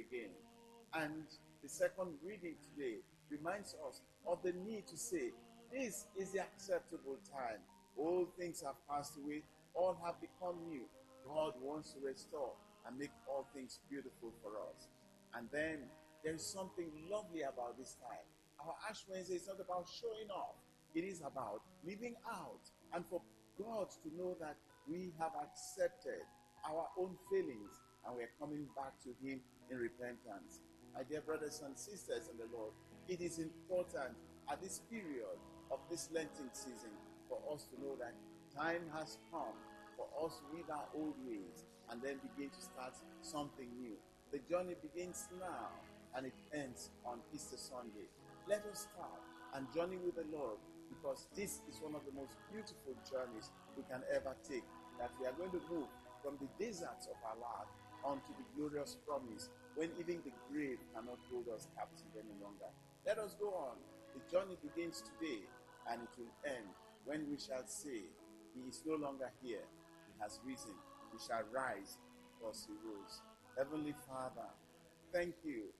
again. And the second reading today reminds us of the need to say, this is the acceptable time. All things have passed away, all have become new. God wants to restore and make all things beautiful for us. And then there is something lovely about this time. Our Ash Wednesday is not about showing off. It is about living out and for God to know that we have accepted our own feelings and we are coming back to Him in repentance. My dear brothers and sisters in the Lord, it is important at this period of this Lenten season for us to know that time has come for us to leave our old ways and then begin to start something new. The journey begins now and it ends on Easter Sunday. Let us start and journey with the Lord, because this is one of the most beautiful journeys we can ever take, that we are going to move from the deserts of our life onto the glorious promise when even the grave cannot hold us captive any longer. Let us go on. The journey begins today and it will end when we shall say, He is no longer here. He has risen. We shall rise because He rose. Heavenly Father, thank you.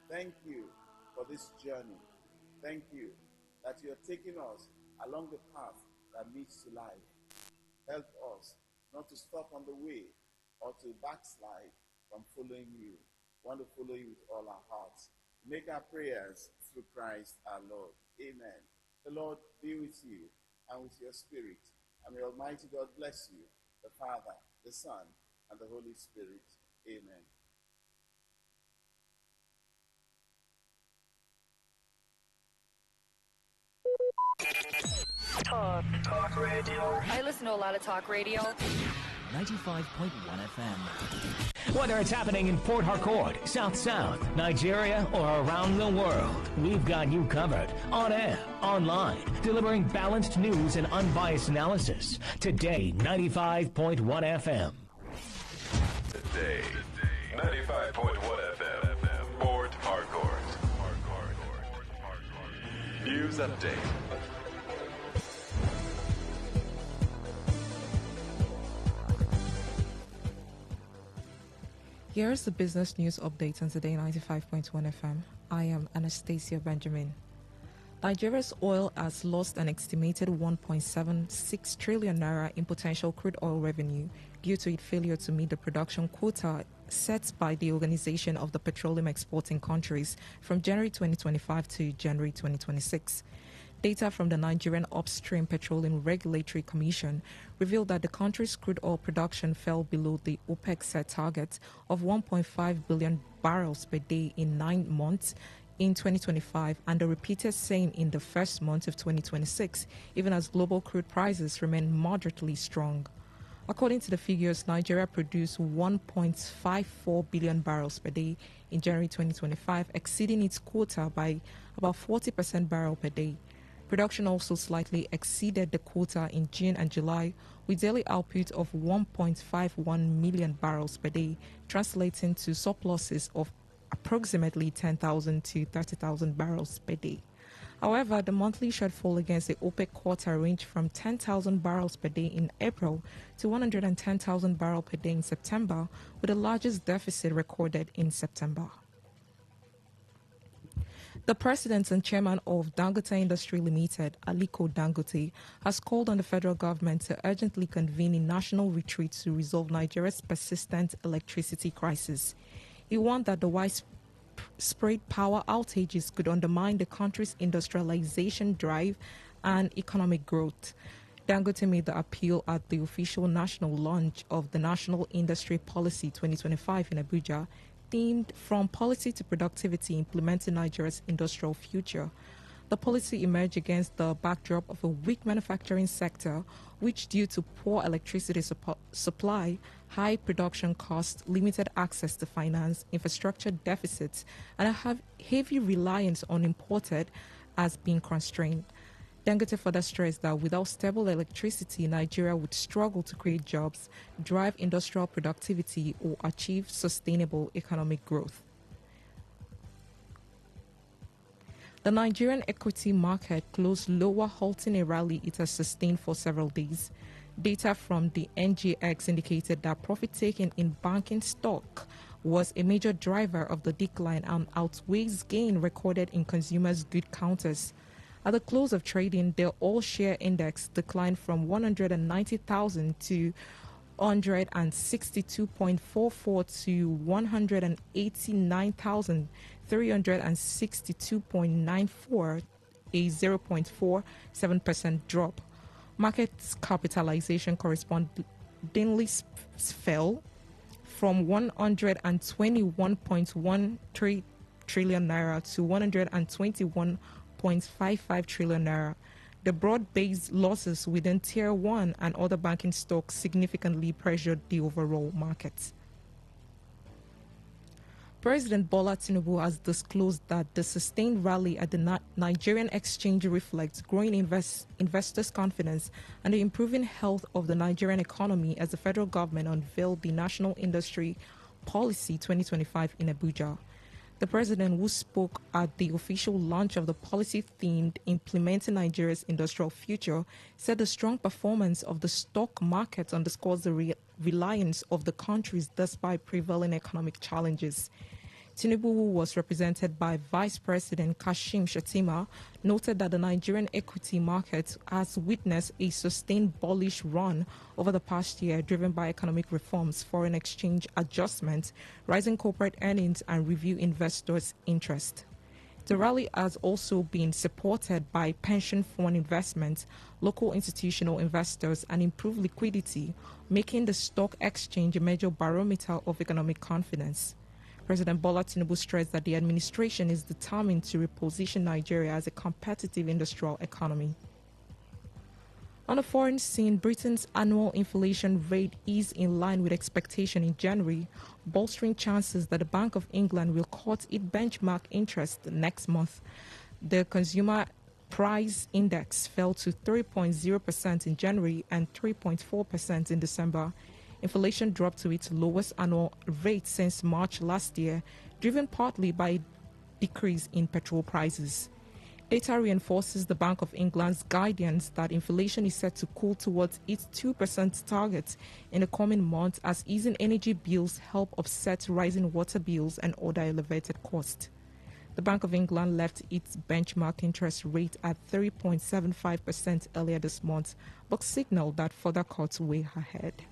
Thank you for this journey. Thank you that you are taking us along the path that leads to life. Help us not to stop on the way or to backslide from following you. We want to follow you with all our hearts. Make our prayers through Christ our Lord. Amen. The Lord be with you and with your spirit. And may Almighty God bless you, the Father, the Son, and the Holy Spirit. Amen. Talk radio. I listen to a lot of talk radio. 95.1 FM. Whether it's happening in Port Harcourt, South South, Nigeria, or around the world, we've got you covered. On air, online, delivering balanced news and unbiased analysis. Today, 95.1 FM. Today, 95.1 FM, Port Harcourt. News update. Here's the business news update on Today 95.1 FM. I am Anastasia Benjamin. Nigeria's oil has lost an estimated 1.76 trillion naira in potential crude oil revenue due to its failure to meet the production quota set by the Organization of the Petroleum Exporting Countries from January 2025 to January 2026. Data from the Nigerian Upstream Petroleum Regulatory Commission revealed that the country's crude oil production fell below the OPEC set target of 1.5 billion barrels per day in 9 months in 2025 and the repeated same in the first month of 2026, even as global crude prices remain moderately strong. According to the figures, Nigeria produced 1.54 billion barrels per day in January 2025, exceeding its quota by about 40% barrel per day. Production also slightly exceeded the quota in June and July, with daily output of 1.51 million barrels per day, translating to surpluses of approximately 10,000 to 30,000 barrels per day. However, the monthly shortfall against the OPEC quota ranged from 10,000 barrels per day in April to 110,000 barrels per day in September, with the largest deficit recorded in September. The president and chairman of Dangote Industry Limited, Aliko Dangote, has called on the federal government to urgently convene a national retreat to resolve Nigeria's persistent electricity crisis. He warned that the widespread power outages could undermine the country's industrialization drive and economic growth. Dangote made the appeal at the official national launch of the National Industry Policy 2025 in Abuja, themed From Policy to Productivity, Implementing Nigeria's Industrial Future. The policy emerged against the backdrop of a weak manufacturing sector, which, due to poor electricity supply, high production costs, limited access to finance, infrastructure deficits, and a heavy reliance on imported, has been constrained. Dangote further stressed that without stable electricity, Nigeria would struggle to create jobs, drive industrial productivity, or achieve sustainable economic growth. The Nigerian equity market closed lower, halting a rally it has sustained for several days. Data from the NGX indicated that profit taking in banking stock was a major driver of the decline and outweighs gain recorded in consumers' good counters. At the close of trading, the all-share index declined from 190,000 to 162.44 to 189,362.94, a 0.47% drop. Market capitalization correspondingly fell from 121.13 trillion naira to 121.55 trillion naira. The broad-based losses within Tier 1 and other banking stocks significantly pressured the overall market. President Bola Tinubu has disclosed that the sustained rally at the Nigerian exchange reflects growing investors' confidence and the improving health of the Nigerian economy as the federal government unveiled the National Industry Policy 2025 in Abuja. The president, who spoke at the official launch of the policy themed Implementing Nigeria's Industrial Future, said the strong performance of the stock market underscores the reliance of the countries despite prevailing economic challenges. Tinubu, who was represented by Vice President Kashim Shettima, noted that the Nigerian equity market has witnessed a sustained bullish run over the past year, driven by economic reforms, foreign exchange adjustments, rising corporate earnings, and review investors' interest. The rally has also been supported by pension fund investments, local institutional investors, and improved liquidity, making the stock exchange a major barometer of economic confidence. President Bola Tinubu stressed that the administration is determined to reposition Nigeria as a competitive industrial economy. On the foreign scene, Britain's annual inflation rate is in line with expectation in January, bolstering chances that the Bank of England will cut its benchmark interest next month. The consumer price index fell to 3.0% in January and 3.4% in December. Inflation dropped to its lowest annual rate since March last year, driven partly by a decrease in petrol prices. Data reinforces the Bank of England's guidance that inflation is set to cool towards its 2% target in the coming months as easing energy bills help offset rising water bills and other elevated costs. The Bank of England left its benchmark interest rate at 3.75% earlier this month, but signaled that further cuts way ahead.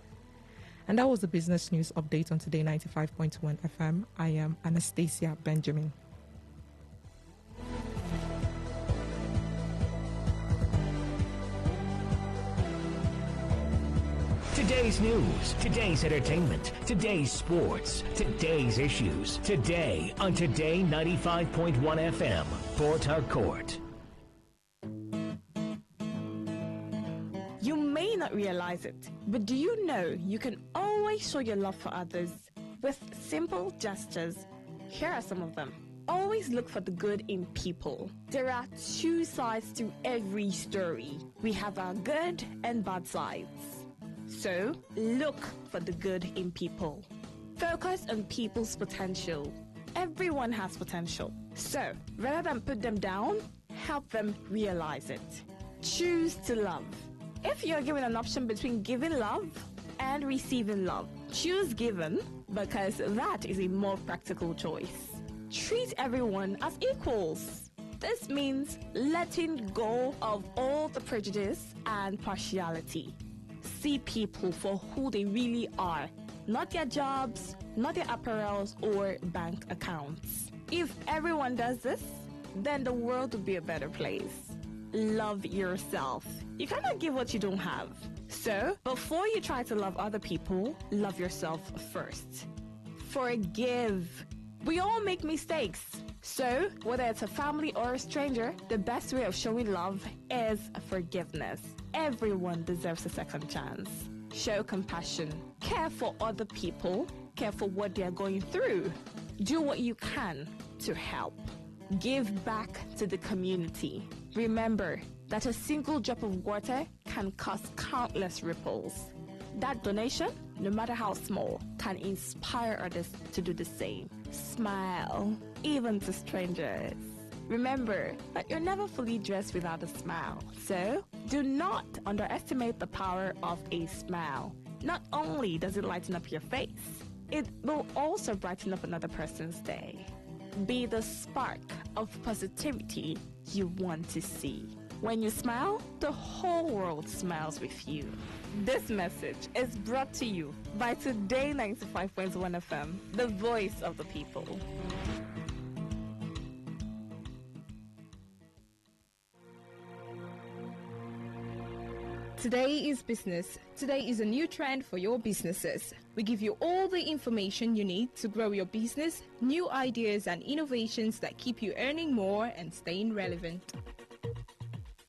And that was the business news update on Today 95.1 FM. I am Anastasia Benjamin. Today's news, today's entertainment, today's sports, today's issues. Today on Today 95.1 FM, Port Harcourt. You may not realize it, but do you know you can always show your love for others with simple gestures? Here are some of them. Always look for the good in people. There are two sides to every story. We have our good and bad sides. So, look for the good in people. Focus on people's potential. Everyone has potential. So, rather than put them down, help them realize it. Choose to love. If you're given an option between giving love and receiving love, choose giving because that is a more practical choice. Treat everyone as equals. This means letting go of all the prejudice and partiality. See people for who they really are, not their jobs, not their apparels or bank accounts. If everyone does this, then the world would be a better place. Love yourself. You cannot give what you don't have. So, before you try to love other people, love yourself first. Forgive. We all make mistakes. So, whether it's a family or a stranger, the best way of showing love is forgiveness. Everyone deserves a second chance. Show compassion. Care for other people. Care for what they are going through. Do what you can to help. Give back to the community. Remember that a single drop of water can cause countless ripples. That donation, no matter how small, can inspire others to do the same. Smile, even to strangers. Remember that you're never fully dressed without a smile. So, do not underestimate the power of a smile. Not only does it lighten up your face, it will also brighten up another person's day. Be the spark of positivity you want to see. When you smile, the whole world smiles with you. This message is brought to you by Today 95.1 FM, the voice of the people. Today is business. Today is a new trend for your businesses. We give you all the information you need to grow your business, new ideas and innovations that keep you earning more and staying relevant.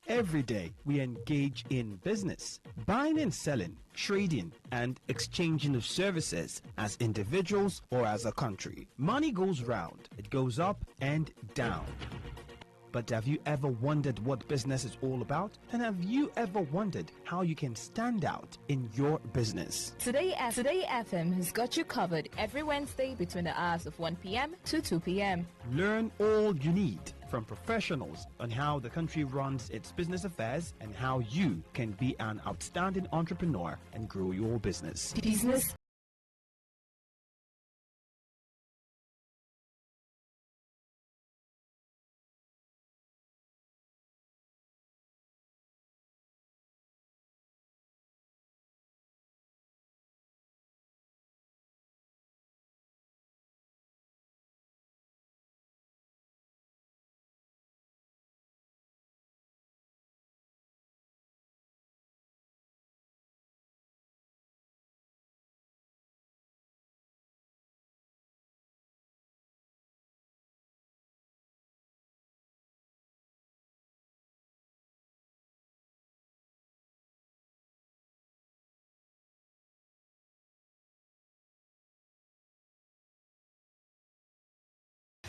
Every day, we engage in business, buying and selling, trading, and exchanging of services as individuals or as a country. Money goes round, it goes up and down. But have you ever wondered what business is all about? And have you ever wondered how you can stand out in your business? Today FM has got you covered every Wednesday between the hours of 1 p.m. to 2 p.m. Learn all you need from professionals on how the country runs its business affairs and how you can be an outstanding entrepreneur and grow your business. Business.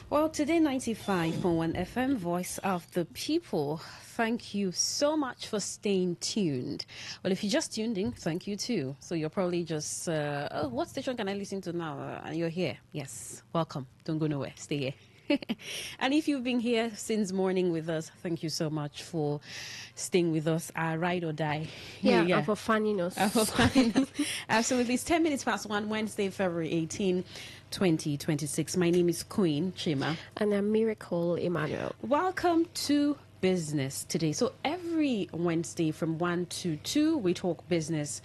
Well, today 95.1 FM, Voice of the People. Thank you so much for staying tuned. Well, if you just tuned in, thank you too. So you're probably just, what station can I listen to now? And you're here. Yes, welcome. Don't go nowhere. Stay here. And if you've been here since morning with us, thank you so much for staying with us. Ride or die. Yeah, and for fanning us. Absolutely. It's 10 minutes past 1, Wednesday, February 18, 2026. My name is Queen Chima. And I'm Miracle Emmanuel. Welcome to Business Today. So every Wednesday from 1 to 2, we talk business.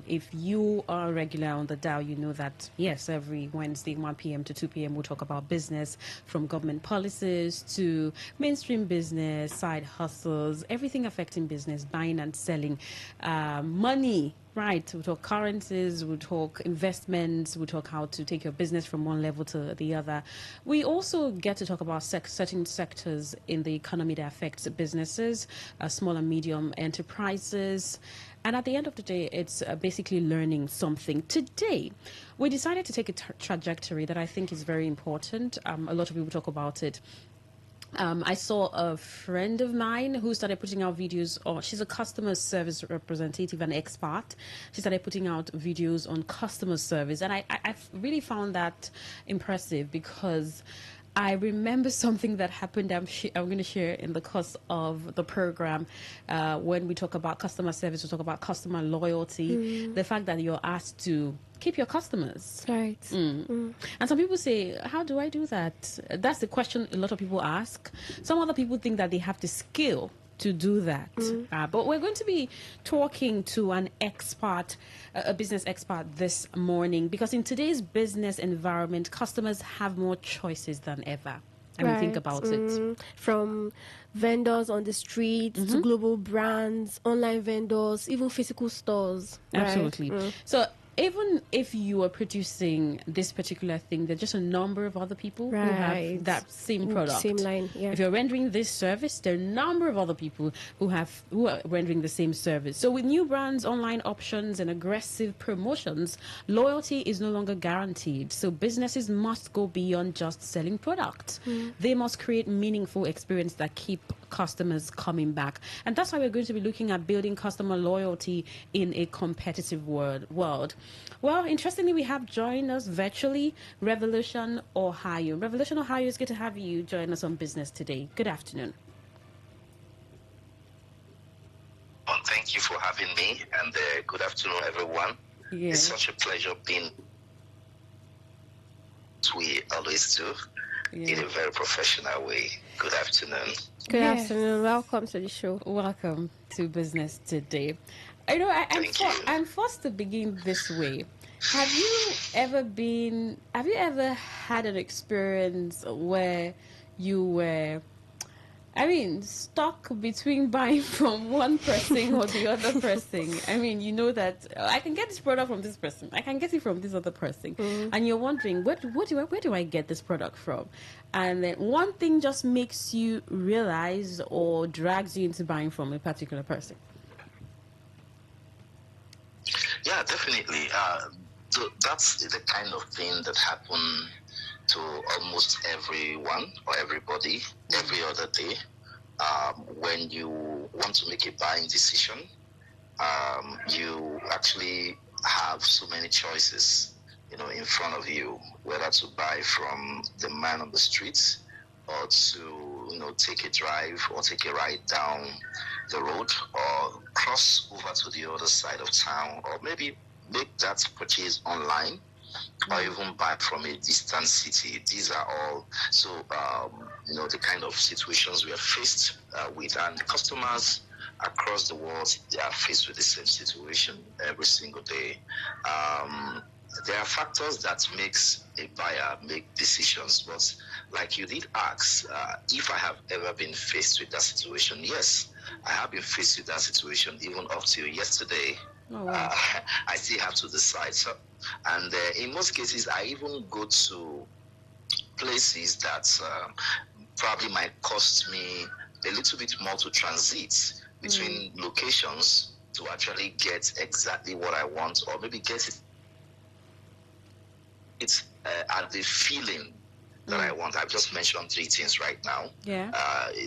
If you are regular on the dial, you know that, yes, every Wednesday, 1 p.m. to 2 p.m., we'll talk about business, from government policies to mainstream business, side hustles, everything affecting business, buying and selling, money. Right, we'll talk currencies, we'll talk investments, we'll talk how to take your business from one level to the other. We also get to talk about certain sectors in the economy that affects businesses, small and medium enterprises. And at the end of the day, it's basically learning something. Today, we decided to take a trajectory that I think is very important. A lot of people talk about it. I saw a friend of mine who started putting out videos, or she's a customer service representative and expert. She started putting out videos on customer service. And I really found that impressive because I remember something that happened I'm going to share in the course of the program. When we talk about customer service, we talk about customer loyalty, the fact that you're asked to keep your customers. Right. And some people say, how do I do that? That's the question a lot of people ask. Some other people think that they have the skill to do that. But we're going to be talking to an expert, a business expert this morning, because in today's business environment, customers have more choices than ever. And we think about it. From vendors on the street to global brands, online vendors, even physical stores. Absolutely. Right? So even if you are producing this particular thing, there's just a number of other people who have that same product. Same line, yeah. If you're rendering this service, there are a number of other people who are rendering the same service. So with new brands, online options, and aggressive promotions, loyalty is no longer guaranteed. So businesses must go beyond just selling products. They must create meaningful experience that keep customers coming back. And that's why we're going to be looking at building customer loyalty in a competitive world. Well, interestingly, we have joined us virtually Revolution Ohio. Revolution Ohio, is good to have you join us on Business Today. Good afternoon. Well, thank you for having me, and good afternoon, everyone. Yeah. It's such a pleasure being we always do in a very professional way. Good afternoon. Good Yes. afternoon. Welcome to the show. Welcome to Business Today. I know I'm forced to begin this way. Have you ever had an experience where you were, stuck between buying from one person or the other person? I mean, you know that I can get this product from this person, I can get it from this other person, and you're wondering, where do I get this product from? And then one thing just makes you realize or drags you into buying from a particular person. Yeah, definitely. That's the kind of thing that happens to almost everyone or everybody every other day. When you want to make a buying decision, you actually have so many choices, in front of you, whether to buy from the man on the streets or to, take a drive or take a ride down the road or cross over to the other side of town, or maybe make that purchase online or even buy from a distant city. These are all the kind of situations we are faced with, and customers across the world, they are faced with the same situation every single day. There are factors that makes a buyer make decisions, but like you did ask, if I have ever been faced with that situation, yes, I have been faced with that situation even up till yesterday. Oh, wow. I still have to decide. So, and in most cases, I even go to places that probably might cost me a little bit more to transit between locations to actually get exactly what I want, or maybe get it at the feeling that I want. I've just mentioned three things right now. Yeah.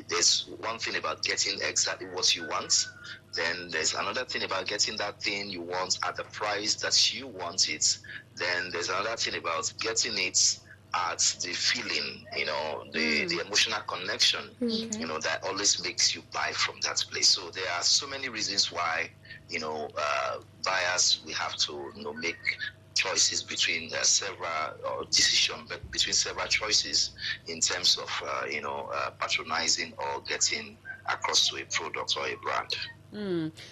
There's one thing about getting exactly what you want. Then there's another thing about getting that thing you want at the price that you want it. Then there's another thing about getting it at the feeling, the emotional connection, that always makes you buy from that place. So there are so many reasons why, buyers, we have to, make choices between several between several choices in terms of patronizing or getting across to a product or a brand.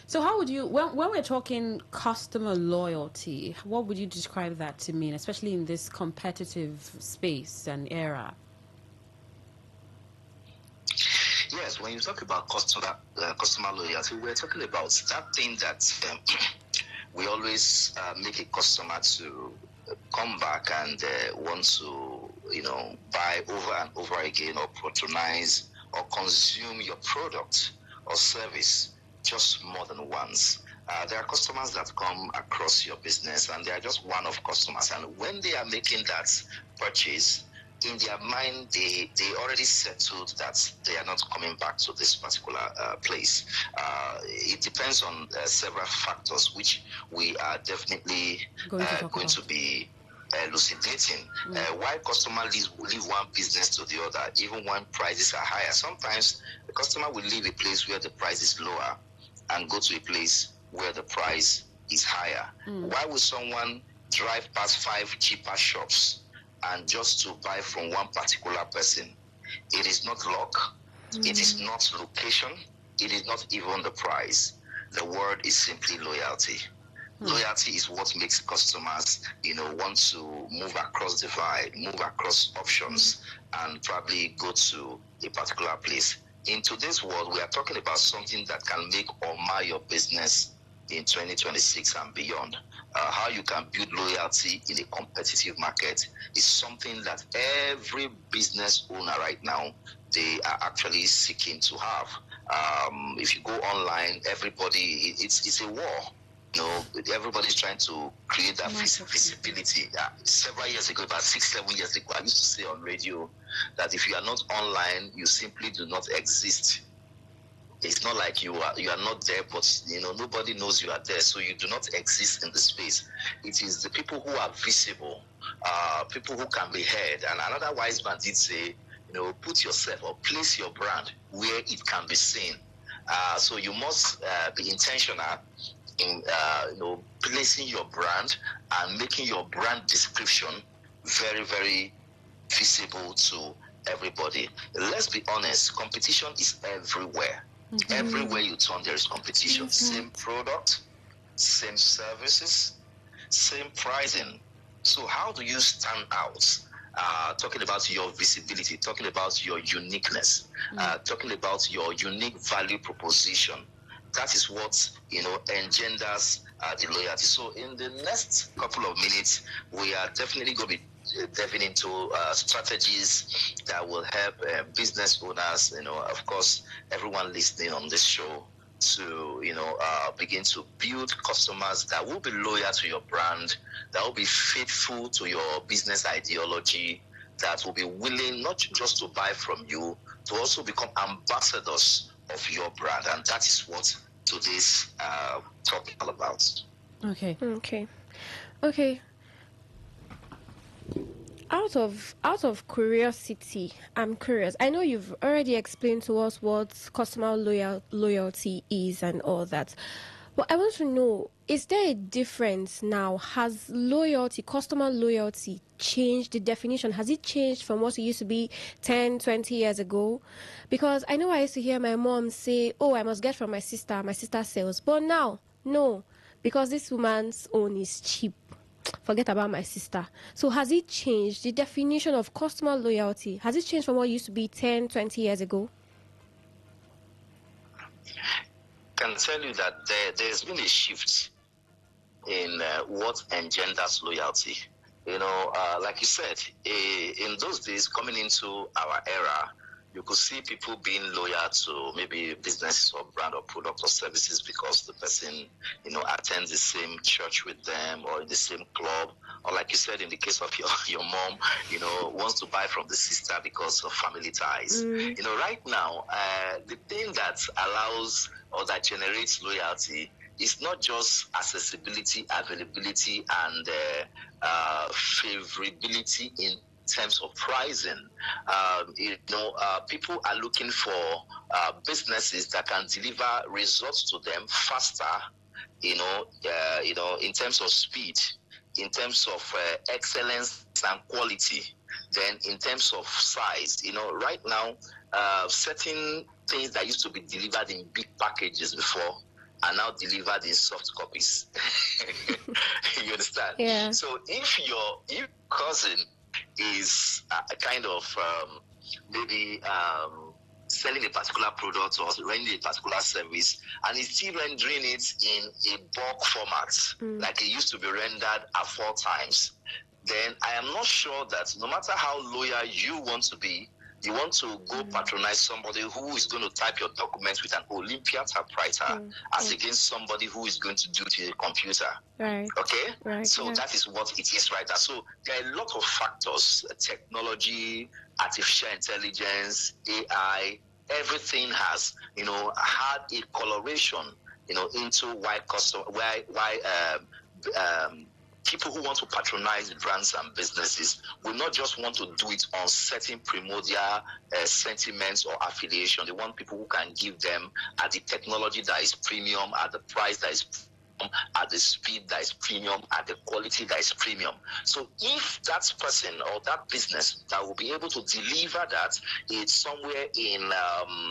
So how would you, when we're talking customer loyalty, what would you describe that to mean, especially in this competitive space and era? Yes, when you talk about customer loyalty, we're talking about that thing that we always make a customer to come back and want to, buy over and over again, or patronize or consume your product or service just more than once. There are customers that come across your business, and they are just one-off customers. And when they are making that purchase, in their mind, they already settled that they are not coming back to this particular place. It depends on several factors, which we are definitely going to be elucidating. Why customers leave one business to the other, even when prices are higher. Sometimes the customer will leave a place where the price is lower and go to a place where the price is higher. Why would someone drive past 5 cheaper shops and just to buy from one particular person? It is not luck, it is not location, it is not even the price. The word is simply loyalty. Loyalty is what makes customers, want to move across divide, move across options, and probably go to a particular place. In today's world, we are talking about something that can make or mar your business in 2026 and beyond. How you can build loyalty in a competitive market is something that every business owner right now, they are actually seeking to have. If you go online, everybody, it's a war. Everybody's trying to create that visibility. Several years ago, about 6-7 years ago, I used to say on radio that if you are not online, you simply do not exist. It's not like you are not there, but nobody knows you are there, so you do not exist in the space. It is the people who are visible, people who can be heard. And another wise man did say, put yourself or place your brand where it can be seen. So you must be intentional in placing your brand and making your brand description very, very visible to everybody. Let's be honest, competition is everywhere. Everywhere you turn, there is competition. Same product, same services, same pricing. So how do you stand out? Talking about your visibility, talking about your uniqueness, talking about your unique value proposition. That is what engenders the loyalty. So in the next couple of minutes, we are definitely going to be diving into strategies that will help business owners, of course, everyone listening on this show, to begin to build customers that will be loyal to your brand, that will be faithful to your business ideology, that will be willing not just to buy from you, to also become ambassadors of your brand. And that is what today's topic all about. Okay. Okay. Out of curiosity, I'm curious. I know you've already explained to us what customer loyalty is and all that. But I want to know, is there a difference now? Has customer loyalty changed? The definition, has it changed from what it used to be 10, 20 years ago? Because I know I used to hear my mom say, oh, I must get from my sister sells. But now, no, because this woman's own is cheap. Forget about my sister. So has it changed? The definition of customer loyalty, has it changed from what it used to be 10, 20 years ago? I can tell you that there's been a shift in what engenders loyalty. Like you said, in those days, coming into our era, you could see people being loyal to maybe businesses or brand or product or services because the person, attends the same church with them or in the same club. Or like you said, in the case of your mom, wants to buy from the sister because of family ties. Right now, the thing that allows or that generates loyalty is not just accessibility, availability, and favorability in terms of pricing. People are looking for businesses that can deliver results to them faster, in terms of speed, in terms of excellence and quality, then in terms of size. Right now, certain things that used to be delivered in big packages before are now delivered in soft copies. You understand? Yeah. So if your cousin is a kind of maybe selling a particular product or rendering a particular service, and is still rendering it in a bulk format, like it used to be rendered at 4 times, then I am not sure that no matter how loyal you want to be, you want to go patronize somebody who is going to type your documents with an Olympia typewriter as against somebody who is going to do it with a computer. Right. Okay? Right. So that is what it is right now. So there are a lot of factors, technology, artificial intelligence, AI, everything has, had a coloration, into why people who want to patronize brands and businesses will not just want to do it on certain primordial sentiments or affiliation. They want people who can give them at the technology that is premium, at the price that is premium, at the speed that is premium, at the quality that is premium. So if that person or that business that will be able to deliver that is somewhere in,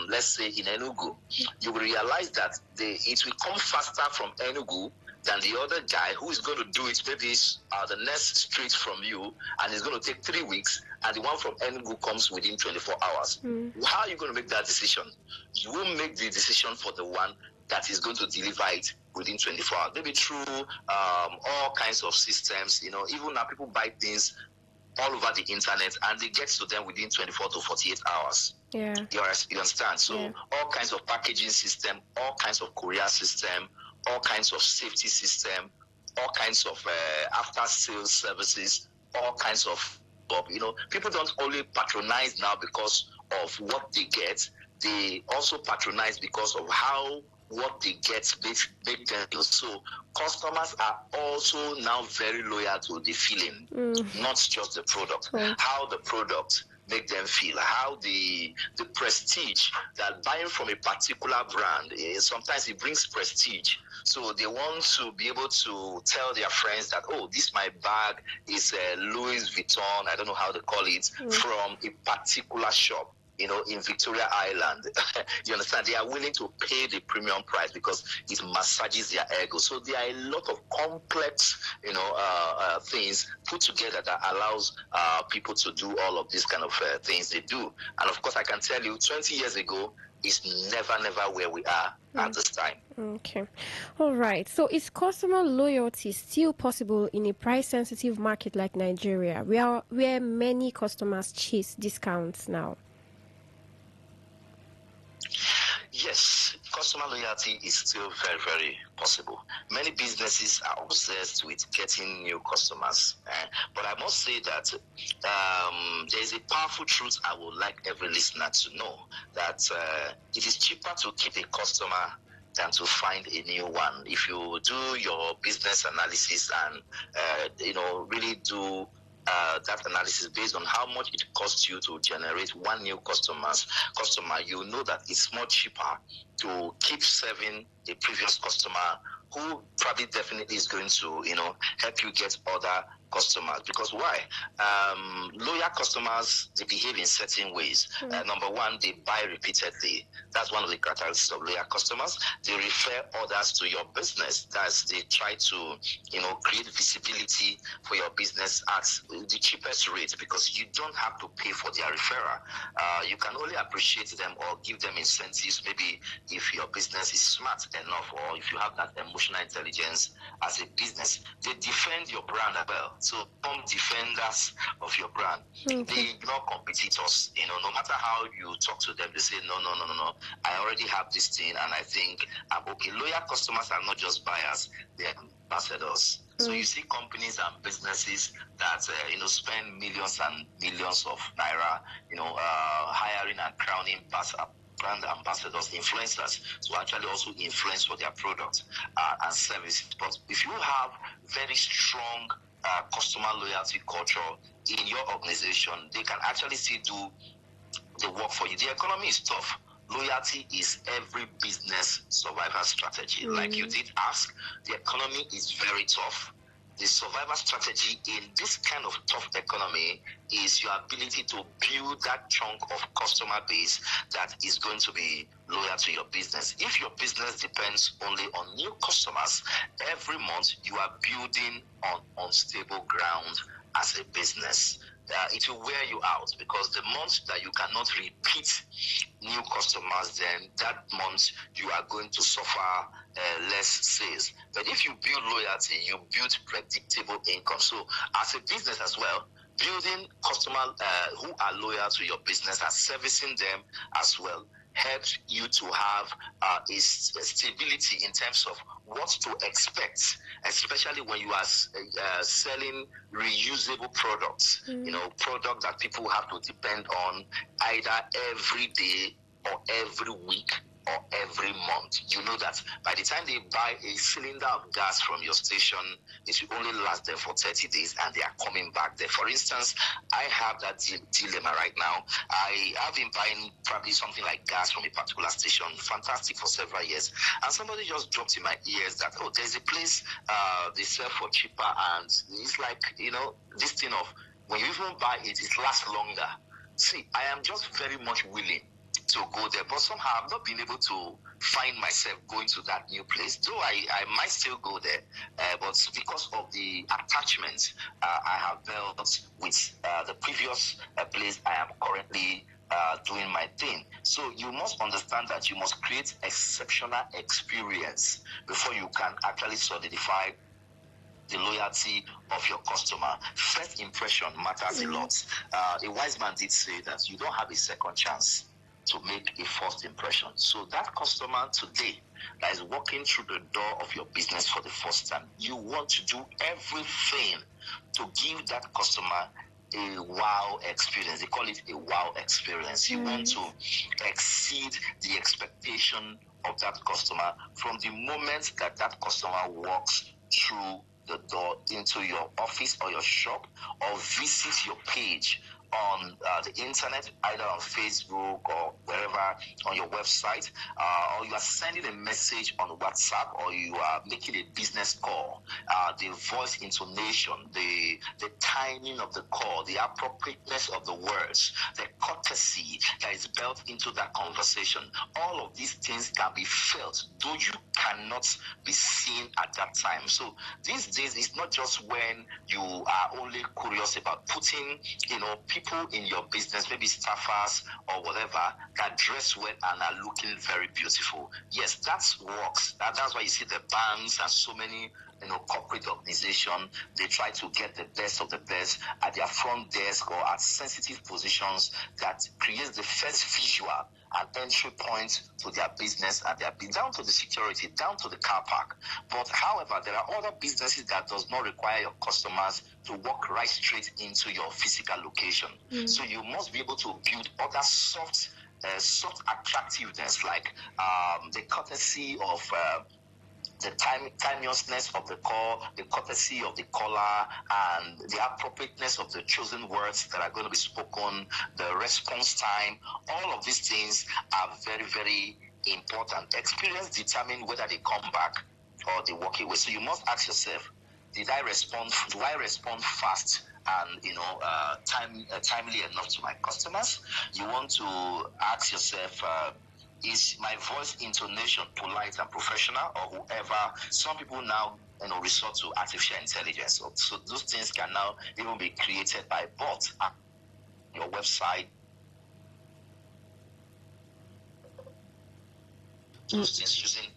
let's say in Enugu, you will realize that it will come faster from Enugu than the other guy who is going to do it maybe the next street from you, and it's going to take 3 weeks, and the one from Enugu comes within 24 hours. How are you going to make that decision? You will make the decision for the one that is going to deliver it within 24 hours. Maybe through all kinds of systems. Even now people buy things all over the internet and they get to them within 24 to 48 hours. Yeah. You understand? So all kinds of packaging system, all kinds of courier system, all kinds of safety system, all kinds of after-sales services, all kinds of, people don't only patronize now because of what they get. They also patronize because of how what they get make them feel. So customers are also now very loyal to the feeling, not just the product. How the product make them feel, how the prestige that buying from a particular brand, sometimes it brings prestige. So they want to be able to tell their friends that, oh, this my bag is Louis Vuitton, I don't know how they call it, from a particular shop, in Victoria Island. You understand? They are willing to pay the premium price because it massages their ego. So there are a lot of complex, things put together that allows people to do all of these kind of things they do. And of course, I can tell you, 20 years ago, is never where we are at this time. Okay. All right. So is customer loyalty still possible in a price-sensitive market like Nigeria, where many customers chase discounts now? Yes, customer loyalty is still very, very possible. Many businesses are obsessed with getting new customers. But I must say that there is a powerful truth I would like every listener to know, that it is cheaper to keep a customer than to find a new one. If you do your business analysis and, really do that analysis based on how much it costs you to generate one new customer, you know that it's much cheaper to keep serving a previous customer who probably definitely is going to, help you get other customers. Because why? Loyal customers, they behave in certain ways. Number one, they buy repeatedly. That's one of the characteristics of loyal customers. They refer others to your business. That's, they try to, create visibility for your business at the cheapest rate, because you don't have to pay for their referral. You can only appreciate them or give them incentives, maybe if your business is smart enough, or if you have that emotional intelligence as a business. They defend your brand as well. So some defenders of your brand, they ignore competitors. No matter how you talk to them, they say, no. I already have this thing, and I think I'm okay. Loyal customers are not just buyers; they're ambassadors. So you see companies and businesses that spend millions and millions of naira, hiring and crowning brand ambassadors, influencers, to actually also influence for their products and services. But if you have very strong customer loyalty culture in your organization, they can actually still do the work for you. The economy is tough. Loyalty is every business survival strategy. Like you did ask, the economy is very tough. The survival strategy in this kind of tough economy is your ability to build that chunk of customer base that is going to be loyal to your business. If your business depends only on new customers, every month you are building on unstable ground as a business. It will wear you out, because the month that you cannot repeat new customers, then that month you are going to suffer less sales. But if you build loyalty, you build predictable income. So as a business as well, building customers who are loyal to your business and servicing them as well helps you to have a stability in terms of what to expect, especially when you are selling reusable products, products that people have to depend on either every day or every week or every month. You know that by the time they buy a cylinder of gas from your station, it will only last them for 30 days and they are coming back there. For instance, I have that dilemma right now. I have been buying probably something like gas from a particular station, fantastic, for several years. And somebody just dropped in my ears that, oh, there's a place they sell for cheaper, and it's like, this thing of when you even buy it, it lasts longer. See, I am just very much willing to go there, but somehow I've not been able to find myself going to that new place. Though I might still go there, but because of the attachment I have built with the previous place I am currently doing my thing. So you must understand that you must create exceptional experience before you can actually solidify the loyalty of your customer. First impression matters a lot. A wise man did say that you don't have a second chance to make a first impression. So that customer today that is walking through the door of your business for the first time, you want to do everything to give that customer a wow experience. They call it a wow experience. You want to exceed the expectation of that customer from the moment that that customer walks through the door into your office or your shop or visits your page on the internet, either on Facebook or wherever on your website, or you are sending a message on WhatsApp, or you are making a business call. The voice intonation, the timing of the call, the appropriateness of the words, the courtesy that is built into that conversation, all of these things can be felt, though you cannot be seen at that time. So these days, it's not just when you are only curious about putting, people in your business, maybe staffers or whatever, that dress well and are looking very beautiful. Yes, that works. That's why you see the banks and so many corporate organization, they try to get the best of the best at their front desk or at sensitive positions that creates the first visual and entry point to their business and down to the security, down to the car park. But however, there are other businesses that does not require your customers to walk right straight into your physical location. So you must be able to build other soft attractiveness, like the courtesy of the timeousness of the call, the courtesy of the caller, and the appropriateness of the chosen words that are going to be spoken, the response time. All of these things are very, very important. Experience determine whether they come back or they walk away. So you must ask yourself, do I respond fast and timely enough to my customers? You want to ask yourself, is my voice intonation polite and professional, or whoever? Some people now resort to artificial intelligence. So those things can now even be created by bots on your website. Those things using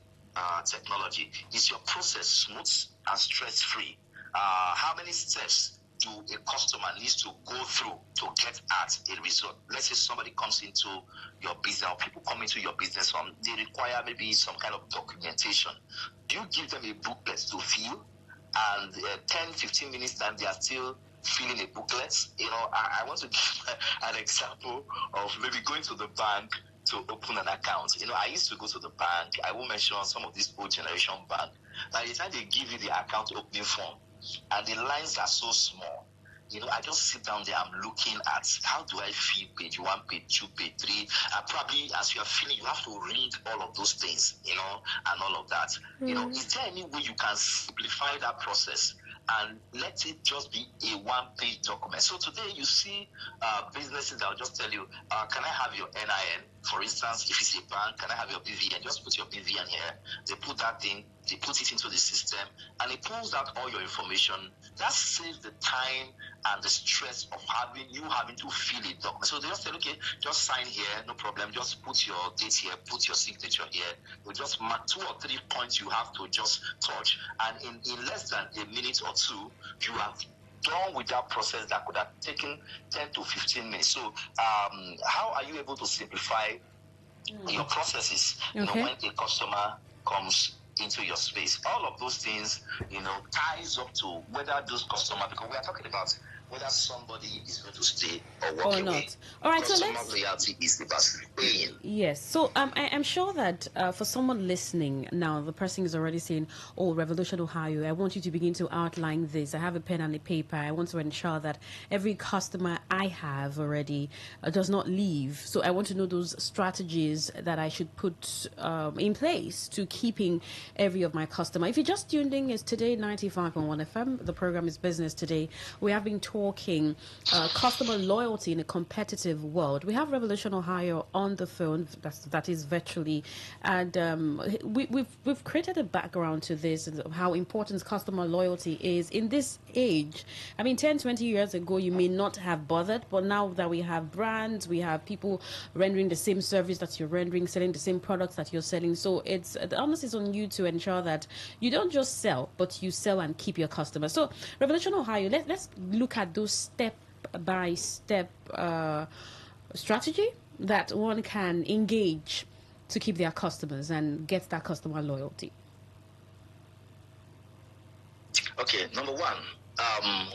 technology. Is your process smooth and stress-free? How many steps do a customer needs to go through to get at a result? Let's say somebody comes into your business, or people come into your business, they require maybe some kind of documentation. Do you give them a booklet to fill? And 10, 15 minutes time, they are still filling a booklet. I want to give an example of maybe going to the bank to open an account. I used to go to the bank. I will mention some of these old generation bank. By the time they give you the account opening form, and the lines are so small, I just sit down there, I'm looking at how do I fill page 1, page 2, page 3, and probably as you are filling, you have to read all of those things, and all of that. Is there any way you can simplify that process and let it just be a one-page document? So today you see businesses that will just tell you, can I have your NIN? For instance, if it's a bank, can I have your BVN? Just put your BVN here. They put that thing, they put it into the system, and it pulls out all your information. That saves the time and the stress of having to fill a document. So they just say, okay, just sign here, no problem. Just put your date here, put your signature here. We just mark 2 or 3 points you have to just touch, and in less than a minute or two, you have done with that process that could have taken 10 to 15 minutes. So how are you able to simplify your processes when a customer comes into your space? All of those things, ties up to whether those customers, because we are talking about whether somebody is going to stay or walk away. Not. All right, customer loyalty is about staying. Yes. So I'm sure that for someone listening now, the person is already saying, "Oh, Revolution Ohio, I want you to begin to outline this. I have a pen and a paper. I want to ensure that every customer I have already does not leave. So I want to know those strategies that I should put in place to keeping every of my customer." If you just tuned in, it's Today 95.1 FM. The program is Business Today. We have been talking customer loyalty in a competitive world. We have Revolution Ohio on the phone, that is virtually, and we've created a background to this and how important customer loyalty is in this age. I mean, 10, 20 years ago, you may not have bothered, but now that we have brands, we have people rendering the same service that you're rendering, selling the same products that you're selling. So the onus is on you to ensure that you don't just sell, but you sell and keep your customers. So Revolution Ohio, let's look at those step-by-step strategy that one can engage to keep their customers and get that customer loyalty. Okay, number one,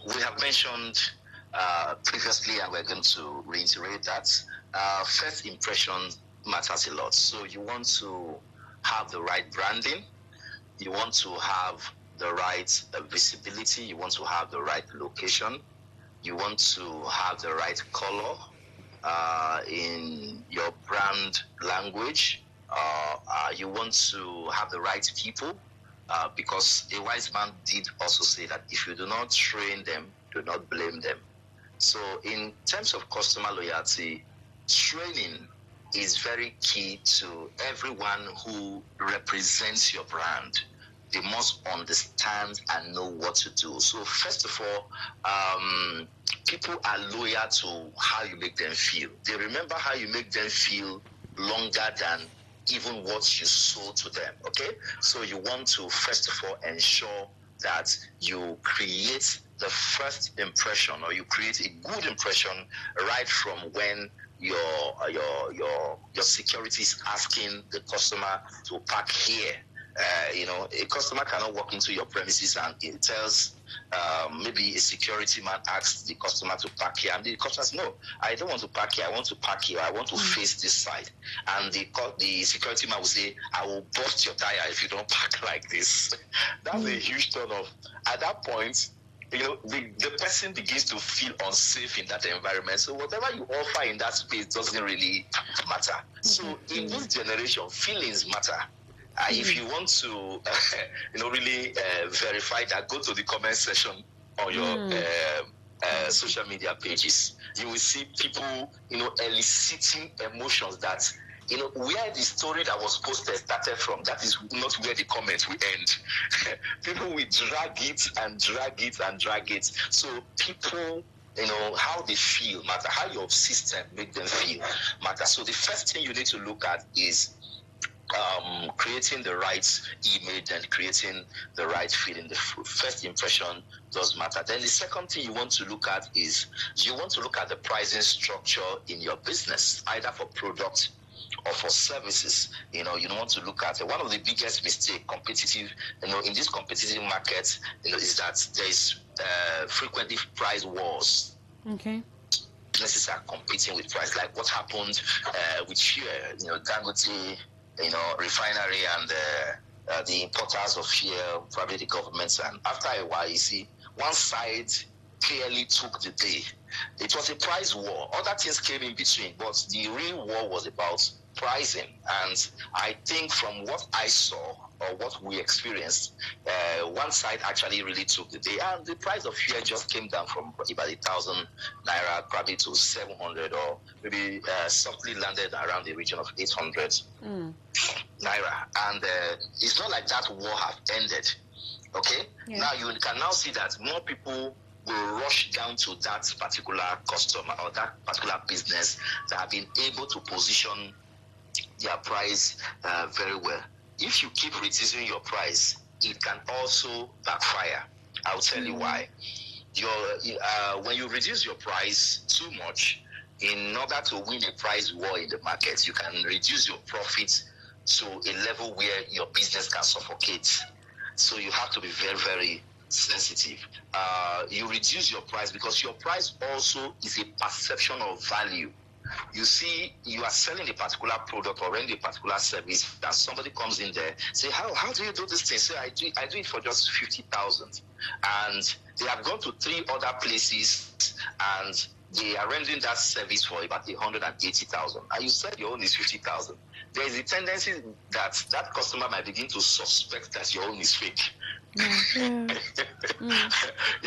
we have mentioned previously, and we're going to reiterate that first impression matters a lot. So you want to have the right branding. You want to have the right visibility. You want to have the right location. You want to have the right color in your brand language. You want to have the right people because a wise man did also say that if you do not train them, do not blame them. So in terms of customer loyalty, training is very key to everyone who represents your brand. They must understand and know what to do. So first of all, people are loyal to how you make them feel. They remember how you make them feel longer than even what you sold to them. Okay, so you want to first of all ensure that you create the first impression, or you create a good impression right from when your security is asking the customer to park here. A customer cannot walk into your premises and it tells maybe a security man asks the customer to park here, and the customer says, "No, I don't want to park here. I want to park here. I want to face this side." And the security man will say, "I will bust your tire if you don't park like this." That's a huge turn off. At that point, the person begins to feel unsafe in that environment. So whatever you offer in that space doesn't really matter. So in this generation, feelings matter. If you want to, really verify that, go to the comment section on your social media pages. You will see people, eliciting emotions that, where the story that was posted started from. That is not where the comments will end. People will drag it and drag it and drag it. So people, how they feel matter. How your system make them feel matter. So the first thing you need to look at is creating the right image and creating the right feeling. The first impression does matter. Then the second thing you want to look at is you want to look at the pricing structure in your business, either for products or for services. You don't want to look at one of the biggest mistake competitive, in this competitive market, is that there is frequently price wars. Okay. Businesses are competing with price, like what happened with fuel, Dangote, refinery and the importers of fuel, probably the governments. And after a while, you see, one side clearly took the day. It was a price war. Other things came in between, but the real war was about pricing. And I think from what I saw or what we experienced, one side actually really took the day, and the price of fuel just came down from about 1,000 naira probably to 700, or maybe softly landed around the region of 800 naira. And it's not like that war have ended. Okay, now you can now see that more people will rush down to that particular customer or that particular business that have been able to position their price very well. If you keep reducing your price, it can also backfire. I'll tell you why. When you reduce your price too much, in order to win a price war in the market, you can reduce your profits to a level where your business can suffocate. So you have to be very, very sensitive. You reduce your price because your price also is a perception of value. You see, you are selling a particular product or rendering a particular service, and somebody comes in there, say, how do you do this thing? Say, I do it for just 50,000. And they have gone to 3 other places and they are rendering that service for about 180,000. And you said your own is 50,000. There is a tendency that that customer might begin to suspect that your own is fake. You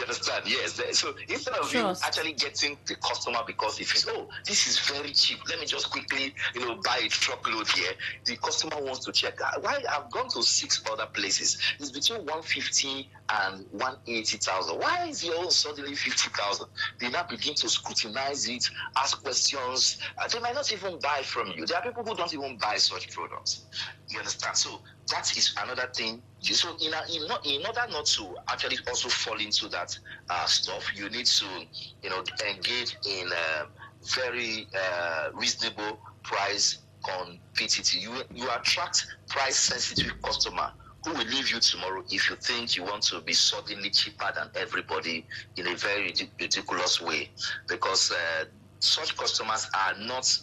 understand? Yes. So instead of you actually getting the customer because he feels, this is very cheap, let me just quickly, buy a truckload here. The customer wants to check. Why I've gone to 6 other places. It's between 150 and 180,000. Why is your own suddenly 50,000? They now begin to scrutinize it, ask questions. They might not even buy from you. There are people who don't even buy such products. You understand? So that is another thing. So in order not to actually also fall into that stuff, you need to engage in very reasonable price competitive. You attract price sensitive customer who will leave you tomorrow if you think you want to be suddenly cheaper than everybody in a very ridiculous way, because such customers are not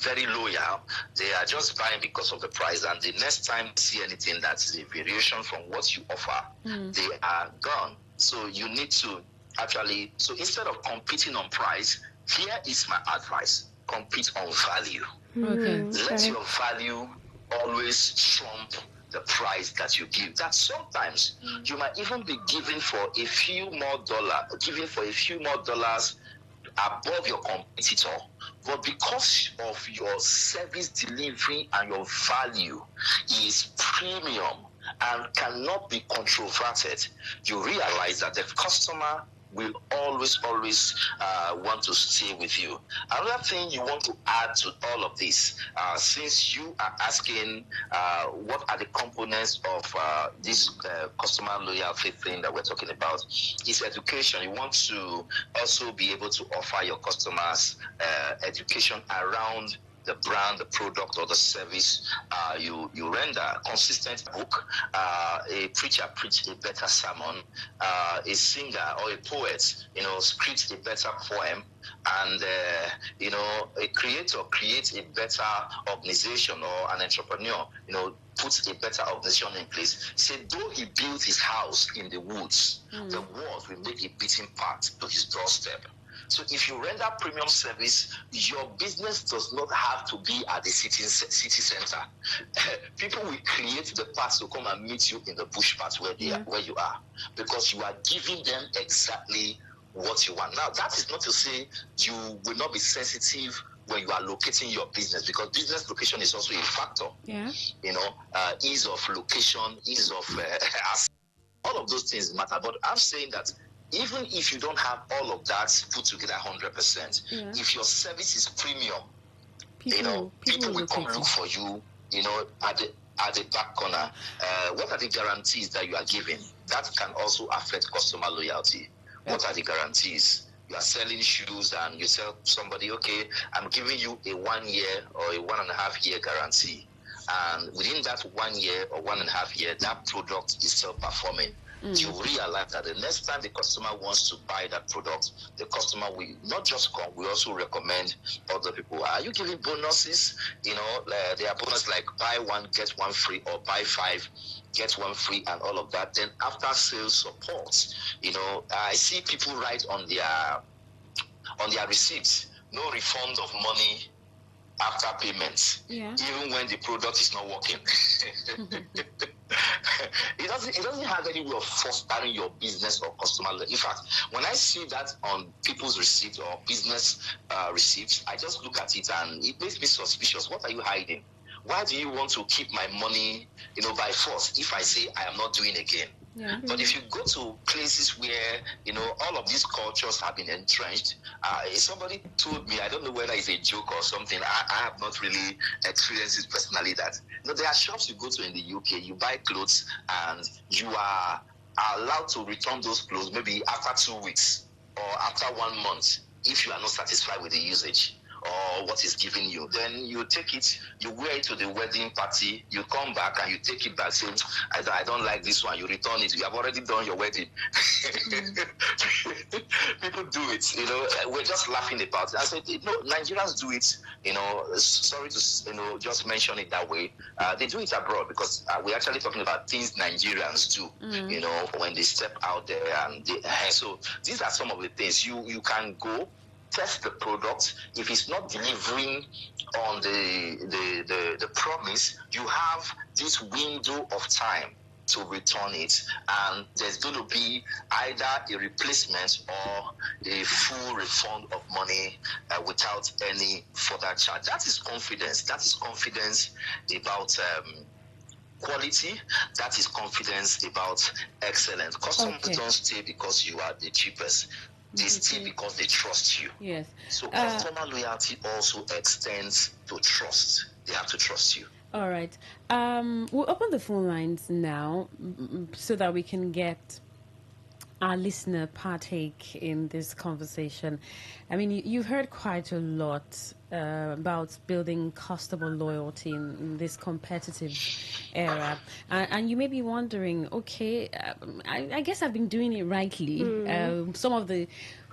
very loyal. They are just buying because of the price, and the next time they see anything that is a variation from what you offer, they are gone. So you need to actually, so instead of competing on price, here is my advice: compete on value. Okay. Let your value always trump the price that you give. That sometimes you might even be giving for a few more dollars above your competitor, but because of your service delivery and your value is premium and cannot be controverted, you realize that the customer will always want to stay with you. Another thing you want to add to all of this, since you are asking what are the components of this customer loyalty thing that we're talking about, is education. You want to also be able to offer your customers education around the brand, the product, or the service you render. Consistent book, a preacher preach a better sermon, a singer or a poet, script a better poem, and a creator creates a better organization, or an entrepreneur, puts a better organization in place. Say, though he built his house in the woods, the walls will make a beating path to his doorstep. So if you render premium service, your business does not have to be at the city center. People will create the paths to come and meet you in the bush path where you are, because you are giving them exactly what you want. Now, that is not to say you will not be sensitive when you are locating your business, because business location is also a factor. Yeah. Ease of location, ease of all of those things matter. But I'm saying that even if you don't have all of that put together 100%, if your service is premium, people will come look for you, at the back corner. What are the guarantees that you are giving? That can also affect customer loyalty. What are the guarantees? You are selling shoes and you tell somebody, okay, I'm giving you a 1 year or a 1.5 year guarantee. And within that 1 year or 1.5 year, that product is still performing. You realize that the next time the customer wants to buy that product, the customer will not just come, we also recommend other people. Are you giving bonuses? There are bonuses like buy one, get one free, or buy 5, get one free, and all of that. Then after sales support, I see people write on their receipts, no refund of money after payment, even when the product is not working. It doesn't have any way of fostering your business or customer. In fact, when I see that on people's receipts or business receipts, I just look at it and it makes me suspicious. What are you hiding? Why do you want to keep my money, by force, if I say I am not doing again? Yeah. But if you go to places where, all of these cultures have been entrenched, somebody told me, I don't know whether it's a joke or something, I have not really experienced it personally, that there are shops you go to in the UK, you buy clothes and you are allowed to return those clothes maybe after 2 weeks or after 1 month if you are not satisfied with the usage or what is giving you. Then you take it, you wear it to the wedding party, you come back and you take it back, say, I don't like this one, you return it, you have already done your wedding. People do it, we're just laughing about it. I said, Nigerians do it, sorry to, just mention it that way. They do it abroad because we're actually talking about things Nigerians do, when they step out there. And so these are some of the things you can go, test the product. If it's not delivering on the promise, you have this window of time to return it, and there's going to be either a replacement or a full refund of money without any further charge. That is confidence. That is confidence about quality. That is confidence about excellence. Customers don't stay because you are the cheapest. They stay because they trust you. Yes. So customer loyalty also extends to trust. They have to trust you. All right. We'll open the phone lines now so that we can get our listener partake in this conversation. I mean, you've heard quite a lot about building customer loyalty in this competitive era. And you may be wondering, okay, I guess I've been doing it rightly. Some of the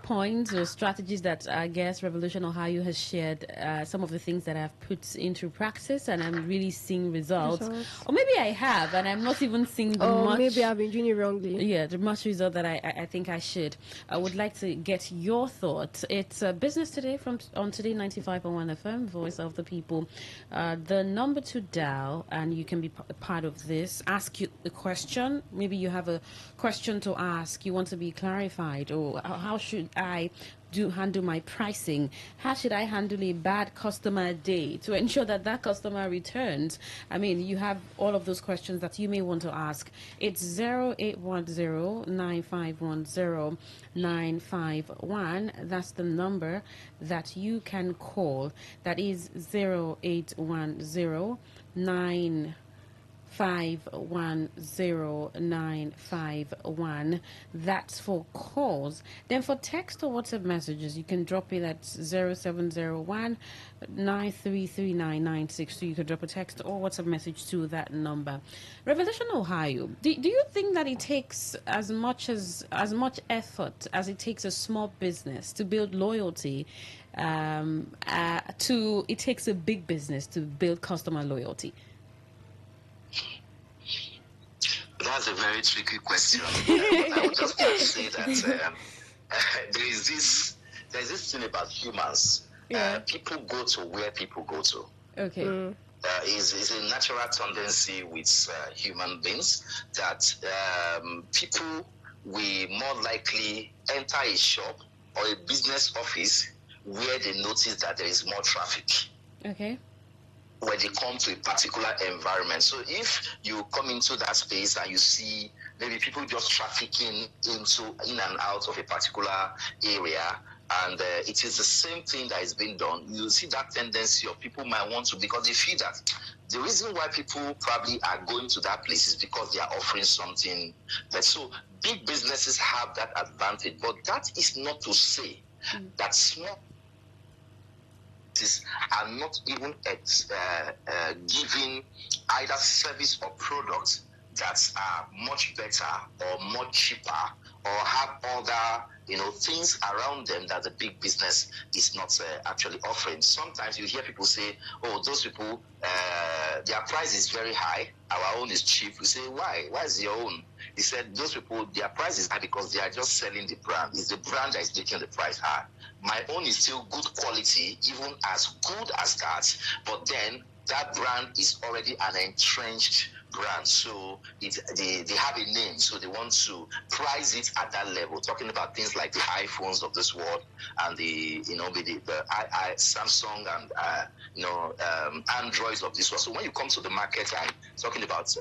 points or strategies that I guess Revolution Ohio has shared, some of the things that I've put into practice and I'm really seeing results. Or maybe I have and I'm not even seeing the much. Maybe I've been doing it wrongly. Yeah, the much result that I think I should. I would like to get your thoughts. It's Business Today on Today95.1 FM, Voice of the People. The number to dial, and you can be part of this. Ask you a question. Maybe you have a question to ask. You want to be clarified, or how should I handle my pricing? How should I handle a bad customer day to ensure that that customer returns? I mean, you have all of those questions that you may want to ask. It's 0810-9510-951. That's the number that you can call. That is 0810-9510951. That's for calls. Then for text or WhatsApp messages, you can drop it at 0701-9339-962. You can drop a text or WhatsApp message to that number. Revolution Ohio, do you think that it takes as much effort as it takes a small business to build loyalty, it takes a big business to build customer loyalty? That's a very tricky question. I would just like to say that there's this thing about humans. People go to where people go to. Okay. Is a natural tendency with human beings that people will more likely enter a shop or a business office where they notice that there is more traffic. Okay. When they come to a particular environment. So if you come into that space and you see maybe people just trafficking in and out of a particular area, and it is the same thing that is being done, you see that tendency of people might want to, because they feel that the reason why people probably are going to that place is because they are offering something. So big businesses have that advantage, but that is not to say that small are not even giving either service or products that are much better or much cheaper, or have other things around them that the big business is not actually offering. Sometimes you hear people say, "Oh, those people, their price is very high. Our own is cheap." We say, "Why? Why is your own?" He said, "Those people, their price is high because they are just selling the brand. It's the brand that is making the price high. My own is still good quality, even as good as that, but then that brand is already an entrenched brand, so they have a name, so they want to price it at that level." Talking about things like the iPhones of this world and the Samsung and Androids of this world. So when you come to the market and talking about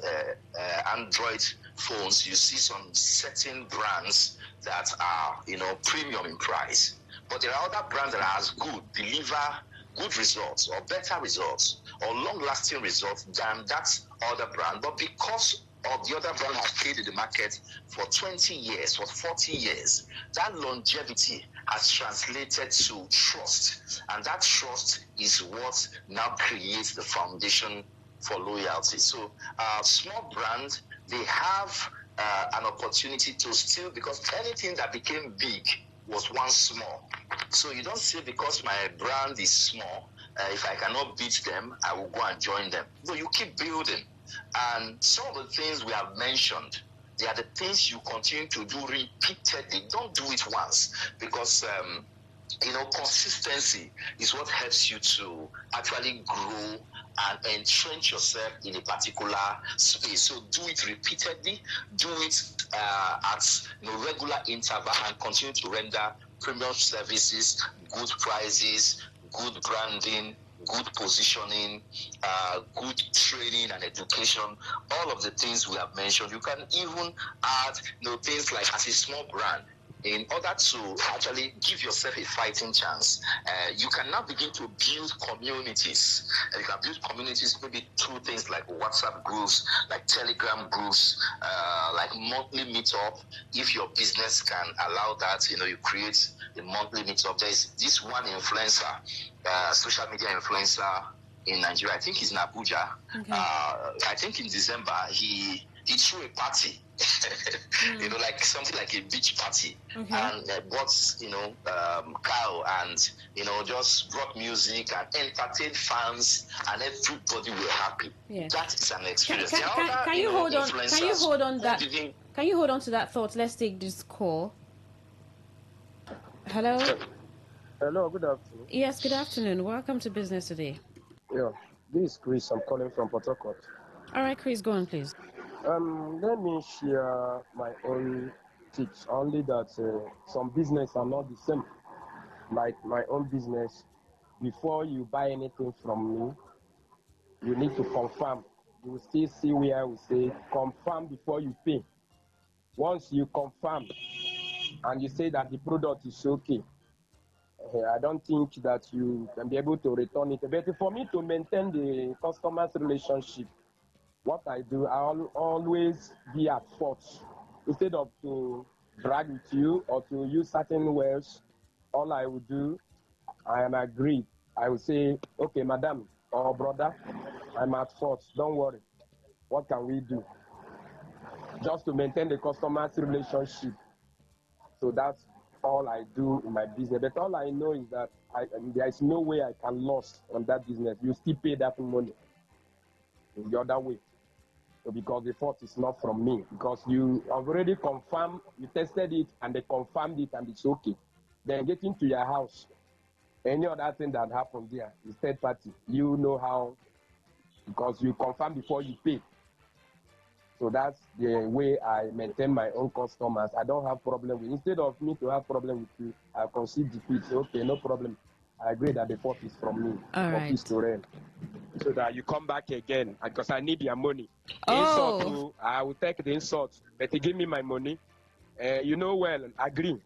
Android phones, you see some certain brands that are premium in price, but there are other brands that are as good, deliver good results or better results or long-lasting results than that other brand. But because of the other brand has stayed in the market for 20 years, for 40 years, that longevity has translated to trust. And that trust is what now creates the foundation for loyalty. So small brands, they have an opportunity to still, because anything that became big was once small. So you don't say because my brand is small, if I cannot beat them, I will go and join them. No, you keep building. And some of the things we have mentioned, they are the things you continue to do repeatedly. Don't do it once, because consistency is what helps you to actually grow and entrench yourself in a particular space. So do it repeatedly, do it at regular interval, and continue to render premium services, good prices, good branding, good positioning, good training and education, all of the things we have mentioned. You can even add things like, as a small brand, in order to actually give yourself a fighting chance, you can now begin to build communities. You can build communities maybe through things like WhatsApp groups, like Telegram groups, like monthly meetup. If your business can allow that, you create a monthly meetup. There's this one influencer, social media influencer in Nigeria. I think he's in Abuja. Okay. I think in December he threw a party you know, like something like a beach party, Okay. and bought, cow, and just brought music and entertained fans, and everybody were happy. Yeah. That is an experience. Can you hold on? Can you hold on that? Can you hold on to that thought? Let's take this call. Hello. Hello, good afternoon. Yes, good afternoon. Welcome to Business Today. Yeah, this is Chris. I'm calling from Port Harcourt. All right, Chris, go on, please. Let me share my own tips. Only that some business are not the same. Like my own business, before you buy anything from me, you need to confirm. You will still see where we say confirm before you pay. Once you confirm and you say that the product is okay, I don't think that you can be able to return it. But for me to maintain the customer's relationship, what I do, I'll always be at fault. Instead of to brag with you or to use certain words, all I will do, I am agreed. I will say, okay, madam or brother, I'm at fault. Don't worry. What can we do? Just to maintain the customer's relationship. So that's all I do in my business. But all I know is that there is no way I can lose on that business. You still pay that money in the other way. So because the fault is not from me. Because you have already confirmed, you tested it and they confirmed it and it's okay. Then getting to your house, any other thing that happened there is third party. You know how, because you confirm before you pay. So that's the way I maintain my own customers. I don't have problem with. Instead of me to have problem with you, I concede defeat. Say, okay, no problem. I agree that the fault is from me. All right. Is to rent. So that you come back again because I need your money. Oh. Insult, I will take the insult, but you give me my money. You know well, agree.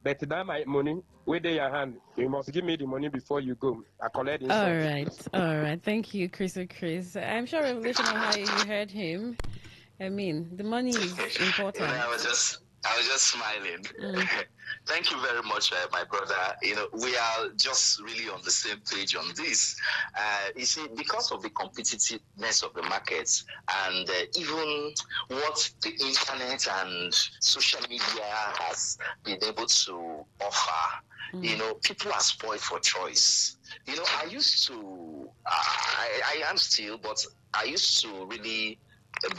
But now my money, wait in your hand. You must give me the money before you go. I collect the insult. All right. Thank you, Chris. I'm sure Revelation on how you heard him. I mean, the money is important. I was just smiling. Thank you very much, my brother. We are just really on the same page on this. You see, because of the competitiveness of the markets and even what the internet and social media has been able to offer, people are spoiled for choice. I used to, I am still, but I used to really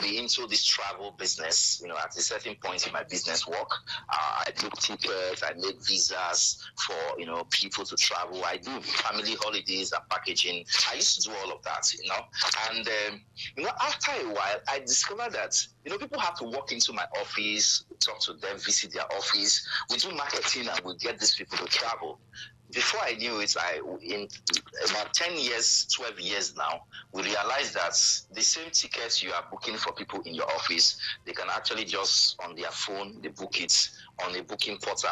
be into this travel business. At a certain point in my business work, I book tickets, I make visas for people to travel. I do family holidays and packaging. I used to do all of that, and after a while I discovered that people have to walk into my office, talk to them, visit their office. We do marketing and we get these people to travel. Before I knew it, in about 10 years, 12 years now, we realized that the same tickets you are booking for people in your office, they can actually just on their phone, they book it on a booking portal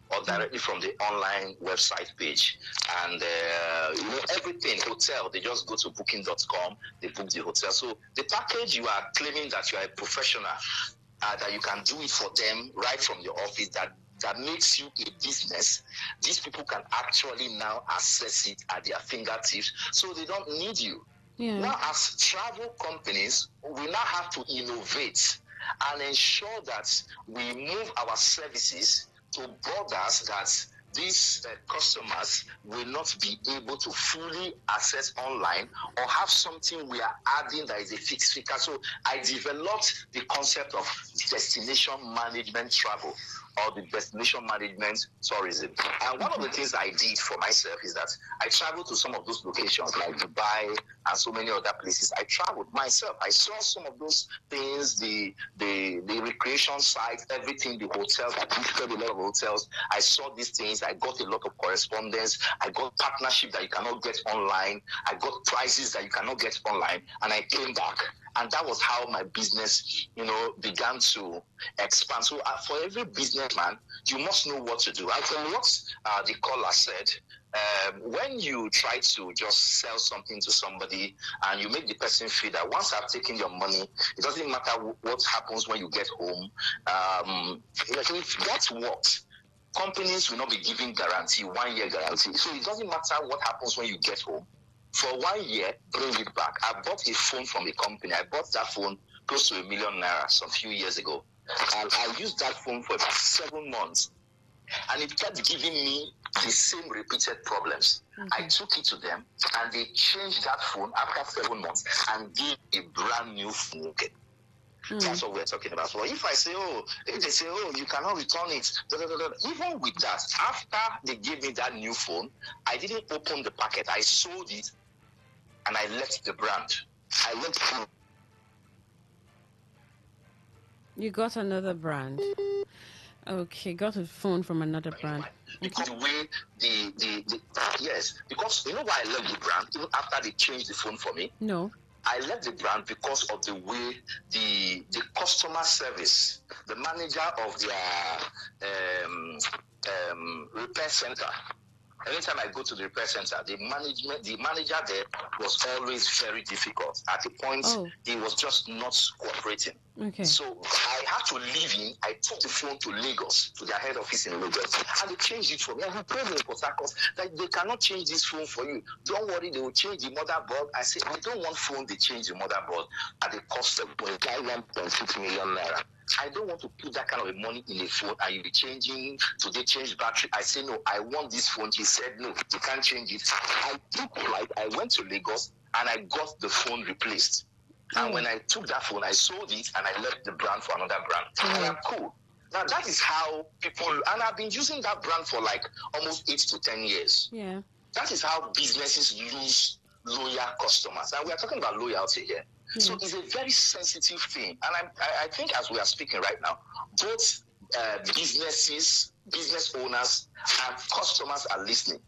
or directly from the online website page. And, everything, hotel, they just go to booking.com, they book the hotel. So the package, you are claiming that you are a professional, that you can do it for them right from your office, that makes you a business. These people can actually now access it at their fingertips, so they don't need you. Yeah. Now, as travel companies, we now have to innovate and ensure that we move our services to borders that these customers will not be able to fully access online or have something we are adding that is a fixed figure. So I developed the concept of destination management travel, or the destination management tourism. And one of the things I did for myself is that I traveled to some of those locations like Dubai and so many other places. I traveled myself. I saw some of those things, the recreation sites, everything, the hotels. I visited a lot of hotels. I saw these things. I got a lot of correspondence. I got partnership that you cannot get online. I got prices that you cannot get online. And I came back. And that was how my business, began to expand. So for every businessman, you must know what to do. And from what the caller said, when you try to just sell something to somebody and you make the person feel that once I've taken your money, it doesn't matter what happens when you get home. If that works, companies will not be giving guarantee, 1 year guarantee. So it doesn't matter what happens when you get home. For 1 year, bring it back. I bought a phone from a company. I bought that phone close to ₦1 million some few years ago. And I used that phone for about 7 months. And it kept giving me the same repeated problems. I took it to them, and they changed that phone after 7 months and gave a brand new phone. Okay. That's what we're talking about. So if they say, you cannot return it, even with that, after they gave me that new phone, I didn't open the packet. I sold it, and I left the brand. I went through. You got another brand. Okay, got a phone from another brand. Because the way yes, because you know why I left the brand even after they changed the phone for me? No. I left the brand because of the way the customer service, the manager of their repair center. Anytime I go to the repair center, the manager there was always very difficult. At the point, he was just not cooperating. Okay. So I had to leave him. I took the phone to Lagos, to their head office in Lagos, and they changed it for me. And he told me in Port Harcourt that they cannot change this phone for you. Don't worry, they will change the motherboard. I said, I don't want phone, they change the motherboard at the cost of 1.6 million naira. I don't want to put that kind of money in a phone and you'll be changing, today change battery. I say, no, I want this phone. He said, no, you can't change it. I took flight, I went to Lagos, and I got the phone replaced. And when I took that phone, I sold it and I left the brand for another brand. And I'm cool. Now that is how people, and I've been using that brand for like almost 8 to 10 years. Yeah. That is how businesses lose loyal customers. And we are talking about loyalty here. So it's a very sensitive thing. And I think as we are speaking right now, both business owners and customers are listening.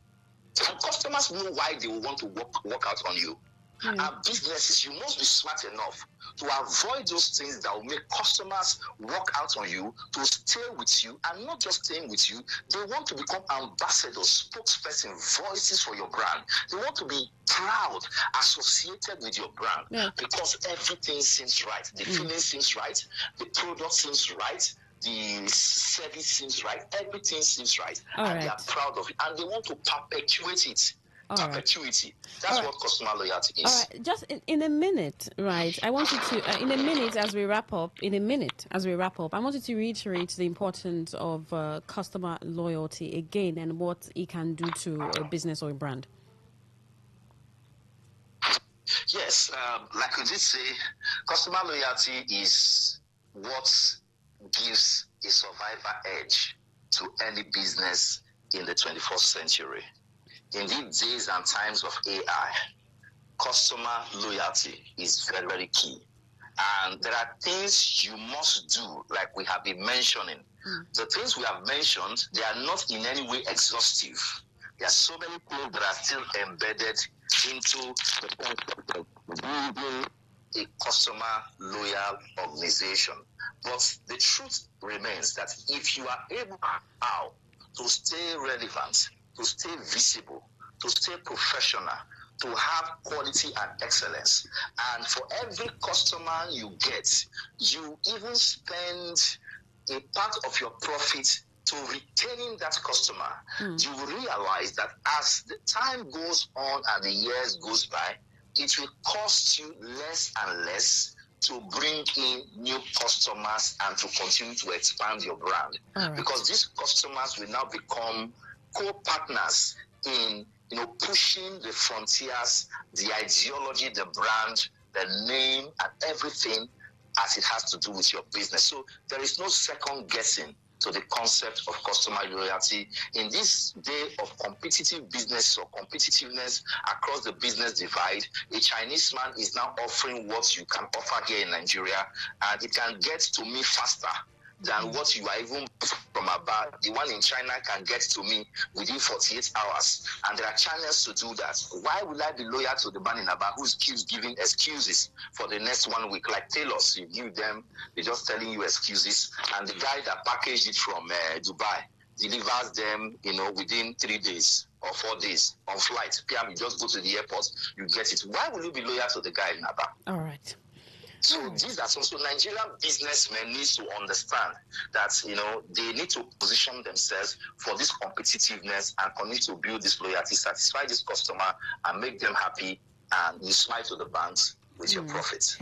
And customers know why they will want to work out on you. Our businesses, you must be smart enough to avoid those things that will make customers work out on you, to stay with you, and not just staying with you. They want to become ambassadors, spokesperson, voices for your brand. They want to be proud, associated with your brand because everything seems right. The feeling seems right. The product seems right. The service seems right. Everything seems right. They are proud of it. And they want to perpetuate it. Perpetuity. That's what customer loyalty is. All right, just in a minute, right? I want you to, in a minute as we wrap up, I want you to reiterate the importance of customer loyalty again and what it can do to a business or a brand. Yes, like we did say, customer loyalty is what gives a survivor edge to any business in the 21st century. In these days and times of AI, customer loyalty is very, very key. And there are things you must do, like we have been mentioning. The things we have mentioned, they are not in any way exhaustive. There are so many things that are still embedded into the concept of building a customer loyal organization. But the truth remains that if you are able now to stay relevant, to stay visible, to stay professional, to have quality and excellence. And for every customer you get, you even spend a part of your profit to retaining that customer. You will realize that as the time goes on and the years goes by, it will cost you less and less to bring in new customers and to continue to expand your brand. Because these customers will now become co-partners in pushing the frontiers, the ideology, the brand, the name, and everything as it has to do with your business. So there is no second guessing to the concept of customer loyalty. In this day of competitive business or competitiveness across the business divide, a Chinese man is now offering what you can offer here in Nigeria, and it can get to me faster than what you are even from above. The one in China can get to me within 48 hours. And there are channels to do that. Why will I be loyal to the man in Aba who keeps giving excuses for the next 1 week? Like tailors, you give them, they're just telling you excuses. And the guy that packaged it from Dubai delivers them, within 3 days or 4 days on flight. PM, you just go to the airport, you get it. Why will you be loyal to the guy in Aba? All right. So these are so Nigerian businessmen need to understand that they need to position themselves for this competitiveness and continue to build this loyalty, satisfy this customer, and make them happy, and you smile to the banks with your profits.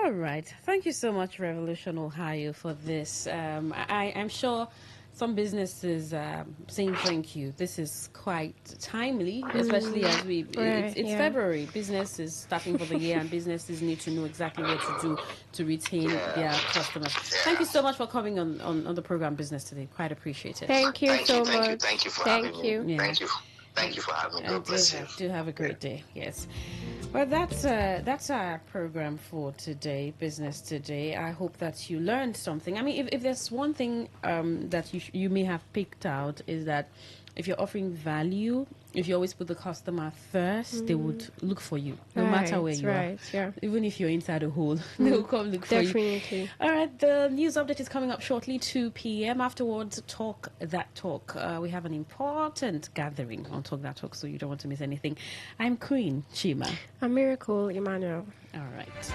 All right. Thank you so much, Revolution Ohio, for this. I'm sure some businesses saying thank you. This is quite timely, especially as it's February. Business is starting for the year, and businesses need to know exactly what to do to retain their customers. Thank you so much for coming on the program Business Today. Quite appreciate it. Thank you so much. Thank you for Thank having you. me. Thank you for having me. God bless you. Do have a great day. Yes. Well, that's our program for today, Business Today. I hope that you learned something. I mean, if there's one thing that you may have picked out is that if you're offering value, if you always put the customer first, they would look for you, no matter where you are. Yeah. Even if you're inside a hole, they'll come look for you. Definitely. All right, the news update is coming up shortly, 2 p.m. Afterwards, Talk That Talk. We have an important gathering on Talk That Talk, so you don't want to miss anything. I'm Queen Chima. A miracle, Emmanuel. All right.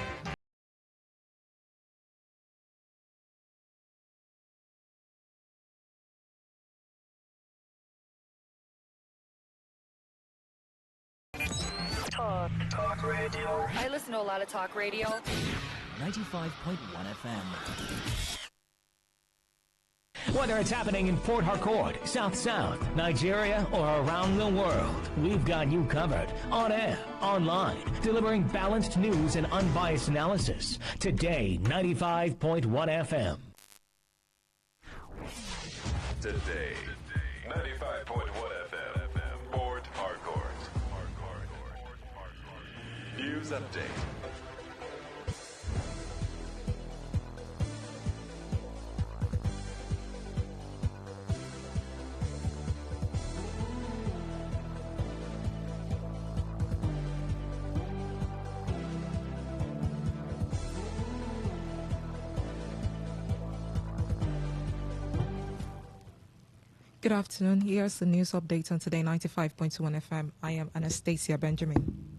Talk radio. I listen to a lot of talk radio. 95.1 FM. Whether it's happening in Port Harcourt, South South, Nigeria, or around the world, we've got you covered. On air, online, delivering balanced news and unbiased analysis. Today, 95.1 FM. Today, 95.1 FM, Port Harcourt. News update. Good afternoon. Here's the news update on Today 95.1 FM. I am Anastasia Benjamin.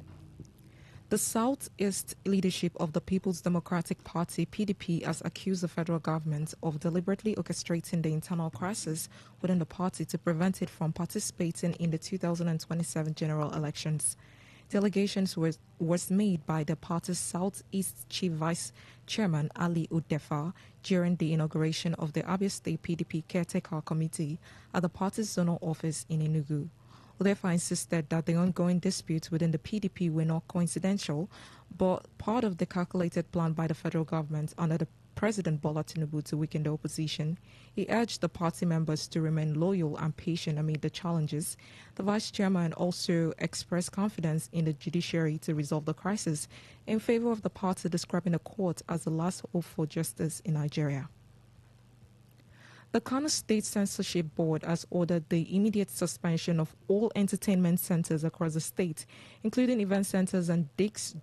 The Southeast leadership of the People's Democratic Party, PDP, has accused the federal government of deliberately orchestrating the internal crisis within the party to prevent it from participating in the 2027 general elections. The allegations was made by the party's Southeast Chief Vice Chairman Ali Udefa during the inauguration of the Abia State PDP Caretaker Committee at the party's zonal office in Enugu. Udefa insisted that the ongoing disputes within the PDP were not coincidental, but part of the calculated plan by the federal government under the President Bola Tinubu to weaken the opposition. He urged the party members to remain loyal and patient amid the challenges. The vice chairman also expressed confidence in the judiciary to resolve the crisis in favor of the party, describing the court as the last hope for justice in Nigeria. The Kano State Censorship Board has ordered the immediate suspension of all entertainment centers across the state, including event centers and disc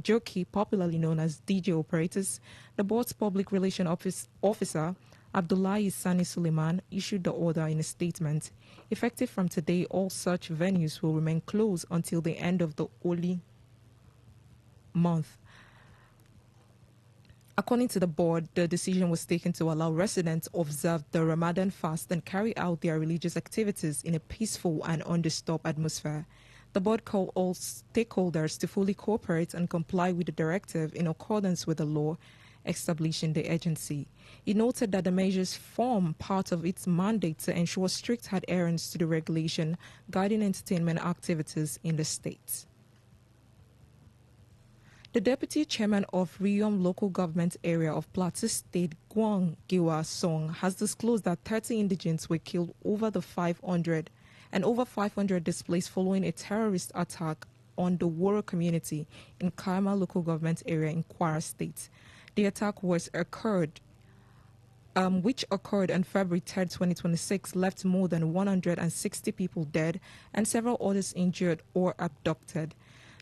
jockey, popularly known as DJ operators. The board's public relations officer, Abdullahi Sani Suleiman, issued the order in a statement. Effective from today, all such venues will remain closed until the end of the holy month. According to the board, the decision was taken to allow residents observe the Ramadan fast and carry out their religious activities in a peaceful and undisturbed atmosphere. The board called all stakeholders to fully cooperate and comply with the directive in accordance with the law establishing the agency. It noted that the measures form part of its mandate to ensure strict adherence to the regulation guiding entertainment activities in the state. The deputy chairman of Riyom local government area of Plateau State, Gwang Giwa Song, has disclosed that 30 indigents were killed over 500 displaced following a terrorist attack on the Woro community in Kaima local government area in Kwara State. The attack which occurred on February 3, 2026, left more than 160 people dead and several others injured or abducted.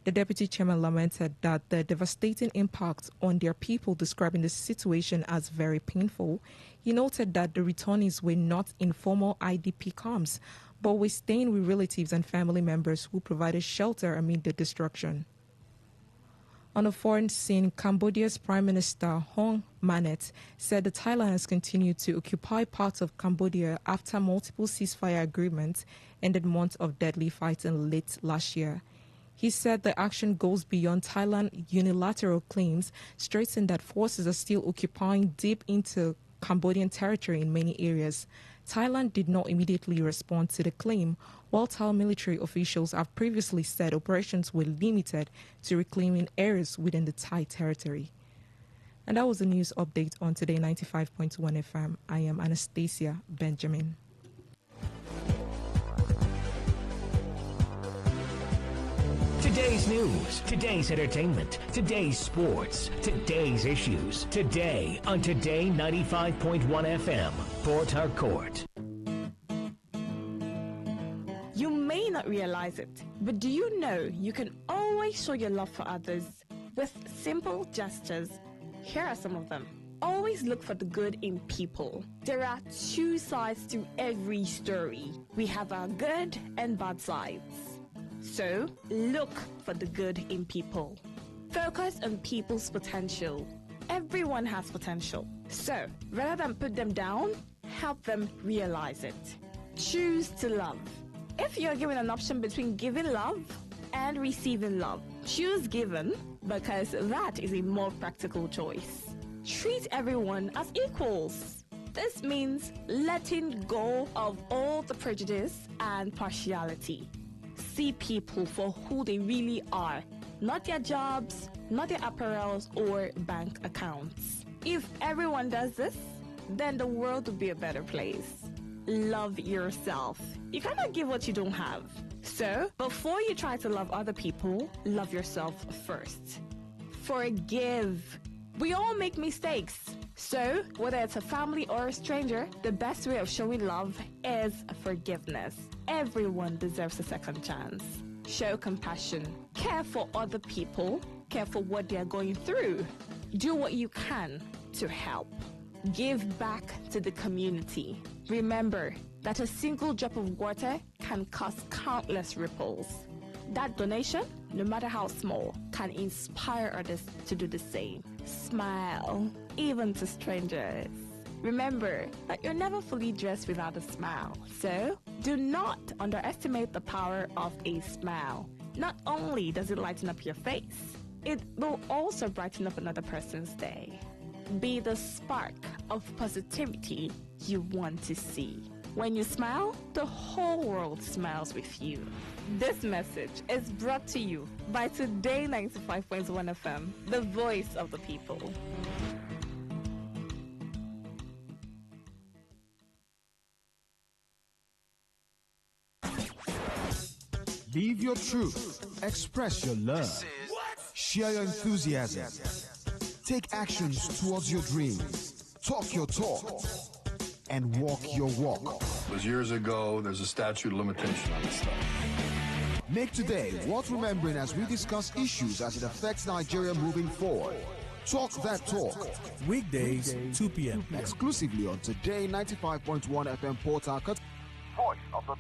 The deputy chairman lamented that the devastating impact on their people, describing the situation as very painful. He noted that the returnees were not in formal IDP camps, but were staying with relatives and family members who provided shelter amid the destruction. On a foreign scene, Cambodia's Prime Minister Hong Manet said the Thailanders continued to occupy parts of Cambodia after multiple ceasefire agreements ended months of deadly fighting late last year. He said the action goes beyond Thailand's unilateral claims, stressing that forces are still occupying deep into Cambodian territory in many areas. Thailand did not immediately respond to the claim, while Thai military officials have previously said operations were limited to reclaiming areas within the Thai territory. And that was the news update on Today 95.1 FM. I am Anastasia Benjamin. Today's news, today's entertainment, today's sports, today's issues. Today on Today 95.1 FM, Port Harcourt. You may not realize it, but do you know you can always show your love for others with simple gestures? Here are some of them. Always look for the good in people. There are two sides to every story. We have our good and bad sides. So, look for the good in people. Focus on people's potential. Everyone has potential. So, rather than put them down, help them realize it. Choose to love. If you're given an option between giving love and receiving love, choose giving because that is a more practical choice. Treat everyone as equals. This means letting go of all the prejudice and partiality. See people for who they really are, not their jobs, not their apparels or bank accounts. If everyone does this, then the world will be a better place. Love yourself. You cannot give what you don't have. So, before you try to love other people, love yourself first. Forgive. We all make mistakes. So, whether it's a family or a stranger, the best way of showing love is forgiveness. Everyone deserves a second chance. Show compassion. Care for other people. Care for what they are going through. Do what you can to help. Give back to the community. Remember that a single drop of water can cause countless ripples. That donation, no matter how small, can inspire others to do the same. Smile, even to strangers. Remember that you're never fully dressed without a smile. So, do not underestimate the power of a smile. Not only does it lighten up your face, it will also brighten up another person's day. Be the spark of positivity you want to see. When you smile, the whole world smiles with you. This message is brought to you by Today 95.1 FM, the voice of the people. Live your truth. Express your love. Share your enthusiasm. Take actions towards your dreams. Talk your talk. And walk your walk. It was years ago. There's a statute of limitation on this stuff. Make today worth remembering as we discuss issues as it affects Nigeria moving forward. Talk that talk. Weekdays, 2 p.m. Exclusively on Today 95.1 FM Port Harcourt. Voice of the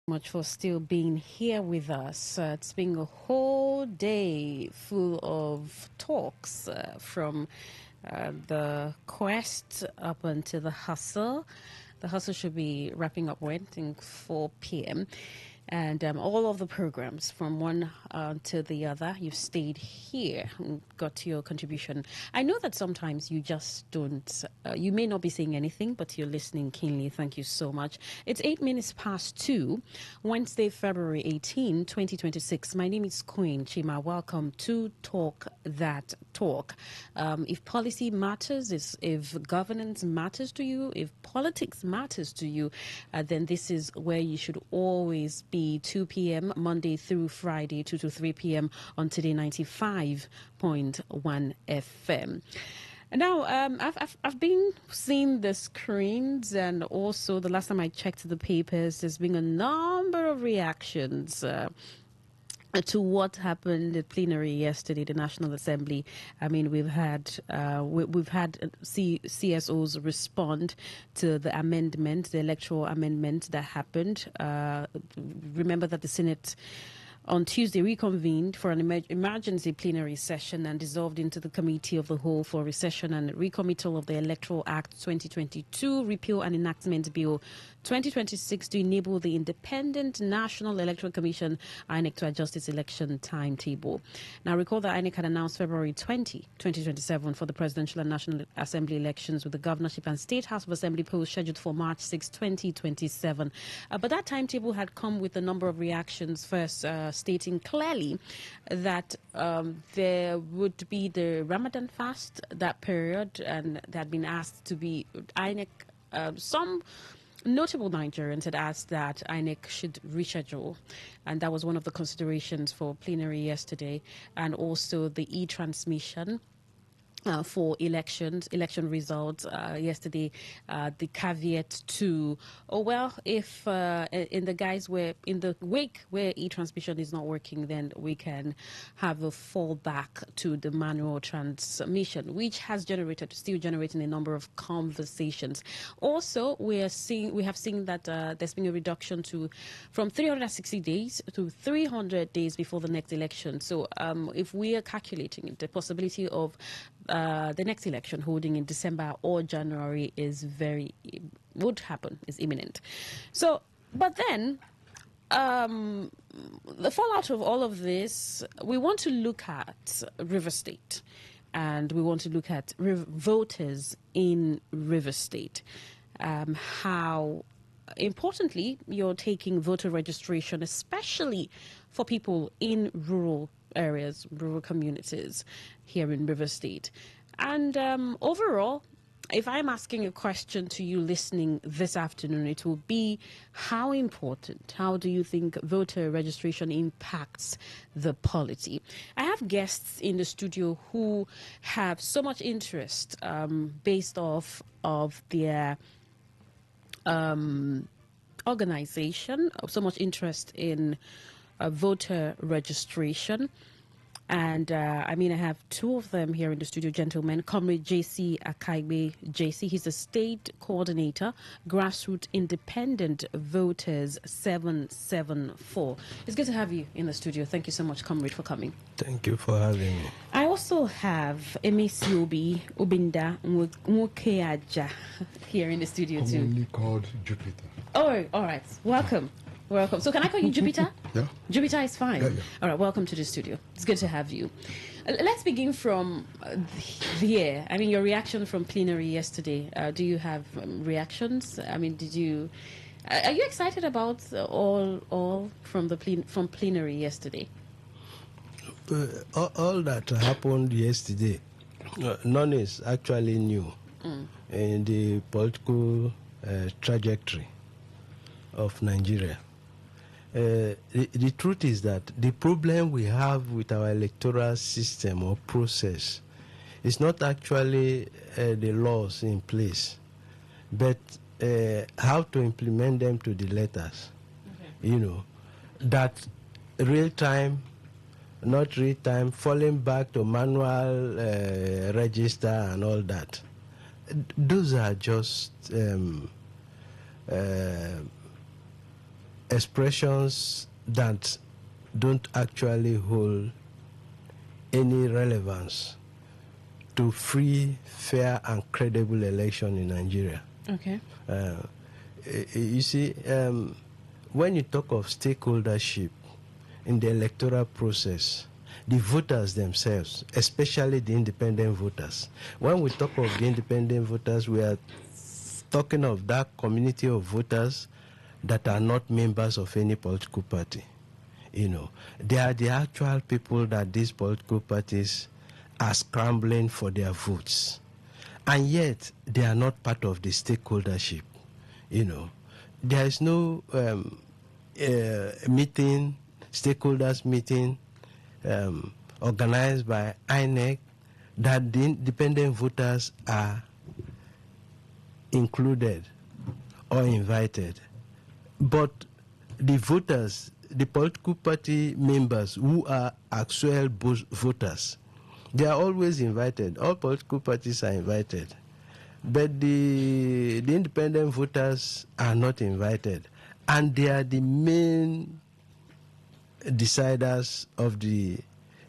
Much for still being here with us. It's been a whole day full of talks from the quest up until the hustle. The hustle should be wrapping up when? I think 4 p.m. And all of the programs from one to the other, you've stayed here and got your contribution. I know that sometimes you just don't, you may not be saying anything, but you're listening keenly. Thank you so much. It's 8 minutes past 2, Wednesday, February 18, 2026. My name is Queen Chima. Welcome to Talk That Talk. If policy matters, if governance matters to you, if politics matters to you, then this is where you should always be. 2 p.m. Monday through Friday, 2 to 3 p.m. on Today 95.1 FM. Now, I've been seeing the screens, and also the last time I checked the papers, there's been a number of reactions to what happened at plenary yesterday, the National Assembly. I mean, we've had CSOs respond to the amendment, the electoral amendment that happened. Remember that the Senate on Tuesday reconvened for an emergency plenary session and dissolved into the Committee of the Whole for recession and recommittal of the Electoral Act 2022, Repeal and Enactment Bill 2026 to enable the Independent National Electoral Commission, INEC, to adjust its election timetable. Now, recall that INEC had announced February 20, 2027 for the Presidential and National Assembly elections, with the Governorship and State House of Assembly polls scheduled for March 6, 2027. But that timetable had come with a number of reactions, first stating clearly that there would be the Ramadan fast that period, and they had been asked to be INEC. Some notable Nigerians had asked that INEC should reschedule, and that was one of the considerations for plenary yesterday, and also the e-transmission for election results yesterday. The caveat to, if in the guys where in the wake where e-transmission is not working, then we can have a fallback to the manual transmission, which has still generating a number of conversations. Also, we have seen that there's been a reduction from 360 days to 300 days before the next election. So if we are calculating the possibility of the next election holding in December or January would happen, is imminent. So, but then the fallout of all of this, we want to look at River State, and we want to look at voters in River State. How importantly you're taking voter registration, especially for people in rural areas, rural communities here in River State. And overall, if I'm asking a question to you listening this afternoon, it will be how do you think voter registration impacts the polity? I have guests in the studio who have so much interest based off of their organization, so much interest in voter registration. And I have two of them here in the studio, gentlemen. Comrade JC Akaigbe. JC, he's the state coordinator, Grassroots Independent Voters 774. It's good to have you in the studio. Thank you so much, Comrade, for coming. Thank you for having me. I also have Emesiobi Obinda Nwokeaja here in the studio too. Commonly called Jupiter. Oh, all right. Welcome. Welcome. So can I call you Jupiter? Yeah. Jupiter is fine. Yeah. All right. Welcome to the studio. It's good to have you. Let's begin from here. Your reaction from plenary yesterday. Do you have reactions? Are you excited about all from from plenary yesterday? All that happened yesterday, none is actually new in the political trajectory of Nigeria. The truth is that the problem we have with our electoral system or process is not actually the laws in place, but how to implement them to the letters. Okay. That real time, not real time, falling back to manual register and all that. Those are just expressions that don't actually hold any relevance to free, fair, and credible election in Nigeria. Okay. You see, when you talk of stakeholdership in the electoral process, the voters themselves, especially the independent voters, when we talk of the independent voters, we are talking of that community of voters that are not members of any political party. You know, they are the actual people that these political parties are scrambling for their votes. And yet, they are not part of the stakeholdership. You know, there is no meeting, stakeholders meeting, organized by INEC that the independent voters are included or invited. But the voters, the political party members who are actual voters, they are always invited. All political parties are invited. But the independent voters are not invited. And they are the main deciders of the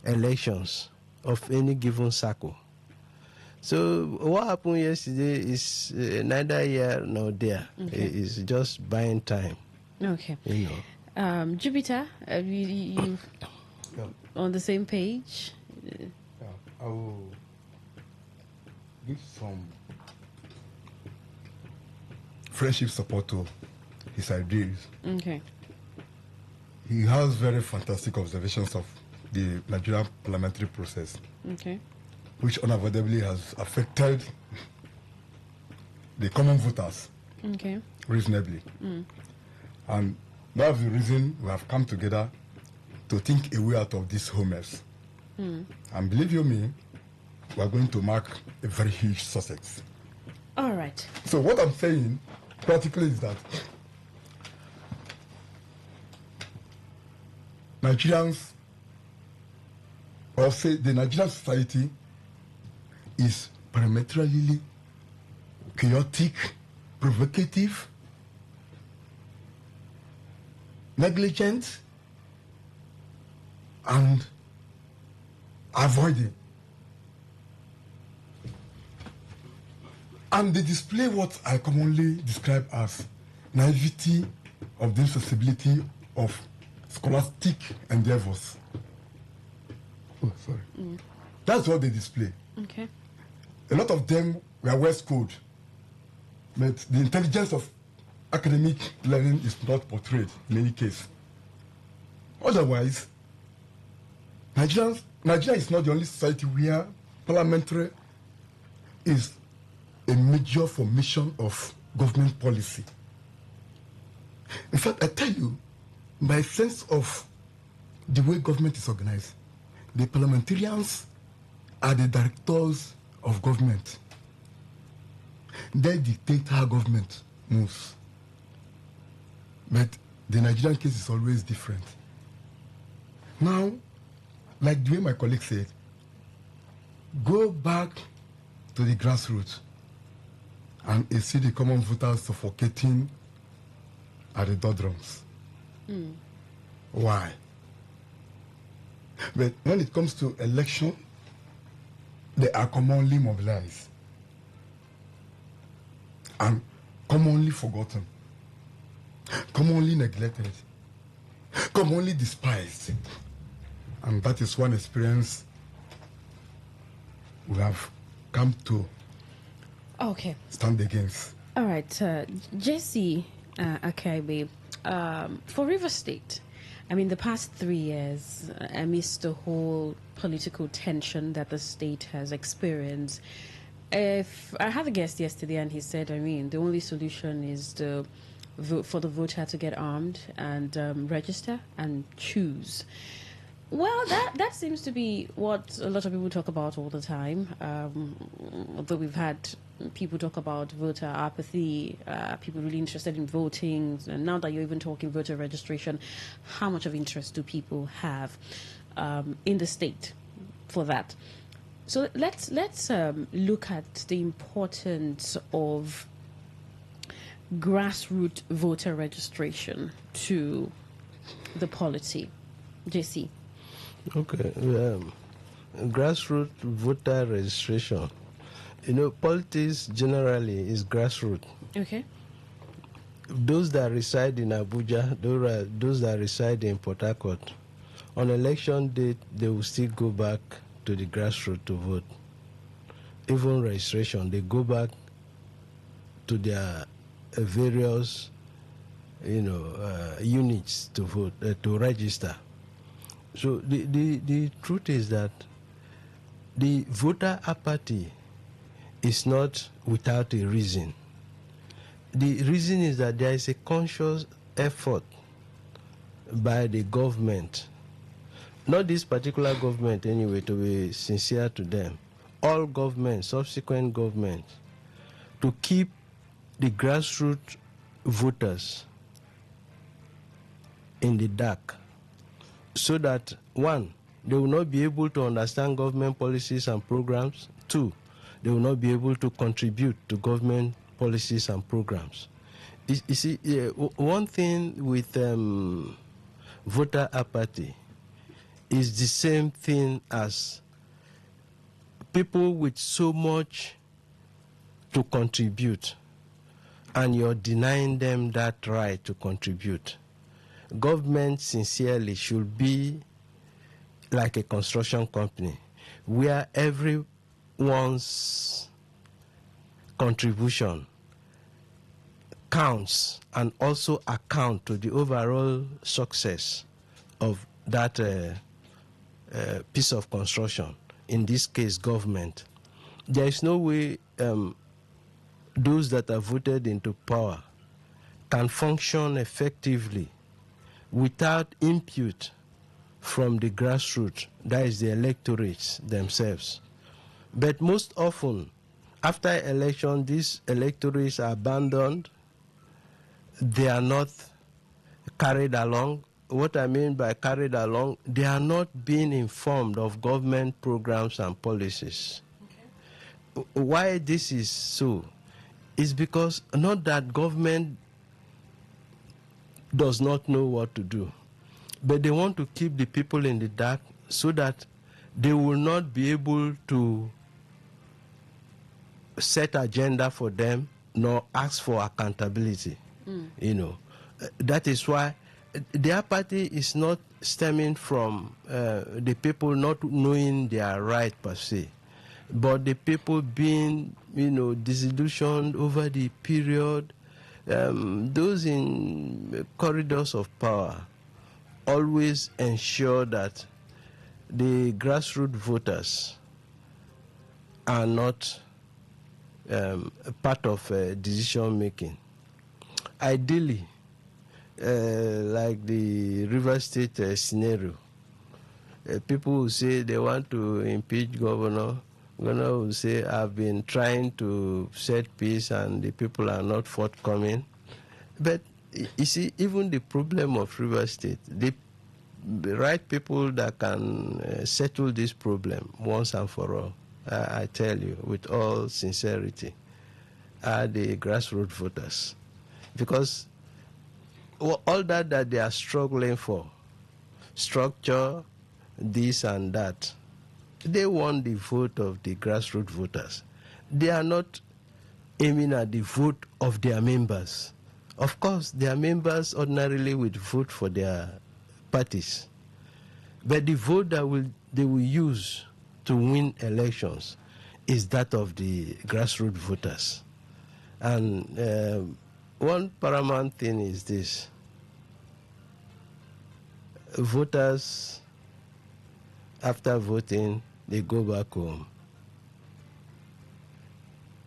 elections of any given circle. So what happened yesterday is neither here nor there. Okay. It's just buying time. Okay. You know. Jupiter, are you on the same page? I will give some friendship support to his ideas. Okay. He has very fantastic observations of the Nigerian parliamentary process, Okay. which unavoidably has affected the common voters Okay. reasonably. Mm. And that's the reason we have come together to think a way out of this whole mess. Mm. And believe you me, we are going to mark a very huge success. All right. So what I'm saying practically is that Nigerians, or say the Nigerian society, is parametrically chaotic, provocative, negligent, and avoiding. And they display what I commonly describe as naivety of the insensibility of scholastic endeavors. Oh, sorry. Mm. That's what they display. Okay. A lot of them were well schooled, but the intelligence of academic learning is not portrayed in any case. Otherwise, Nigeria is not the only society where parliamentary is a major formation of government policy. In fact, I tell you, my sense of the way government is organized, the parliamentarians are the directors of government. They dictate how government moves. But the Nigerian case is always different. Now, like the way my colleague said, go back to the grassroots and you see the common voters suffocating at the doldrums. Mm. Why? But when it comes to election, they are commonly mobilized and commonly forgotten, commonly neglected, commonly despised. And that is one experience we have come to stand against. All right, Jesse Akaibe, for River State, I mean, the past 3 years, amidst the whole political tension that the state has experienced, if I had a guest yesterday and he said, I mean, the only solution is for the voter to get armed and register and choose. Well, that seems to be what a lot of people talk about all the time. Although we've had people talk about voter apathy, people really interested in voting, and now that you're even talking voter registration, how much of interest do people have in the state for that? So let's look at the importance of grassroots voter registration to the polity? JC. Okay. Grassroots voter registration. Politics generally is grassroots. Okay. Those that reside in Abuja, those that reside in Port Harcourt, on election date, they will still go back to the grassroots to vote. Even registration, they go back to their various, units to vote, to register. So the truth is that the voter apathy is not without a reason. The reason is that there is a conscious effort by the government, not this particular government anyway, to be sincere to them, all governments, subsequent governments, to keep the grassroots voters in the dark, so that, one, they will not be able to understand government policies and programs. Two, they will not be able to contribute to government policies and programs. You see, one thing with voter apathy is the same thing as people with so much to contribute, and you're denying them that right to contribute. Government sincerely should be like a construction company where everyone's contribution counts and also account to the overall success of that piece of construction, in this case government. There is no way those that are voted into power can function effectively without input from the grassroots, that is the electorates themselves. But most often, after election, these electorates are abandoned. They are not carried along. What I mean by carried along, they are not being informed of government programs and policies. Okay. Why this is so is because not that government does not know what to do, but they want to keep the people in the dark so that they will not be able to set agenda for them nor ask for accountability. That is why the apathy is not stemming from the people not knowing their right per se, but the people being disillusioned over the period. Those in corridors of power always ensure that the grassroots voters are not part of decision making. Ideally, like the River State scenario, people will say they want to impeach governor. Governor will say, I've been trying to set peace and the people are not forthcoming. But you see, even the problem of River State, the right people that can settle this problem once and for all, I tell you with all sincerity, are the grassroots voters. Because all that they are struggling for, structure, this and that, they want the vote of the grassroots voters. They are not aiming at the vote of their members. Of course, their members ordinarily would vote for their parties. But the vote that they will use to win elections is that of the grassroots voters. And one paramount thing is this. Voters, after voting, they go back home.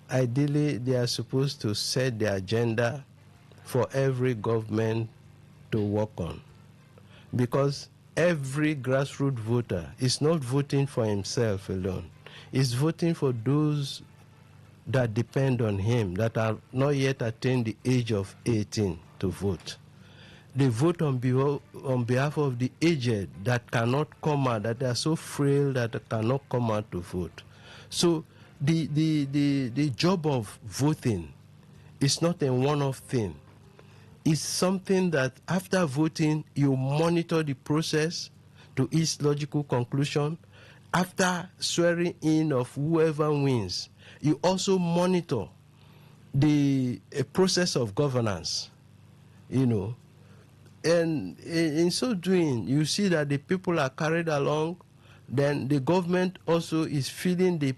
Ideally, they are supposed to set the agenda for every government to work on. Because every grassroots voter is not voting for himself alone. He's voting for those that depend on him, that are not yet attained the age of 18 to vote. They vote on behalf of the aged that cannot come out, that are so frail that they cannot come out to vote. So the job of voting It's not a one-off thing. It's something that after voting, you monitor the process to its logical conclusion. After swearing in of whoever wins, you also monitor the process of governance, and in so doing, you see that the people are carried along. Then the government also is feeling the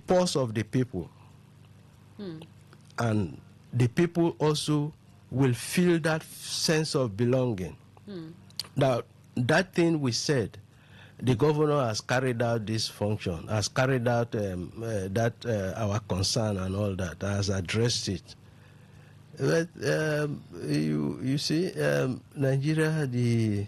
pulse of the people, and the people also will feel that sense of belonging. Now, that thing we said, the governor has carried out this function, has carried out our concern and all that, has addressed it. But you see, Nigeria, the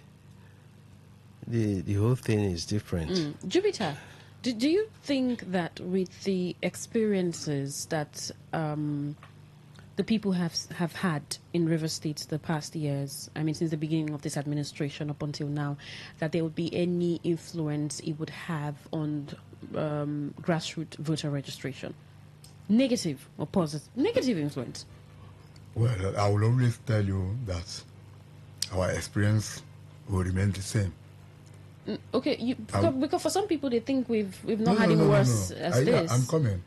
whole thing is different. Jupiter, do you think that with the experiences that the people have had in River State the past years, I mean, since the beginning of this administration up until now, that there would be any influence it would have on grassroots voter registration? Negative or positive? Negative influence. Well, I will always tell you that our experience will remain the same. Okay, because for some people they think we've not had it worse as this. I'm coming.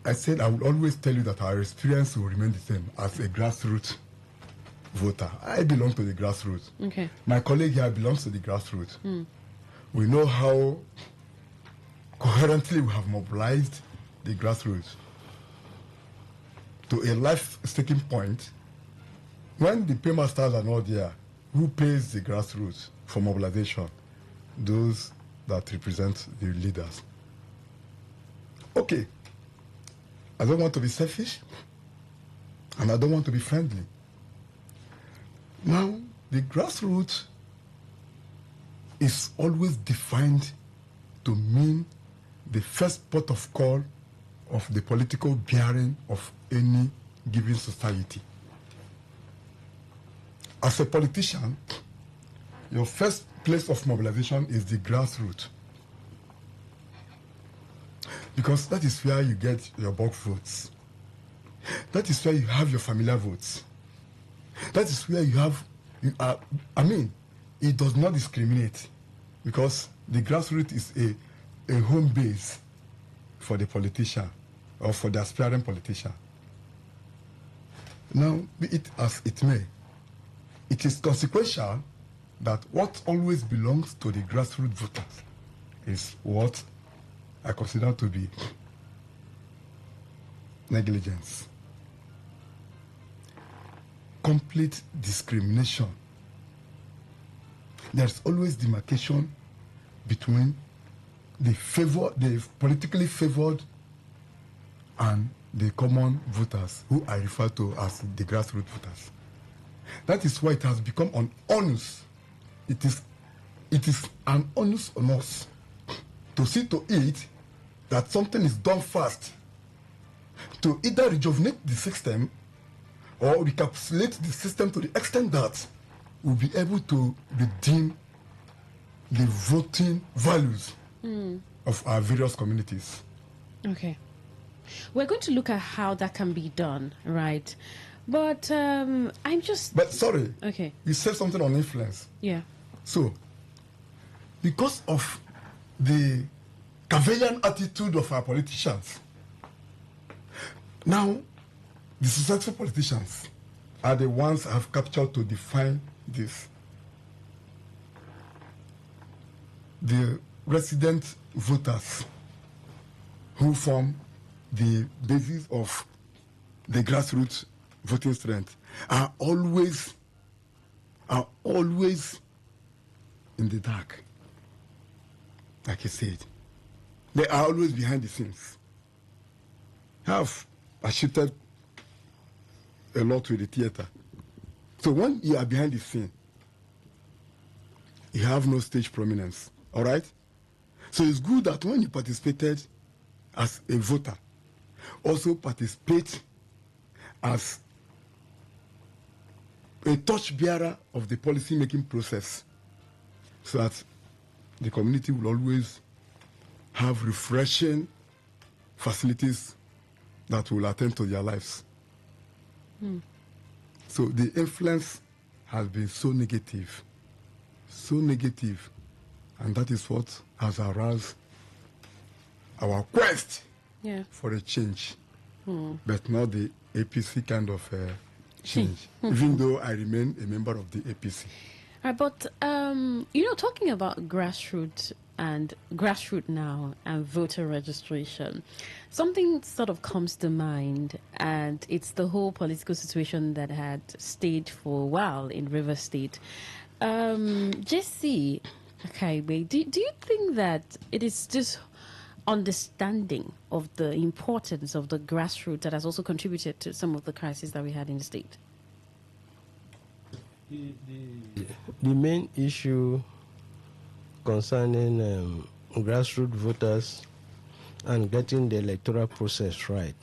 I said I will always tell you that our experience will remain the same as a grassroots voter. I belong to the grassroots. Okay. My colleague here belongs to the grassroots. We know how coherently we have mobilized the grassroots to a life-staking point. When the paymasters are not there, who pays the grassroots for mobilization? Those that represent the leaders. Okay, I don't want to be selfish, and I don't want to be friendly. Now, the grassroots is always defined to mean the first port of call of the political bearing of any given society. As a politician, your first place of mobilization is the grassroots, because that is where you get your bulk votes. That is where you have your familiar votes. That is where it does not discriminate, because the grassroots is a home base for the politician or for the aspiring politician. Now, be it as it may, it is consequential that what always belongs to the grassroots voters is what I consider to be negligence, complete discrimination. There's always demarcation between the politically favored and the common voters, who I refer to as the grassroots voters. That is why it has become an onus. It is an onus on us to see to it that something is done fast to either rejuvenate the system or recapitulate the system to the extent that we'll be able to redeem the voting values of our various communities. Okay. We're going to look at how that can be done, right? But But sorry. Okay. You said something on influence. Yeah. So, because of the cavalier attitude of our politicians, now the successful politicians are the ones I have captured to define this. The resident voters who form the basis of the grassroots voting strength are always in the dark. Like I said, they are always behind the scenes. I have shifted a lot with the theater. So when you are behind the scene, you have no stage prominence. All right? So it's good that when you participated as a voter, also participate as a torchbearer of the policy-making process, so that the community will always have refreshing facilities that will attend to their lives. So the influence has been so negative, and that is what has aroused our quest for a change, but not the APC kind of change, even though I remain a member of the APC. Right, but talking about grassroots now and voter registration, something sort of comes to mind, and it's the whole political situation that had stayed for a while in River State. Jesse, okay, wait, do you think that it is just understanding of the importance of the grassroots that has also contributed to some of the crises that we had in the state? The main issue concerning grassroots voters and getting the electoral process right,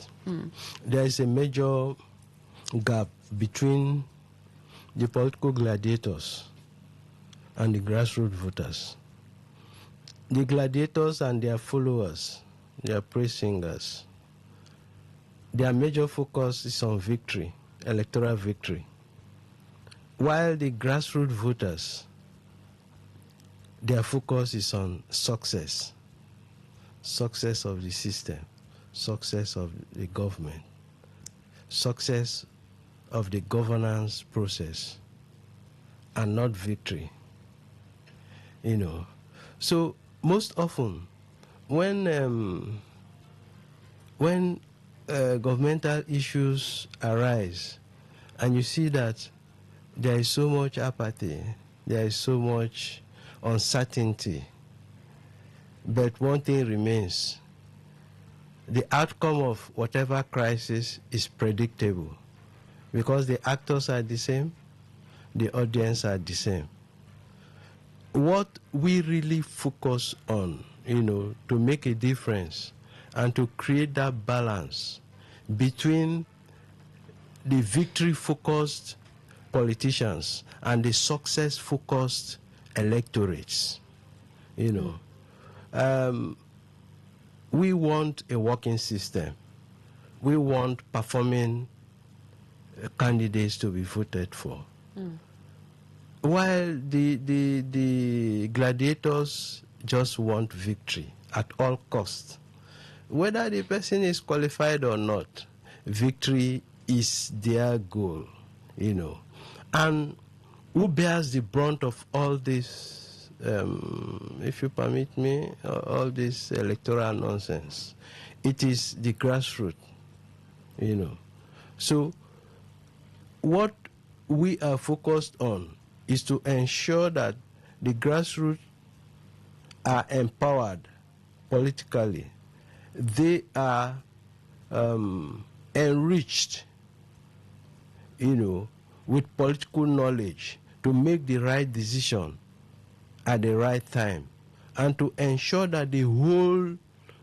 there is a major gap between the political gladiators and the grassroots voters. The gladiators and their followers, their praise singers, their major focus is on victory, electoral victory. While the grassroots voters, their focus is on success of the system, success of the government, success of the governance process, and not victory. So most often, when governmental issues arise, and you see that there is so much apathy, there is so much uncertainty, but one thing remains: the outcome of whatever crisis is predictable, because the actors are the same, the audience are the same. What we really focus on, to make a difference and to create that balance between the victory-focused politicians and the success-focused electorates. We want a working system. We want performing candidates to be voted for. While the gladiators just want victory at all costs. Whether the person is qualified or not, victory is their goal, And who bears the brunt of all this, if you permit me, all this electoral nonsense? It is the grassroots, So what we are focused on is to ensure that the grassroots are empowered politically. They are enriched, with political knowledge to make the right decision at the right time, and to ensure that they hold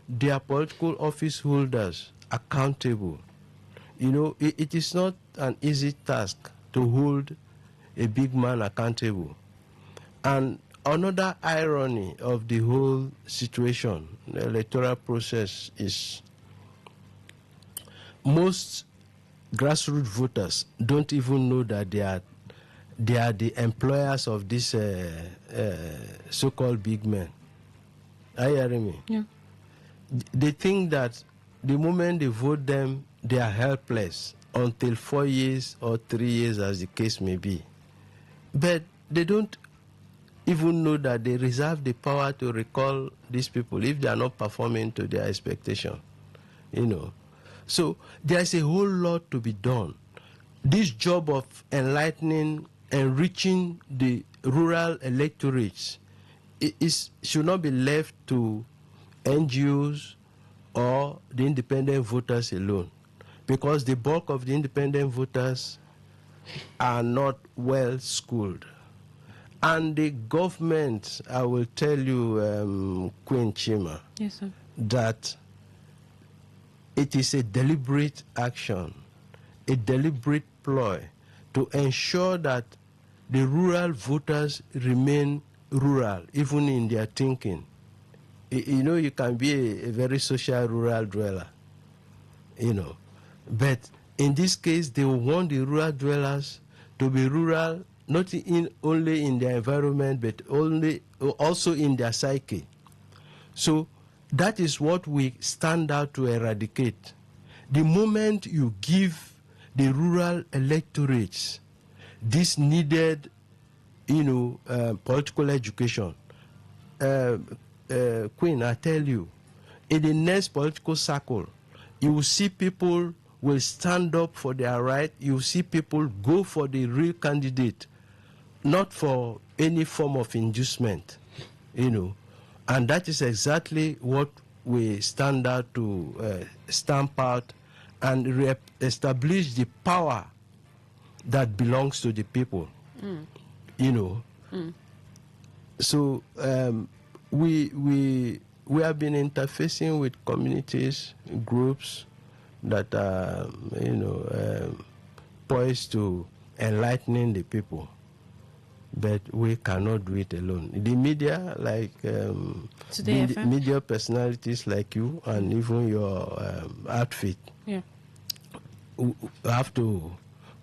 their political office holders accountable. It is not an easy task to hold a big man accountable. And another irony of the whole situation, the electoral process, is most grassroots voters don't even know that they are the employers of these so-called big men. Are you hearing me? Yeah. They think that the moment they vote them, they are helpless until 4 years or 3 years, as the case may be. But they don't even know that they reserve the power to recall these people if they are not performing to their expectation. So there's a whole lot to be done. This job of enlightening, enriching the rural electorates should not be left to NGOs or the independent voters alone, because the bulk of the independent voters are not well schooled. And the government, I will tell you, Queen Chima, yes, sir, that it is a deliberate action, a deliberate ploy to ensure that the rural voters remain rural, even in their thinking. You can be a very social rural dweller, but In this case, they will want the rural dwellers to be rural, not only in their environment, but also in their psyche. So that is what we stand out to eradicate. The moment you give the rural electorates this needed, political education, Queen, I tell you, in the next political circle, you will see people will stand up for their right. You will see people go for the real candidate, not for any form of inducement, And that is exactly what we stand out to stamp out and establish the power that belongs to the people. So we have been interfacing with communities, groups that are poised to enlightening the people, but we cannot do it alone. The media, like media personalities like you and even your outfit, have to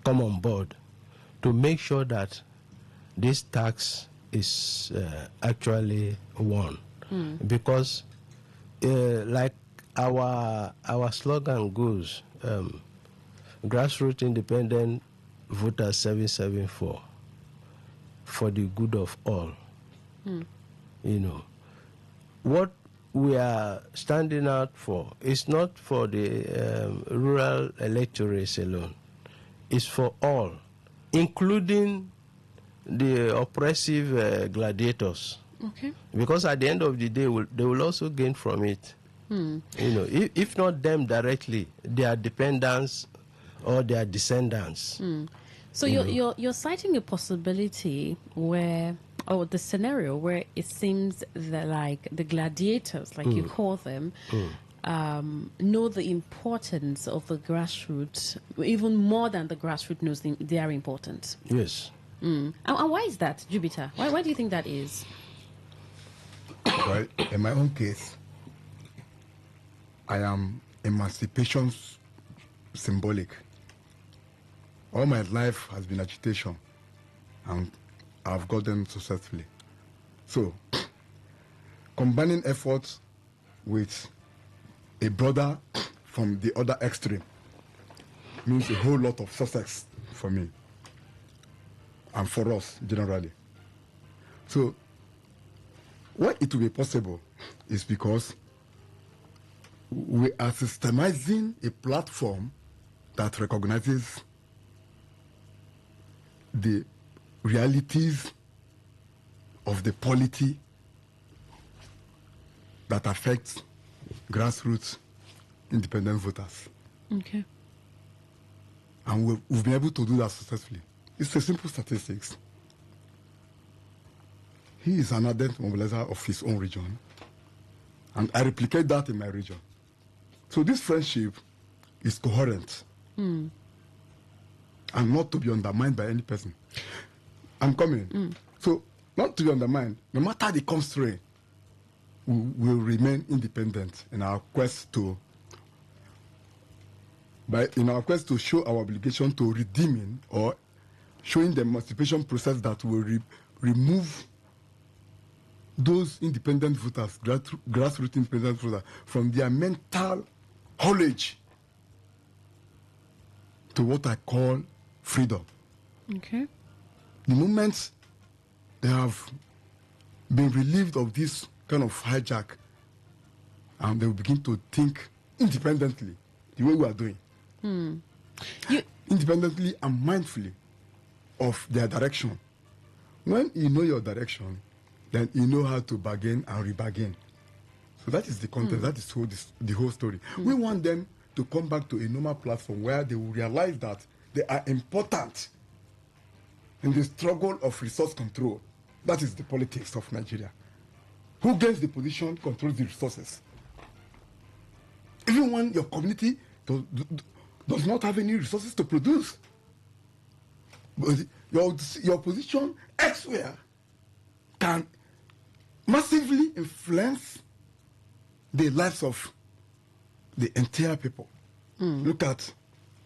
come on board to make sure that this tax is actually won. Because like our slogan goes, grassroots independent voters 774 for the good of all. What we are standing out for is not for the rural electorates alone. It's for all, including the oppressive gladiators. Okay. Because at the end of the day, they will also gain from it. If not them directly, their dependents or their descendants. So you're citing a possibility where, or the scenario where it seems that like the gladiators, like you call them, know the importance of the grassroots even more than the grassroots knows they are important. Yes. And why is that, Jupiter? Why do you think that is? Well, in my own case, I am emancipation symbolic. All my life has been agitation, and I've gotten successfully. So, combining efforts with a brother from the other extreme means a whole lot of success for me and for us generally. So, why it will be possible is because we are systemizing a platform that recognizes the realities of the polity that affects grassroots independent voters. Okay. And we've been able to do that successfully. It's a simple statistics. He is an ardent mobilizer of his own region, and I replicate that in my region. So this friendship is coherent and not to be undermined by any person. I'm coming. So not to be undermined, no matter the constraint, we will remain independent in our quest to show our obligation to redeeming or showing the emancipation process that will remove those independent voters, grassroots independent voters, from their mental haulage to what I call freedom. Okay. The moment they have been relieved of this kind of hijack, and they will begin to think independently, the way we are doing. Independently and mindfully of their direction. When you know your direction, then you know how to bargain and rebargain. So that is the content, that is the whole story. We want them to come back to a normal platform where they will realize that they are important in the struggle of resource control. That is the politics of Nigeria. Who gets the position controls the resources. Even when your community does not have any resources to produce, but your position elsewhere can massively influence the lives of the entire people. Look at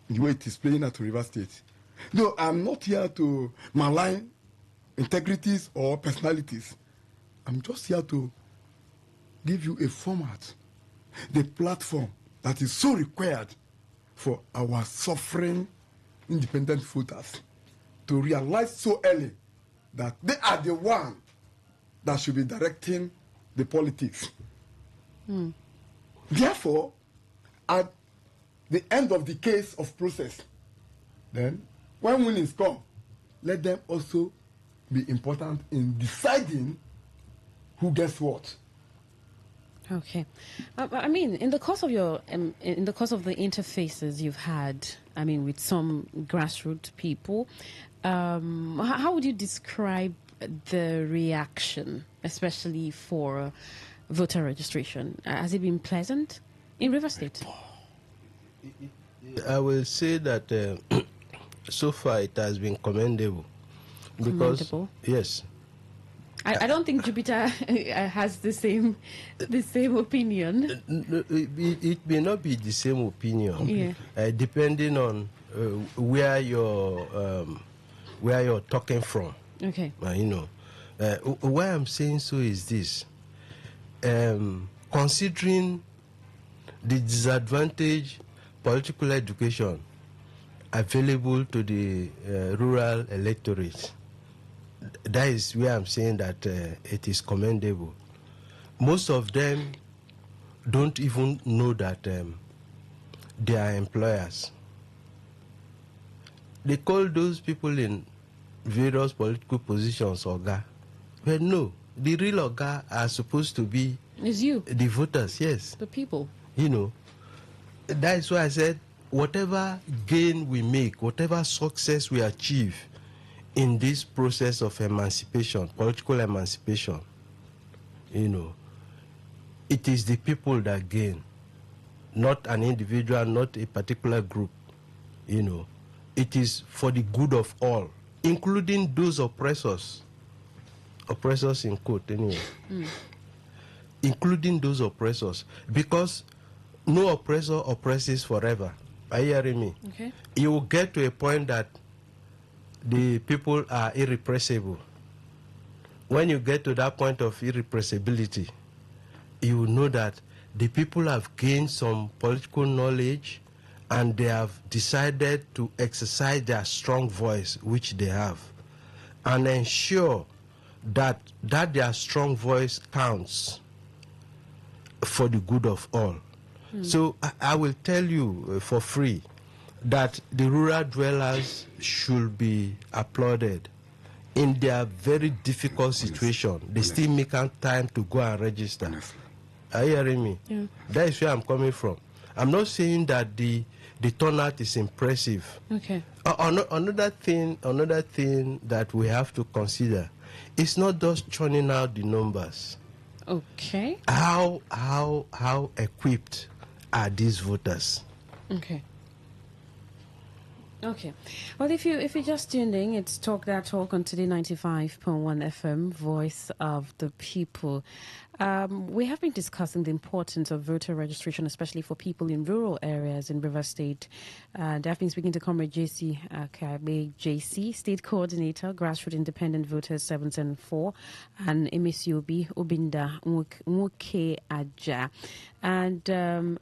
the way it is playing at River State. No, I'm not here to malign integrities or personalities. I'm just here to give you a format, the platform that is so required for our suffering independent voters to realize so early that they are the one that should be directing the politics. Therefore, at the end of the case of process, then when winnings come, let them also be important in deciding who gets what. Okay, I mean, in the course of your, in the course of the interfaces you've had, I mean, with some grassroots people, how would you describe the reaction, especially for voter registration? Has it been pleasant in River State? I will say that so far it has been commendable. Because, Commendable? yes. I don't think Jupiter has the same opinion. It may not be the same opinion, depending on where you're talking from. Okay. You know, why I'm saying so is this: considering the disadvantage political education available to the rural electorate. That is where I'm saying that it is commendable. Most of them don't even know that they are employers. They call those people in various political positions Oga. But no, the real Oga are supposed to be It's you. The voters, yes. The people. You know, that is why I said whatever gain we make, whatever success we achieve in this process of emancipation, political emancipation, you know, it is the people that gain, not an individual, not a particular group, you know. It is for the good of all, including those oppressors in quote anyway, including those oppressors, because no oppressor oppresses forever. Are you hearing me? Okay. You will get to a point that the people are irrepressible. When you get to that point of irrepressibility, you will know that the people have gained some political knowledge and they have decided to exercise their strong voice, which they have, and ensure that their strong voice counts for the good of all. So I will tell you for free that the rural dwellers should be applauded. In their very difficult situation, they still make out time to go and register. Are you hearing me? Yeah. That is where I'm coming from. I'm not saying that the turnout is impressive. Okay. Another thing that we have to consider is not just churning out the numbers. Okay. How equipped are these voters? Okay. Okay. Well, if you just tuned in, it's Talk That Talk on Today 95.1 FM, Voice of the People. We have been discussing the importance of voter registration, especially for people in rural areas in River State. And I've been speaking to Comrade JC Kabe, JC, State Coordinator, Grassroots Independent Voters 774, and MSUB Obinda Nwoke Aja. And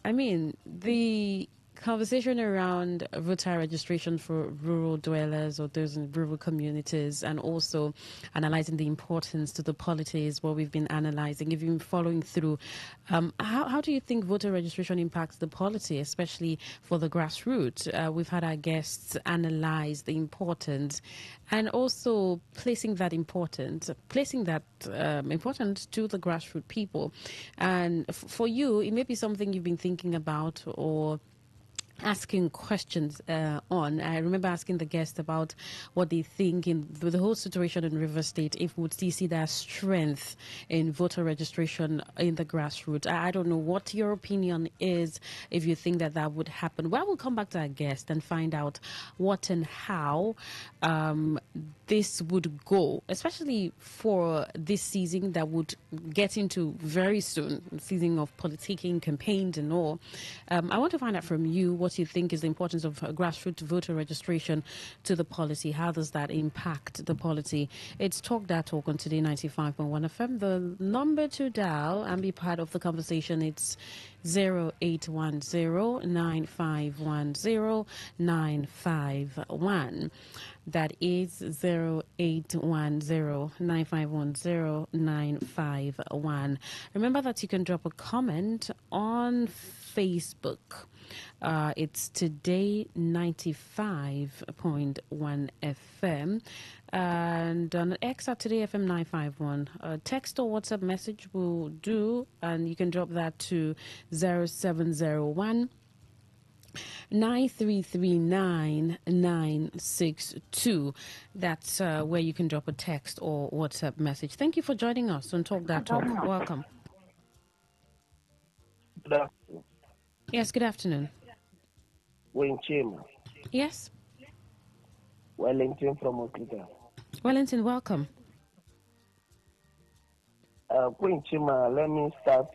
I mean, the conversation around voter registration for rural dwellers or those in rural communities, and also analyzing the importance to the polity is what we've been analyzing. If you've been following through, how do you think voter registration impacts the polity, especially for the grassroots? We've had our guests analyze the importance and also placing that importance to the grassroots people. And for you, it may be something you've been thinking about or asking questions on. I remember asking the guest about what they think with the whole situation in River State, if we would still see that strength in voter registration in the grassroots. I don't know what your opinion is, if you think that would happen. Well, we'll come back to our guest and find out what and how this would go, especially for this season that would get into very soon, season of politicking, campaigns and all. I want to find out from you what what you think is the importance of grassroots voter registration to the policy. How does that impact the policy? It's Talk That Talk on Today 95.1 FM. The number to dial and be part of the conversation, it's 0810-951-0951. That is 0810-951-0951. Remember that you can drop a comment on Facebook. It's Today 95.1 FM. And on X at Today FM 951. Text or WhatsApp message will do, and you can drop that to 0701 9339962. That's where you can drop a text or WhatsApp message. Thank you for joining us on Talk That Talk. Welcome. Good afternoon. Yes, good afternoon. Winchima. Yes. Wellington from Okita. Wellington, welcome. Winchima, let me start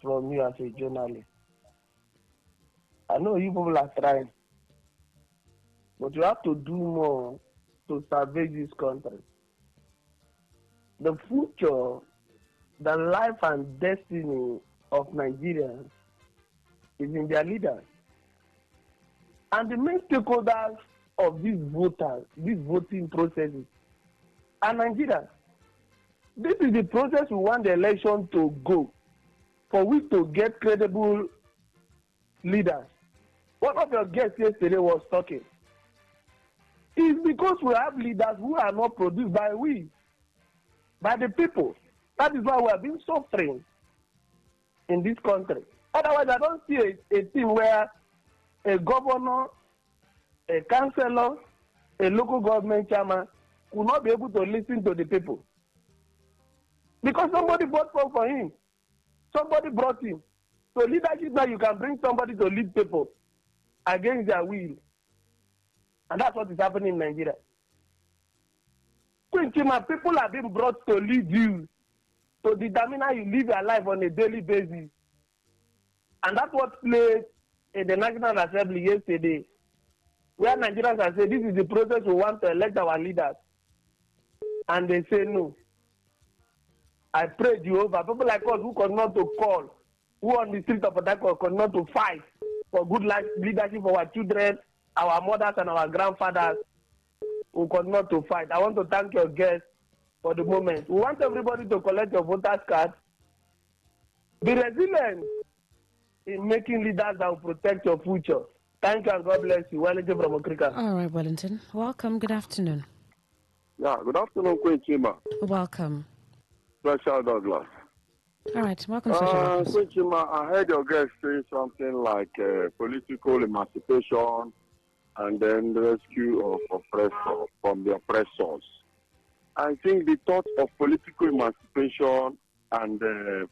from you as a journalist. I know you people are trying, but you have to do more to salvage this country. The future, the life and destiny of Nigerians is in their leaders. And the main stakeholders of these voters, these voting processes, are Nigerians. This is the process we want the election to go, for we to get credible leaders. One of your guests yesterday was talking. It's because we have leaders who are not produced by the people. That is why we have been suffering in this country. Otherwise, I don't see a thing where a governor, a councillor, a local government chairman could not be able to listen to the people. Because somebody brought for him. Somebody brought him. So leadership now, you can bring somebody to lead people against their will. And that's what is happening in Nigeria. People are being brought to lead you, to determine how you live your life on a daily basis. And that's what played in the National Assembly yesterday, where Nigerians have said, this is the process we want to elect our leaders. And they say no. I pray Jehovah, people like us who could not to call, who on the street of Odako could not to fight for good life leadership for our children, our mothers and our grandfathers, who could not to fight. I want to thank your guests for the moment. We want everybody to collect your voters card. Be resilient in making leaders that will protect your future. Thank you and God bless you. Wellington from Okrika. All right, Wellington. Welcome. Good afternoon. Yeah, good afternoon, Queen Chima. Welcome. Special Douglas. All right, welcome, Special Douglas. Queen Chima, I heard your guest say something like political emancipation and then the rescue of oppressors from the oppressors. I think the thought of political emancipation and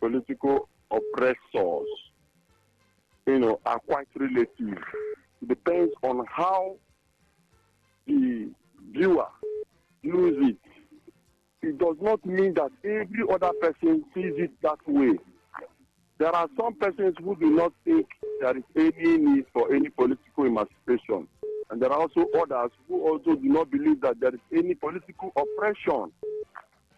political oppressors, are quite relative. It depends on how the viewer views it. It does not mean that every other person sees it that way. There are some persons who do not think there is any need for any political emancipation. And there are also others who also do not believe that there is any political oppression.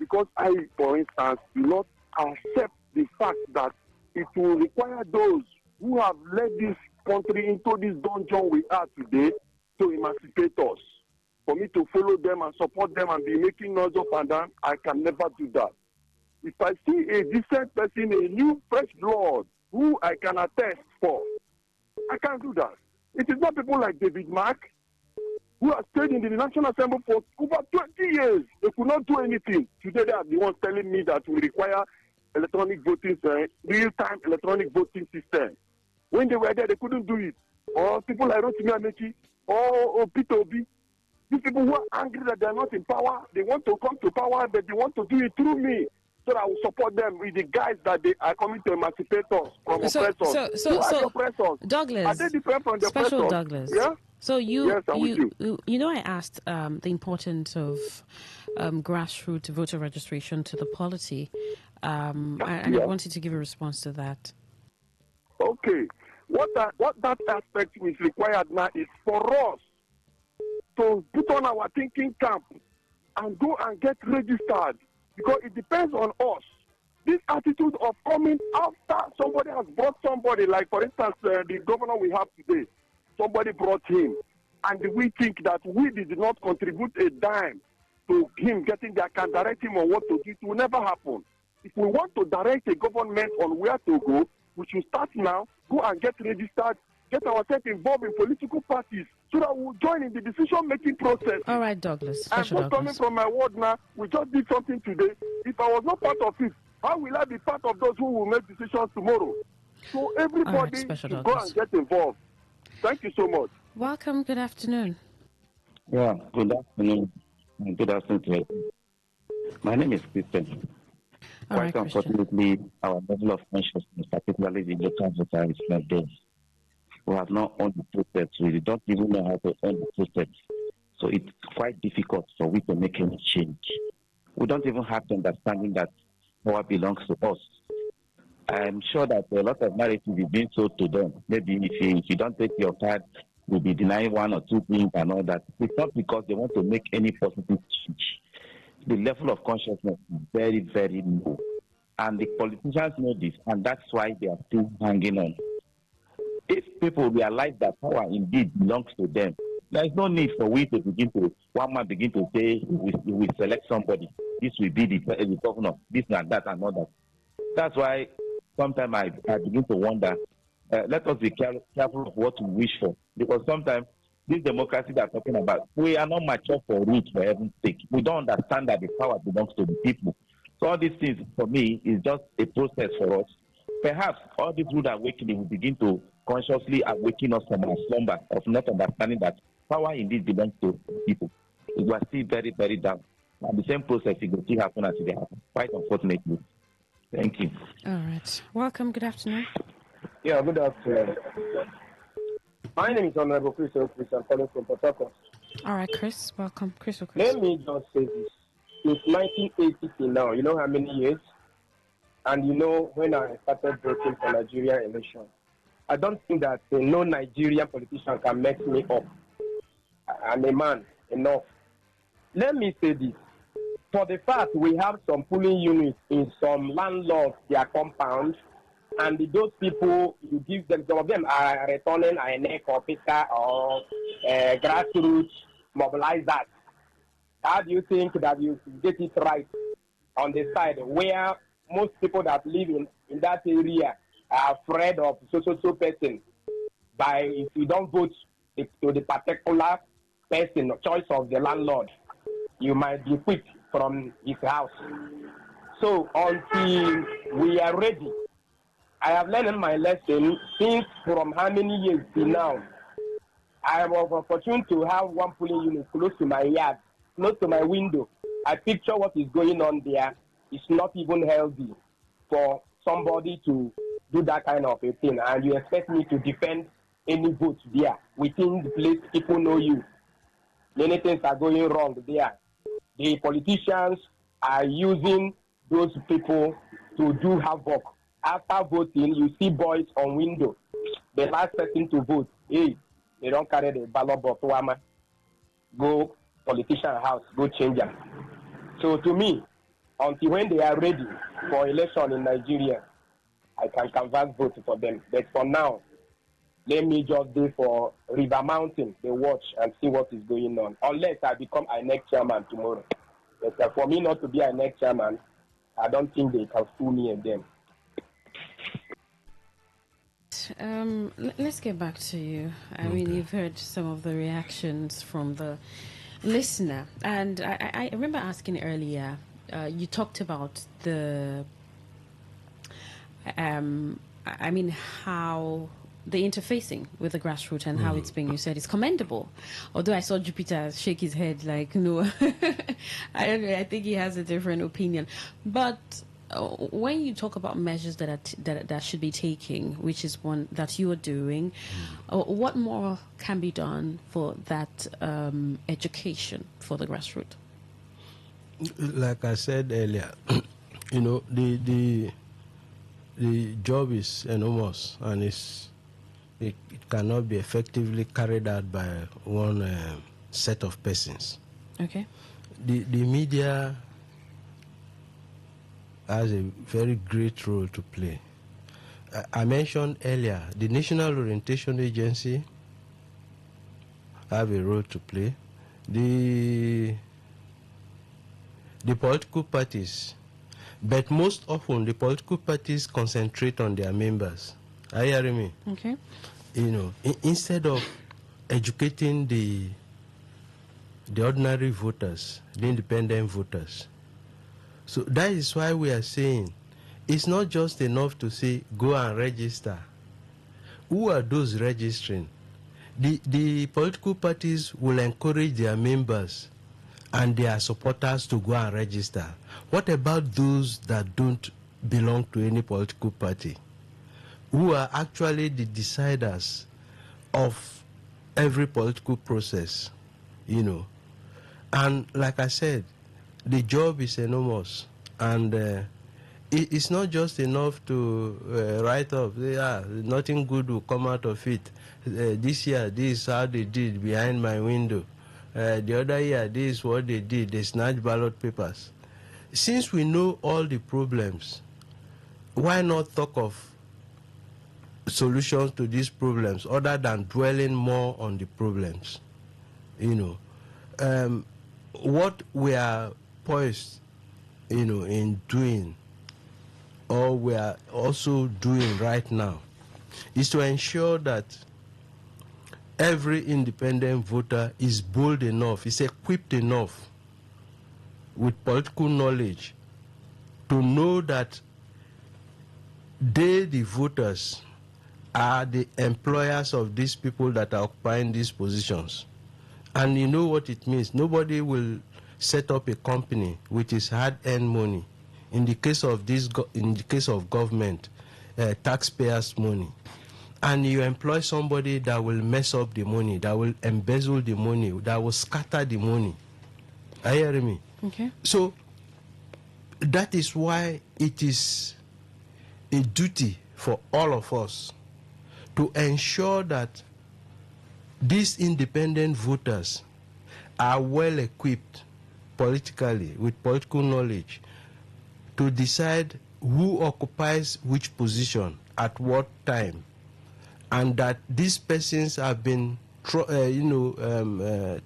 Because I, for instance, do not accept the fact that it will require those who have led this country into this dungeon we are today to emancipate us. For me to follow them and support them and be making noise up and down, I can never do that. If I see a decent person, a new fresh blood, who I can attest for, I can't do that. It is not people like David Mark, who have stayed in the National Assembly for over 20 years. They could not do anything. Today they are the ones telling me that we require electronic voting, real-time electronic voting system. When they were there, they couldn't do it. Or people like Rotimi Amechi, or Peter Obi. These people who are angry that they are not in power, they want to come to power, but they want to do it through me. So that I will support them with the guys that they are coming to emancipate us from oppressors. Who are the oppressors? Douglas, are they different from the Special oppressors? Douglas. Yeah? So yes, I asked the importance of grassroots voter registration to the polity, and I wanted to give a response to that. Okay. What that aspect is required now is for us to put on our thinking cap and go and get registered, because it depends on us. This attitude of coming after somebody has brought somebody, like for instance, the governor we have today, somebody brought him, and we think that we did not contribute a dime to him getting there, can direct him on what to do. It will never happen. If we want to direct a government on where to go, we should start now, go and get registered, get ourselves involved in political parties, so that we'll join in the decision-making process. All right, Douglas. I'm just coming from my word now. We just did something today. If I was not part of it, how will I be part of those who will make decisions tomorrow? So everybody should go and get involved. Thank you so much. Welcome. Good afternoon. Yeah, good afternoon. Good afternoon to you. My name is Christian. Quite unfortunately, our level of consciousness, particularly the local voter, is not there. We have not owned the process. We don't even know how to own the process. So it's quite difficult for we to make any change. We don't even have the understanding that power belongs to us. I'm sure that a lot of narrative is being sold to them. Maybe if you don't take your card, we'll be denying one or two things and all that. It's not because they want to make any positive change. The level of consciousness is very, very low. And the politicians know this, and that's why they are still hanging on. If people realize that power indeed belongs to them, there is no need for we to one man begin to say, we select somebody. This will be the governor, this and that and all that. That's why sometimes I begin to wonder, let us be careful of what we wish for. Because sometimes this democracy that I'm talking about, we are not mature for it, for heaven's sake. We don't understand that the power belongs to the people. So all these things, for me, is just a process for us. Perhaps all this rude awakening will begin to consciously awaken us from our slumber of not understanding that power indeed belongs to people. We are still very, very down. And the same process will still happen as it happens, quite unfortunately. Thank you. All right. Welcome. Good afternoon. Yeah, good afternoon. My name is Honorable Chris. I'm calling from Port Harcourt. All right, Chris. Welcome. Chris. Let me just say this. Since 1980 till now, you know how many years? And you know, when I started voting for Nigeria election, I don't think that no Nigerian politician can mess me up. I'm a man enough. Let me say this. For the fact we have some polling units in some landlords, their compounds, and those people, you give them, some of them are returning a neck or picker or grassroots mobilizers. How do you think that you get it right on the side where most people that live in that area are afraid of so person? By if you don't vote to the particular person, choice of the landlord, you might be whipped from his house. So until we are ready, I have learned my lesson since from how many years till now. I have an opportunity to have one polling unit close to my yard, close to my window. I picture what is going on there. It's not even healthy for somebody to do that kind of a thing. And you expect me to defend any vote there. Within the place, people know you. Many things are going wrong there. The politicians are using those people to do havoc. After voting, you see boys on window. The last person to vote, hey, they don't carry the ballot box. Go politician house, go change them. So to me, until when they are ready for election in Nigeria, I can canvass vote for them. But for now, let me just go for River Mountain, they watch and see what is going on. Unless I become INEC chairman tomorrow. But for me not to be INEC chairman, I don't think they can fool me again. Let's get back to you. I mean, you've heard some of the reactions from the listener. And I remember asking earlier, you talked about the, how the interfacing with the grassroots and how it's being, you said it's commendable. Although I saw Jupiter shake his head like, no, I don't know, I think he has a different opinion. But when you talk about measures that should be taken, which is one that you are doing, what more can be done for that education for the grassroots? Like I said earlier, you know, the job is enormous and it's it cannot be effectively carried out by one set of persons. Okay. The media has a very great role to play. I mentioned earlier the National Orientation Agency have a role to play. The political parties, but most often the political parties concentrate on their members. Are you hearing me? Okay. You know, instead of educating the ordinary voters, the independent voters. So that is why we are saying it's not just enough to say go and register. Who are those registering? The political parties will encourage their members and their supporters to go and register. What about those that don't belong to any political party, who are actually the deciders of every political process, you know? And like I said, the job is enormous, and it's not just enough to write off. Nothing good will come out of it. This year, this is how they did behind my window. The other year, this is what they did. They snatched ballot papers. Since we know all the problems, why not talk of solutions to these problems other than dwelling more on the problems? You know, what we are poised, you know, in doing, or we are also doing right now, is to ensure that every independent voter is bold enough, is equipped enough with political knowledge to know that they, the voters, are the employers of these people that are occupying these positions. And you know what it means. Nobody will set up a company with his hard-earned money. In the case of government, taxpayers' money, and you employ somebody that will mess up the money, that will embezzle the money, that will scatter the money. Are you hearing me? Okay. So that is why it is a duty for all of us to ensure that these independent voters are well equipped politically, with political knowledge, to decide who occupies which position at what time, and that these persons have been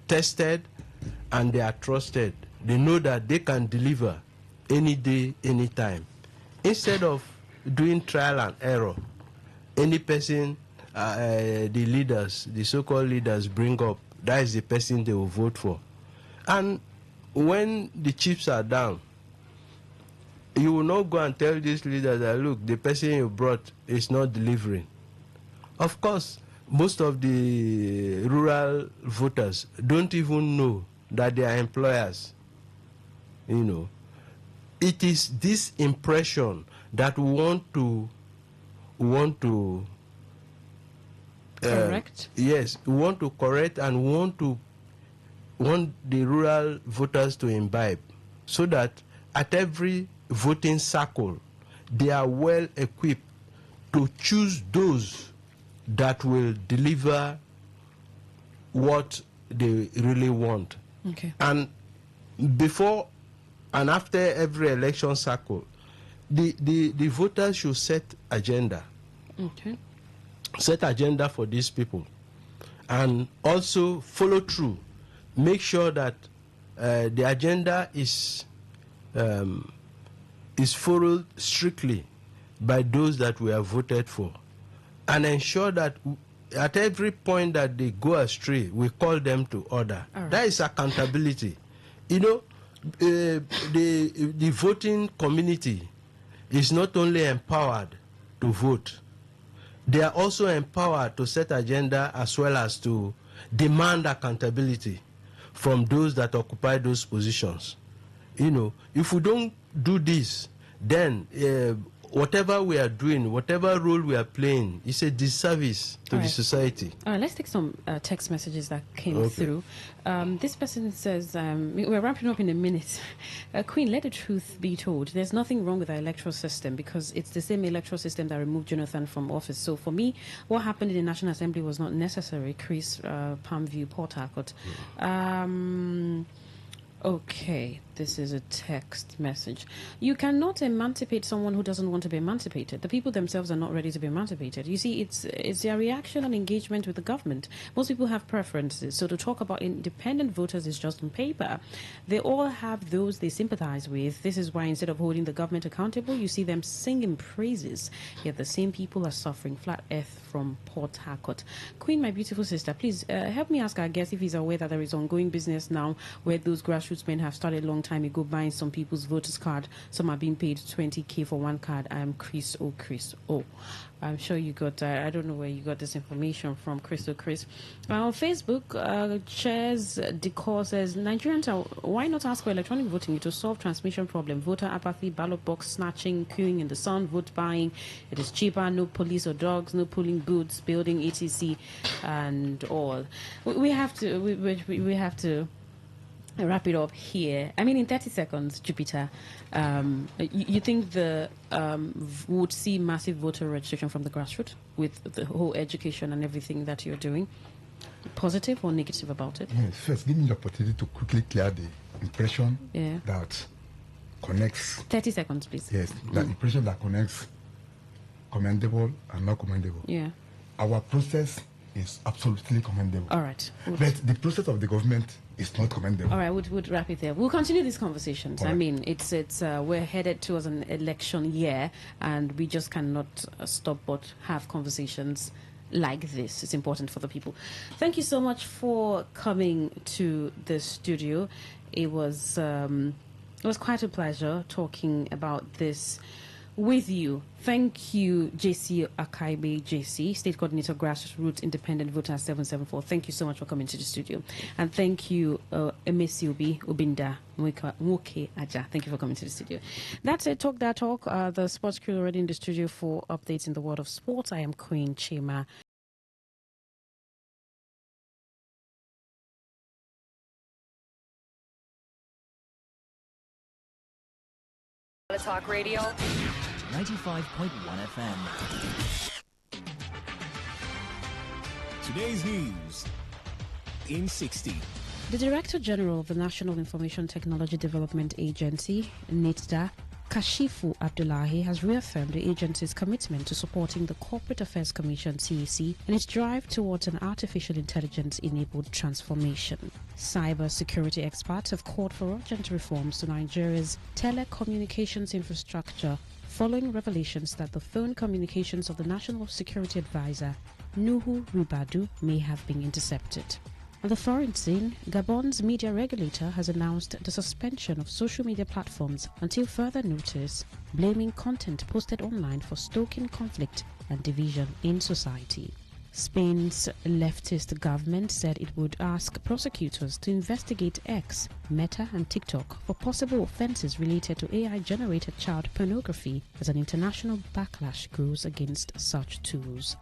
tested and they are trusted. They know that they can deliver any day, any time. Instead of doing trial and error, any person the leaders, the so-called leaders, bring up, that is the person they will vote for. And when the chips are down, you will not go and tell these leaders that, look, the person you brought is not delivering. Of course, most of the rural voters don't even know that they are employers. You know, it is this impression that we want to correct. Yes, we want to correct, and want the rural voters to imbibe, so that at every voting circle they are well equipped to choose those that will deliver what they really want. Okay. And before and after every election cycle, the voters should set agenda. Okay. Set agenda for these people, and also follow through. Make sure that the agenda is followed strictly by those that we have voted for, and ensure that at every point that they go astray, we call them to order. Right. That is accountability. You know, the voting community is not only empowered to vote, they are also empowered to set agenda, as well as to demand accountability from those that occupy those positions. You know, if we don't do this, then whatever we are doing, whatever role we are playing, is a disservice to the society. All right, let's take some text messages that came through. This person says, we're wrapping up in a minute. Queen, let the truth be told. There's nothing wrong with our electoral system because it's the same electoral system that removed Jonathan from office. So for me, what happened in the National Assembly was not necessary. Chris, Palmview, Port Harcourt. Okay, this is a text message. You cannot emancipate someone who doesn't want to be emancipated. The people themselves are not ready to be emancipated. You see, it's their reaction and engagement with the government. Most people have preferences, so to talk about independent voters is just on paper. They all have those they sympathize with. This is why instead of holding the government accountable, you see them singing praises. Yet the same people are suffering. Flat Earth from Port Harcourt. Queen, my beautiful sister, please help me ask our guest if he's aware that there is ongoing business now where those grassroots men have started a long time ago buying some people's voters card. Some are being paid 20k for one card. I am Chris O. I'm sure you got, I don't know where you got this information from, Chris O. On Facebook, Chairs Decor says, Nigerians are, why not ask for electronic voting to solve transmission problem? Voter apathy, ballot box snatching, queuing in the sun, vote buying. It is cheaper, no police or dogs, no pulling goods, building, etc. and all. We have to wrap it up here. I mean, in 30 seconds, Jupiter, you think the would see massive voter registration from the grassroots with the whole education and everything that you're doing? Positive or negative about it? Yes, first, give me the opportunity to quickly clear the impression that connects. 30 seconds, please. Yes, the impression that connects commendable and not commendable. Yeah. Our process is absolutely commendable. All right. But the process of the government is not commendable. All right, we'll wrap it there. We'll continue these conversations. I mean, it's we're headed towards an election year, and we just cannot stop but have conversations like this. It's important for the people. Thank you so much for coming to the studio. It was quite a pleasure talking about this with you. Thank you, JC Akaibe, JC, State Coordinator, Grassroots Independent Voter 774. Thank you so much for coming to the studio. And thank you, Emesi Obi Obinda Nwoke Aja. Thank you for coming to the studio. That's it, Talk That Talk. The sports crew already in the studio for updates in the world of sports. I am Queen Chima. Talk Radio 95.1 FM. Today's news in 60. The Director General of the National Information Technology Development Agency, NITDA, Kashifu Abdullahi, has reaffirmed the agency's commitment to supporting the Corporate Affairs Commission (CAC) in its drive towards an artificial intelligence-enabled transformation. Cyber security experts have called for urgent reforms to Nigeria's telecommunications infrastructure following revelations that the phone communications of the National Security Advisor, Nuhu Ribadu, may have been intercepted. On the foreign scene, Gabon's media regulator has announced the suspension of social media platforms until further notice, blaming content posted online for stoking conflict and division in society. Spain's leftist government said it would ask prosecutors to investigate X, Meta and TikTok for possible offences related to AI-generated child pornography as an international backlash grows against such tools.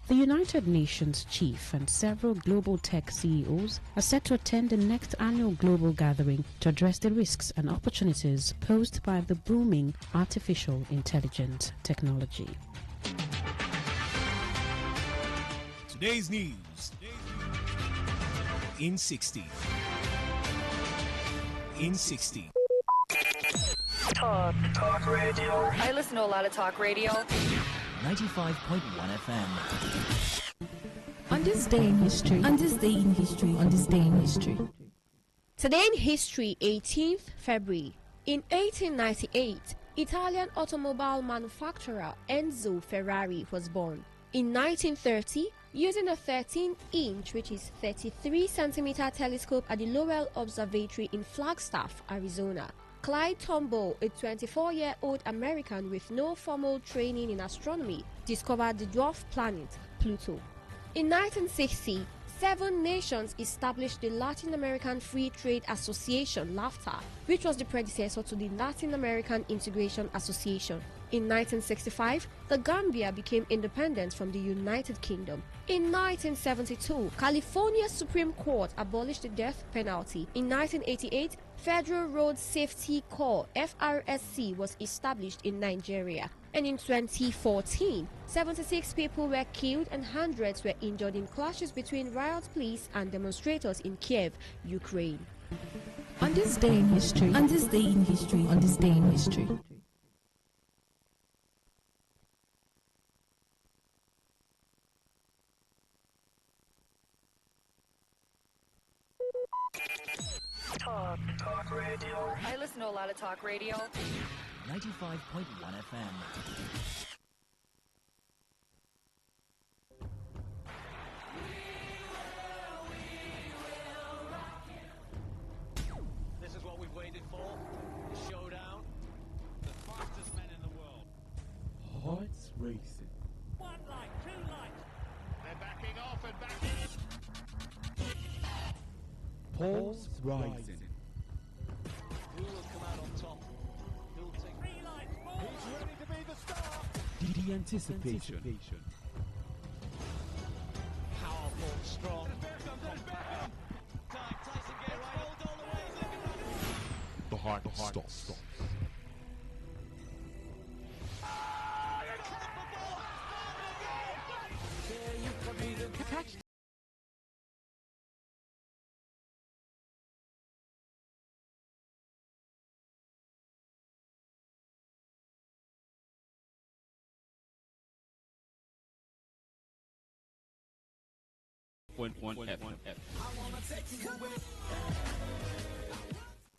The United Nations chief and several global tech CEOs are set to attend the next annual global gathering to address the risks and opportunities posed by the booming artificial intelligence technology. Today's news in 60. In 60. Talk Radio. I listen to a lot of talk radio. 95.1 FM. On this day in history. On this day in history. On this day in history. Today in history, 18th February. In 1898, Italian automobile manufacturer Enzo Ferrari was born. In 1930, using a 13-inch, which is 33-centimeter telescope at the Lowell Observatory in Flagstaff, Arizona, Clyde Tombaugh, a 24-year-old American with no formal training in astronomy, discovered the dwarf planet Pluto. In 1960, 7 nations established the Latin American Free Trade Association, LAFTA, which was the predecessor to the Latin American Integration Association. In 1965, the Gambia became independent from the United Kingdom. In 1972, California's Supreme Court abolished the death penalty. In 1988, Federal Road Safety Corps (FRSC) was established in Nigeria. And in 2014, 76 people were killed and hundreds were injured in clashes between riot police and demonstrators in Kiev, Ukraine. On this day in history, on this day in history, on this day in history. Talk radio. I listen to a lot of talk radio. 95.1 FM. This is what we've waited for. The showdown. The fastest men in the world. Hearts racing. 1 light, 2 lights. They're backing off and backing. Pulse rising. Who will come out on top? Who'll take 3 lights, 4. Who's ready to be the star? The anticipation. Powerful, strong. There's Beckham. Tyson gets rolled all the way. The heart stops. Catch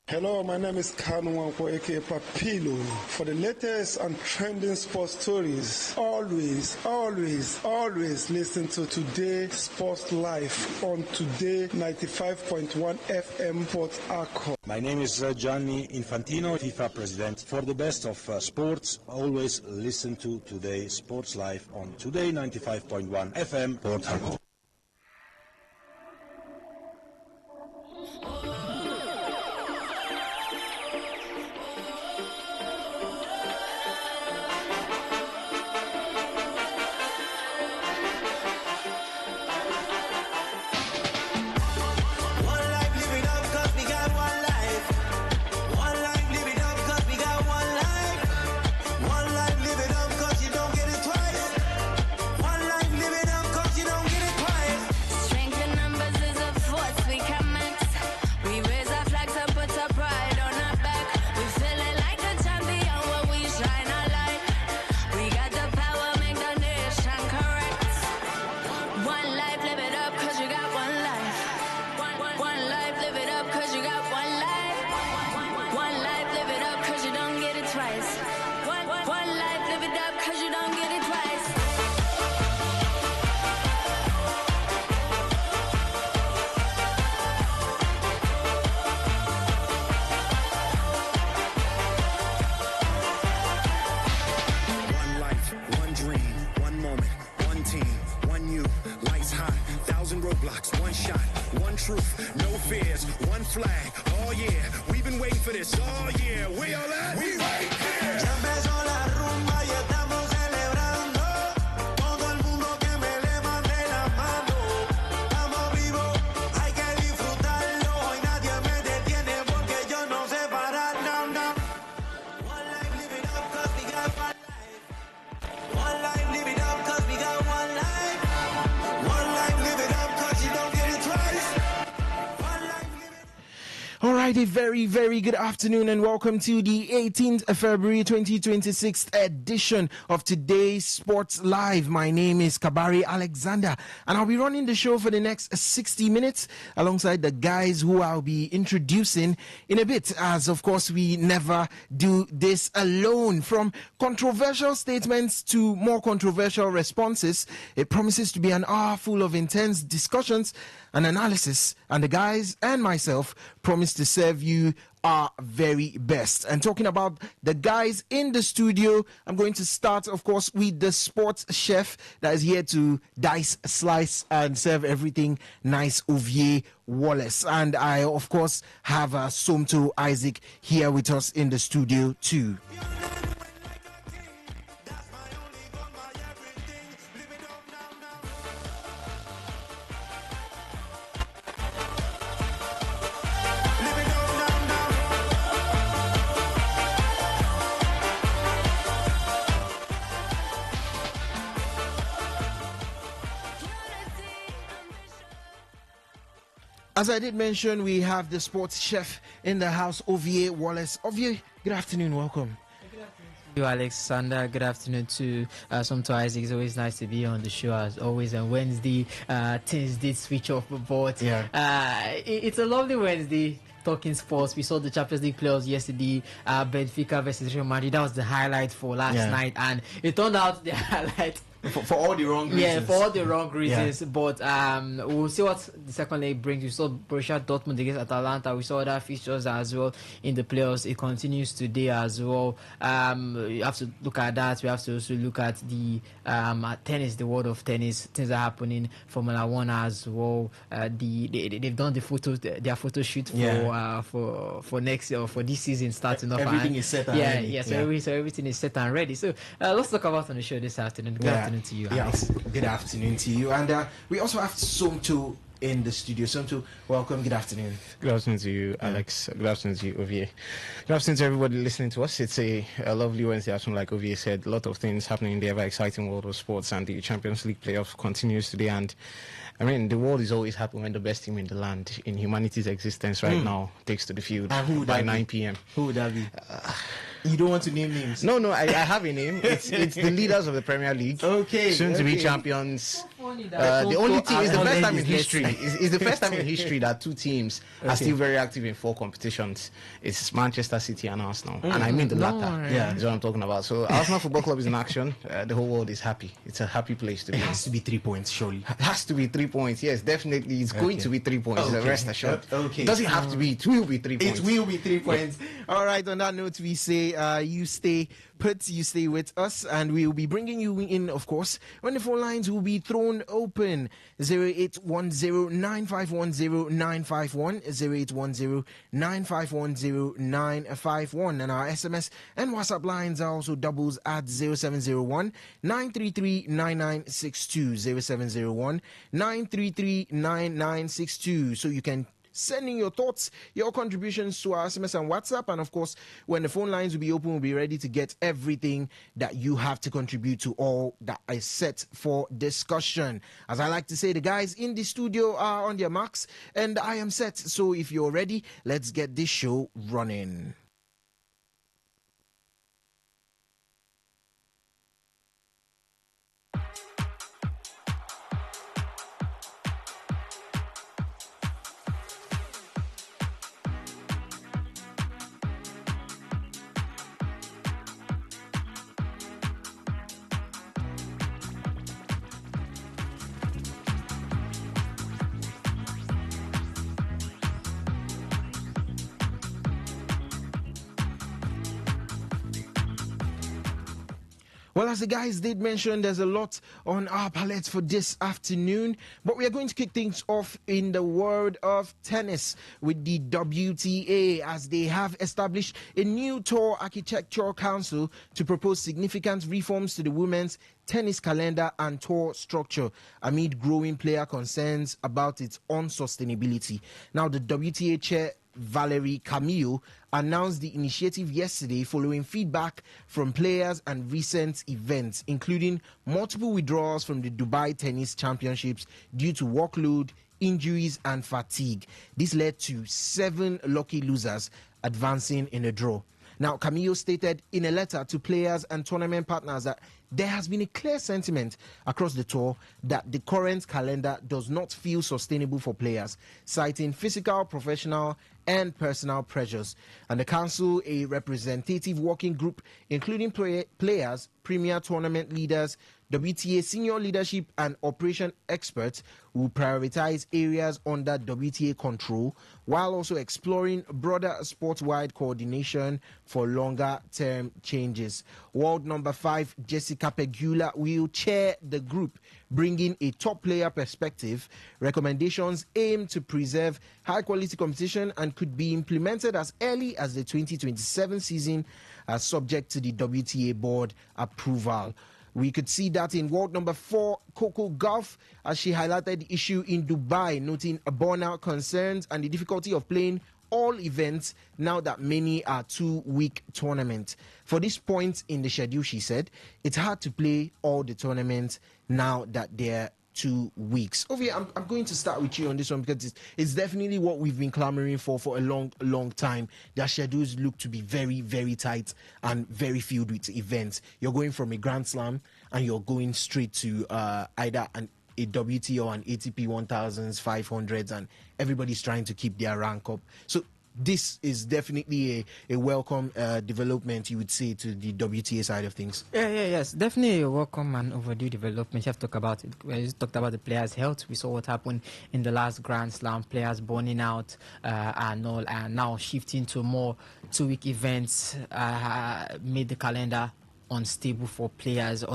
Hello, my name is Kanwanko aka Papilo. For the latest and trending sports stories, always listen to Today Sports Live on Today 95.1 FM Port Harcourt. My name is Gianni Infantino, FIFA president. For the best of sports, always listen to Today Sports Live on Today 95.1 FM Port Harcourt. A very good afternoon and welcome to the 18th of February 2026 edition of Today's Sports Live. My name is Kabari Alexander and I'll be running the show for the next 60 minutes alongside the guys who I'll be introducing in a bit, as of course we never do this alone. From controversial statements to more controversial responses, it promises to be an hour full of intense discussions and analysis, and the guys and myself promise to say serve you our very best. And talking about the guys in the studio, I'm going to start, of course, with the sports chef that is here to dice, slice, and serve everything nice, Ovie Wallace. And I, of course, have Somto Isaac here with us in the studio too. As I did mention, we have the sports chef in the house, Ovie Wallace. Ovie, good afternoon, welcome. You, Alexander. Good afternoon to Somto Isaac. It's always nice to be on the show as always. And Wednesday, things did switch off, but it's a lovely Wednesday. Talking sports, we saw the Champions League playoffs yesterday. Benfica versus Real Madrid. That was the highlight for last night, and it turned out the highlight. For all the wrong reasons. Yeah, for all the wrong reasons. But we'll see what the second leg brings. We saw Borussia Dortmund against Atalanta. We saw other fixtures as well in the playoffs. It continues today as well. You have to look at that. We have to also look at the tennis, the world of tennis, things are happening. Formula One as well. They've done their photo shoot for next year or for this season starting off. Everything is set and ready. So everything is set and ready. So let's talk about on the show this afternoon. Good afternoon to you, Alex. Good afternoon to you. And we also have Somto in the studio. Somto, welcome. Good afternoon. Good afternoon to you, Alex. Good afternoon to you, Ovie. Good afternoon to everybody listening to us. It's a lovely Wednesday afternoon, like Ovie said. A lot of things happening in the ever-exciting world of sports, and the Champions League playoff continues today. And I mean, the world is always happy when the best team in the land, in humanity's existence right now, takes to the field by 9 p.m. Who would that be? You don't want to name names? No, I have a name. It's the leaders of the Premier League. Okay. Soon to be champions. The only team is the first time in history. Is the first time in history that two teams are still very active in 4 competitions. It's Manchester City and Arsenal, and I mean the latter. Is what I'm talking about. So Arsenal Football Club is in action. The whole world is happy. It's a happy place to be. It has to be 3 points, surely. It has to be 3 points. Yes, definitely. It's going to be 3 points. Rest assured. Okay. It doesn't have to be. It will be 3 points. It will be 3 points. All right. On that note, we say you stay put, you stay with us, and we will be bringing you in, of course, when the phone lines will be thrown open. 0810-9510951, 0810-9510951, and our SMS and WhatsApp lines are also doubles at 0701-933-9962, 0701-933-9962, so you can sending your thoughts, your contributions to our SMS and WhatsApp. And of course, when the phone lines will be open, we'll be ready to get everything that you have to contribute to all that is set for discussion. As I like to say, the guys in the studio are on their marks and I am set. So if you're ready, let's get this show running. Well, as the guys did mention, there's a lot on our palette for this afternoon, but we are going to kick things off in the world of tennis with the WTA, as they have established a new tour architectural council to propose significant reforms to the women's tennis calendar and tour structure amid growing player concerns about its unsustainability. Now, the WTA chair Valerie Camillo announced the initiative yesterday following feedback from players and recent events, including multiple withdrawals from the Dubai Tennis Championships due to workload, injuries and fatigue. This led to 7 lucky losers advancing in a draw. Now, Camillo stated in a letter to players and tournament partners that there has been a clear sentiment across the tour that the current calendar does not feel sustainable for players, citing physical, professional and personal pressures. And the council, a representative working group including players, premier tournament leaders, WTA senior leadership and operation experts will prioritize areas under WTA control while also exploring broader sport-wide coordination for longer-term changes. World number 5, Jessica Pegula, will chair the group, bringing a top player perspective. Recommendations aim to preserve high-quality competition and could be implemented as early as the 2027 season, subject to the WTA board approval. We could see that in world number 4, Coco Gauff, as she highlighted the issue in Dubai, noting burnout concerns and the difficulty of playing all events now that many are 2-week tournaments. For this point in the schedule, she said, it's hard to play all the tournaments now that they're 2 weeks. Ovie, I'm going to start with you on this one because it's definitely what we've been clamoring for a long time. Their schedules look to be very, very tight and very filled with events. You're going from a Grand Slam and you're going straight to either a WT or an ATP 1000s, 500s, and everybody's trying to keep their rank up. So this is definitely a welcome development, you would say, to the WTA side of things. Yes, definitely a welcome and overdue development. You have to talk about it. We just talked about the players' health. We saw what happened in the last Grand Slam, players burning out and all, and now shifting to more 2-week events made the calendar unsuitable for players.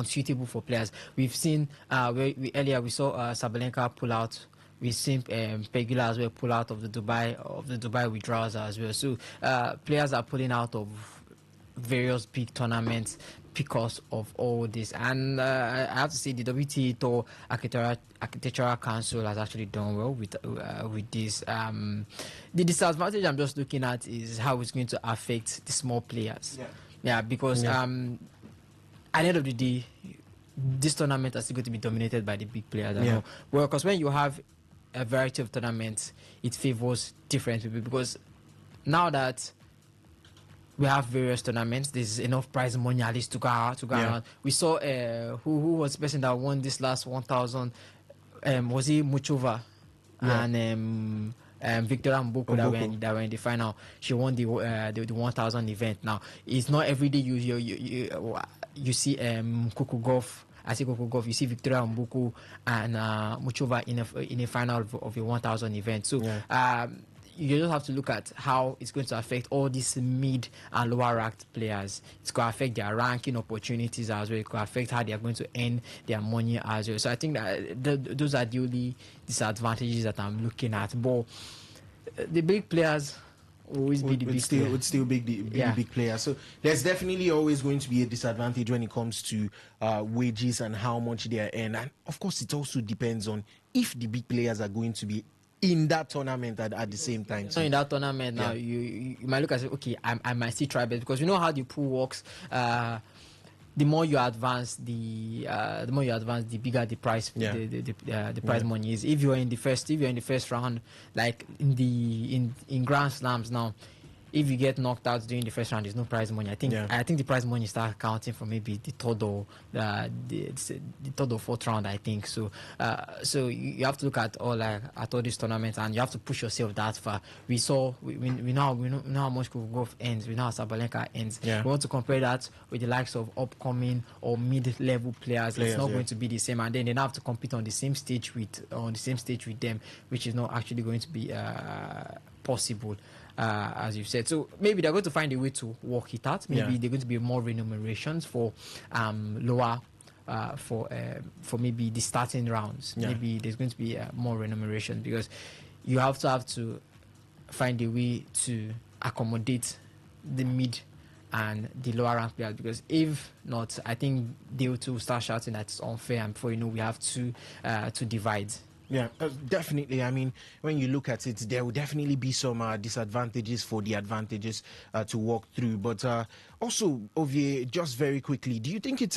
We've seen earlier we saw Sabalenka pull out. We've seen Pegula as well pull out of the Dubai withdrawals as well. So players are pulling out of various big tournaments because of all this. And I have to say the WTA Tour Architectural Council has actually done well with this. The disadvantage I'm just looking at is how it's going to affect the small players. Because at the end of the day, this tournament is still going to be dominated by the big players. Well, because when you have a variety of tournaments, it favors different people, because now that we have various tournaments, there's enough prize money at least to go around. We saw who was the person that won this last 1000, was it Muchova and Victoria Mboko that were in the final. She won the 1000 event. Now it's not every day you see Coco Gauff. I say Coco Gauff, you see Victoria Mboko and Muchova in a final of a 1000 event. So you just have to look at how it's going to affect all these mid and lower ranked players. It's going to affect their ranking opportunities as well. It could affect how they are going to earn their money as well. So I think that those are the only disadvantages that I'm looking at. But the big players always be the big player. So there's definitely always going to be a disadvantage when it comes to wages and how much they earn. And of course, it also depends on if the big players are going to be in that tournament at the same time. So in that tournament now, you might look at it, okay, I might still try best, because you know how the pool works. The more you advance, the bigger the prize, the prize money is. If you're in the first round, like in Grand Slams now, if you get knocked out during the first round, there's no prize money. I think the prize money start counting from maybe the third or fourth round, I think. So so you have to look at all these tournaments, and you have to push yourself that far. We know how much Coco Gauff ends. We know how Sabalenka ends. We want to compare that with the likes of upcoming or mid-level players. It's not going to be the same, and then they now have to compete on the same stage with them, which is not actually going to be possible. As you've said, so maybe they're going to find a way to work it out. Maybe they're going to be more remunerations for lower for maybe the starting rounds. Maybe there's going to be more remuneration, because you have to find a way to accommodate the mid and the lower rank players, because if not, I think they will too start shouting that it's unfair, and before you know, we have to divide. Yeah, definitely. I mean, when you look at it, there will definitely be some disadvantages for the advantages to walk through. But also, Ovie, just very quickly, do you think it's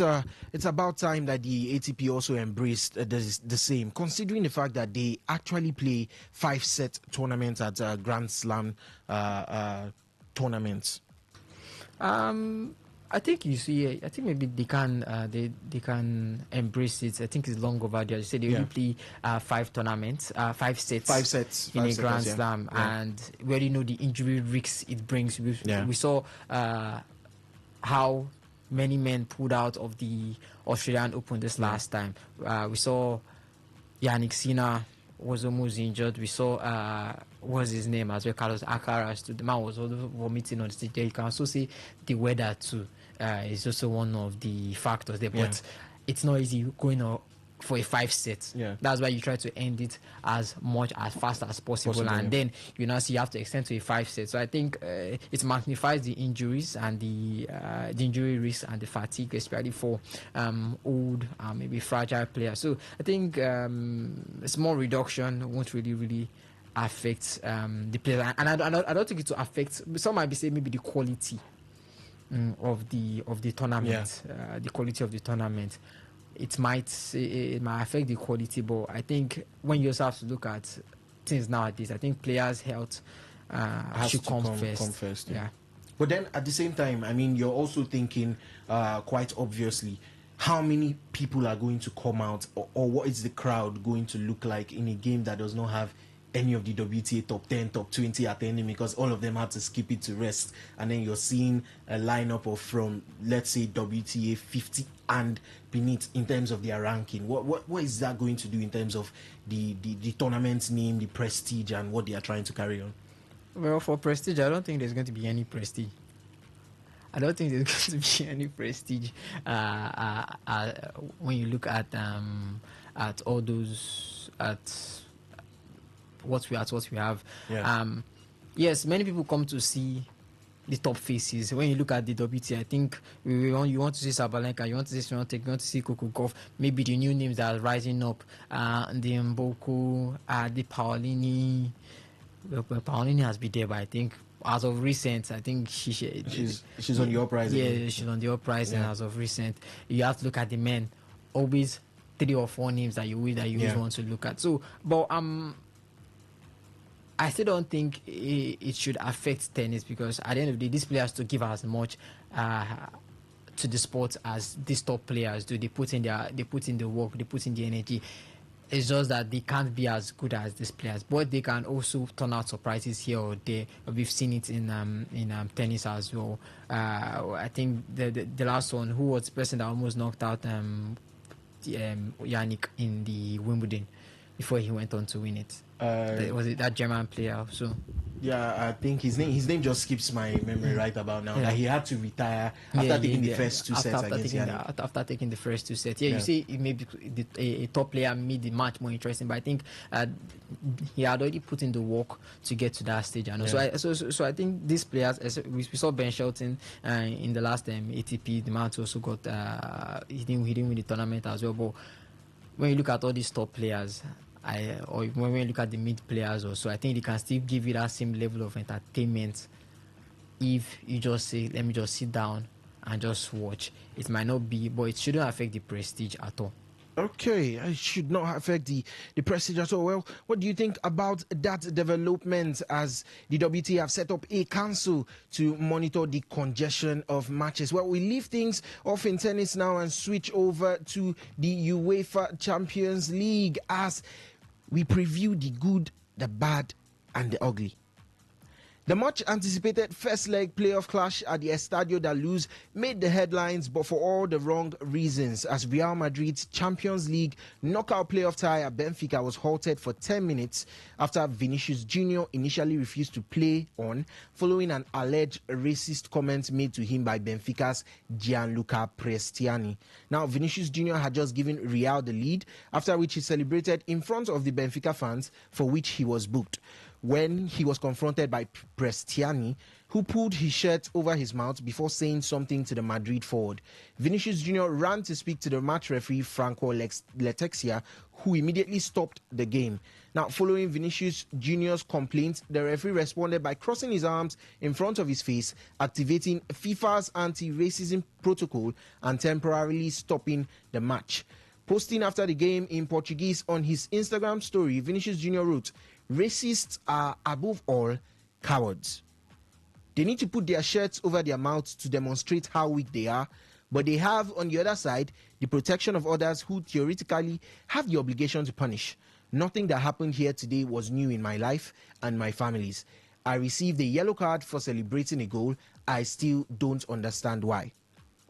about time that the ATP also embraced the same, considering the fact that they actually play 5-set tournaments at Grand Slam tournaments? I think maybe they can embrace it. I think it's long overdue. You said they only play 5 tournaments, 5 sets in a Grand Slam, and we already know the injury risks it brings. We saw how many men pulled out of the Australian Open this last time. We saw Yannick Sinner was almost injured. We saw what's his name as well, Carlos Alcaraz. The man was also vomiting on the stage. You can also see the weather too. Is also one of the factors there, but it's not easy going for a 5 set. That's why you try to end it as fast as possible, and then you now see you have to extend to a 5 set. So I think it magnifies the injuries and the injury risk and the fatigue, especially for old maybe fragile players. So I think small reduction won't really affect the player, and I don't think it will affect. Some might be saying maybe the quality of the tournament, the quality of the tournament. It might affect the quality, but I think when you also have to look at things nowadays, I think players' health should come first. Yeah. But then at the same time, I mean, you're also thinking quite obviously how many people are going to come out, or what is the crowd going to look like in a game that does not have any of the WTA top 10, top 20 attending, because all of them had to skip it to rest, and then you're seeing a lineup of from, let's say, WTA 50 and beneath in terms of their ranking. What is that going to do in terms of the tournament's name, the prestige, and what they are trying to carry on? Well, for prestige, I don't think there's going to be any prestige. I don't think there's going to be any prestige when you look at all those what we have. Yes, many people come to see the top faces. When you look at the WTA, I think you want to see Sabalenka, you want to see Swiatek, you want to see Coco Gauff, maybe the new names that are rising up, the Mboko, the Paolini. Well, Paolini has been there, but I think as of recent, I think she's on the uprising. Yeah, she's on the uprising as of recent. You have to look at the men. Always 3 or 4 names that you always want to look at. So, but I still don't think it should affect tennis, because at the end of the day, these players to give as much to the sport as these top players do. They put in the work, they put in the energy. It's just that they can't be as good as these players, but they can also turn out surprises here or there. We've seen it in tennis as well. I think the last one, who was the person that almost knocked out Yannick in the Wimbledon before he went on to win it? Was it that German player? So yeah, I think his name just skips my memory right about now. That he had to retire after taking the first 2 sets against Yannick. After taking the first 2 sets. You see, it maybe a top player made the match more interesting, but I think he had already put in the work to get to that stage. And so I think these players, we saw Ben Shelton in the last ATP, the man also got he didn't win the tournament as well. But when you look at all these top players, or when we look at the mid players also, I think they can still give you that same level of entertainment if you just say, let me just sit down and just watch. It might not be, but it shouldn't affect the prestige at all. Okay, it should not affect the prestige at all. Well, what do you think about that development, as the WTA have set up a council to monitor the congestion of matches? Well, we leave things off in tennis now and switch over to the UEFA Champions League as we preview the good, the bad, and the ugly. The much anticipated first leg playoff clash at the Estadio da Luz made the headlines, but for all the wrong reasons, as Real Madrid's Champions League knockout playoff tie at Benfica was halted for 10 minutes after Vinicius Jr. initially refused to play on, following an alleged racist comment made to him by Benfica's Gianluca Prestiani. Now, Vinicius Jr. had just given Real the lead, after which he celebrated in front of the Benfica fans, for which he was booked, when he was confronted by Prestiani, who pulled his shirt over his mouth before saying something to the Madrid forward. Vinicius Jr. ran to speak to the match referee Franco Letexia, who immediately stopped the game. Now, following Vinicius Jr.'s complaint, the referee responded by crossing his arms in front of his face, activating FIFA's anti-racism protocol and temporarily stopping the match. Posting after the game in Portuguese on his Instagram story, Vinicius Jr. wrote, "Racists are above all cowards. They need to put their shirts over their mouths to demonstrate how weak they are, but they have, on the other side, the protection of others who theoretically have the obligation to punish. Nothing that happened here today was new in my life and my family's. I received a yellow card for celebrating a goal. I still don't understand why."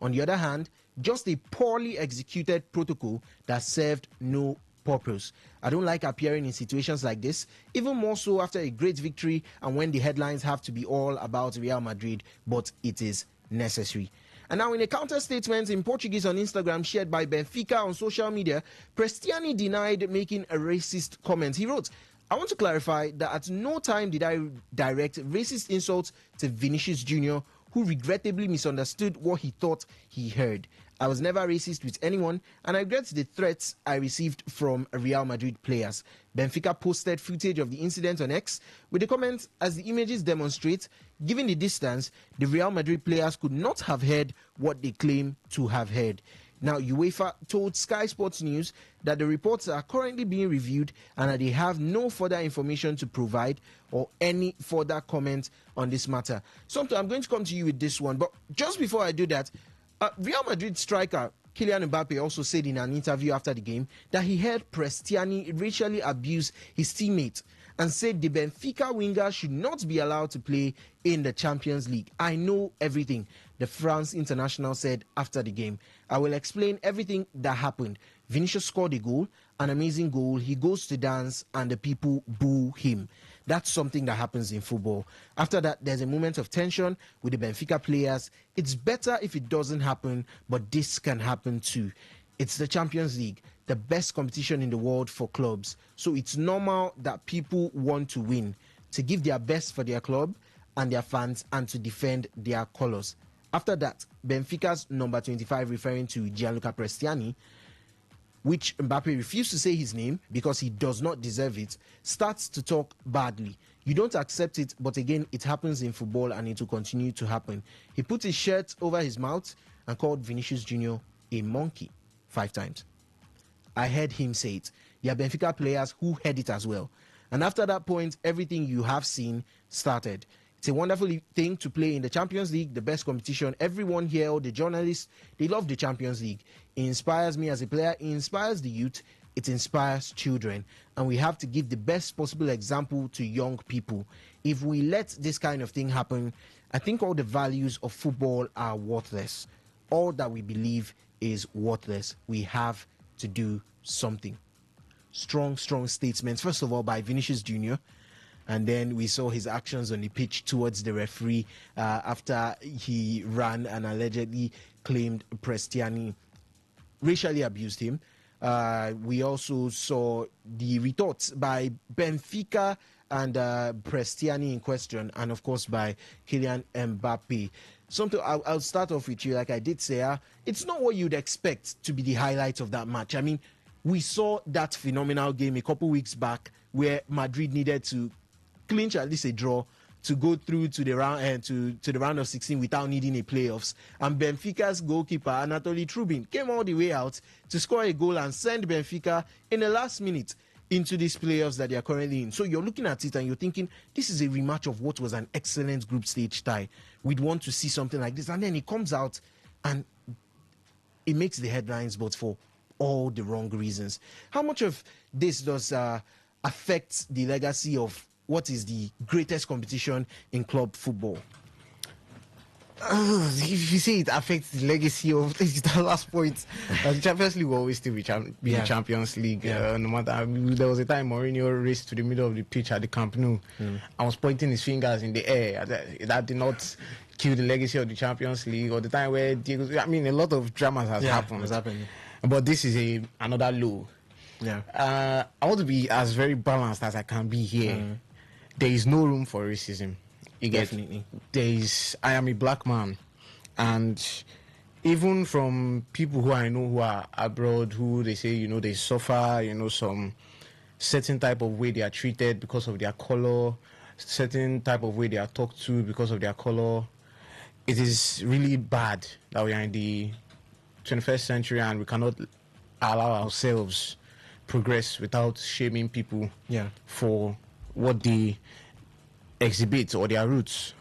On the other hand, just a poorly executed protocol that served no purpose. I don't like appearing in situations like this, even more so after a great victory and when the headlines have to be all about Real Madrid, but it is necessary. And now, in a counter statement in Portuguese on Instagram shared by Benfica on social media, Prestiani denied making a racist comment. He wrote, "I want to clarify that at no time did I direct racist insults to Vinicius Jr., who regrettably misunderstood what he thought he heard. I was never racist with anyone, and I regret the threats I received from Real Madrid players." Benfica posted footage of the incident on X with the comment, "As the images demonstrate, given the distance, the Real Madrid players could not have heard what they claim to have heard." Now, UEFA told Sky Sports News that the reports are currently being reviewed and that they have no further information to provide or any further comment on this matter. So I'm going to come to you with this one, but just before I do that, Real Madrid striker Kylian Mbappe also said in an interview after the game that he heard Prestiani racially abuse his teammate and said the Benfica winger should not be allowed to play in the Champions League. "I know everything," the France international said after the game. "I will explain everything that happened. Vinicius scored a goal, an amazing goal. He goes to dance and the people boo him." That's something that happens in football. After that, there's a moment of tension with the Benfica players. It's better if it doesn't happen, but this can happen too. It's the Champions League, the best competition in the world for clubs. So it's normal that people want to win, to give their best for their club and their fans, and to defend their colours. After that, Benfica's number 25, referring to Gianluca Prestiani, which Mbappe refused to say his name because he does not deserve it, starts to talk badly. You don't accept it, but again, it happens in football and it will continue to happen. He put his shirt over his mouth and called Vinicius Jr. a monkey 5 times. I heard him say it. There are Benfica players who heard it as well. And after that point, everything you have seen started. It's a wonderful thing to play in the Champions League, the best competition. Everyone here, all the journalists, they love the Champions League. It inspires me as a player. It inspires the youth. It inspires children. And we have to give the best possible example to young people. If we let this kind of thing happen, I think all the values of football are worthless. All that we believe is worthless. We have to do something. Strong statements. First of all, by Vinicius Jr., and then we saw his actions on the pitch towards the referee after he ran and allegedly claimed Prestiani racially abused him. We also saw the retorts by Benfica and Prestiani in question, and of course by Kylian Mbappe. Something I'll start off with you, like I did say, it's not what you'd expect to be the highlight of that match. I mean, we saw that phenomenal game a couple weeks back where Madrid needed to clinch at least a draw to go through to the round to the round of 16 without needing a playoffs. And Benfica's goalkeeper Anatoly Trubin came all the way out to score a goal and send Benfica in the last minute into these playoffs that they are currently in. So you're looking at it and you're thinking, this is a rematch of what was an excellent group stage tie. We'd want to see something like this. And then it comes out and it makes the headlines, but for all the wrong reasons. How much of this does affect the legacy of what is the greatest competition in club football? If you say it affects the legacy of the last point, the Champions League will always still be the Champions League. No matter, there was a time Mourinho raced to the middle of the pitch at the Camp Nou and was pointing his fingers in the air. That did not kill the legacy of the Champions League. Or the time where Diego, I mean, a lot of dramas has happened. But this is another low. I want to be as very balanced as I can be here. There is no room for racism. Definitely. I am a black man, and even from people who I know who are abroad, who they say, they suffer, some certain type of way they are treated because of their color, certain type of way they are talked to because of their color. It is really bad that we are in the 21st century and we cannot allow ourselves progress without shaming people for what they exhibit or their roots.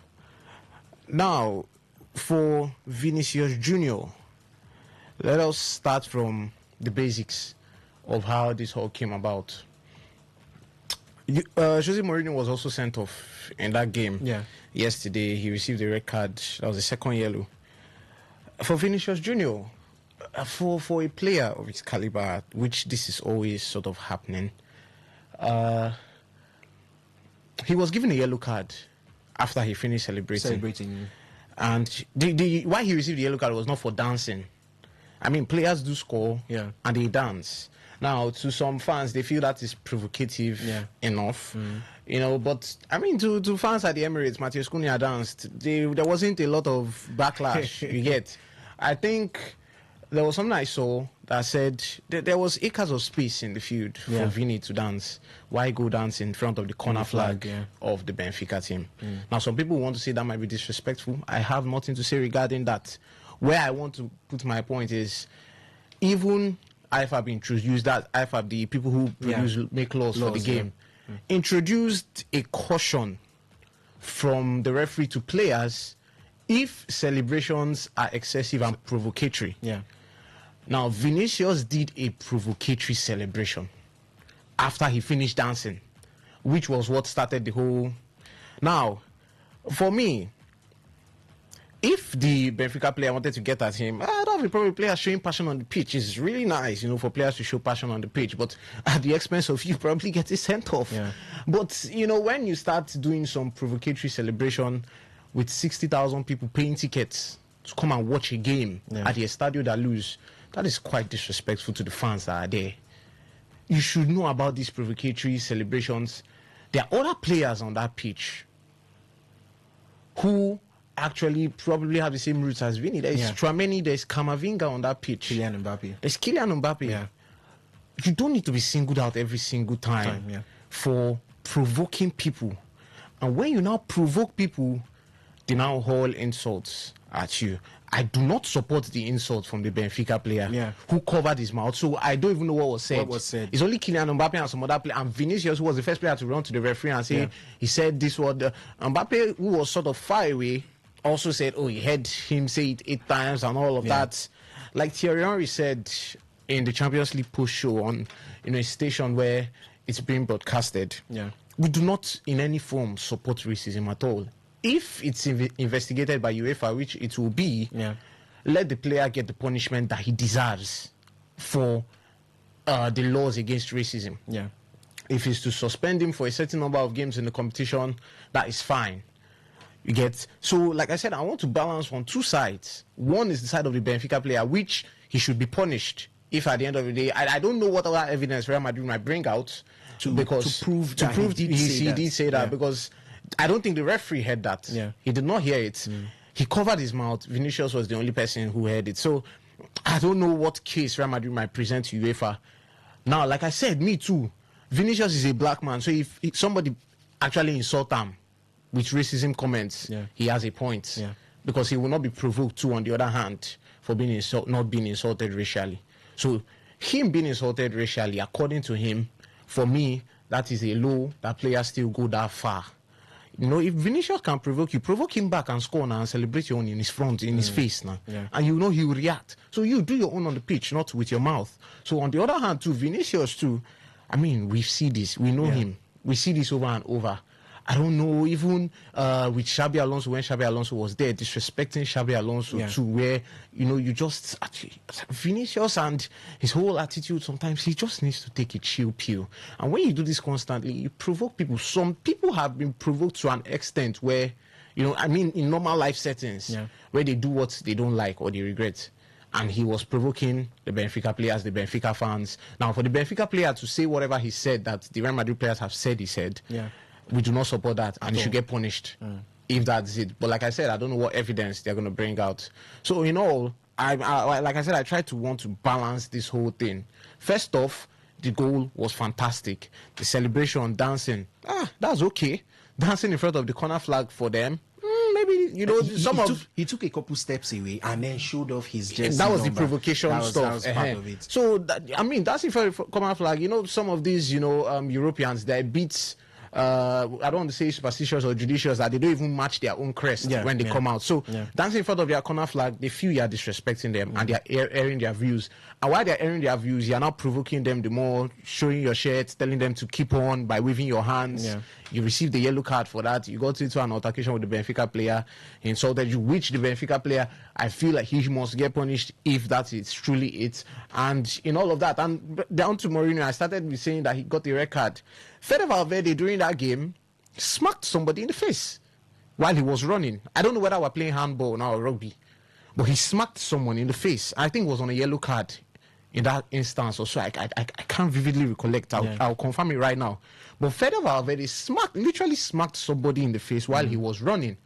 Now, for Vinicius Jr., let us start from the basics of how this all came about. Jose Mourinho was also sent off in that game yesterday. He received a red card. That was the second yellow. For Vinicius Junior, for a player of his caliber, which this is always sort of happening, he was given a yellow card after he finished celebrating. And why he received the yellow card was not for dancing. I mean, players do score and they dance. Now, to some fans, they feel that is provocative enough. You know, but I mean, to fans at the Emirates, Matheus Cunha danced. There wasn't a lot of backlash, you get. I think there was something I saw that said there was acres of space in the field for Vini to dance. Why go dance in front of the corner flag of the Benfica team? Now, some people want to say that might be disrespectful. I have nothing to say regarding that. Where I want to put my point is, even IFAB introduced that, IFAB, the people who make laws for the game, introduced a caution from the referee to players if celebrations are excessive and provocatory. Now, Vinicius did a provocatory celebration after he finished dancing, which was what started the whole... Now, for me, if the Benfica player wanted to get at him, I don't have a problem with players showing passion on the pitch. It's really nice, you know, for players to show passion on the pitch, but at the expense of you probably getting sent off. But, you know, when you start doing some provocatory celebration with 60,000 people paying tickets to come and watch a game at the Estadio da Luz, that is quite disrespectful to the fans that are there. You should know about these provocatory celebrations. There are other players on that pitch who actually probably have the same roots as Vini. There's Tchouaméni, there's Camavinga on that pitch. Kylian Mbappe. There's Kylian Mbappe. You don't need to be singled out every single time for provoking people. And when you now provoke people, they now haul insults at you. I do not support the insult from the Benfica player who covered his mouth. So I don't even know what was said. It's only Kylian Mbappe and some other player, and Vinicius, who was the first player to run to the referee and say he said this word. Mbappe, who was sort of far away, also said, oh, he heard him say it 8 times and all of that. Like Thierry Henry said in the Champions League post show on a station where it's being broadcasted, we do not in any form support racism at all. If it's investigated by UEFA, which it will be, let the player get the punishment that he deserves for the laws against racism. If it's to suspend him for a certain number of games in the competition, that is fine. You get? So, like I said, I want to balance on two sides. One is the side of the Benfica player, which he should be punished if at the end of the day, I don't know what other evidence Real Madrid might bring out to prove he did say that, because I don't think the referee heard that. He did not hear it. He covered his mouth. Vinicius was the only person who heard it. So I don't know what case Real Madrid might present to UEFA. Now, like I said, me too. Vinicius is a black man. So if somebody actually insult him with racism comments, he has a point. Because he will not be provoked too, on the other hand, for being not being insulted racially. So him being insulted racially, according to him, for me, that is a law that players still go that far. You know, if Vinicius can provoke you, provoke him back and score now and celebrate your own in his front, in his face now. And you know he will react. So you do your own on the pitch, not with your mouth. So on the other hand too, Vinicius too, I mean, we see this. We know him. We see this over and over. I don't know, even with Xabi Alonso, when Xabi Alonso was there, disrespecting Xabi Alonso too, where, you know, you just, Vinicius and his whole attitude, sometimes he just needs to take a chill pill. And when you do this constantly, you provoke people. Some people have been provoked to an extent where, you know, I mean, in normal life settings, where they do what they don't like or they regret. And he was provoking the Benfica players, the Benfica fans. Now, for the Benfica player to say whatever he said that the Real Madrid players have said he said, we do not support that, and he should get punished if that's it. But like I said, I don't know what evidence they're going to bring out. So, in all, I like I said, I tried to want to balance this whole thing. First off, the goal was fantastic. The celebration, dancing, that's okay. Dancing in front of the corner flag for them, maybe, you know, he took a couple steps away and then showed off his jersey. That was the provocation stuff. That was part of it. So, I mean, that's in front of the corner flag. You know, some of these, you know, Europeans, they beat I don't want to say superstitious or judicious, that they don't even match their own crest when they come out. So dancing in front of their corner flag, they feel you are disrespecting them and they are airing their views. And while they're airing their views, you are not provoking them the more, showing your shirt, telling them to keep on by waving your hands. You received the yellow card for that. You got into an altercation with the Benfica player. He insulted you, which the Benfica player, I feel like he must get punished if that is truly it. And in all of that, and down to Mourinho, I started with saying that he got the red card. Fede Valverde, during that game, smacked somebody in the face while he was running. I don't know whether we're playing handball now or rugby, but he smacked someone in the face. I think it was on a yellow card in that instance or so. I can't vividly recollect. I'll confirm it right now. But Fede Valverde literally smacked somebody in the face while he was running.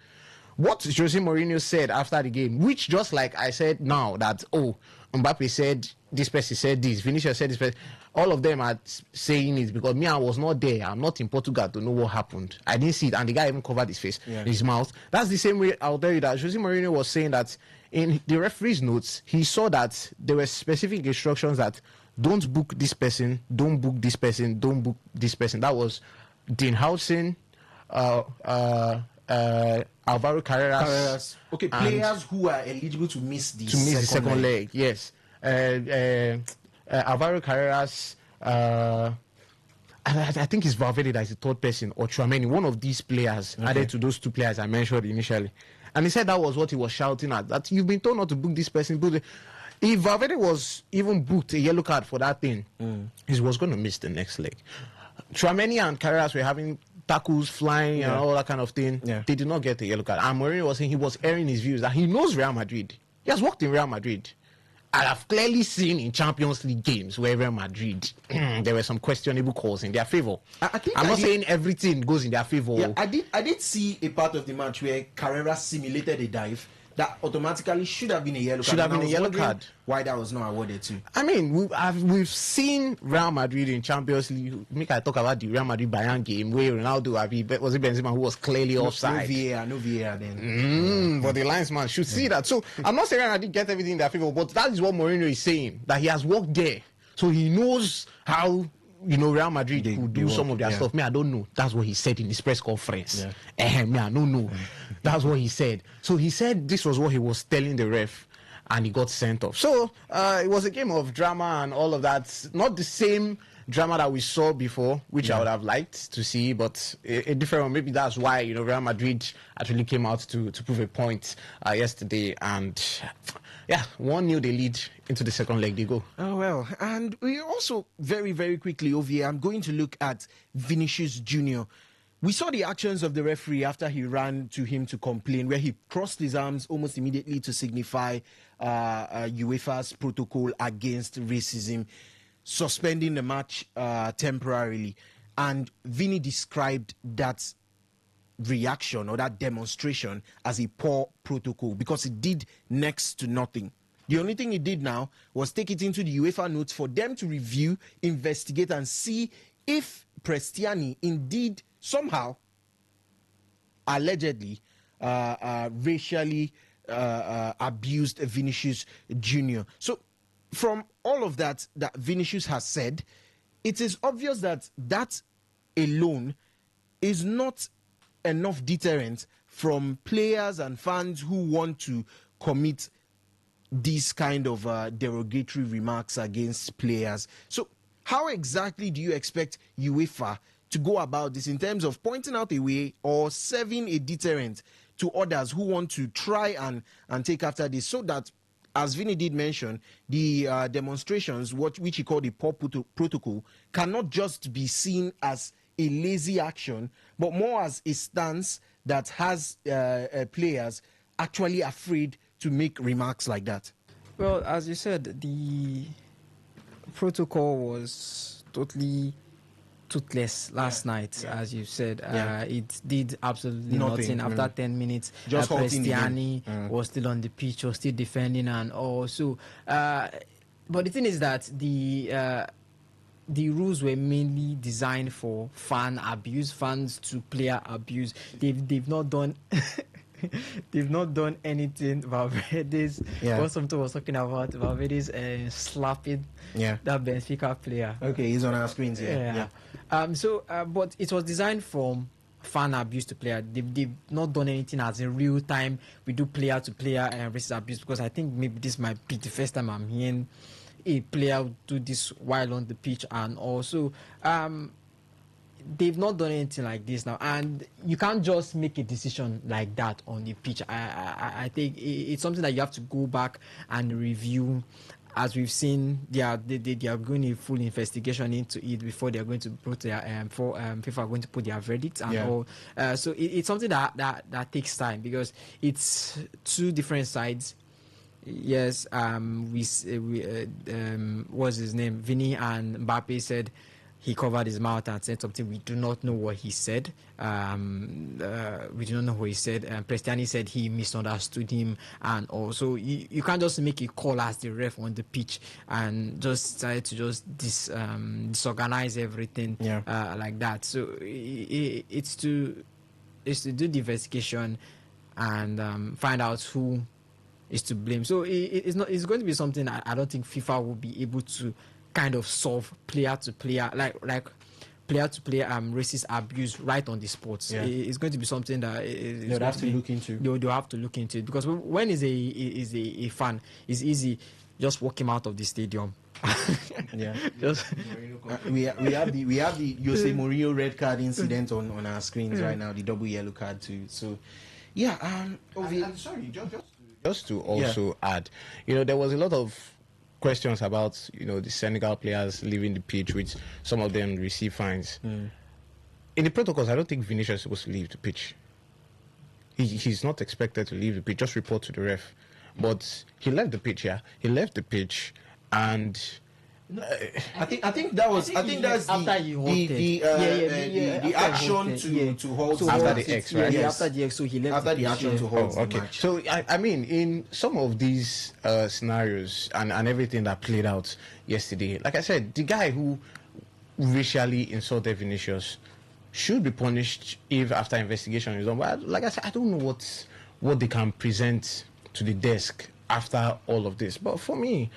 What Jose Mourinho said after the game, which just like I said now, that, Mbappe said this person said this, Vinicius said this person, all of them are saying it because me, I was not there. I'm not in Portugal to know what happened. I didn't see it, and the guy even covered his face, his mouth. That's the same way I'll tell you that Jose Mourinho was saying that in the referee's notes, he saw that there were specific instructions that don't book this person, don't book this person, don't book this person. That was Dean Howson, Alvaro Carreras. Okay, players who are eligible to miss the second leg. Yes. Alvaro Carreras, I think it's Valverde that is the third person, or Tchouaméni, one of these players added to those two players I mentioned initially. And he said that was what he was shouting at, that you've been told not to book this person. If Valverde was even booked a yellow card for that thing, he was going to miss the next leg. Tchouaméni and Carreras were having tackles flying and all that kind of thing. They did not get a yellow card. And Mourinho was saying he was airing his views that he knows Real Madrid. He has worked in Real Madrid. I have clearly seen in Champions League games where Real Madrid, there were some questionable calls in their favor. I'm not saying everything goes in their favor. Yeah, I did see a part of the match where Carrera simulated a dive that automatically should have been a yellow card. Should have been a yellow card. Why that was not awarded to? I mean, we've seen Real Madrid in Champions League. Make I talk about the Real Madrid Bayern game where Ronaldo, was it Benzema who was clearly offside? No VAR then. But the linesman should see that. So I'm not saying Real Madrid get everything in their favor, but that is what Mourinho is saying, that he has worked there, so he knows how. Real Madrid could do some of their stuff. Me, I don't know. That's what he said in his press conference. Me, I don't know. That's what he said. So he said this was what he was telling the ref, and he got sent off. So it was a game of drama and all of that. Not the same drama that we saw before, which I would have liked to see, but a different one. Maybe that's why Real Madrid actually came out to prove a point yesterday, and 1-0 they lead into the second leg. They go. Oh well, and we also very, very quickly over here, I'm going to look at Vinicius Junior. We saw the actions of the referee after he ran to him to complain, where he crossed his arms almost immediately to signify UEFA's protocol against racism, suspending the match temporarily. And Vini described that reaction or that demonstration as a poor protocol because it did next to nothing. The only thing he did now was take it into the UEFA notes for them to review, investigate, and see if Prestiani indeed somehow, allegedly, racially abused Vinicius Junior. So from all of that Vinicius has said, it is obvious that alone is not enough deterrent from players and fans who want to commit these kind of derogatory remarks against players. So how exactly do you expect UEFA to go about this in terms of pointing out a way or serving a deterrent to others who want to try and take after this, so that, as Vinny did mention, the demonstrations, which he called the poor protocol, cannot just be seen as a lazy action, but more as a stance that has players actually afraid to make remarks like that? Well, as you said, the protocol was totally toothless last night, as you said. It did absolutely nothing. After 10 minutes, Prestiani was still on the pitch, was still defending and all. So, but the thing is that the rules were mainly designed for fan abuse, fans to player abuse. They've not done they've not done anything. Valverde's what something was talking about. Valverde's slapping that Benfica player. Okay, he's on our screens here. But it was designed from fan abuse to player. They've not done anything as in real time. We do player to player and racist abuse, because I think maybe this might be the first time I'm hearing a player do this while on the pitch. And also they've not done anything like this now, and you can't just make a decision like that on the pitch. I think it's something that you have to go back and review. As we've seen, they are going a full investigation into it before they are going to put their FIFA are going to put their verdict and all. So it's something that takes time, because it's two different sides. Yes, what's his name? Vinny and Mbappe said he covered his mouth and said something. We do not know what he said. We do not know what he said. Prestiani said he misunderstood him, and also you can't just make a call as the ref on the pitch and just try to just disorganize everything like that. So it's to do the investigation and find out who is to blame. So it's going to be something I don't think FIFA will be able to kind of solve player to player, like player to player racist abuse right on the sports. It's going to be something that they'll have to look into. They'll have to look into it, because when is a fan, it's easy, just walk him out of the stadium. Just we have the Jose Mourinho red card incident on our screens right now, the double yellow card too. So I'm sorry, just to also add, there was a lot of questions about the Senegal players leaving the pitch, which some of them receive fines. In the protocols, I don't think Vinicius is supposed to leave the pitch. He's not expected to leave the pitch. Just report to the ref. But he left the pitch. He left the pitch, and I think that's after he halted. The action to halt after the X, right? After the X, so he left after the action to halt the match. So I mean, in some of these scenarios and everything that played out yesterday, like I said, the guy who racially insulted Vinicius should be punished if after investigation is done. But like I said, I don't know what they can present to the desk after all of this. But for me,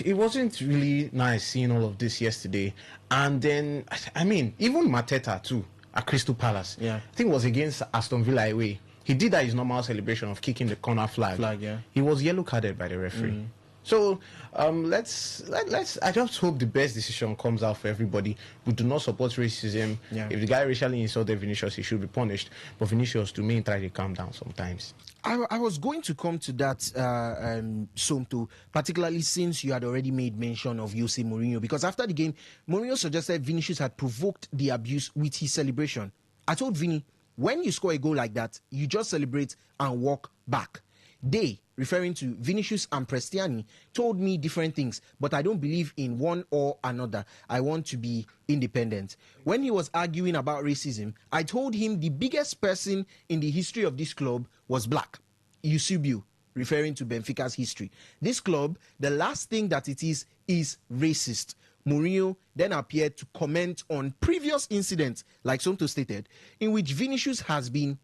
it wasn't really nice seeing all of this yesterday. And then, I mean, even Mateta too at Crystal Palace. I think it was against Aston Villa away. He did that his normal celebration of kicking the corner flag. He was yellow carded by the referee. So let's I just hope the best decision comes out for everybody. We do not support racism. If the guy racially insulted Vinicius, he should be punished. But Vinicius, to me, try to calm down sometimes. I was going to come to that, Somto, particularly since you had already made mention of Jose Mourinho, because after the game, Mourinho suggested Vinicius had provoked the abuse with his celebration. I told Vinny, when you score a goal like that, you just celebrate and walk back. They, referring to Vinicius and Prestiani, told me different things, but I don't believe in one or another. I want to be independent. When he was arguing about racism, I told him the biggest person in the history of this club was black, Eusebio, referring to Benfica's history. This club, the last thing that it is racist. Mourinho then appeared to comment on previous incidents, like Somto stated, in which Vinicius has been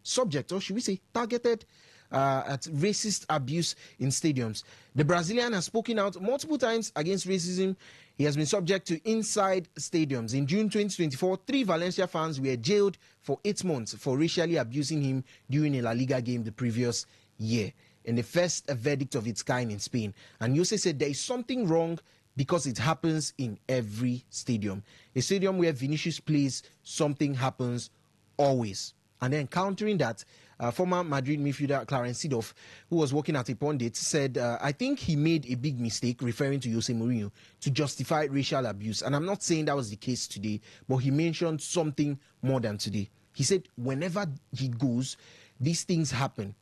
subject, or should we say targeted, at racist abuse in stadiums. The Brazilian has spoken out multiple times against racism. He has been subject to inside stadiums. In June 2024, 3 Valencia fans were jailed for 8 months for racially abusing him during a La Liga game the previous year, in the first verdict of its kind in Spain. And Jose said there is something wrong because it happens in every stadium. A stadium where Vinicius plays, something happens always. And then countering that, former Madrid midfielder Clarence Seedorf, who was working at a pundit, said, I think he made a big mistake, referring to Jose Mourinho, to justify racial abuse. And I'm not saying that was the case today, but he mentioned something more than today. He said whenever he goes, these things happen.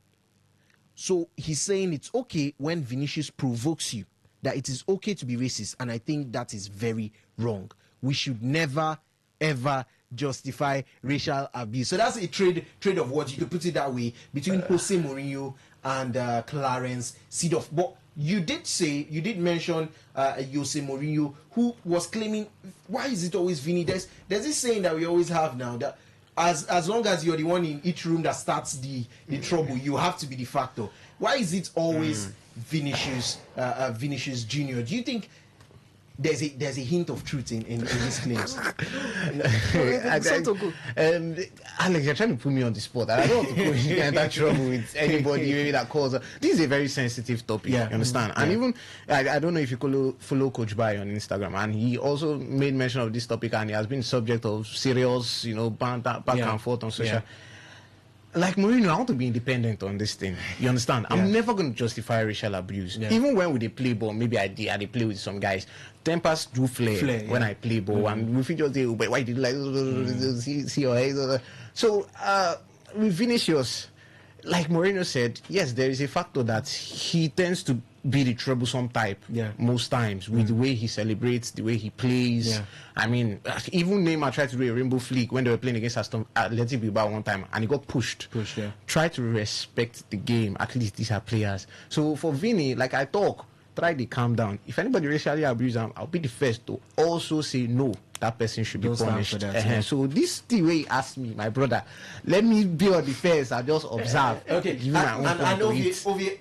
So he's saying it's okay when Vinicius provokes you, that it is okay to be racist. And I think that is very wrong. We should never, ever justify racial abuse. So that's a trade of words, you could put it that way, between Jose Mourinho and Clarence Seedorf. But you did mention Jose Mourinho, who was claiming, why is it always Vinny? There's this saying that we always have now, that as long as you're the one in each room that starts the trouble, you have to be the factor. Why is it always Vinicius Junior? Do you think there's a hint of truth in these claims? Alex, you're trying to put me on the spot. I don't want to go into that trouble with anybody maybe that calls. This is a very sensitive topic. You understand? And even I don't know if you follow Coach Bai on Instagram, and he also made mention of this topic, and he has been subject of serious, banter back and forth on social. Like Mourinho, I want to be independent on this thing. You understand? I'm never going to justify racial abuse. Even when we play ball, maybe I play with some guys. Tempers do flare when I play ball, and we feel just say, "But why did you like see your head?" So with Vinicius, like Mourinho said, yes, there is a factor that he tends to be the troublesome type most times with the way he celebrates, the way he plays. I mean, even Neymar tried to do a rainbow flick when they were playing against Athletic Bilbao one time, and he got pushed. Try to respect the game. At least these are players. So for Vini, like I talk, try to calm down. If anybody racially abuses him, I'll be the first to also say no. That person should be punished. So this the way he asked me, my brother. Let me be on the first. I just observe. Okay. And Ovie,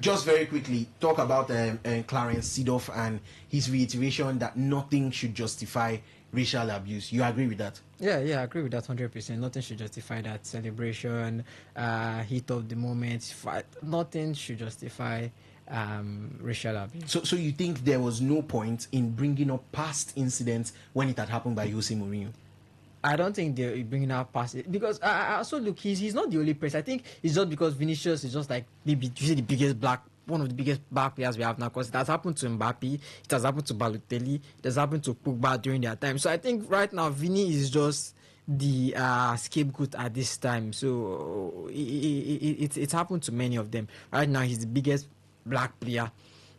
just very quickly, talk about Clarence Seedorf and his reiteration that nothing should justify racial abuse. You agree with that? Yeah, I agree with that 100%. Nothing should justify that celebration, heat of the moment. Nothing should justify racial abuse. So you think there was no point in bringing up past incidents when it had happened by Jose Mourinho? I don't think they're bringing out past it, because I also look, he's not the only person. I think it's just because Vinicius is just like maybe the biggest one of the biggest black players we have now, because it has happened to Mbappe, it has happened to Balotelli, it has happened to Pogba during their time. So I think right now Vini is just the scapegoat at this time. So it's happened to many of them. Right now he's the biggest black player.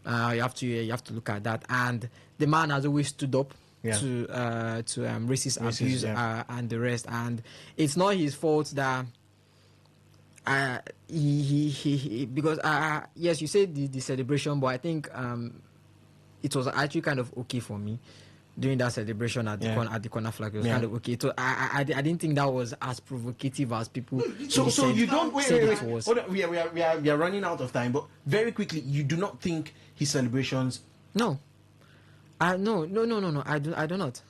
You have to look at that, and the man has always stood up to racist abuse and the rest, and it's not his fault that he because yes, you said the celebration, but I think it was actually kind of okay for me during that celebration at the corner flag. It was kind of okay. So I didn't think that was as provocative as people. So you don't wait. Hold on, we are running out of time, but very quickly, you do not think his celebrations? No. No. I do not.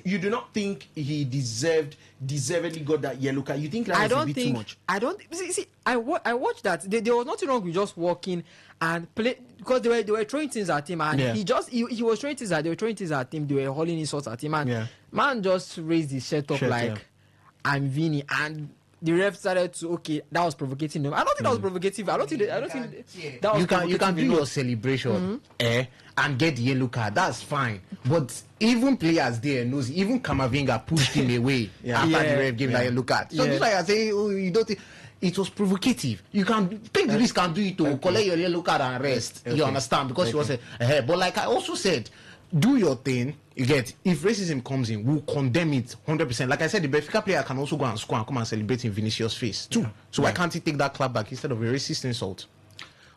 You do not think he deservedly got that yellow card? You think that was a bit too much? I don't see. I watched that. There was nothing wrong with just walking and play, because they were throwing things at him, and he was throwing things at. They were throwing things at him. They were hurling insults at him, and man just raised his shirt up I'm Vini, and the ref started to that was provocating them. I don't think that was provocative. I don't think that was you can do your celebration and get the yellow card. That's fine. But even players there knows, even Kamavinga pushed him away after the ref gave him that yellow card. So this is why I say you don't think it was provocative. You can take the risk and do it to collect your yellow card and rest. You understand? Because he was but like I also said, do your thing. You get, if racism comes in, we'll condemn it 100%. Like I said, the Benfica player can also go and score and come and celebrate in Vinicius' face too. So why can't he take that clap back instead of a racist insult?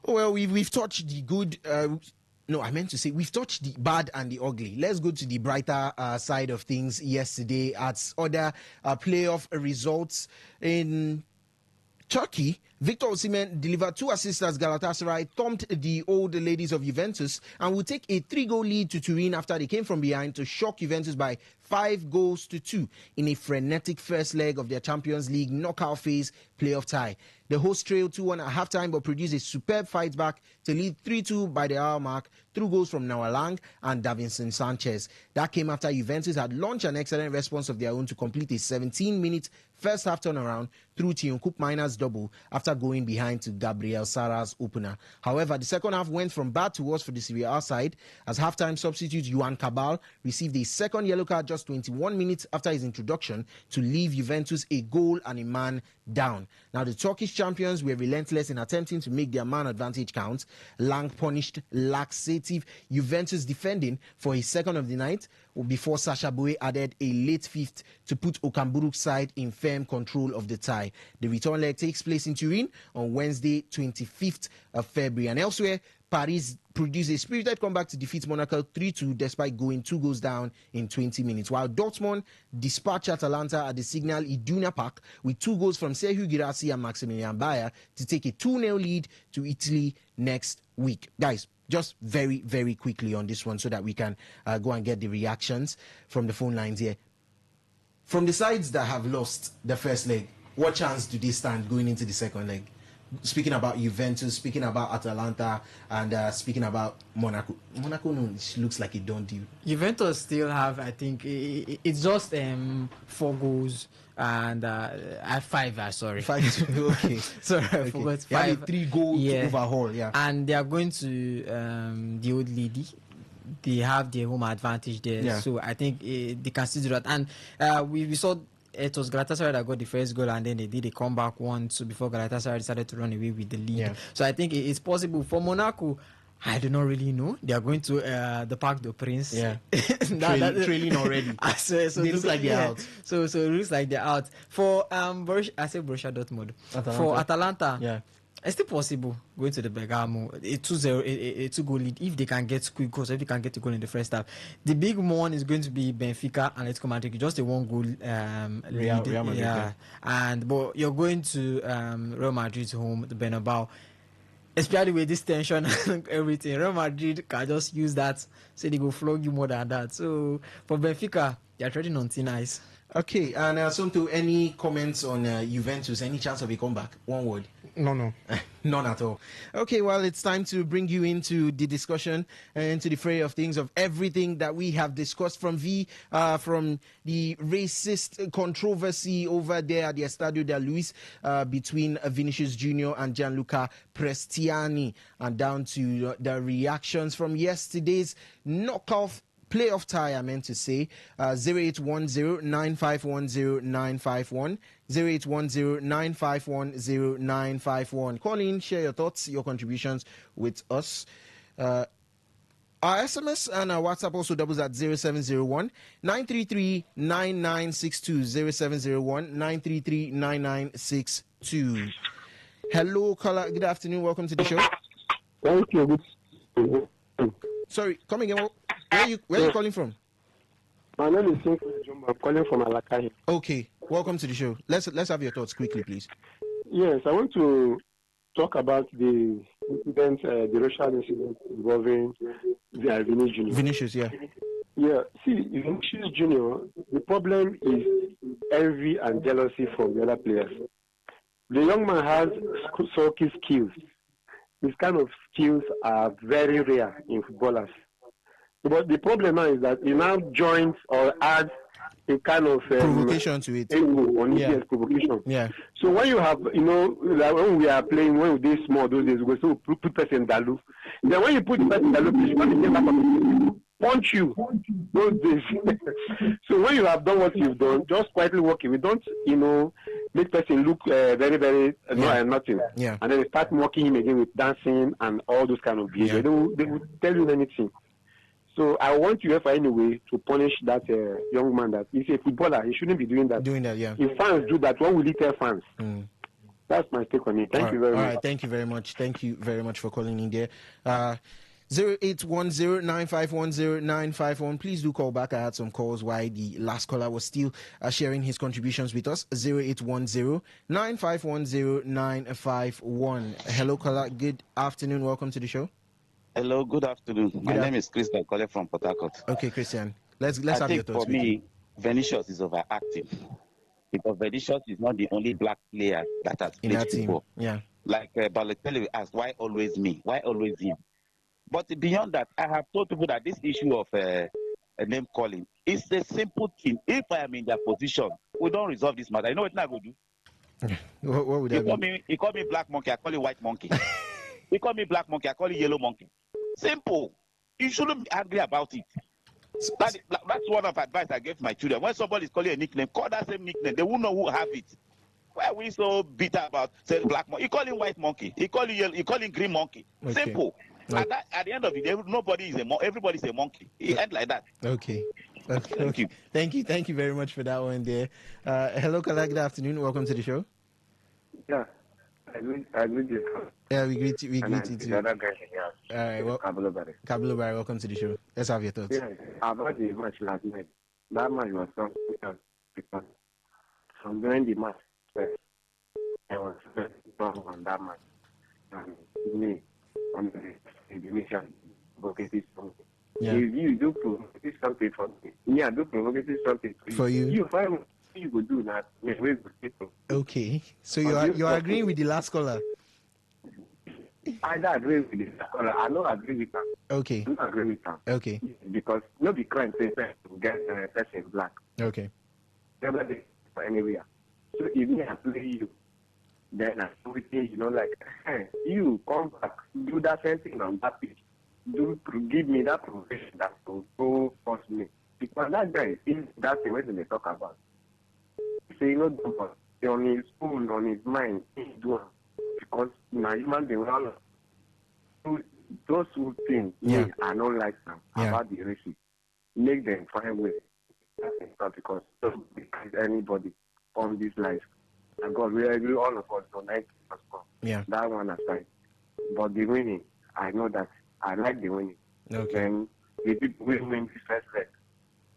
Well, we've touched the good. I meant to say we've touched the bad and the ugly. Let's go to the brighter side of things. Yesterday, at other playoff results in Turkey, Victor Osimhen delivered 2 assists as Galatasaray thumped the old ladies of Juventus and will take a 3-goal lead to Turin after they came from behind to shock Juventus by 5-2 in a frenetic first leg of their Champions League knockout phase playoff tie. The hosts trailed 2-1 at halftime but produced a superb fight back to lead 3-2 by the hour mark through goals from Noah Lang and Davinson Sanchez. That came after Juventus had launched an excellent response of their own to complete a 17-minute first half turnaround through Tiyonkup Miner's double after going behind to Gabriel Sara's opener. However, the second half went from bad to worse for the Serie A side as halftime substitute Juan Cabal received a second yellow card just 21 minutes after his introduction to leave Juventus a goal and a man down. Now, the Turkish champions were relentless in attempting to make their man advantage count. Lang punished laxative Juventus defending for his second of the night, before Sasha Boye added a late fifth to put Okamburu's side in firm control of the tie. The return leg takes place in Turin on Wednesday, 25th of February. And elsewhere, Paris produced a spirited comeback to defeat Monaco 3-2 despite going 2 goals down in 20 minutes. While Dortmund dispatched Atalanta at the Signal Iduna Park with 2 goals from Sergio Guirassy and Maximilian Bayer to take a 2-0 lead to Italy next week. Guys, just very, very quickly on this one so that we can go and get the reactions from the phone lines here. From the sides that have lost the first leg, what chance do they stand going into the second leg? Speaking about Juventus, speaking about Atalanta, and speaking about Monaco. Monaco looks like a done deal. Juventus still have, I think, it's just 4 goals and at 5. Sorry, 5. Okay, sorry, I forgot 5. 3 goals overhaul. Yeah, and they are going to the old lady. They have their home advantage there, so I think they can still do that. And we saw. It was Galatasaray that got the first goal, and then they did a comeback one. So before Galatasaray decided to run away with the lead. So I think it's possible for Monaco. I do not really know. They are going to the Parc des Princes. Yeah, trailing already. So they look like they're out. So it looks like they're out. For Borussia Dortmund. For Atalanta. Yeah. It's still possible going to the Bergamo, a 2-goal lead if they can get quick goals, if they can get a goal in the first half. The big one is going to be Benfica and Atletico Madrid, just a 1-goal lead. Real Madrid, but you're going to Real Madrid's home, the Bernabeu. Especially with this tension and everything, Real Madrid can just use that, say they go flog you more than that. So for Benfica, they're treading on thin ice. Okay, and Somto, any comments on Juventus? Any chance of a comeback? One word. No. None at all. Okay, well, it's time to bring you into the discussion and into the fray of things, of everything that we have discussed from from the racist controversy over there at the Estadio de Luis between Vinicius Jr. and Gianluca Prestiani, and down to the reactions from yesterday's knockoff playoff tie, I meant to say. 0810-9510-951, 0810-9510-951. Call in, share your thoughts, your contributions with us. Our SMS and our WhatsApp also doubles at 0701 933 9962, 0701 933 9962. Hello, caller. Good afternoon. Welcome to the show. Thank you. Sorry, come again. Where are you calling from? My name is Sinko Jumbo. I'm calling from Alakai. Okay, welcome to the show. Let's have your thoughts quickly, please. Yes, I want to talk about the incident, the racial incident involving Vinicius Jr. Vinicius, yeah. Yeah, see, Vinicius Jr., the problem is envy and jealousy from the other players. The young man has sulky skills. These kind of skills are very rare in footballers. But the problem now is that he now joins or adds a kind of provocation to it. Provocation. Yeah. So when you have, like when we are playing, when we did small those days, we so put person Dalu. Then when you put the person Dalu, he's going to get back on punch you those days. So when you have done what you've done, just quietly walk away. Don't, make person look very, very nothing. Yeah. And then they start mocking him again with dancing and all those kind of behavior. They will tell you anything. So I want UEFA anyway to punish that young man. That he's a footballer. He shouldn't be doing that. Yeah. If fans do that, what will he tell fans? That's my take on it. Thank you very much. All right, thank you very much. Thank you very much for calling in there. 0810-9510-951. Please do call back. I had some calls while the last caller was still sharing his contributions with us. 0810-9510-951. Hello, caller. Good afternoon. Welcome to the show. Hello, good afternoon. My name is Christian, calling from Port Harcourt. Okay, Christian. Let's have your thoughts. For me, Vinicius is overactive. Because Vinicius is not the only black player that has played football. Yeah. Like Balotelli asked, why always me? Why always him? But beyond that, I have told people that this issue of a name calling is a simple thing. If I am in their position, we don't resolve this matter. You know what I go do? What would that be? He call me black monkey, I call you white monkey. He call me black monkey, I call you yellow monkey. Simple. You shouldn't be angry about it. That's one of the advice I gave my children. When somebody is calling a nickname, call that same nickname. They won't know who have it. Why are we so bitter about saying black monkey? You call him white monkey. He call him yellow. He call him green monkey. Okay. Simple. At the end of the day, everybody is a monkey. It ends like that. Okay. Okay. Thank you very much for that one there. Hello, Kala. Good afternoon. Welcome to the show. Yeah, I agree you. Yeah, we greet you. We greet you The too. other guy here. All right. Well, Kablo Barry, welcome to the show. Let's have your thoughts. Yeah, about the match last night. That match was something else because from during the match, I was very strong on that match. And me, on the mission, provocative something. Yeah. If you do provocative something for me, I do provocative something for you. You find you would do that. Okay. So you are agreeing with the last caller. I don't agree with this. I don't agree with that. Okay. I don't agree with that. Okay. Because nobody crime says to get a person black. Okay. Never did for anywhere. So if me I play you, then I do it, like, hey, you come back, do that same thing on that pitch. Give me that provision that will go force me. Because that guy is that's the way they talk about. So on his phone, on his mind, he's doing. Because human being, those who think I don't like them about the races, make them find ways. Because anybody on this life, and God, we agree all of us donate. That one aside, but the winning, I know that I like the winning. Okay. Then the people will win the first leg.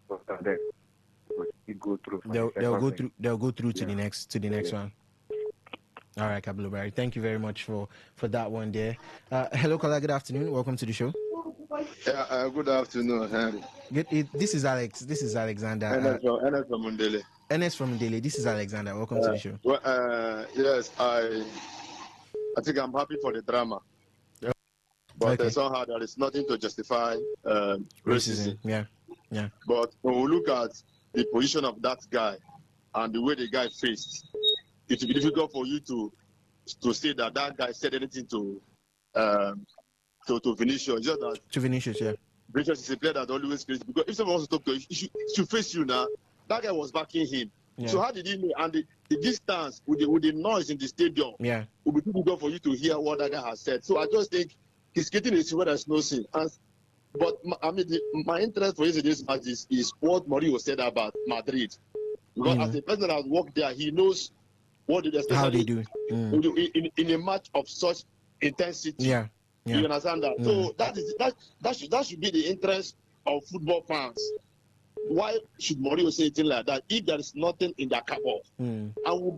So that will go through. They'll go through to the next one. All right, Kablo Barry. Thank you very much for that one there. Hello, caller. Good afternoon. Welcome to the show. Yeah, good afternoon, Henry. This is Alex. This is Alexander. Ernest from Mundele. Ernest from Mundele. This is Alexander. Welcome to the show. Well, yes, I think I'm happy for the drama. But somehow there is nothing to justify racism. Yeah. But when we look at the position of that guy and the way the guy faced, it will be difficult for you to say that guy said anything to Vinicius. Just that to Vinicius, yeah. Vinicius is a player that always faces, because if someone wants to talk to you, he should face you now. That guy was backing him. Yeah. So how did he know? And the distance with the noise in the stadium will be difficult for you to hear what that guy has said. So I just think he's getting a where there's no sin. But my interest for this match is what Mourinho said about Madrid. Because as a person that has worked there, he knows what they how they do in a match of such intensity. Yeah. You understand that? So that should be the interest of football fans. Why should Mourinho say anything like that if there is nothing in their cupboard? And we'll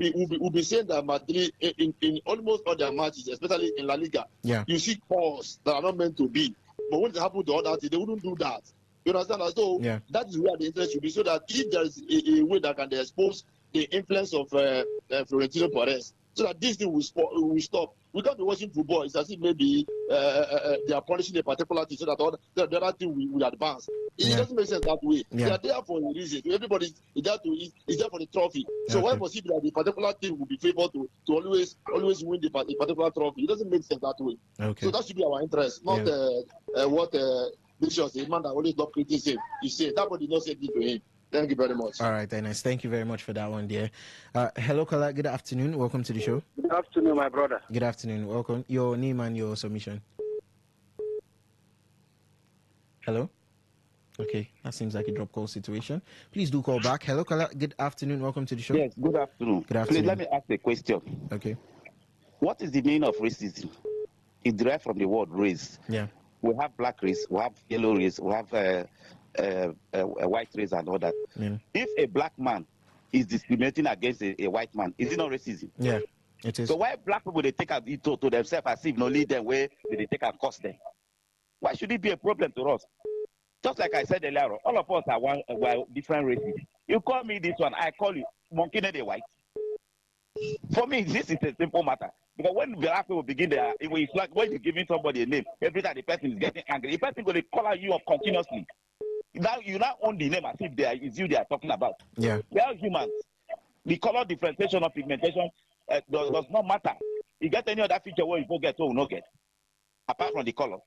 be saying that Madrid in almost all their matches, especially in La Liga, you see calls that are not meant to be. But when it happens to others, they wouldn't do that. You understand? So that is where the interest should be, so that if there is a way that can expose the influence of Florentino Perez, so that this thing will stop. We can't be watching football. It's as if maybe they are punishing a particular thing so that the other thing will advance. It doesn't make sense that way. They are there for a reason. Everybody is there for the trophy. So why must it be that the particular team will be favored to always win the particular trophy? It doesn't make sense that way. Okay. So that should be our interest, not what Vicious, a man that always love criticism. You say that body not say this to him. Thank you very much. All right, Dennis. Thank you very much for that one, dear. Hello, caller. Good afternoon. Welcome to the show. Good afternoon, my brother. Good afternoon. Welcome. Your name and your submission. Hello? Okay, that seems like a drop call situation. Please do call back. Hello, caller. Good afternoon. Welcome to the show. Yes, good afternoon. Good afternoon. Please let me ask a question. Okay. What is the meaning of racism? It derived from the word race. Yeah. We have black race, we have yellow race, we have a white race and all that. Yeah. If a black man is discriminating against a white man, is it not racism? Yeah, it is. So why black people they take it to themselves as if no lead them where they take and cost them? Why should it be a problem to us? Just like I said earlier, all of us are different races. You call me this one, I call you monkey the white. For me, this is a simple matter. Because when black people begin there, it's like when you're giving somebody a name, every time the person is getting angry, the person going to call you up continuously. Now you now own the name as if it's you they are talking about. Yeah. We are humans. The color differentiation of pigmentation does not matter. You get any other feature where you forget or will not get, apart from the color.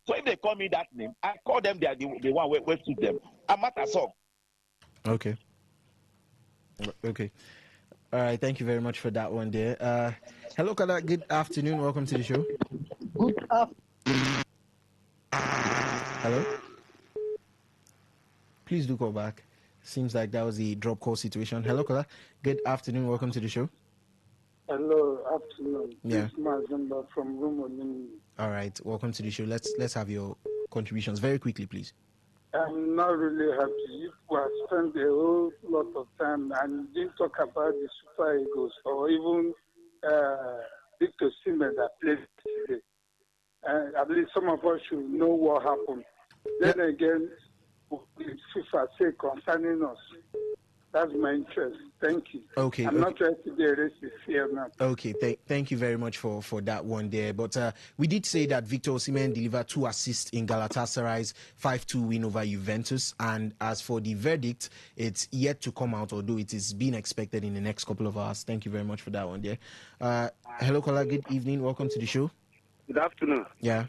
So if they call me that name, I call them the one where suit them. I'm not a song. Okay. Okay. All right. Thank you very much for that one, there. Hello, caller. Good afternoon. Welcome to the show. Good afternoon. Hello. Please do call back. Seems like that was a drop call situation. Hello, caller. Good afternoon. Welcome to the show. Hello, afternoon. Yeah. This is Mazamba from Rumoni. All right. Welcome to the show. Let's have your contributions very quickly, please. I'm not really happy. If we have spent a whole lot of time and didn't talk about the Super Eagles or even Victor Osimhen that played today, at least some of us should know what happened. Then again, FIFA say concerning us. That's my interest. Thank you. Okay. I'm not trying to be a racist here now. Okay, thank you very much for that one there. But we did say that Victor Osimhen delivered 2 assists in Galatasaray's 5-2 win over Juventus. And as for the verdict, it's yet to come out, although it is being expected in the next couple of hours. Thank you very much for that one there. Hello, caller. Good evening. Welcome to the show. Good afternoon. Yeah.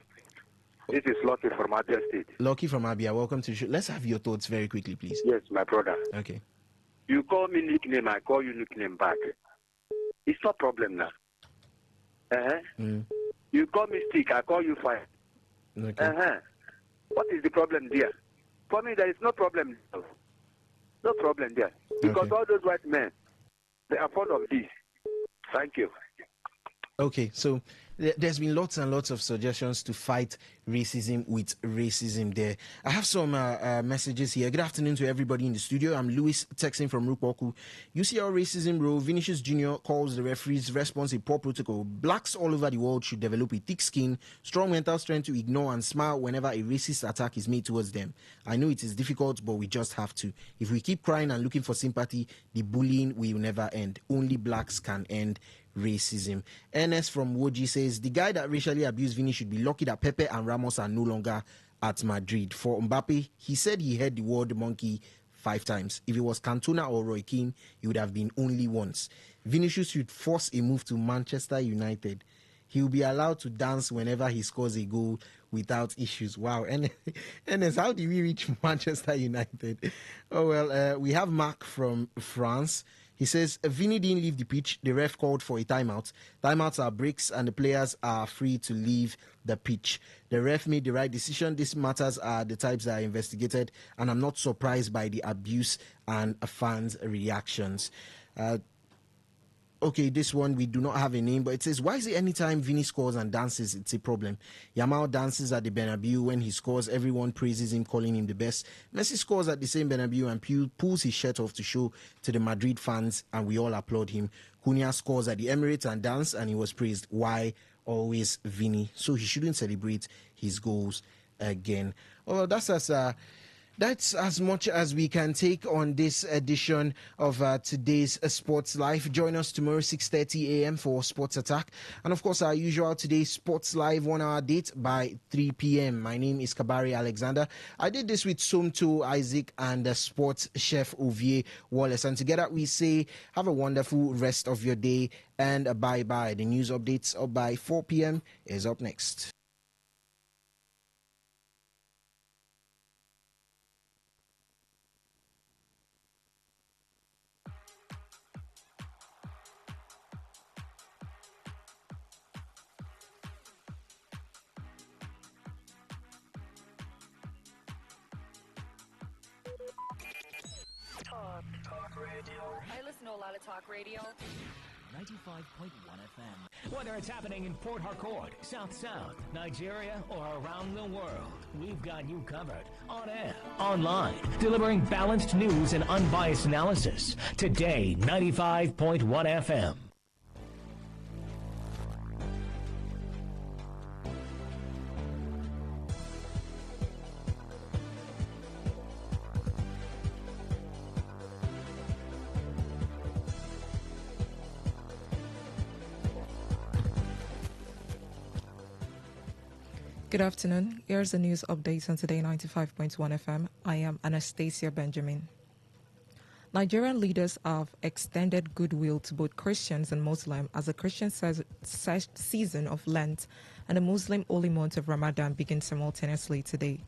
This is Lucky from Abia State. Lucky from Abia. Welcome to the show. Let's have your thoughts very quickly, please. Yes, my brother. Okay. You call me nickname, I call you nickname back. It's no problem now. You call me stick, I call you fire. Okay. What is the problem there? For me, there is no problem. No problem there. Because all those white men, they are fond of this. Thank you. Okay, so there's been lots and lots of suggestions to fight racism with racism there. I have some messages here. Good afternoon to everybody in the studio. I'm Louis, texting from Rupoku. UCL racism rule. Vinicius Jr. calls the referee's response a poor protocol. Blacks all over the world should develop a thick skin, strong mental strength to ignore and smile whenever a racist attack is made towards them. I know it is difficult, but we just have to. If we keep crying and looking for sympathy, the bullying will never end. Only blacks can end racism. Ernest from Woji says the guy that racially abused Vini should be lucky that Pepe and Ramos are no longer at Madrid. For Mbappe, he said he heard the word monkey 5 times. If it was Cantona or Roy Keane, he would have been only once. Vinicius should force a move to Manchester United. He will be allowed to dance whenever he scores a goal without issues. Wow. Ernest, how did we reach Manchester United? Oh, well, we have Mark from France. He says, Vini didn't leave the pitch. The ref called for a timeout. Timeouts are breaks and the players are free to leave the pitch. The ref made the right decision. These matters are the types that are investigated, and I'm not surprised by the abuse and fans' reactions. Okay, this one, we do not have a name, but it says, why is it anytime Vini scores and dances, it's a problem? Yamal dances at the Bernabeu. When he scores, everyone praises him, calling him the best. Messi scores at the same Bernabeu and pulls his shirt off to show to the Madrid fans, and we all applaud him. Cunha scores at the Emirates and dance, and he was praised. Why always Vini? So he shouldn't celebrate his goals again. Well, that's as much as we can take on this edition of today's Sports Live. Join us tomorrow 6:30 a.m. for Sports Attack. And of course, our usual today's Sports Live 1 hour date by 3 p.m. My name is Kabari Alexander. I did this with Somto Isaac and sports chef Ovier Wallace. And together we say, have a wonderful rest of your day and bye-bye. The news updates up by 4 p.m. is up next. Talk radio. I listen to a lot of talk radio. 95.1 FM. Whether it's happening in Port Harcourt, South South, Nigeria, or around the world, we've got you covered. On air, online, delivering balanced news and unbiased analysis. Today, 95.1 FM. Good afternoon. Here's the news updates on Today 95.1 FM. I am Anastasia Benjamin. Nigerian leaders have extended goodwill to both Christians and Muslims as the Christian season of Lent and the Muslim holy month of Ramadan begin simultaneously today.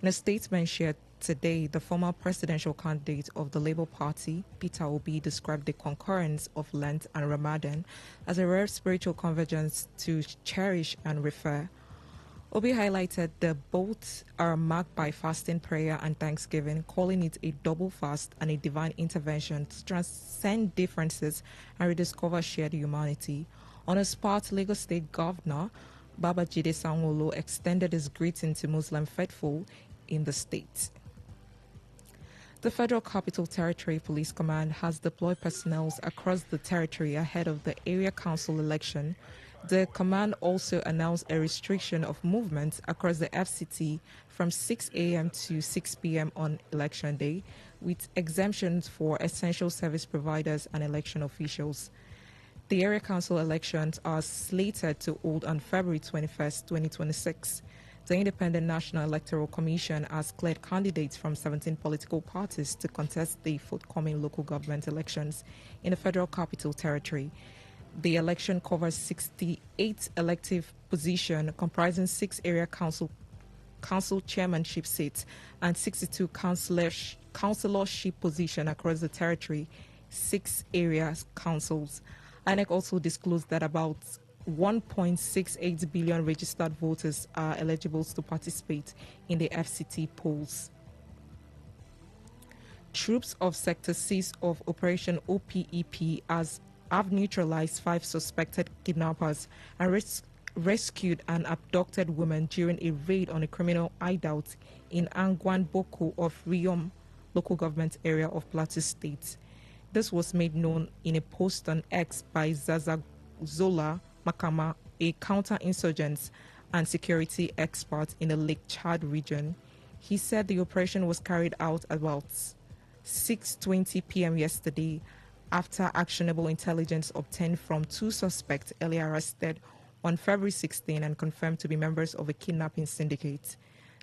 In a statement shared today, the former presidential candidate of the Labour Party, Peter Obi, described the concurrence of Lent and Ramadan as a rare spiritual convergence to cherish and refer. Obi highlighted the both are marked by fasting, prayer, and thanksgiving, calling it a double fast and a divine intervention to transcend differences and rediscover shared humanity. On his part, Lagos State Governor Babajide Sanwo-Olu extended his greeting to Muslim faithful in the state. The Federal Capital Territory Police Command has deployed personnel across the territory ahead of the area council election. The command also announced a restriction of movement across the FCT from 6 a.m. to 6 p.m. on election day, with exemptions for essential service providers and election officials. The area council elections are slated to hold on February 21st, 2026. The Independent National Electoral Commission has cleared candidates from 17 political parties to contest the forthcoming local government elections in the Federal Capital Territory. The election covers 68 elective positions comprising 6 area council chairmanship seats and 62 councillorship positions across the territory, 6 area councils. INEC also disclosed that about 1.68 billion registered voters are eligible to participate in the FCT polls. Troops of Sector 6 of Operation OPEP have neutralized 5 suspected kidnappers and rescued an abducted woman during a raid on a criminal hideout in Angwan Boko of Riyom local government area of Plateau State. This was made known in a post on X by Zazazola Makama, a counterinsurgent and security expert in the Lake Chad region. He said the operation was carried out about 6:20 p.m. yesterday after actionable intelligence obtained from 2 suspects earlier arrested on February 16 and confirmed to be members of a kidnapping syndicate.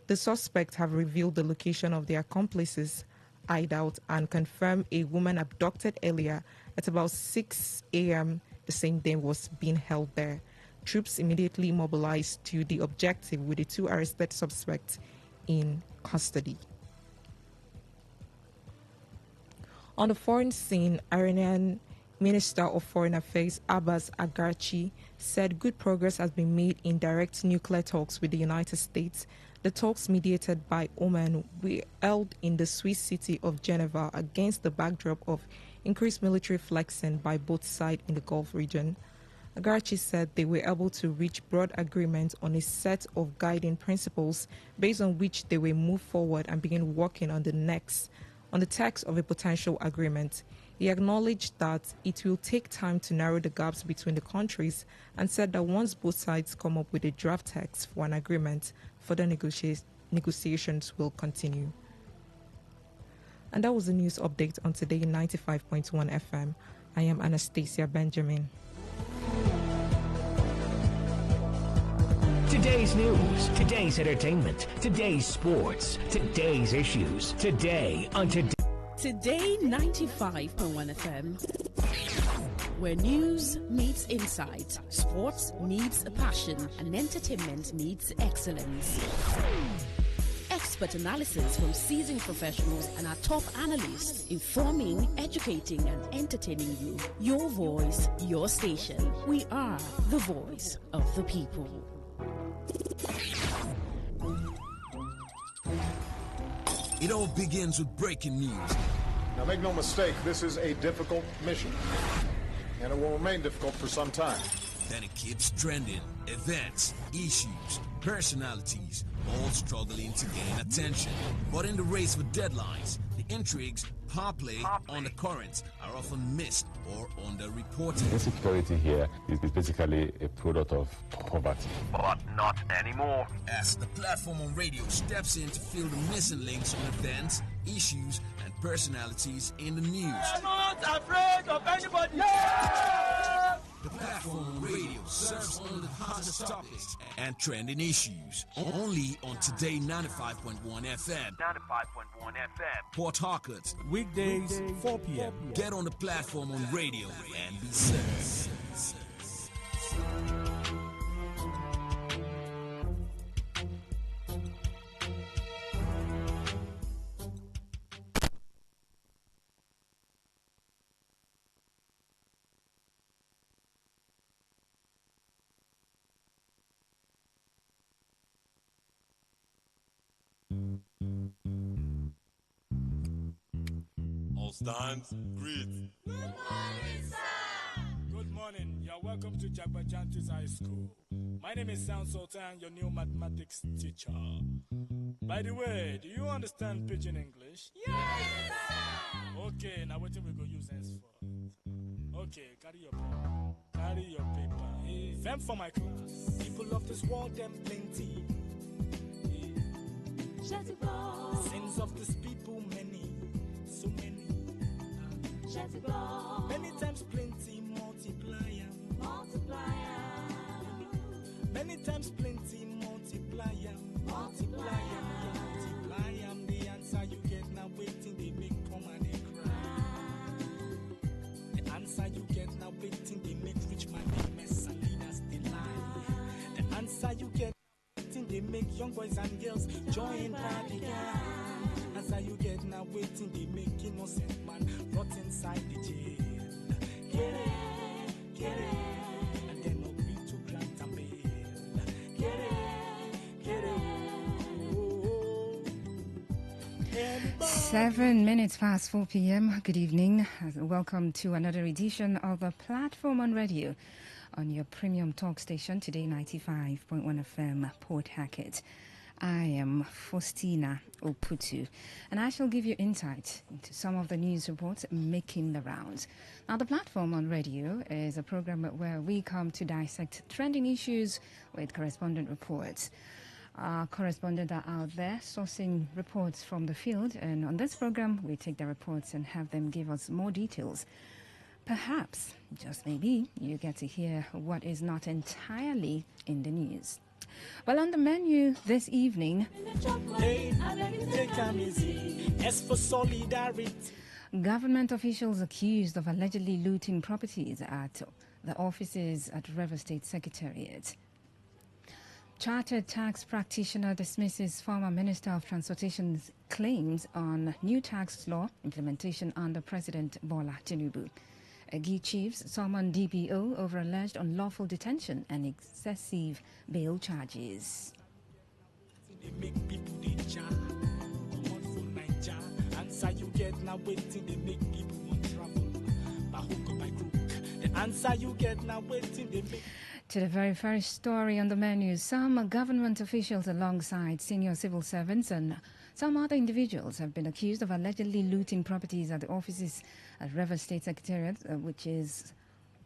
The suspects have revealed the location of their accomplices' hideout and confirmed a woman abducted earlier at about 6 a.m. the same day was being held there. Troops immediately mobilized to the objective with the 2 arrested suspects in custody. On the foreign scene, Iranian Minister of Foreign Affairs Abbas Araghchi said good progress has been made in direct nuclear talks with the United States. The talks, mediated by Oman, were held in the Swiss city of Geneva against the backdrop of increased military flexing by both sides in the Gulf region. Araghchi said they were able to reach broad agreement on a set of guiding principles based on which they will move forward and begin working on the text of a potential agreement. He acknowledged that it will take time to narrow the gaps between the countries and said that once both sides come up with a draft text for an agreement, further negotiations will continue. And that was the news update on Today 95.1 FM. I am Anastasia Benjamin. Today's news, today's entertainment, today's sports, today's issues, today on Today. Today 95.1 FM, where news meets insight, sports meets passion, and entertainment meets excellence. Expert analysis from seasoned professionals and our top analysts, informing, educating, and entertaining you. Your voice, your station. We are the voice of the people. It all begins with breaking news. Now make no mistake, this is a difficult mission, and it will remain difficult for some time. Then it keeps trending. Events, issues, personalities, all struggling to gain attention. But in the race for deadlines, the intrigues, power play, undercurrents are often missed or underreported. Insecurity here is basically a product of poverty. But not anymore. As the platform on radio steps in to fill the missing links on events, issues, and personalities in the news. I'm not afraid of anybody. The platform on radio serves only the hottest topics and trending issues. Only on Today 95.1 FM. 95.1 FM. Port Harcourt. Weekdays, 4 p.m. Get on the platform on radio and be served. All stands, greet. Good morning, sir. Good morning. You're welcome to Jagbajantis High School. My name is Sound Sultan, your new mathematics teacher. By the way, do you understand Pidgin English? Yes, sir. Okay, now what we go use henceforth? Okay, carry your paper. Carry your paper. Hey, them for my class. People of this world, them plenty. Sins of this people, many. So many. Many times plenty, multiplier. Many times plenty, multiplier. Multiply the answer you get now waiting, they make come and they cry. The answer you get now waiting, they make rich man they mess and leaders they lie. The answer you get waiting, they make young boys and girls join party gang. Answer you get now waiting, they make innocent man rot inside the jail. Get it, and then agree to grant and bail. Get it. 7 minutes past 4 p.m. Good evening. Welcome to another edition of the Platform on Radio on your premium talk station, Today 95.1 FM, Port Hackett. I am Faustina Oputu, and I shall give you insight into some of the news reports making the rounds. Now, the Platform on Radio is a program where we come to dissect trending issues with correspondent reports. Our correspondents are out there sourcing reports from the field, and on this program we take the reports and have them give us more details. Perhaps, just maybe, you get to hear what is not entirely in the news. Well, on the menu this evening, as for solidarity, government officials accused of allegedly looting properties at the offices at River State Secretariat. Chartered tax practitioner dismisses former Minister of Transportation's claims on new tax law implementation under President Bola Tinubu. Agi chiefs summon DPO over alleged unlawful detention and excessive bail charges. They make people they jar. Come on for Niger. Answer you get now waiting, they make people want travel. By hook or by crook. The answer you get now waiting, they make. To the very first story on the menu, some government officials alongside senior civil servants and some other individuals have been accused of allegedly looting properties at the offices at River State Secretariat, which is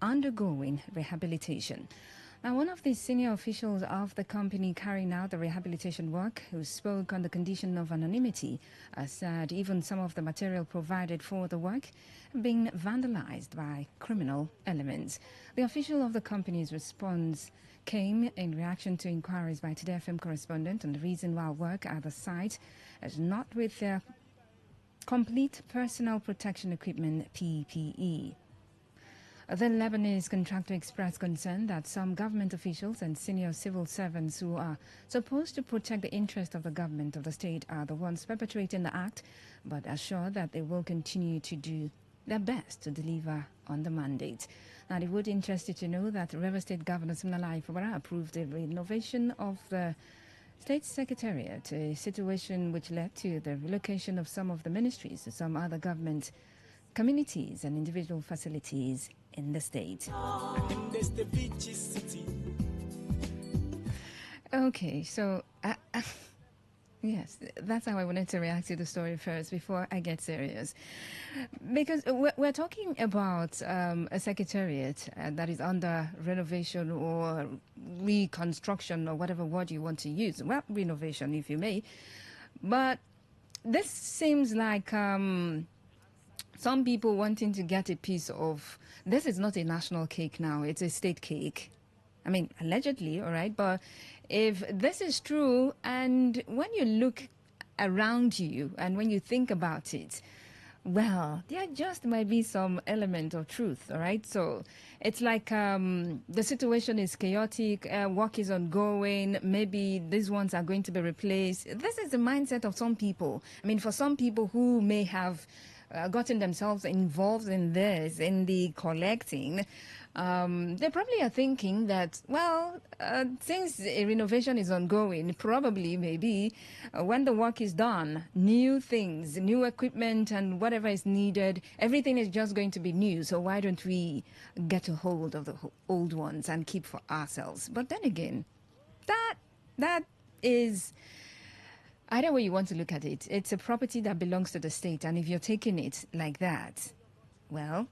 undergoing rehabilitation. Now, one of the senior officials of the company carrying out the rehabilitation work, who spoke on the condition of anonymity, said even some of the material provided for the work being vandalized by criminal elements. The official of the company's response came in reaction to inquiries by Today FM correspondent on the reason why work at the site is not with their complete personal protection equipment, PPE. The Lebanese contractor expressed concern that some government officials and senior civil servants who are supposed to protect the interest of the government of the state are the ones perpetrating the act, but assured that they will continue to do their best to deliver on the mandate. Now, it would interest you to know that River State Governor Siminala Ifabara approved the renovation of the State Secretariat, a situation which led to the relocation of some of the ministries to some other government communities and individual facilities in the state. Okay, so yes, that's how I wanted to react to the story first before I get serious. Because we're talking about a secretariat that is under renovation or reconstruction or whatever word you want to use. Well, renovation, if you may. But this seems like some people wanting to get a piece of, this is not a national cake now, it's a state cake. I mean, allegedly, all right, but if this is true, and when you look around you and when you think about it, well, there just might be some element of truth, all right? So it's like the situation is chaotic, work is ongoing, maybe these ones are going to be replaced. This is the mindset of some people. I mean, for some people who may have gotten themselves involved in this, in the collecting, They probably are thinking that, well, since a renovation is ongoing, probably, maybe, when the work is done, new things, new equipment and whatever is needed, everything is just going to be new. So why don't we get a hold of the old ones and keep for ourselves? But then again, that is... Either way you want to look at it, it's a property that belongs to the state. And if you're taking it like that, well,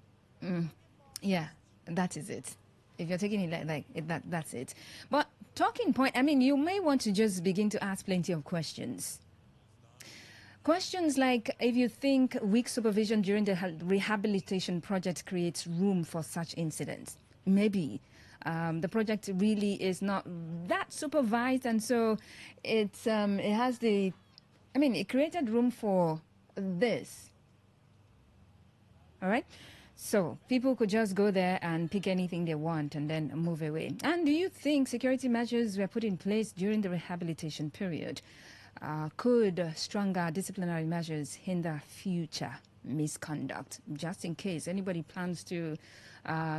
yeah, that is it. If you're taking it like that's it. But talking point, I mean, you may want to just begin to ask plenty of questions. Questions like if you think weak supervision during the rehabilitation project creates room for such incidents. Maybe. The project really is not that supervised, and so it has the, I mean, it created room for this. All right? So people could just go there and pick anything they want and then move away. And do you think security measures were put in place during the rehabilitation period? Could stronger disciplinary measures hinder future misconduct, just in case anybody plans to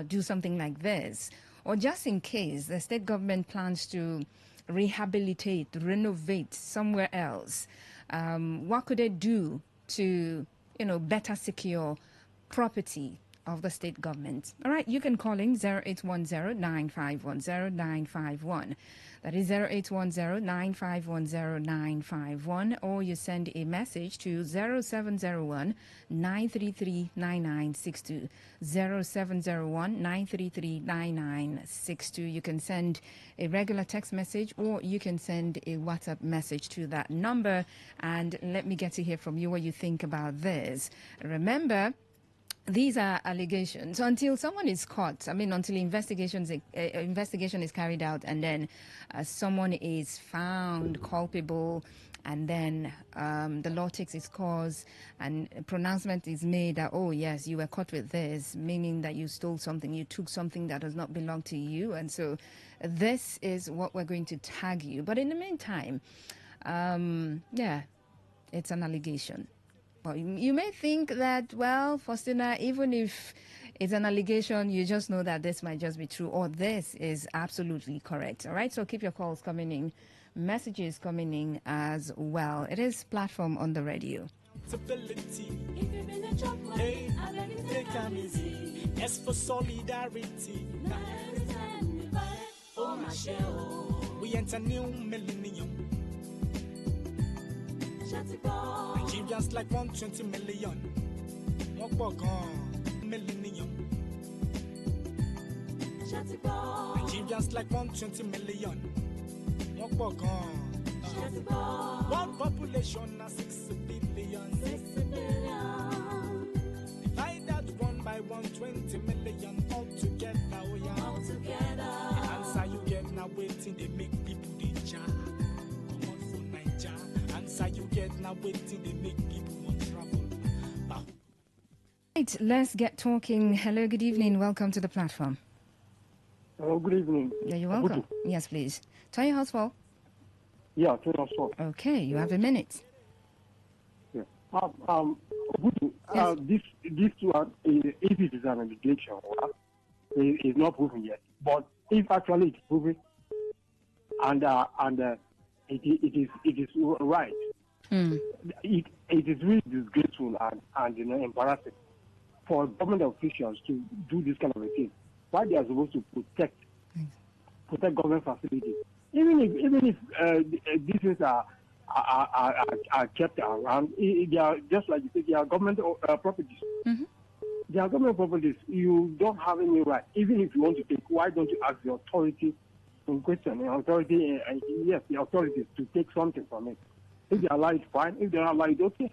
do something like this? Or just in case the state government plans to rehabilitate, renovate somewhere else, what could they do to, better secure property of the state government? All right, you can call in 0810-9510-951. That is 0810-9510-951, or you send a message to 0701-933-9962. 0701-933-9962. You can send a regular text message, or you can send a WhatsApp message to that number, and let me get to hear from you what you think about this. Remember, these are allegations. Until someone is caught, I mean, until investigation is carried out, and then someone is found culpable, and then the law takes its course, and a pronouncement is made that, oh, yes, you were caught with this, meaning that you stole something, you took something that does not belong to you, and so this is what we're going to tag you. But in the meantime, yeah, it's an allegation. Well, you may think that, well, Faustina, even if it's an allegation, you just know that this might just be true, or this is absolutely correct. All right, so keep your calls coming in, messages coming in as well. It is Platform on the radio. Hey, take time easy. S for solidarity. We enter new millennium. Nigerians like 120 million. Millennium. Nigerians like 120 million. One population of 6 billion. 6 billion. Divide that one by 120 million altogether. Oh yeah. Altogether. The answer you get now waiting, they make people they jar. Come on for Niger. Answer you get now waiting, they make people want travel. Right, let's get talking. Hello, good evening. Welcome to the platform. Hello, good evening. Yeah, you're welcome. Yes, please. Tell your house well. Yeah, tell your house well. Okay, you have a minute. Yeah. This one, if it is an allegation, it's not proven yet. But if actually it's proven, and it is right, it is really disgraceful and embarrassing for government officials to do this kind of a thing. Why they are supposed to protect government facilities, even if these things are kept around, they are just like you said, they are government properties. Mm-hmm. They are government properties. You don't have any right, even if you want to take. Why don't you ask the authority in question? The authority, the authorities to take something from it. If they allow it, fine. If they don't allow it, okay.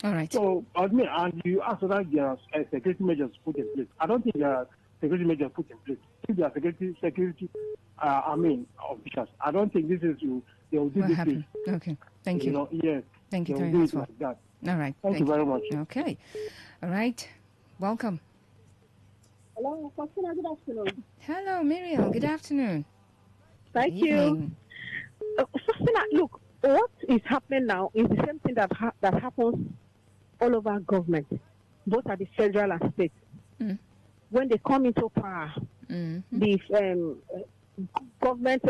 All right. So, and you ask whether there are security measures put in place. I don't think there are security measures put in place. If there are security officials, I don't think this is they will do what this happened? thing. Okay. Thank you. Yes. Thank you. They will do it like that. All right. Thank you very much. Okay. All right. Welcome. Hello, Faustina, good afternoon. Hello, Miriam. Good afternoon. Thank you. Faustina, look, what is happening now is the same thing that happens all over government, both at the federal and state. When they come into power, the government,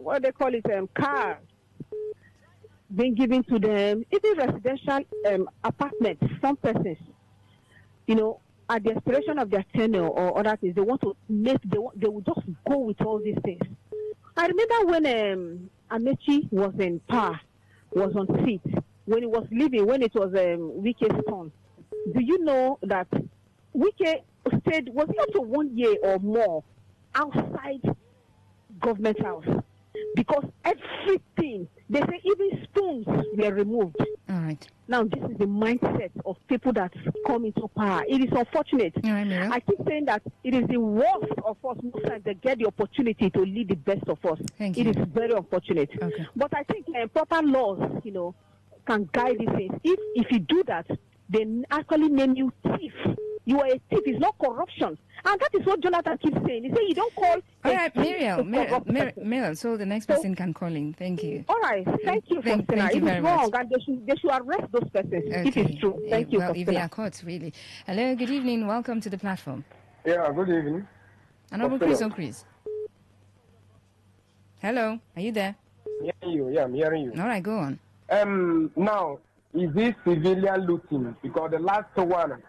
what they call it, car being given to them, even residential apartments, some persons, at the expiration of their tenure or other things, they want to they will just go with all these things. I remember when Amechi was in power, was on seat, when he was leaving, when it was Wike's turn. Do you know that Wike stayed, was it up to 1 year or more outside government house? Because everything, they say even spoons were removed. All right. Now, this is the mindset of people that come into power. It is unfortunate. All right, Miriam. I keep saying that it is the worst of us most times that get the opportunity to lead the best of us. Thank you. It is very unfortunate. Okay. But I think proper laws, can guide these things. If you do that, they actually name you thief. You are a thief. It's not corruption. And that is what Jonathan keeps saying. He says you don't call. All right, Miriam, so the next person can call in. Thank you. All right, thank you, thank you it very is wrong, much. and they should arrest those persons if it's true. Thank you, well, if they are caught, really. Hello, good evening. Welcome to the platform. Yeah, good evening. Honorable Chris. Hello, are you there? I'm hearing you. All right, go on. Now, is this civilian looting? Because the last one,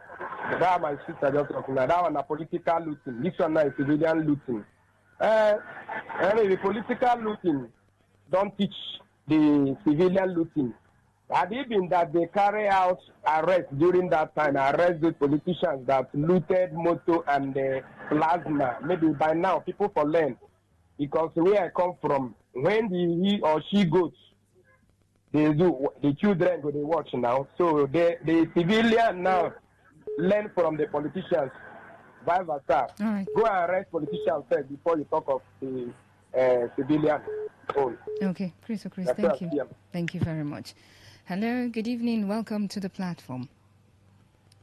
that my sister just talking about, that one a political looting. This one now is civilian looting. The political looting don't teach the civilian looting. Had it been that they carry out arrests during that time, arrest those politicians that looted motor and plasma, maybe by now people for learn. Because where I come from, when he or she goes, the children go they watch now. So the civilian now learn from the politicians, vice versa. Right. Go and arrest politicians first before you talk of the civilian own. Okay, Chris, thank you. Thank you very much. Hello, good evening. Welcome to the platform.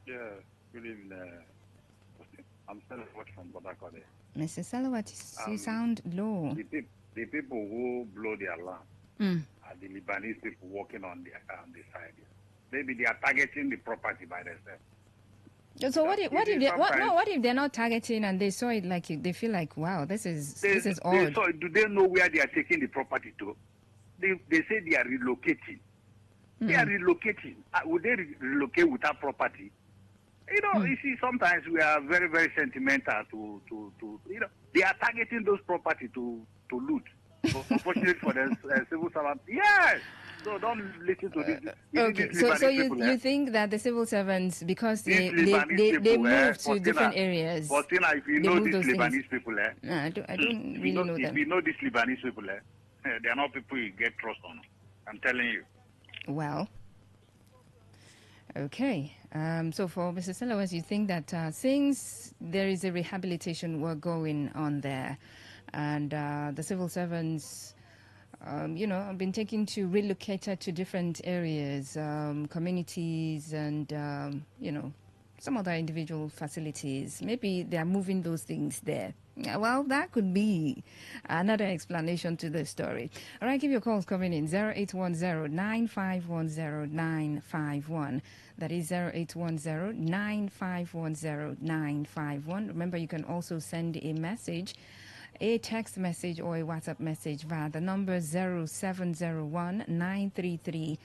Yeah, good evening. I'm Salawat from Bodakode. Mr. Salawat, you sound low. The people who blow the alarm are the Lebanese people working on the side. Maybe they are targeting the property by themselves. So what if they're not targeting and they saw it like they feel like, wow, this is odd. Do they know where they are taking the property to? They say they are relocating. They are relocating. Would they relocate without property? You see, sometimes we are very, very sentimental to they are targeting those property to loot. Unfortunately for the civil servants, yes. So don't listen to this. Okay, so you think that the civil servants, because they move to different areas. But if you know these Lebanese people, I don't really know them. If you know these Lebanese people, they are not people you get trust on. I'm telling you. Well, okay. So for Mr. Salawat, you think that since there is a rehabilitation work going on there, and the civil servants, have been taken to relocated to different areas, communities, and some other individual facilities. Maybe they are moving those things there. Well, that could be another explanation to the story. All right, give your calls coming in 0810-9510-951. That is 0810-9510-951. Remember, you can also send a message, a text message or a WhatsApp message via the number 0701-933-9962,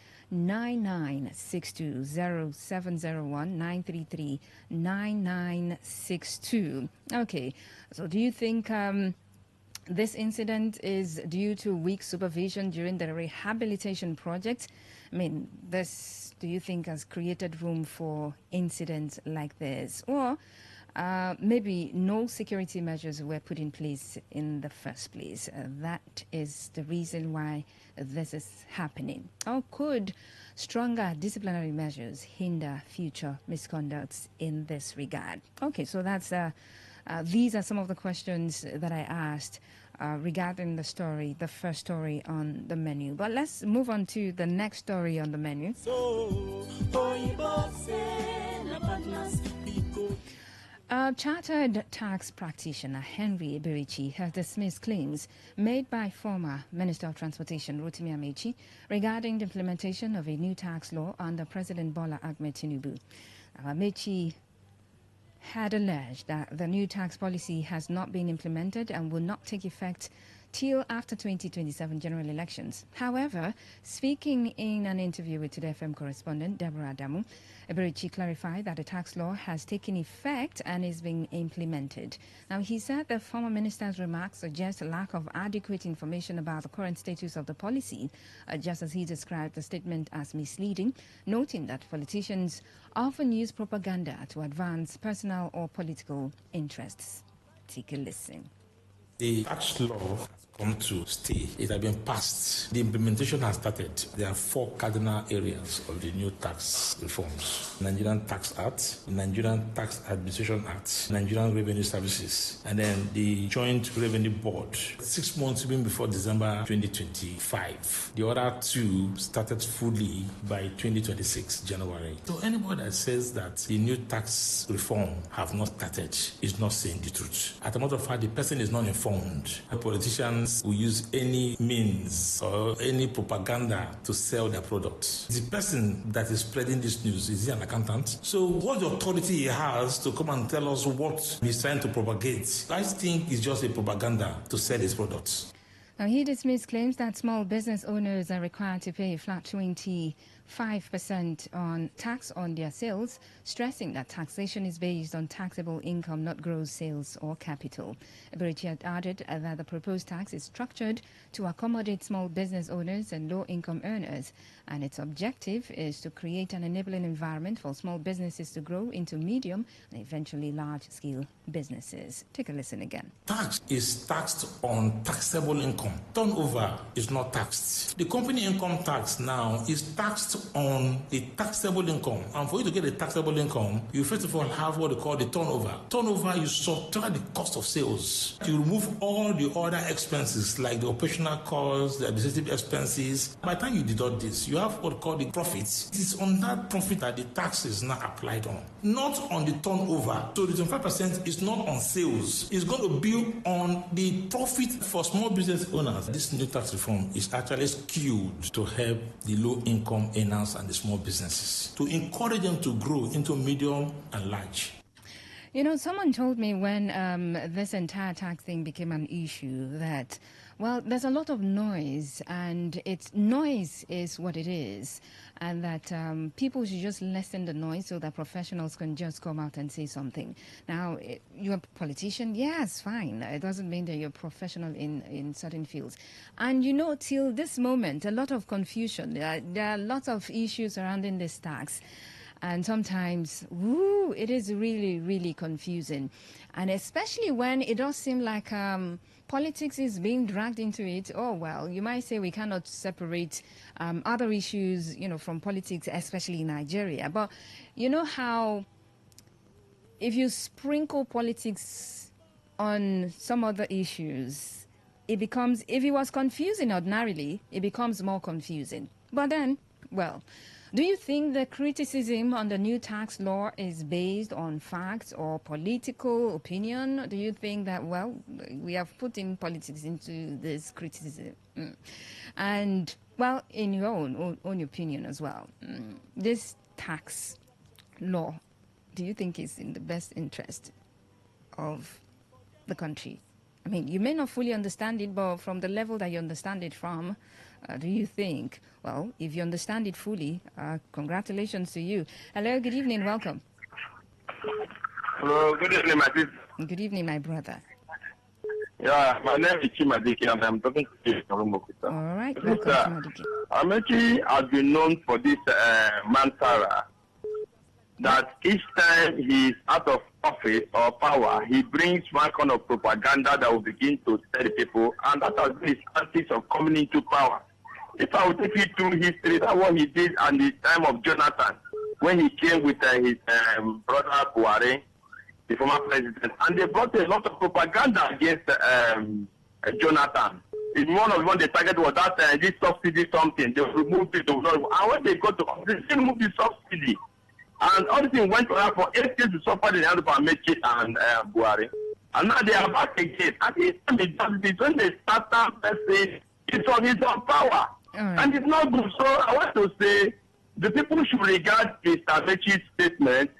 0701-933-9962. Okay, so do you think this incident is due to weak supervision during the rehabilitation project? I mean, this, do you think, has created room for incidents like this? Or maybe no security measures were put in place in the first place. That is the reason why this is happening. Or could stronger disciplinary measures hinder future misconducts in this regard? Okay, so that's these are some of the questions that I asked regarding the story, the first story on the menu. But let's move on to the next story on the menu. Chartered tax practitioner Henry Eberichi has dismissed claims made by former Minister of Transportation Rotimi Amechi regarding the implementation of a new tax law under President Bola Ahmed Tinubu. Amechi had alleged that the new tax policy has not been implemented and will not take effect till after 2027 general elections. However, speaking in an interview with Today FM correspondent Deborah Adamu, Eberici clarified that the tax law has taken effect and is being implemented. Now, he said the former minister's remarks suggest a lack of adequate information about the current status of the policy, just as he described the statement as misleading, noting that politicians often use propaganda to advance personal or political interests. Take a listen. The tax law has come to stay. It has been passed. The implementation has started. There are 4 cardinal areas of the new tax reforms: Nigerian Tax Act, Nigerian Tax Administration Act, Nigerian Revenue Services, and then the Joint Revenue Board. 6 months even before December 2025. The other 2 started fully by 2026 January. So anybody that says that the new tax reform have not started is not saying the truth. As a matter of fact, the person is not informed. The politicians will use any means or any propaganda to sell their products. The person that is spreading this news, is he an accountant? So what authority he has to come and tell us what he's trying to propagate? I think it's just a propaganda to sell his products. Now, he dismissed claims that small business owners are required to pay a flat 25% on tax on their sales, stressing that taxation is based on taxable income, not gross sales or capital. Eberici had added that the proposed tax is structured to accommodate small business owners and low-income earners, and its objective is to create an enabling environment for small businesses to grow into medium and eventually large-scale businesses. Take a listen again. Tax is taxed on taxable income. Turnover is not taxed. The company income tax now is taxed on the taxable income. And for you to get a taxable income, you first of all have what they call the turnover. Turnover, you subtract the cost of sales. You remove all the other expenses like the operational costs, the administrative expenses. By the time you deduct this, you have what they call the profits. It is on that profit that the tax is now applied on, not on the turnover. So the 25% is not on sales. It's going to be on the profit for small business owners. This new tax reform is actually skewed to help the low-income earners and the small businesses, to encourage them to grow into medium and large. You know, someone told me when this entire tax thing became an issue that, well, there's a lot of noise, and noise is what it is, and that people should just lessen the noise so that professionals can just come out and say something. Now, you're a politician, yes, fine. It doesn't mean that you're professional in certain fields. And, you know, till this moment, a lot of confusion. There are lots of issues surrounding this tax. And sometimes, it is really, really confusing. And especially when it does seem like politics is being dragged into it. Oh, well, you might say we cannot separate other issues, you know, from politics, especially in Nigeria. But you know how if you sprinkle politics on some other issues, it becomes, if it was confusing ordinarily, it becomes more confusing. But then, well, do you think the criticism on the new tax law is based on facts or political opinion? Do you think that, well, we have put in politics into this criticism? And, well, in your own opinion as well, this tax law, do you think is in the best interest of the country? I mean, you may not fully understand it, but from the level that you understand it from, do you think, well, if you understand it fully, congratulations to you. Hello, good evening, welcome. Hello, good evening, my sister. Good evening, my brother. Yeah, my name is Chimadiki and I'm talking to you from Mokita. All right, welcome, Chimadiki. Amechi has been known for this mantra that each time he is out of office or power, he brings one kind of propaganda that will begin to tell the people, and that has been his tactics of coming into power. If I would take you through history, that's what he did at the time of Jonathan, when he came with his brother Buhari, the former president, and they brought a lot of propaganda against Jonathan. In one of them, the target was that this subsidy something, they removed it. And when they got to office, they remove the subsidy. And all this thing went on for 8 years to suffer the hand of Amechi and Buhari. And now they are back again. And this time it does this when they start saying it's on power. And it's not good. So I want to say the people should regard Mr. Amechi's statement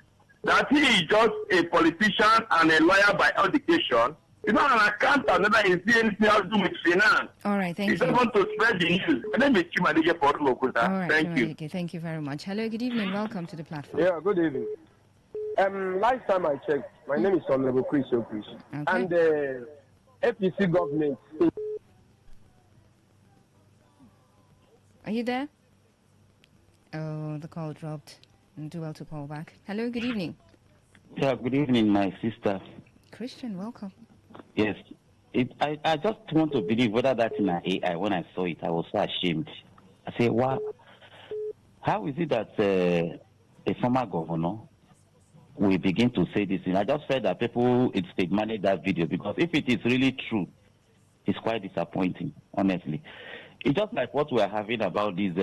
that he is just a politician and a lawyer by education. He's not an accountant, neither is he anything else to do with finance. All right, thank you. He just want to spread the news. My name is Chimadije for Lokuta. All right, thank you. Okay, thank you very much. Hello, good evening. Welcome to the platform. Yeah, good evening. Last time I checked, my name is Honorable Chris Okrish. Okay. And the APC government. Are you there? Oh, the call dropped. Do well to call back. Hello, good evening. Yeah, good evening, my sister. Christian, welcome. Yes. I just want to believe whether that's in an AI. When I saw it, I was so ashamed. I say, wow. How is it that a former governor will begin to say this thing? I just felt that people in state manage that video, because if it is really true, it's quite disappointing, honestly. It's just like what we are having about this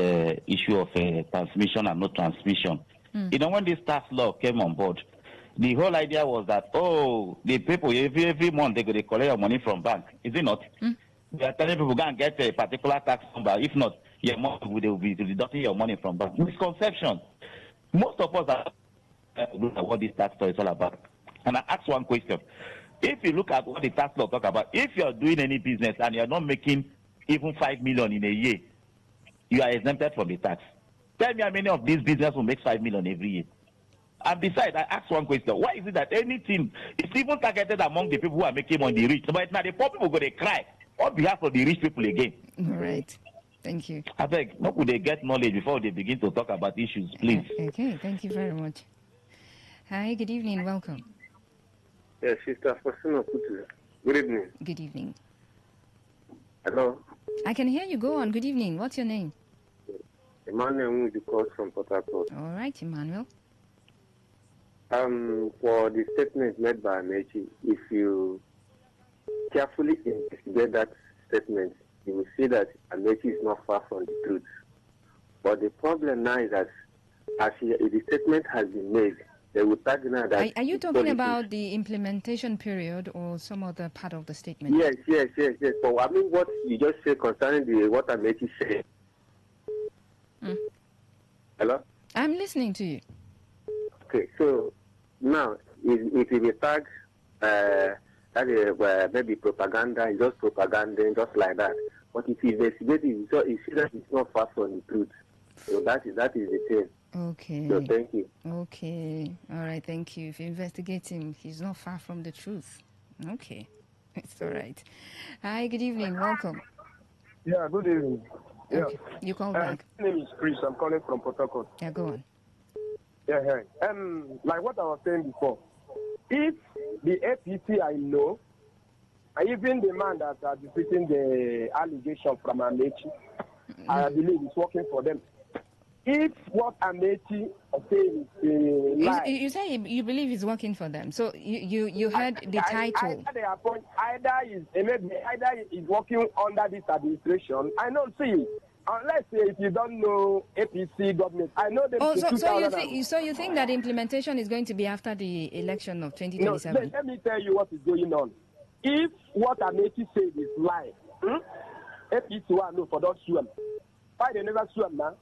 issue of transmission and no transmission. You know, when this tax law came on board, the whole idea was that, the people, every month they collect your money from bank. Is it not? They are telling people, go and get a particular tax number. If not, your money will be deducting your money from bank. Misconception. Most of us are look at what this tax law is all about. And I ask one question. If you look at what the tax law talk about, if you're doing any business and you're not making even 5 million in a year, you are exempted from the tax. Tell me how many of these businesses will make 5 million every year. And besides, I ask one question. Why is it that anything is even targeted among the people who are making money rich? But now the poor people go to cry on behalf of the rich people again. All right. Thank you. I beg, how could they get knowledge before they begin to talk about issues, please? Okay, thank you very much. Hi, good evening. Welcome. Yes, Sister Faustina Kutu. Good evening. Good evening. Hello. I can hear you. Go on. Good evening. What's your name? Emmanuel Mudu calls from Port Harcourt. All right, Emmanuel. For the statement made by Amechi, if you carefully investigate that statement, you will see that Amechi is not far from the truth. But the problem now is that the statement has been made, they will tag now that... Are you talking about the implementation period or some other part of the statement? Yes. But I mean what you just said concerning what Amechi said. Hello? I'm listening to you. Okay, so now it will be tagged that is maybe propaganda, it's just propaganda, just like that. But if you investigate it, you see that it's not far from the truth. So that is the thing. Okay. So thank you. Okay. All right, thank you. If you investigate him, he's not far from the truth. Okay. It's all right. Hi, good evening. Welcome. Yeah, good evening. Yeah. Okay. You call back. My name is Chris. I'm calling from Port Harcourt. Yeah, go on. Yeah. Like what I was saying before, if the APC I know, and even the man that are defeating the allegation from Amechi, I believe is working for them. If what Amechi says is lie, you say you believe he's working for them. So you heard the title. Either is working under this administration. I don't see. Unless if you don't know APC government, I know them. So you think that implementation is going to be after the election of 2027? No, let me tell you what is going on. If what Amechi said is lie, APC will know for those sue them. Why they never sue them now?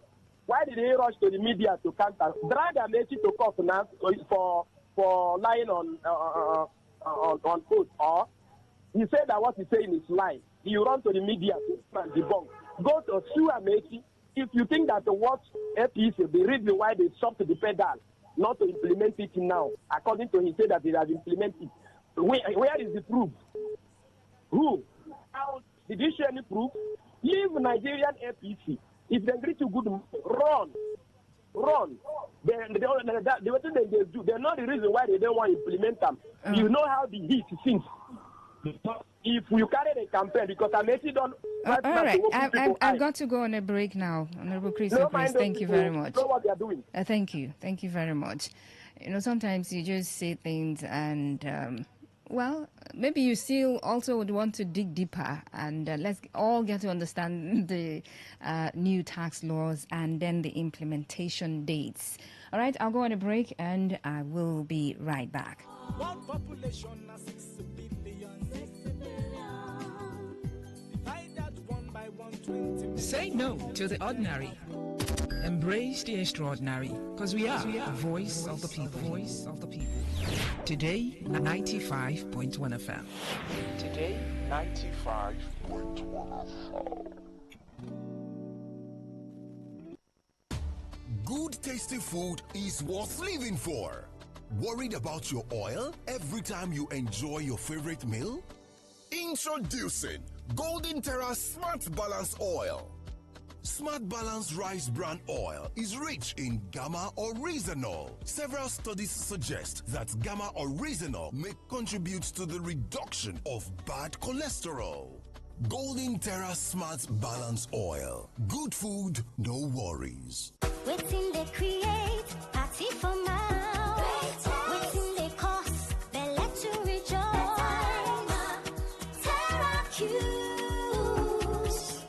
Why did they rush to the media to counter? Drag Amechi to court now for lying on oath, or he said that what he's saying is lie. You run to the media to debunk. Go to sue Amechi if you think that what APC, the reason why they stopped the pedal, not to implement it now, according to he said that they have implemented. Where is the proof? Who? How did you show any proof? Leave Nigerian APC. If they agree to good, run. They know the reason why they don't want to implement them. You know how the heat sinks. If you carry the campaign, because Amechi don't... all right, I've got to go on a break now. Honorable Chris, thank you very much. Know what they are doing. Thank you very much. You know, sometimes you just say things and... well, maybe you still also would want to dig deeper and let's all get to understand the new tax laws and then the implementation dates. All right, I'll go on a break and I will be right back. One population of 6 billion. Divide that 1 by 120. Say no to the ordinary. Embrace the extraordinary, because we are the voice of the people. Voice of the people. Today, 95.1 FM. Today, 95.1 FM. Good tasty food is worth living for. Worried about your oil every time you enjoy your favorite meal? Introducing Golden Terra Smart Balance Oil. Smart Balance Rice Bran Oil is rich in gamma oryzanol. Several studies suggest that gamma oryzanol may contribute to the reduction of bad cholesterol. Golden Terra Smart Balance Oil. Good food, no worries. Waiting they create, party for mouth. Waiting they cost, they let you rejoice. Terra Cubes.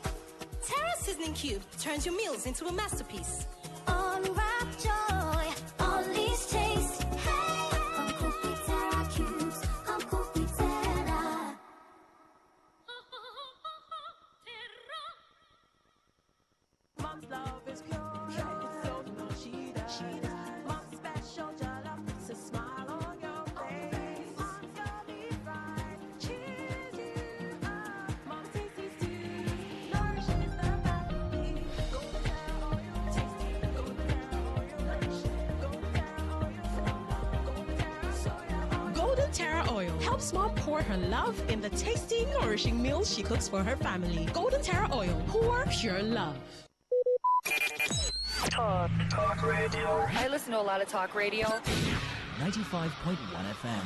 Terra Seasoning Cube turns your meals into a masterpiece. Unwrap joy, unleash taste. Hey, come cook with Terra Cubes. Come cook with Terra. Mom's love is pure. It's so she does. Mom's special jollof puts a smile on your face. Mom's gonna be fine. Cheers you up. Mom tasty stew. Nourishes the family. Golden Terra oil. Tasty. Golden Terra oil. Nourishing. Golden Terra oil. Golden Terra soya oil. Golden Terra Oil helps mom pour her love in the tasty, nourishing meals she cooks for her family. Golden Terra Oil, pour pure love. Talk radio. I listen to a lot of talk radio. 95.1 FM.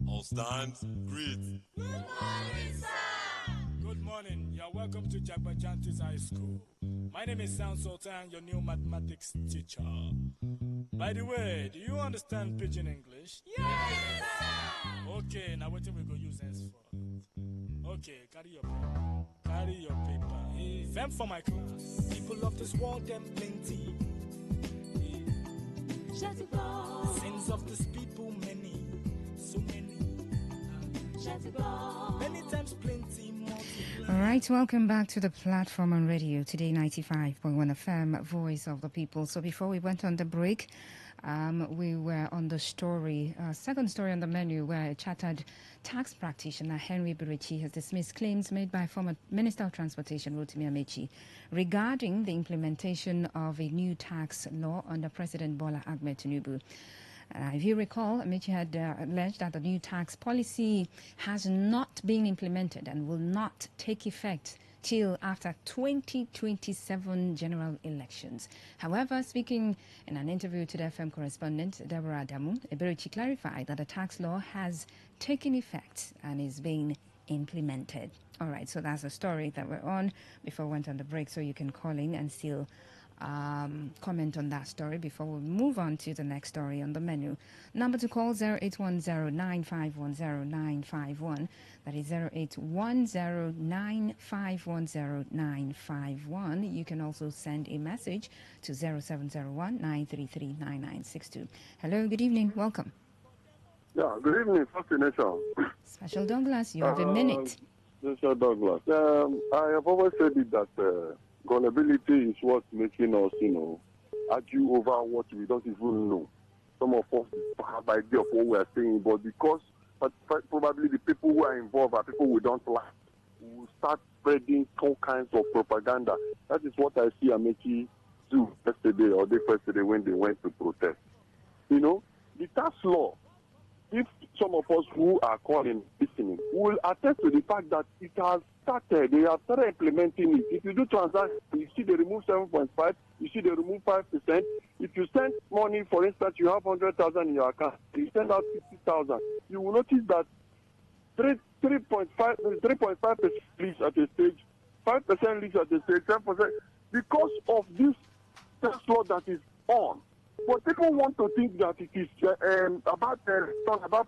All stands, greet. Good morning, sir. Good morning. You're welcome to Jagbajantis High School. My name is Sound Sultan, your new mathematics teacher. By the way, do you understand Pidgin English? Yes, sir. Okay, now what we go use henceforth? Okay, carry your paper. Carry your paper. Hey, them for my class. People of this world, them plenty. Hey. Sins of this people, many. So many. Many times plenty more. All right, welcome back to the platform on radio. Today, 95.1 FM, Voice of the People. So before we went on the break, we were on the story, second story on the menu, where a chartered tax practitioner, Henry Birichi, has dismissed claims made by former Minister of Transportation, Rotimi Amechi, regarding the implementation of a new tax law under President Bola Ahmed Tinubu. If you recall, Amechi had alleged that the new tax policy has not been implemented and will not take effect till after 2027 general elections. However, speaking in an interview to the FM correspondent Deborah Adamu, Eberichi clarified that the tax law has taken effect and is being implemented. All right, so that's the story that we're on before we went on the break, so you can call in and still comment on that story before we move on to the next story on the menu. Number to call 0810-9510-951. That is 0810-9510-951. You can also send a message to 0701-933-9962. Hello, good evening. Welcome. Yeah, good evening, First Nation. Special Douglas, you have a minute. Special Douglas. I have always said it that gullibility is what's making us, argue over what we don't even know. Some of us have idea of what we are saying, but because probably the people who are involved are people we don't like, we will start spreading all kinds of propaganda. That is what I see Amechi do yesterday or day yesterday when they went to protest. The tax law, if some of us who are calling, listening, will attest to the fact that it has started. They have started implementing it. If you do transactions, you see they remove 7.5, you see they remove 5%. If you send money, for instance, you have 100,000 in your account, you send out 50,000, you will notice that 3.5% leaves at a stage, 5% leaves at a stage, 10%, because of this tax law that is on. But people want to think that it is about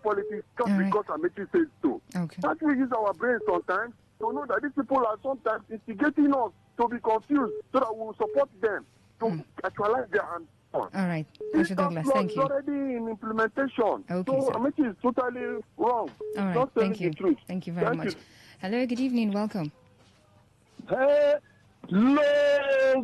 politics just because Amechi says so. Okay. That we use our brains sometimes to know that these people are sometimes instigating us to be confused so that we will support them to actualize their ambition. All right, Mr. Douglas, thank you. It's already in implementation. Okay, so Amechi is totally wrong. All right, thank you. Thank you very much. Hello, good evening, welcome. Hello,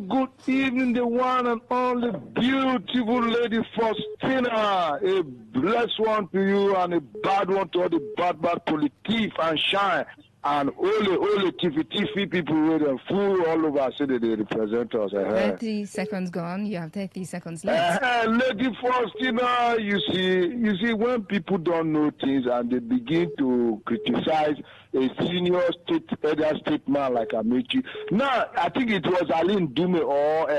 good evening, the one and only beautiful lady Faustina. A blessed one to you and a bad one to all the bad politif and shine. And ole tiffy people with a fool all over city they represent us. 30 seconds gone. You have 30 seconds left. Lady Faustina, you see, when people don't know things and they begin to criticize a senior elder statesman like Amechi. Now, I think it was Aline Dume or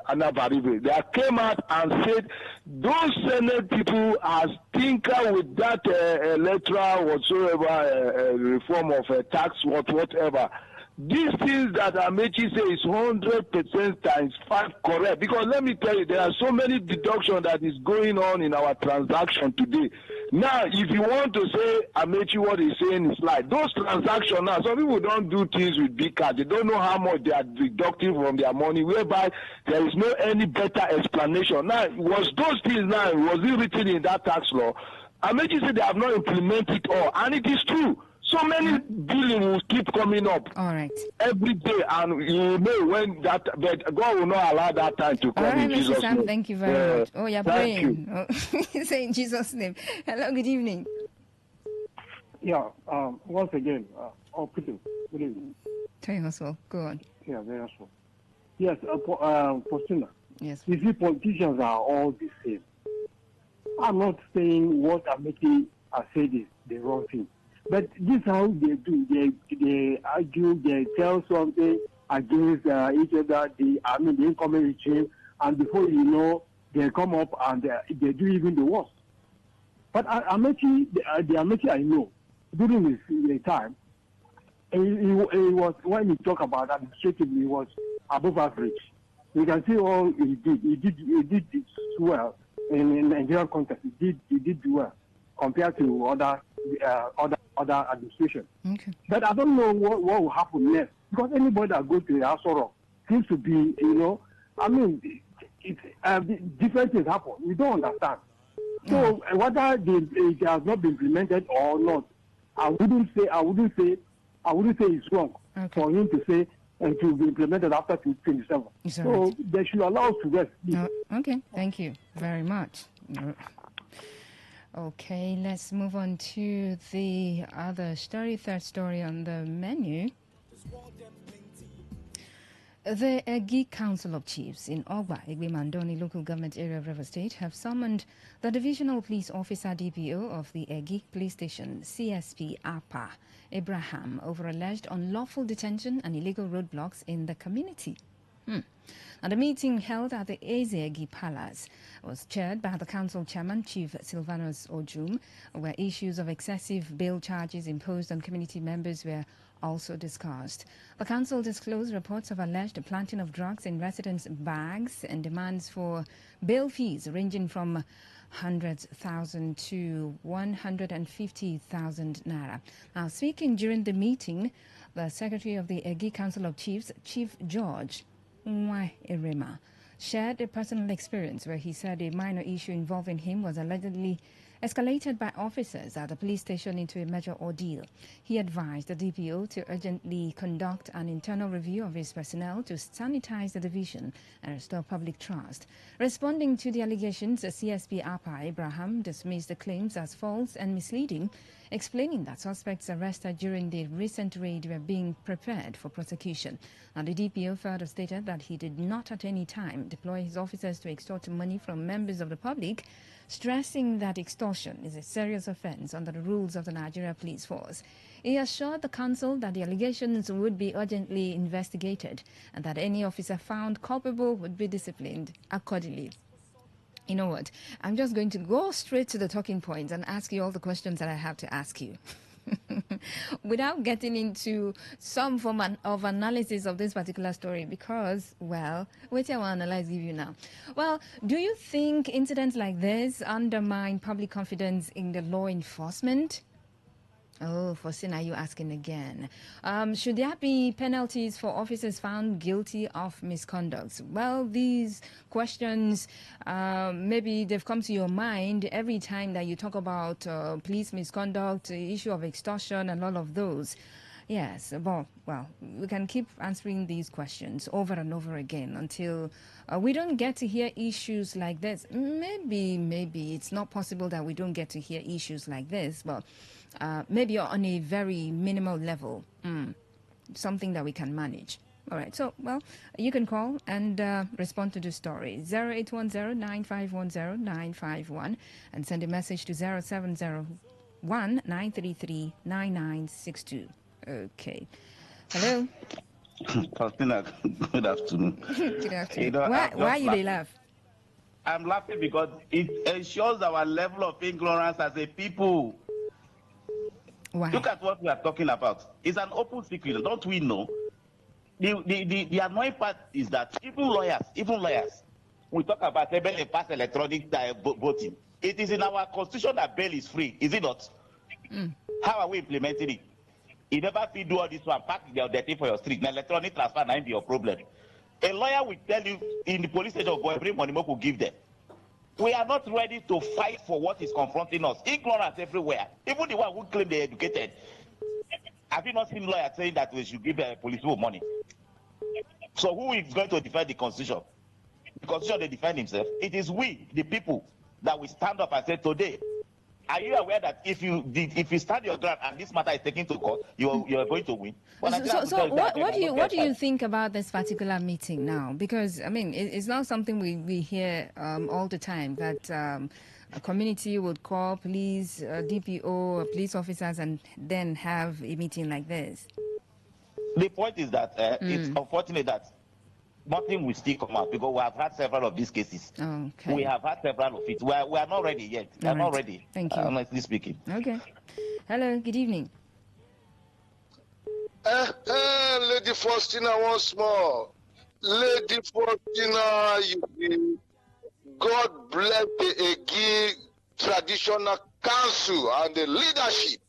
Anna Baribe. They came out and said those Senate people are tinker with that electoral whatsoever reform of tax whatever. These things that Amechi say is 100% times 5 correct. Because let me tell you, there are so many deductions that is going on in our transaction today. Now, if you want to say Amechi what he's saying is like those transactions now, some people don't do things with big cards. They don't know how much they are deducting from their money, whereby there is no any better explanation. Now, was those things now, was it written in that tax law? Amechi said they have not implemented it all, and it is true. So many billing will keep coming up. All right. Every day, and you know when that, but God will not allow that time to come. All right, in Jesus' Mr. Sam, name. thank you very much. Oh, you're thank praying. Oh, say in Jesus' name. Hello, good evening. Yeah, once again, good evening. Tell you also, go on. Yeah, very useful. Yes, Faustina. Yes. You see, politicians are all the same. I'm not saying what Ameki has said is the wrong thing. But this is how they do. They argue, they tell something against each other, the incoming regime, and before you know, they come up and they do even the worst. But Amechi, the Amechi I know, during his time, he was, when he talked about administratively, he was above average. You can see all he did. He did it well in Nigerian context. He did well compared to other administration. Okay. But I don't know what will happen next, because anybody that goes to the Asoro seems to be, different things happen. We don't understand. So whether it has not been implemented or not, I wouldn't say it's wrong for him to say and to be implemented after 2027. So right. they should allow us to rest. Okay, thank you very much. Okay, let's move on to the other story, third story on the menu. The Egi Council of Chiefs in Ogba, Igbe-Mandoni local government area of River State have summoned the Divisional Police Officer DPO of the Egi Police Station, CSP APA, Abraham, over alleged unlawful detention and illegal roadblocks in the community. And the meeting held at the Egi Palace was chaired by the council chairman, Chief Silvanus Ojum, where issues of excessive bail charges imposed on community members were also discussed. The council disclosed reports of alleged planting of drugs in residents' bags and demands for bail fees ranging from 100,000 to 150,000 naira. Now, speaking during the meeting, the secretary of the Egi Council of Chiefs, Chief George Erema, shared a personal experience where he said a minor issue involving him was allegedly escalated by officers at the police station into a major ordeal. He advised the DPO to urgently conduct an internal review of his personnel to sanitize the division and restore public trust. Responding to the allegations, CSP APA Abraham dismissed the claims as false and misleading, explaining that suspects arrested during the recent raid were being prepared for prosecution. And the DPO further stated that he did not at any time deploy his officers to extort money from members of the public, stressing that extortion is a serious offense under the rules of the Nigeria Police Force. He assured the council that the allegations would be urgently investigated and that any officer found culpable would be disciplined accordingly. You know what? I'm just going to go straight to the talking points and ask you all the questions that I have to ask you. Without getting into some form of analysis of this particular story, because, well, wait till I analyze give you now. Well, do you think incidents like this undermine public confidence in the law enforcement? Oh, Faustina, are you asking again? Should there be penalties for officers found guilty of misconduct? Well, these questions, maybe they've come to your mind every time that you talk about police misconduct, the issue of extortion and all of those. Yes, well, we can keep answering these questions over and over again until we don't get to hear issues like this. Maybe it's not possible that we don't get to hear issues like this, but maybe on a very minimal level, something that we can manage. All right, so, well, you can call and respond to the story. 0810-9510-951 and send a message to 0701-933-9962. Okay. Hello. Faustina, good afternoon. Good afternoon. You know, Why you they laugh? I'm laughing because it ensures our level of ignorance as a people. Why? Look at what we are talking about. It's an open secret. Don't we know? The annoying part is that even lawyers, we talk about able to pass electronic voting. It is in our constitution that bail is free, is it not? How are we implementing it? You never feel do all this one, pack the thing for your street. Now electronic transfer now be your problem. A lawyer will tell you in the police station, go every money will give them. We are not ready to fight for what is confronting us. Ignorance everywhere. Even the one who claim they're educated. Have you not seen lawyers saying that we should give police more money? So who is going to defend the constitution? The constitution they defend himself. It is we, the people, that we stand up and say today. Are you aware that if you stand your ground and this matter is taken to court, you are going to win? So what do you think about this particular meeting now? Because I mean, it's not something we hear all the time that a community would call police, DPO, police officers, and then have a meeting like this. The point is that it's unfortunate that nothing will still come out because we have had several of these cases. Okay. We have had several of it. We are not ready yet. We are not ready. Thank you. Honestly speaking. Okay. Hello. Good evening. Lady Faustina once more. Lady Faustina, God bless the Egi Traditional Council and the leadership.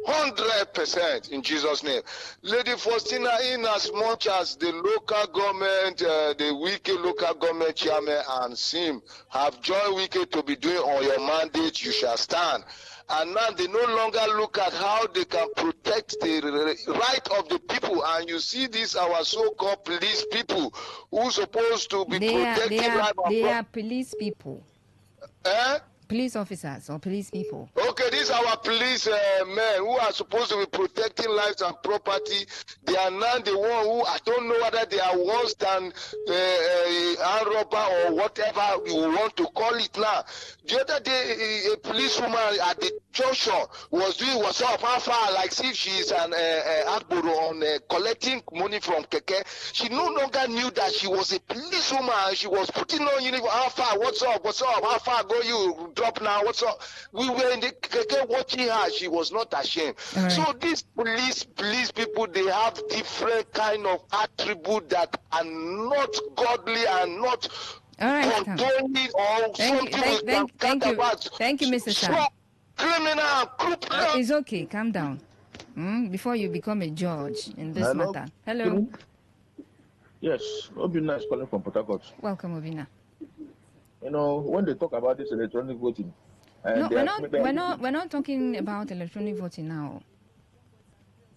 100% in Jesus' name. Lady Faustina, in as much as the local government, the Wiki local government chairman and SIM have joined Wiki to be doing on your mandate, you shall stand. And now they no longer look at how they can protect the right of the people. And you see this, our so-called police people who supposed to be protecting life. They are police people. Eh? Police officers or police people. Okay, these are our police men who are supposed to be protecting lives and property. They are now the one who, I don't know whether they are worse than armed robber or whatever you want to call it now. The other day, a policewoman at the junction was doing what's up, how far, like see if she's an Agboro on collecting money from Keke. She no longer knew that she was a policewoman. She was putting on uniform, how far, what's up, how far go you? Drop now, what's up? We were in the Keke watching her. She was not ashamed. Right. So these police people, they have different kind of attributes that are not godly and not condoning or something we can talk about. Thank you, Mr. Sam. Criminal. It's okay. Calm down. Before you become a judge in this matter. Hello. Yes, Obina is calling from Port Harcourt. Welcome, Obina. You know, when they talk about this electronic voting, no, we're not talking about electronic voting now.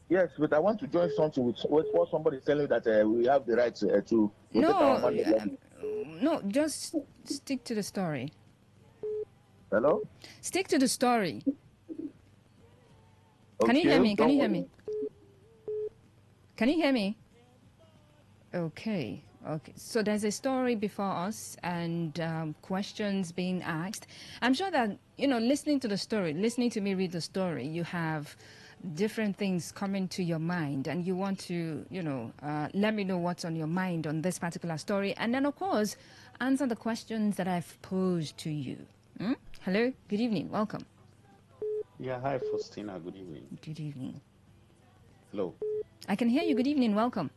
Yes, but I want to join something with what somebody is telling that we have the right to. No, just stick to the story. Hello. Stick to the story. Okay, Can you hear me? Can you hear me? Can you hear me? Okay. Okay, so there's a story before us and questions being asked. I'm sure that, listening to the story, listening to me read the story, you have different things coming to your mind and you want to, let me know what's on your mind on this particular story. And then, of course, answer the questions that I've posed to you. Hello, good evening, welcome. Yeah, hi, Faustina, good evening. Good evening. Hello. I can hear you, good evening, welcome.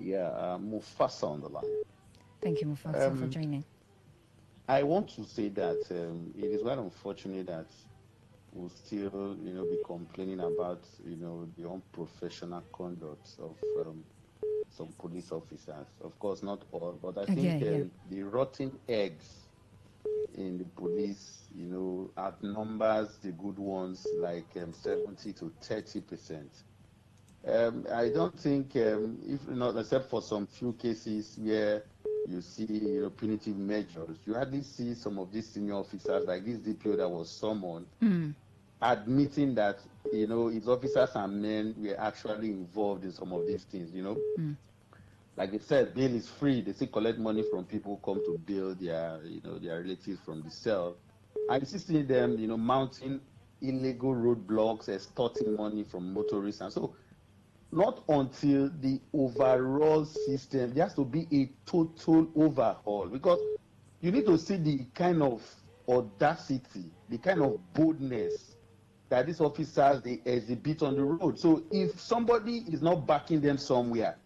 Yeah, Mufasa on the line. Thank you, Mufasa, for joining. I want to say that it is quite unfortunate that we'll still, be complaining about, the unprofessional conduct of some police officers. Of course, not all, but I think the rotten eggs in the police, outnumbers the good ones like 70 to 30%. I don't think, if not, except for some few cases where you see, punitive measures, you hardly see some of these senior officers, like this DPO that was summoned, admitting that, his officers and men were actually involved in some of these things, Like they said, bail is free. They still collect money from people who come to bail their, their relatives from the cell. I see them, mounting illegal roadblocks, extorting money from motorists. And so not until the overall system, there has to be a total overhaul, because you need to see the kind of audacity, the kind of boldness that these officers, they exhibit on the road. So if somebody is not backing them somewhere,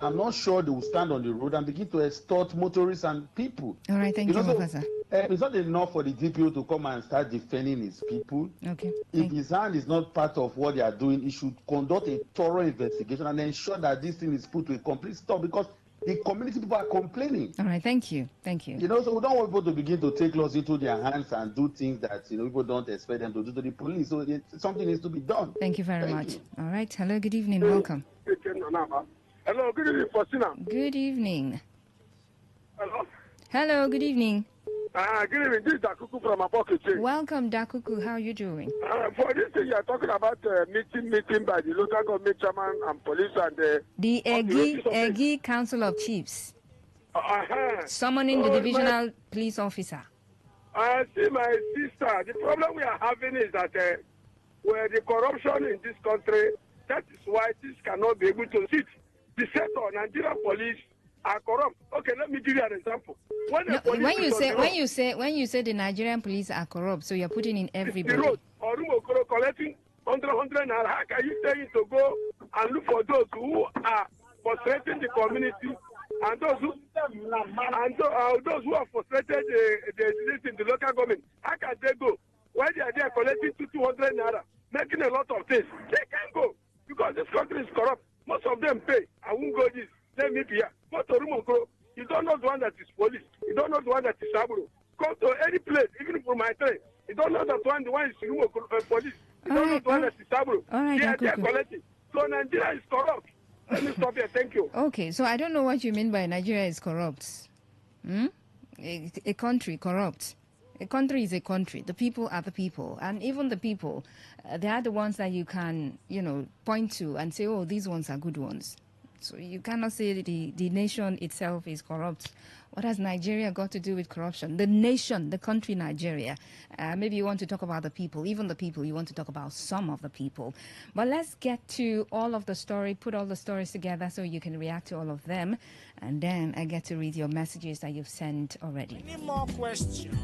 I'm not sure they will stand on the road and begin to extort motorists and people. All right, thank you, Professor. It's not enough for the DPO to come and start defending his people. Okay. If his hand is not part of what they are doing, he should conduct a thorough investigation and ensure that this thing is put to a complete stop, because the community people are complaining. All right, thank you. Thank you. So we don't want people to begin to take laws into their hands and do things that, people don't expect them to do to the police. So something needs to be done. Thank you very much. All right. Hello, good evening. Welcome. Hello, good evening, Faustina. Good evening. Hello? Hello, good evening. Good evening. This is Dakuku from Abokiche. Welcome, Dakuku. How are you doing? For this thing, you are talking about meeting by the local government chairman and police and the Egi Council of Chiefs. Summoning the divisional police officer. See, my sister, the problem we are having is that where the corruption in this country, that is why this cannot be able to sit. The sector, Nigerian police are corrupt. Okay, let me give you an example. When you say the Nigerian police are corrupt, so you're putting in everybody. The road, or collecting 100 naira. How can you tell him to go and look for those who are frustrating the community and those who are frustrated the local government? How can they go? Why they are there collecting 200 naira, making a lot of things? They can't go because this country is corrupt. Most of them pay. I won't go this. Let me be here. Go to Rumokoro. You don't know the one that is police. You don't know the one that is Saburo. Go to any place, even from my train. You don't know that one, the one is Rumokoro police. You don't know the one that is Saburo. All right, they are collecting. So Nigeria is corrupt. Let me stop here. Thank you. Okay, so I don't know what you mean by Nigeria is corrupt. A country corrupt. A country is a country. The people are the people. And even the people, they are the ones that you can, point to and say, oh, these ones are good ones. So you cannot say the nation itself is corrupt. What has Nigeria got to do with corruption? The nation, the country Nigeria. Maybe you want to talk about the people. Even the people, you want to talk about some of the people. But let's get to all of the story, put all the stories together so you can react to all of them. And then I get to read your messages that you've sent already. Any more questions?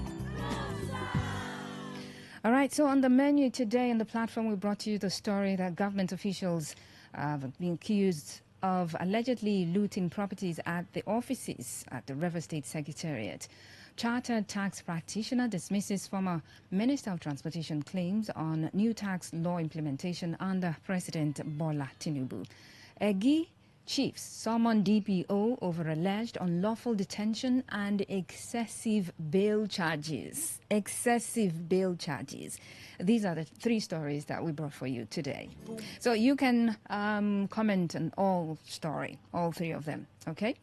All right, so on the menu today on the platform, we brought you the story that government officials have been accused of allegedly looting properties at the offices at the River State Secretariat. Chartered tax practitioner dismisses former Minister of Transportation claims on new tax law implementation under President Bola Tinubu. Egi chiefs summon DPO over alleged unlawful detention and excessive bail charges. Excessive bail charges. These are the three stories that we brought for you today. So you can comment on all three of them. Okay?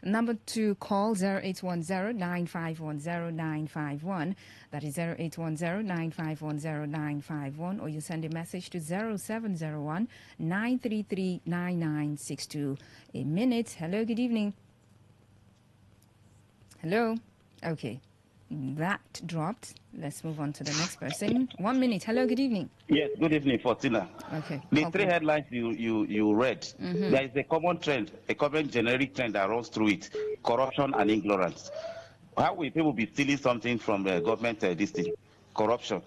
Number to call 0810-9510-951. That is 0810-9510-951. Or you send a message to 0701-933-9962. A minute. Hello, good evening. Hello? Okay. That dropped. Let's move on to the next person. 1 minute. Hello, good evening. Yes, good evening, Faustina. Okay. The three headlines you read, there is a common trend, a common generic trend that runs through it: corruption and ignorance. How will people be stealing something from the government? This thing, corruption.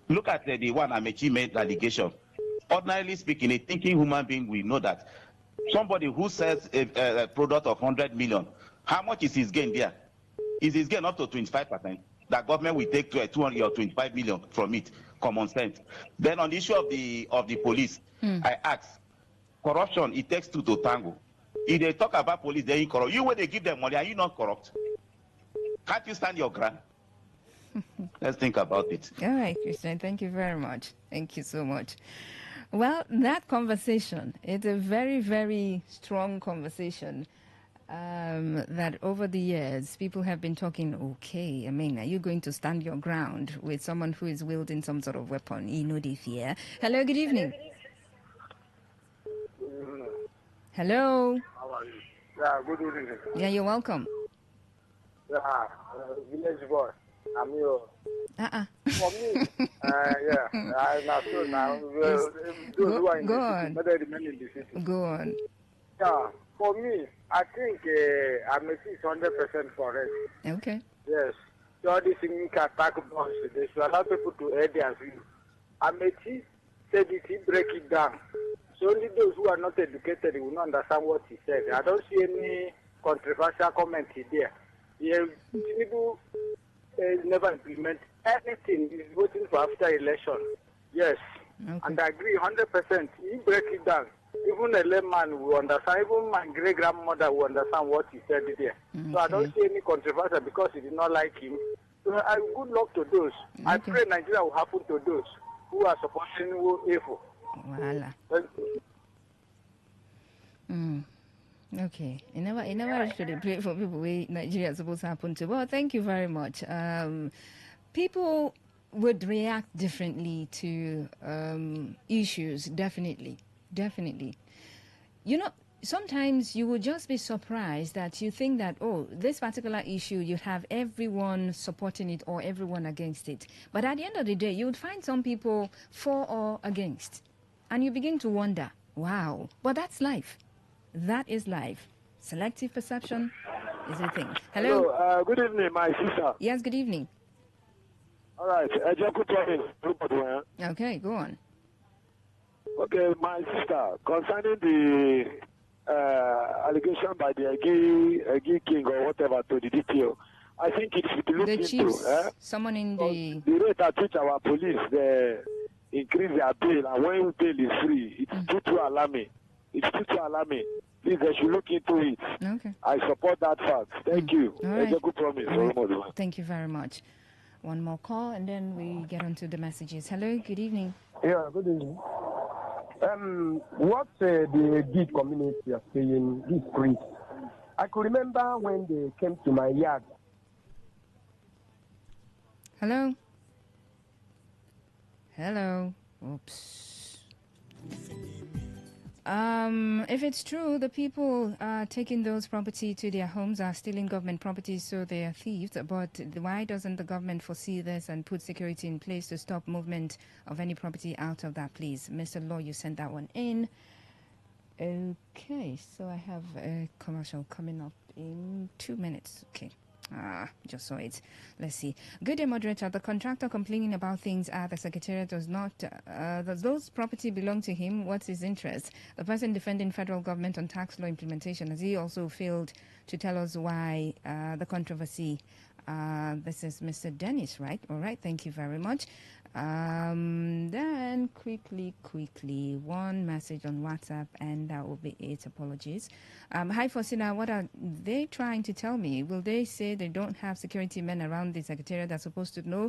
Look at the one Amechi made allegation. Ordinarily speaking, a thinking human being will know that somebody who sells a product of 100 million, how much is his gain there? Is his gain up to 25%? That government will take 200 or 25 million from it. Common sense. Then on the issue of the police, I ask, corruption, it takes two to tango. If they talk about police, they ain't corrupt. You, when they give them money, are you not corrupt? Can't you stand your ground? Let's think about it. All right, Christian. Thank you very much. Thank you so much. Well, that conversation, it's a very, very strong conversation that over the years people have been talking, okay, I mean, are you going to stand your ground with someone who is wielding some sort of weapon? You know the fear. Hello, good evening. Hello. How are you? Yeah, good evening. Yeah, you're welcome. Yeah, village boy. I'm your. For me, yeah, I'm not sure now. Those who are in Go the city, on. but they remain in the city. Go on. Yeah, for me, I think I'm 100% correct. Okay. Yes. So all these things can attack bombs. They should allow people to air their view. Ameti said it, he break it down. So only those who are not educated will not understand what he said. I don't see any controversial comment there. Tinubu never implement anything. He's voting for after election. Yes. Okay. And I agree 100%. He break it down. Even a layman will understand. Even my great grandmother will understand what he said there. Okay. So I don't see any controversy because he did not like him. So good luck to those. Okay. I pray Nigeria will happen to those who are supporting evil. Voila. Thank you. Okay. You never actually pray for people where Nigeria is supposed to happen to. Well, thank you very much. People would react differently to issues, definitely. You know, sometimes you would just be surprised that you think that, oh, this particular issue, you have everyone supporting it or everyone against it. But at the end of the day, you would find some people for or against. And you begin to wonder, wow, but that's life. That is life. Selective perception is a thing. Hello. Good evening, my sister. Yes, good evening. All right. Okay, go on. Okay, my sister, concerning the allegation by the Agi King or whatever to the DPO, I think it should be looked The into. chiefs, someone in the... The rate at which our police they increase their bail, and when bail is free, it's too alarming. It's too alarming. Please, they should look into it. Okay. I support that fact. Thank you. All right. It's a good promise. All right. Thank you very much. One more call, and then we get on to the messages. Hello, good evening. Yeah, good evening. What the gig community are saying, this priest, I could remember when they came to my yard. Hello? Hello? Oops. If it's true, the people taking those property to their homes are stealing government properties, so they are thieves. But why doesn't the government foresee this and put security in place to stop movement of any property out of that place? Mr. Law, you sent that one in. Okay, so I have a commercial coming up in 2 minutes. Okay. Just saw it. Let's see. Good day, moderator. The contractor complaining about things at the secretariat does not. Does those property belong to him? What's his interest? The person defending federal government on tax law implementation, has he also failed to tell us why the controversy? This is Mr. Dennis, right? All right. Thank you very much. Then quickly, one message on WhatsApp, and that will be it. Apologies. Hi, Fosina. What are they trying to tell me? Will they say they don't have security men around the secretariat that's supposed to know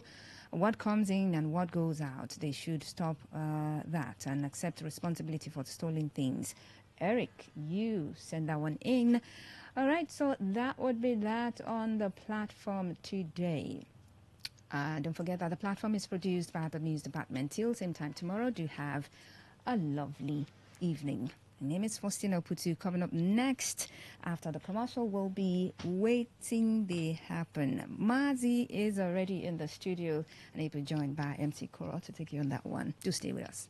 what comes in and what goes out? They should stop that and accept responsibility for the stolen things. Eric, you send that one in. All right, so that would be that on the platform today. Don't forget that the platform is produced by the news department. Till same time tomorrow, do have a lovely evening. My name is Faustina Putu. Coming up next after the commercial will be Waiting They Happen. Mazi is already in the studio and able to join by MC Koro to take you on that one. Do stay with us.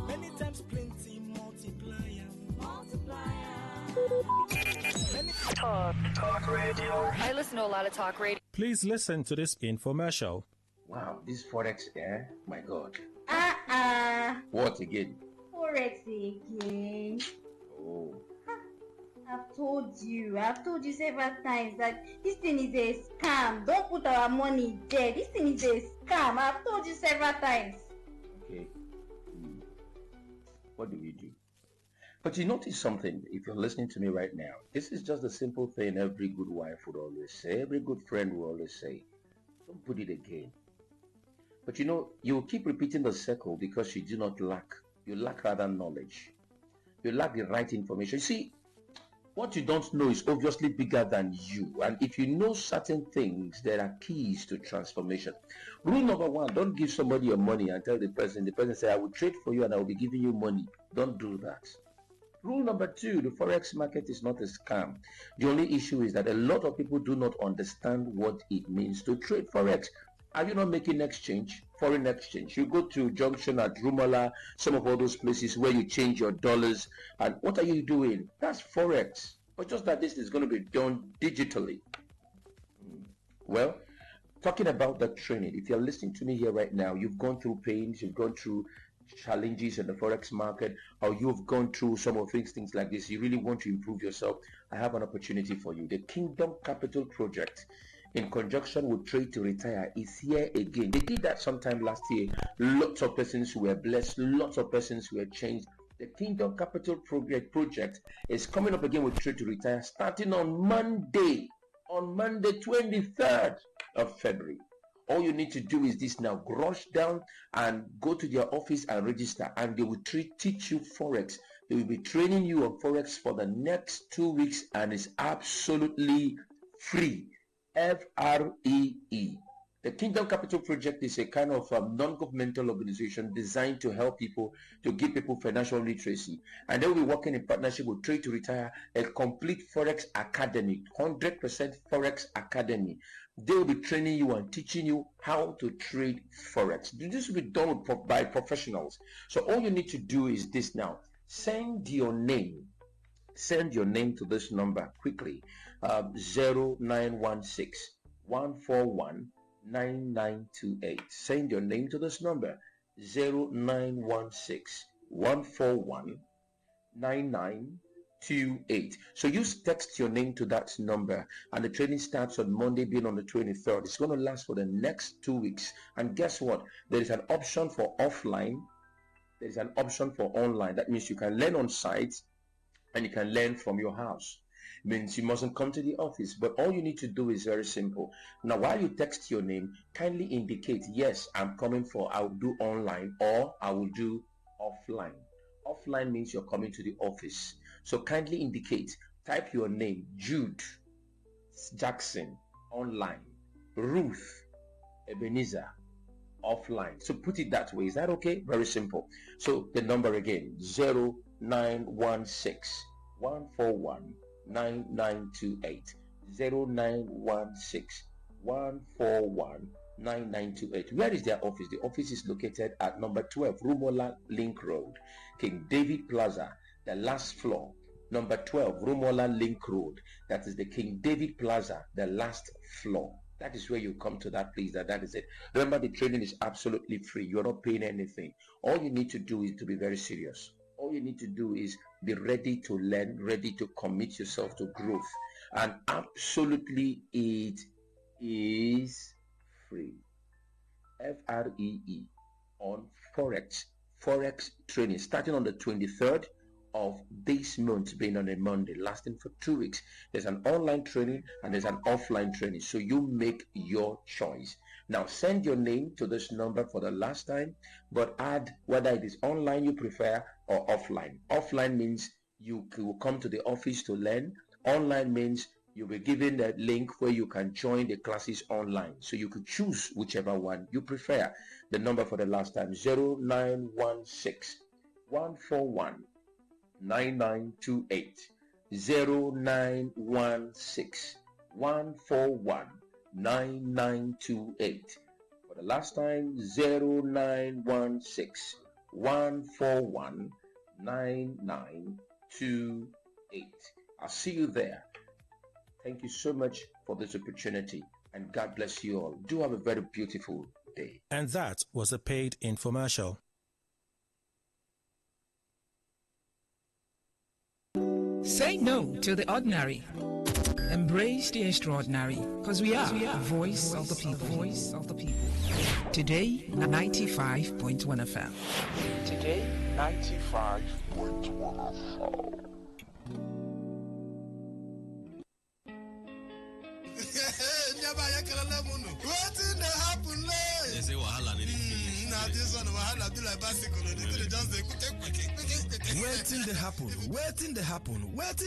Many times plenty multiplier. Talk radio. I listen to a lot of talk radio. Please listen to this infomercial. Wow, this Forex, my God. What again? Forex again. Oh. I've told you several times that this thing is a scam. Don't put our money there. This thing is a scam. I've told you several times. Okay. What do we do? But you notice something, if you're listening to me right now, this is just a simple thing every good wife would always say, every good friend will always say. Don't put it again. But you keep repeating the circle because you do not lack. You lack rather knowledge. You lack the right information. See, what you don't know is obviously bigger than you. And if you know certain things, there are keys to transformation. Rule number one, don't give somebody your money and tell the person say, I will trade for you and I will be giving you money. Don't do that. Rule number two, the forex market is not a scam. The only issue is that a lot of people do not understand what it means to trade forex. Are you not making exchange, foreign exchange? You go to Junction at Rumola, some of all those places where you change your dollars, and what are you doing? That's forex. But just that this is going to be done digitally. Well, talking about that training, if you're listening to me here right now, you've gone through pains, you've gone through challenges in the forex market, or you've gone through some of things like this, you really want to improve yourself, I have an opportunity for you. The Kingdom Capital Project, in conjunction with Trade to Retire, is here again. They did that sometime last year. Lots of persons were blessed, lots of persons were changed. The Kingdom Capital Project is coming up again with Trade to Retire, starting on Monday 23rd of February. All you need to do is this now: rush down and go to their office and register, and they will teach you forex. They will be training you on forex for the next 2 weeks, and it's absolutely free. FREE. The Kingdom Capital Project is a kind of non-governmental organization designed to help people, to give people financial literacy. And they will be working in partnership with Trade to Retire, a complete Forex Academy, 100% Forex Academy. They will be training you and teaching you how to trade Forex. This will be done by professionals. So all you need to do is this now. Send your name to this number quickly. 0916 141 9928. Send your name to this number, 0916 141 9928. So you text your name to that number, and the training starts on Monday, being on the 23rd. It's going to last for the next 2 weeks. And guess what? There is an option for offline. There is an option for online. That means you can learn on site and you can learn from your house. Means you mustn't come to the office, but all you need to do is very simple. Now, while you text your name, kindly indicate, yes, I'm coming for, I'll do online, or I will do offline. Offline means you're coming to the office. So kindly indicate, type your name, Jude Jackson, online, Ruth Ebenezer, offline. So put it that way. Is that okay? Very simple. So the number again, 0916 141 9928. 0916 141 9928. Where is their office? The office is located at number 12 Rumola Link Road, King David Plaza, the last floor. Number 12 Rumola Link Road, that is the King David Plaza, the last floor. That is where you come to that place. That is it. Remember, the training is absolutely free. You're not paying anything. All you need to do is to be very serious. All you need to do is be ready to learn, ready to commit yourself to growth. And absolutely, it is free. FREE on Forex training, starting on the 23rd of this month, being on a Monday, lasting for 2 weeks. There's an online training and there's an offline training, so you make your choice. Now send your name to this number for the last time, but add whether it is online you prefer or offline. Offline means you will come to the office to learn. Online means you'll be given the link where you can join the classes online, so you could choose whichever one you prefer. The number for the last time, 0916 141 9928. 0916 141 9928. For the last time, 0916 141 9928. I'll see you there. Thank you so much for this opportunity, and God bless you all. Do have a very beautiful day. And that was a paid infomercial. Say no to the ordinary. Embrace the extraordinary, because we are the voice of the people. Voice of the people. Today, 95.1 FM. Today, 95.1 FM. They say wahala this one wahala be like bicycle. They just dey Waiting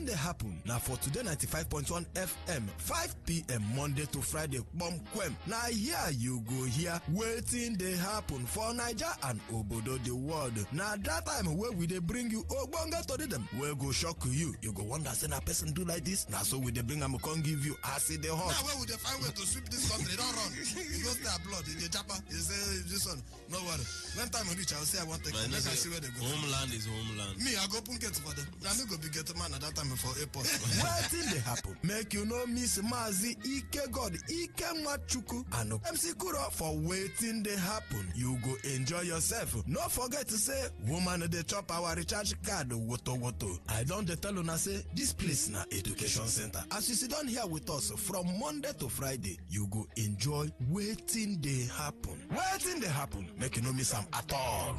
they happen. Now for today 95.1 FM, 5 p.m. Monday to Friday, bomb quem. Now here you go here, waiting they happen for Niger and Obodo the world. Now that time where we they bring you Ogbonga to them, where go shock you. You go wonder say a person do like this. Now so we they bring them come give you acid the hot. Now where would they find way to sweep this country? Don't run. It goes their blood in the chopper. You say this one, no worry. When time I reach, I'll say I want to take. Let us see where they go. Homeland is homeland. Me, I go punket for them. Now me go be get man at that time for airport. Waiting they happen. Make you know Miss Mazi Ike God Ike Machuku and MC Kuro for waiting they happen. You go enjoy yourself. No forget to say woman they chop our recharge card woto. I don't tell you say this place na education center. As you sit down here with us from Monday to Friday, you go enjoy waiting they happen. Waiting they happen. Make you know miss them at all.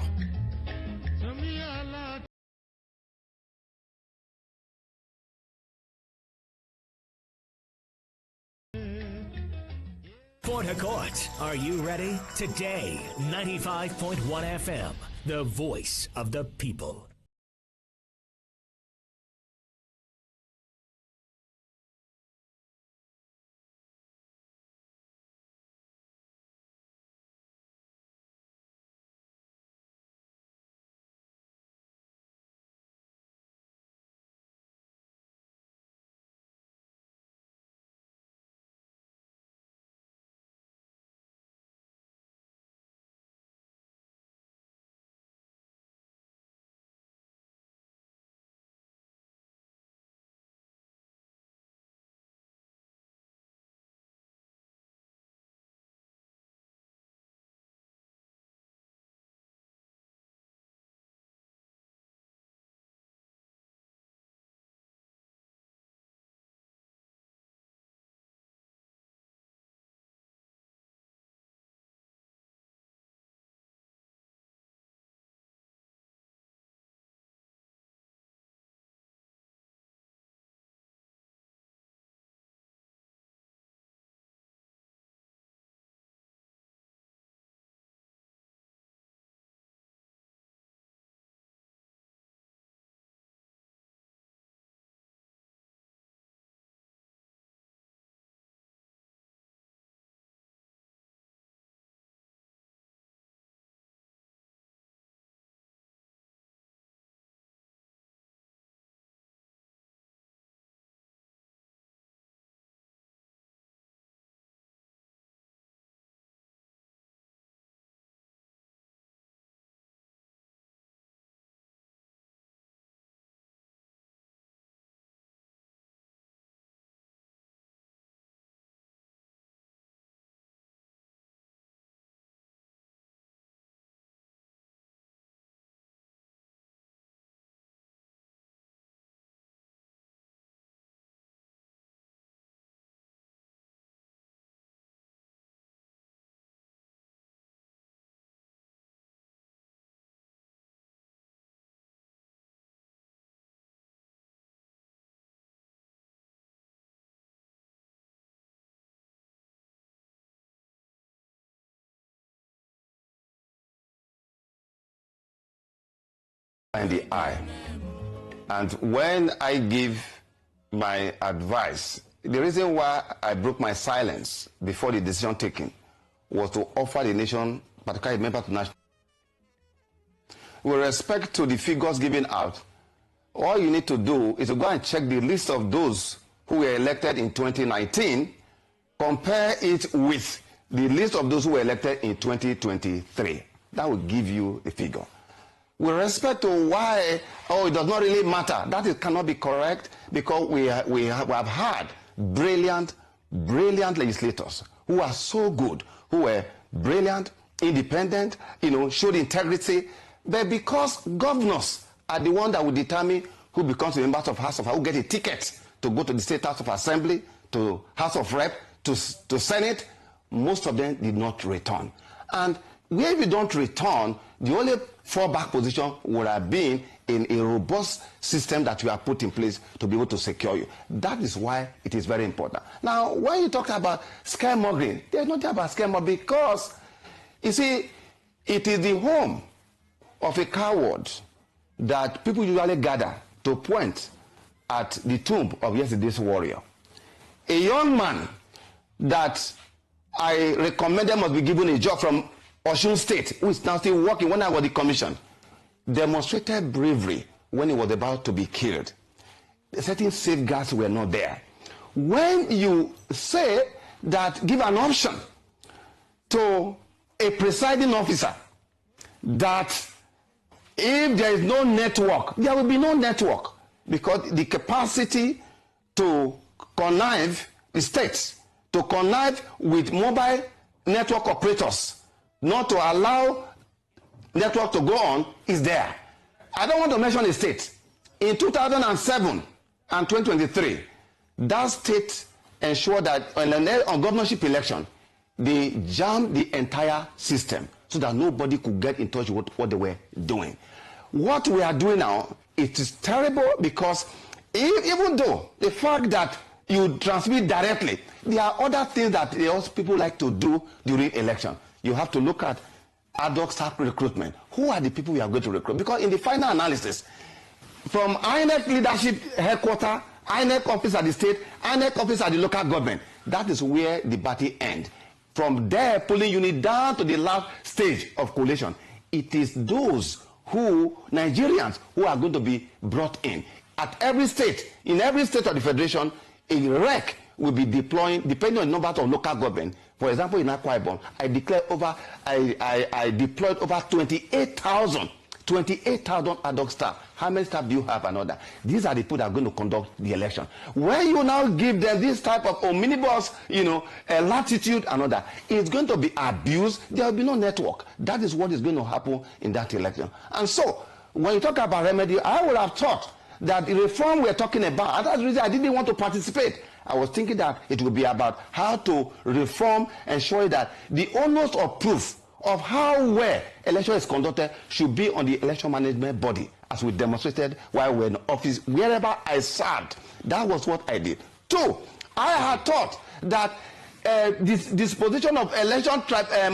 Port Harcourt, are you ready? Today, 95.1 FM, the voice of the people. In the eye. And when I give my advice, the reason why I broke my silence before the decision taken was to offer the nation, particularly member to national. With respect to the figures given out, all you need to do is to go and check the list of those who were elected in 2019, compare it with the list of those who were elected in 2023. That will give you the figure. With respect to why, it does not really matter, that cannot be correct, because we have had brilliant legislators who are so good, who were brilliant, independent, showed integrity, but because governors are the one that will determine who becomes a member of House of, who get a ticket to go to the State House of Assembly, to House of Rep, to Senate, most of them did not return. And where we don't return, the only fallback position would have been in a robust system that we have put in place to be able to secure you. That is why it is very important. Now, when you talk about scaremongering, there's nothing about scaremongering, because, you see, It is the home of a coward that people usually gather to point at the tomb of yesterday's warrior. A young man that I recommended must be given a job from Osun State, who is now still working when I was the commission, demonstrated bravery when he was about to be killed. Certain safeguards were not there. When you say that, give an option to a presiding officer that if there is no network, there will be no network, because the capacity to connive the states, to connive with mobile network operators, not to allow network to go on, is there. I don't want to mention a state. In 2007 and 2023, that state ensured that on governorship election, they jammed the entire system so that nobody could get in touch with what they were doing. What we are doing now, it is terrible, because even though the fact that you transmit directly, there are other things that people like to do during election. You have to look at ad hoc staff recruitment. Who are the people we are going to recruit? Because in the final analysis, from INEC leadership headquarters, INEC office at the state, INEC office at the local government, that is where the party ends. From there, polling unit down to the last stage of collation, it is those Nigerians who are going to be brought in. At every state, in every state of the federation, a REC will be deploying, depending on the number of local government. For example, in Akwa Ibom, I deployed over 28,000 ad hoc staff. How many staff do you have? Another. These are the people that are going to conduct the election. When you now give them this type of omnibus, latitude, another, it's going to be abused. There will be no network. That is what is going to happen in that election. And so, when you talk about remedy, I would have thought that the reform we're talking about, and that's the reason I didn't want to participate. I was thinking that it would be about how to reform, ensure that the onus of proof of how well election is conducted should be on the election management body, as we demonstrated while we were in office, wherever I sat. That was what I did. Two, I had thought that this disposition of election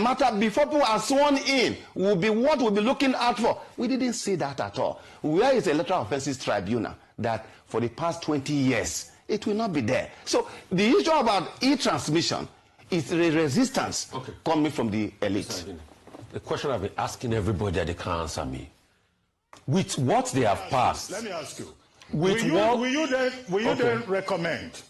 matter before people are sworn in will be what we'll be looking out for. We didn't see that at all. Where is the electoral offenses tribunal that for the past 20 years, it will not be there? So the issue about e-transmission is the resistance coming from the elite. The question I've been asking everybody that they can't answer me. With what they have passed. Let me ask you. Will you then recommend?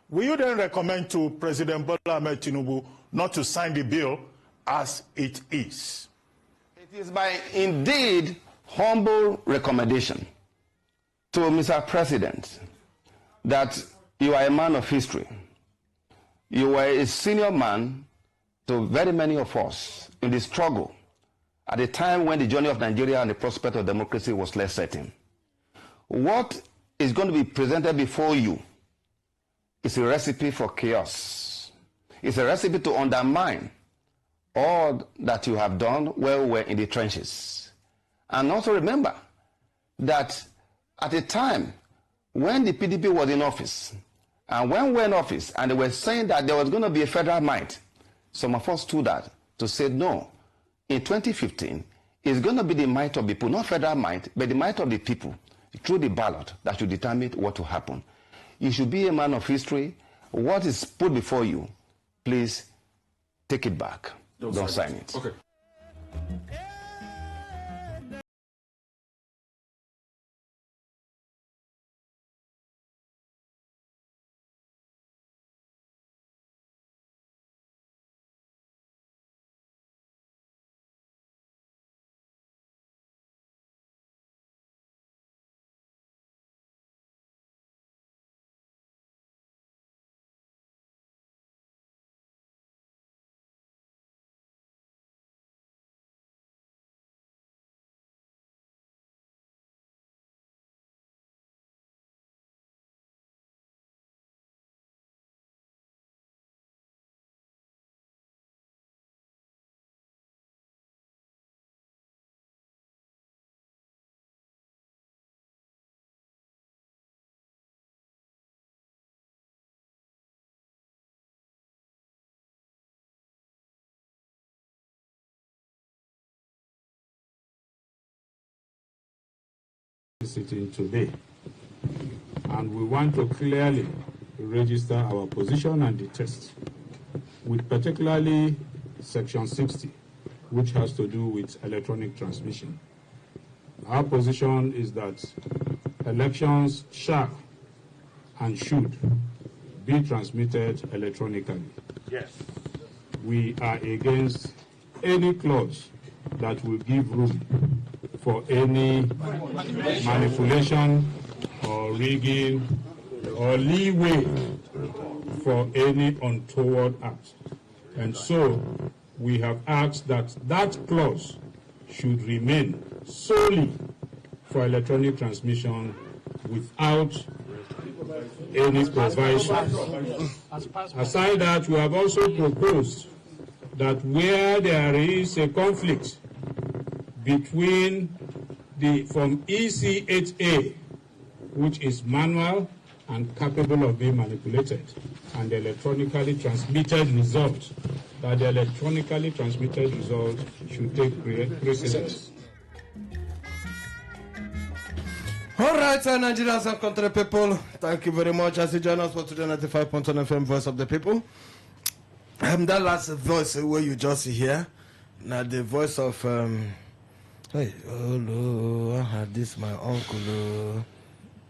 Will you then recommend to President Bola Ahmed Tinubu not to sign the bill as it is? It is by indeed humble recommendation to Mr. President that you are a man of history. You were a senior man to very many of us in the struggle at a time when the journey of Nigeria and the prospect of democracy was less certain. What is going to be presented before you is a recipe for chaos. It's a recipe to undermine all that you have done while we were in the trenches. And also remember that at a time when the PDP was in office, and when we were in office, and they were saying that there was going to be a federal might, some of us stood out to say no. In 2015, it's going to be the might of the people, not federal might, but the might of the people through the ballot that should determine what will happen. You should be a man of history. What is put before you, please take it back. Don't sign it. Okay. sitting today. And we want to clearly register our position and the test, with particularly Section 60, which has to do with electronic transmission. Our position is that elections shall and should be transmitted electronically. Yes. We are against any clause that will give room for any manipulation or rigging or leeway for any untoward act. And so we have asked that that clause should remain solely for electronic transmission without any provision. Aside that, we have also proposed that where there is a conflict between from EC8A, which is manual and capable of being manipulated, and the electronically transmitted result, that the electronically transmitted result should take precedence. All right, Nigerians and country people, thank you very much as you join us for Today 95.1 FM, Voice of the People. That last voice where you just hear, now the voice of, hey, oh no, this my uncle,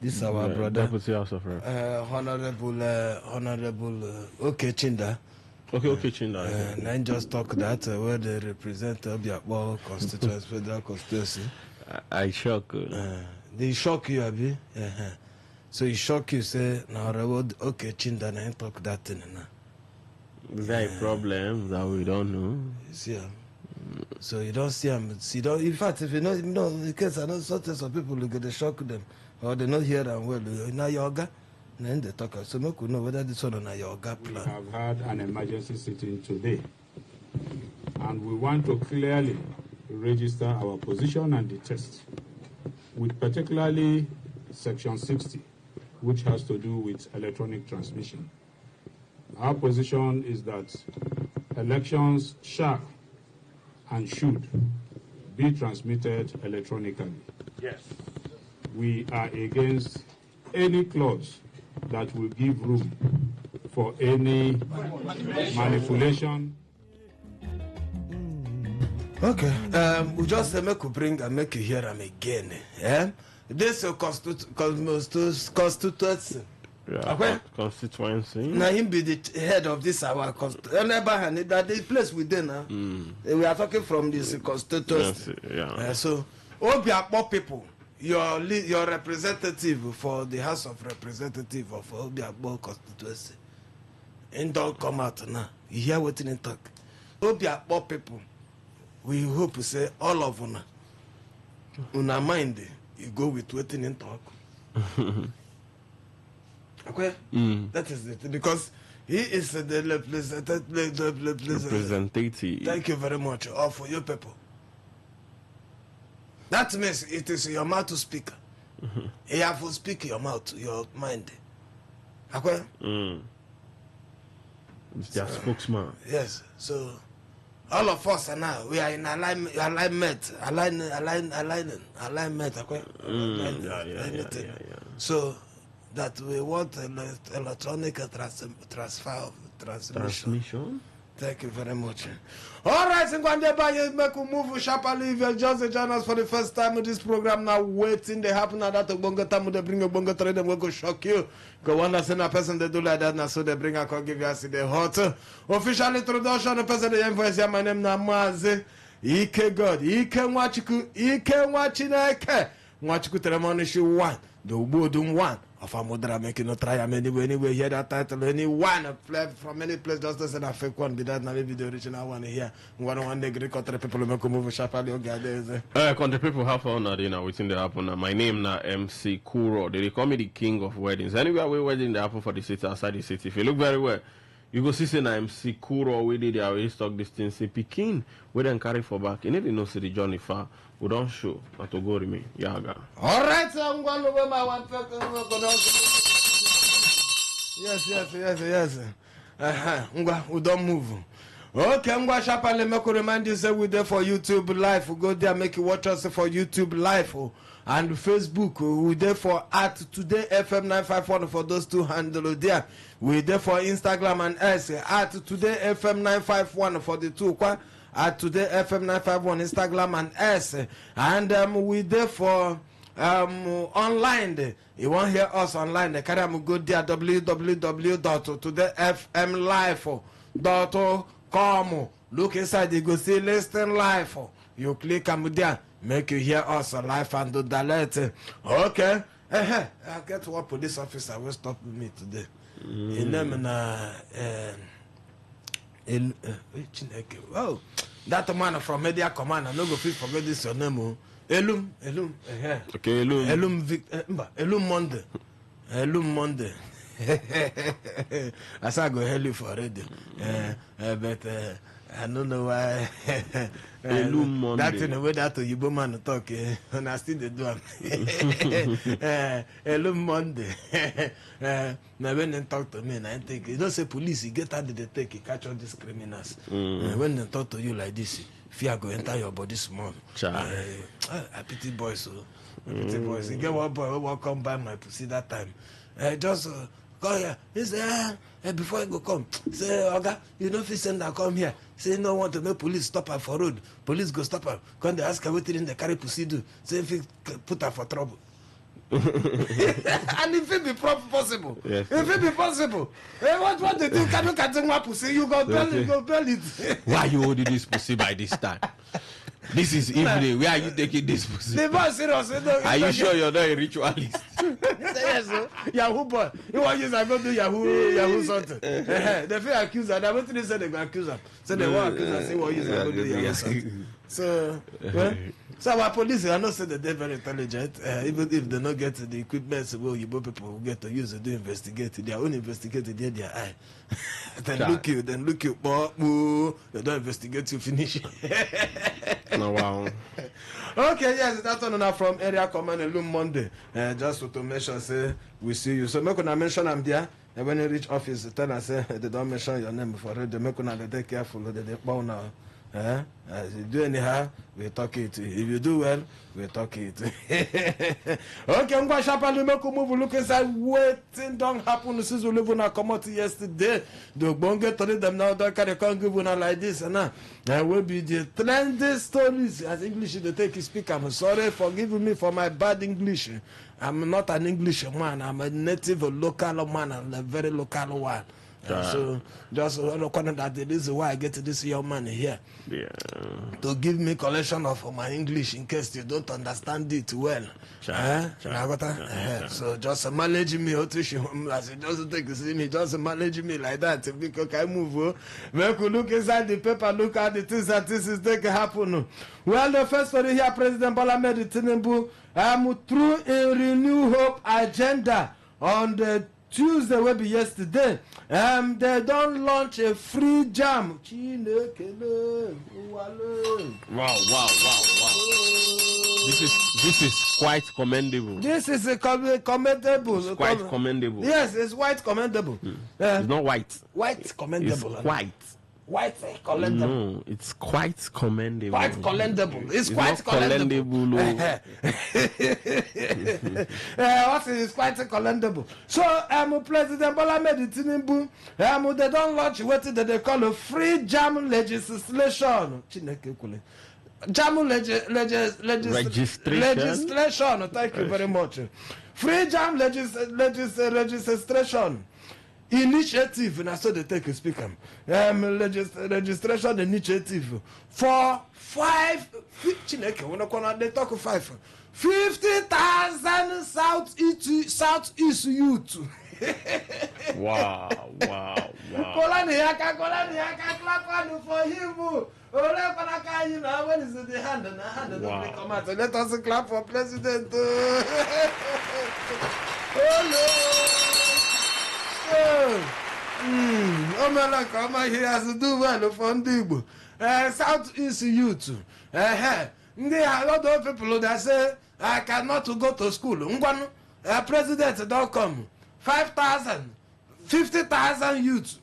this our brother, Deputy House of Rep. Honorable Okay Chinda. Okay, Chinda. And I just talk that where they represent Obiakpo constituency, federal constituency. I shock. They shock you, Abi. So he shock you, say, now, okay, Chinda, and I talk that thing. Is there a problem that we don't know? See, so you don't see them. See, don't. In fact, if you know, in case I know some people look at the shock them, or they not hear them well. Now yoga, then they talk. So we could know whether this one on yoga plan. We have had an emergency sitting today, and we want to clearly register our position and the test, with particularly Section 60, which has to do with electronic transmission. Our position is that elections shall and should be transmitted electronically. Yes. We are against any clause that will give room for any manipulation. Okay. We just make you bring and make you hear them again. This constituency. Yeah, constituency. Now him be the head of this our constituency. That the place within now. We are talking from this constituency. Yeah. So Obiakpo people, your representative for the House of Representatives of Obiakpo constituency, and don't come out now. You hear what in talk. Obiakpo people, we hope to say all of una mind you go with waiting in talk. Okay? That is it. Because he is the representative. Thank you very much. All for you people. That means it is your mouth to speak. You have to speak your mouth, your mind. Okay? It's their spokesman. Yes. So all of us are now, we are in alignment. Okay? Yeah. So that we want electronic transfer of transmission. Thank you very much. All right, so make we move sharply. If you're just join us for the first time in this program, now waiting they happen at that bonga time they bring a bonga trade and we go shock you. Go one that's in a person they do like that now, so they bring a call, give you a the hot official introduction. The person they voice here, my name Namaze Ike God Ike Wachiku Ike Wachineke Wachiku Teremonishi 1 the Ubodum 1 of Amudra making no try anyway hear that title anyone from any place just as a fake one be that now maybe the original one here one day Greek country people make move sharply country people have fun now within the happen. My name now MC Kuro. They call me the king of weddings. Anywhere we wedding they happen for the city outside the city. If you look very well, you go see say na MC Kuro we did our stock distance Pekin we then carry for back. You never know see the journey far. We don't show at to go to me. Yaga. All right, so I'm going to go my one. Yes. We don't move. Okay, I'm going to sharply make a remind you say we're there for YouTube Live. We go there, make you watch us for YouTube Live. and Facebook. We there for at Today FM 951 for those two handles there. We there for Instagram and S at Today FM 951 for the two. At Today FM 951 Instagram and S. And we there for online. You want to hear us online? The carry go there www.todayfmlive.com. Look inside, you go see listen live. You click there, make you hear us live and do that. Okay. I get one police officer will stop me today. His name oh, that man from Media Command. I no go fit forget this your name. Elum. Okay, Elum Monday. Monday. I said I go hell you for already. But I don't know why. That in the way that Yibo man talk, and I still do am. Hello Monday. Now when they talk to me, and I think you don't say police, you get out they take, you catch all these criminals. When they talk to you like this, fear go enter your body small. I pity boys, so pity boys. You get one boy who will come by my pussy that time. Just go here. He say, before he go come, say, Oga, you know if he send her come here. Say no want to make police stop her for road. Police go stop her. Come they ask her what in the carry pussy do. Say if he put her for trouble. And if it be possible, yes, if it be possible, what they do? Can you catch one pussy? You go bell it. Why you holding this pussy by this time? This is evening. Where are you taking this pussy? The boy serious. Are you sure you're not a ritualist? Yes, Yahoo boy. You want use I go do Yahoo something. They feel accuse her. They want to say they go accuse her. So they want accuse her. Say what use I go do Yahoo something. So, so our police are not say that they're very intelligent. Even if they don't get the equipment, well, you people will get to use it to investigate. Their own investigated their eye. Then look you, but they don't investigate you finish. No, wow. Okay, yes, that's one now from area command Elum Monday. Just to mention, say we see you. So make una mention I'm there. And when you reach office, tell us say they don't mention your name before they make una they careful. They bow now. As you do anyhow, we talk it. If you do well, we talk it. Okay, I'm going to make a move. Look inside. Waiting don't happen since we live on our commodity yesterday. The bonga told them now that they can't give one like this. And now will be the trendy stories. As English they take you speak. I'm sorry, forgive me for my bad English. I'm not an English man. I'm a native local man and a very local one. So just that the reason why I get this young man here to give me collection of my English in case you don't understand it well. So just manage me as you just take see me, just manage me like that because I move. Make you look inside the paper, look at the things that this is going to happen. Well, the first story here, President Bola Tinubu through a Renew Hope agenda on the Tuesday will be yesterday. They don't launch a free jam. Wow. This is quite commendable. This is commendable. It's quite commendable. Yes, it's quite commendable. It's not white. White commendable. It's white. White commendable. No, it's quite commendable. Quite commendable. It's quite commendable. What is quite commendable? So, President Bola Tinubu, they don't launch what they call a free jam legislation. Jam legislation. Thank you very much. Free jam legislation. Initiative, and I saw the take a speaker. Registration initiative for 50,000 Southeast youth. Wow. Kolani clap for him. When is the hand? Let us clap for President. Oh no. He has to do well for Ndibo. Southeast youth. A lot of people that say I cannot go to school. President don't come. 50,000 youth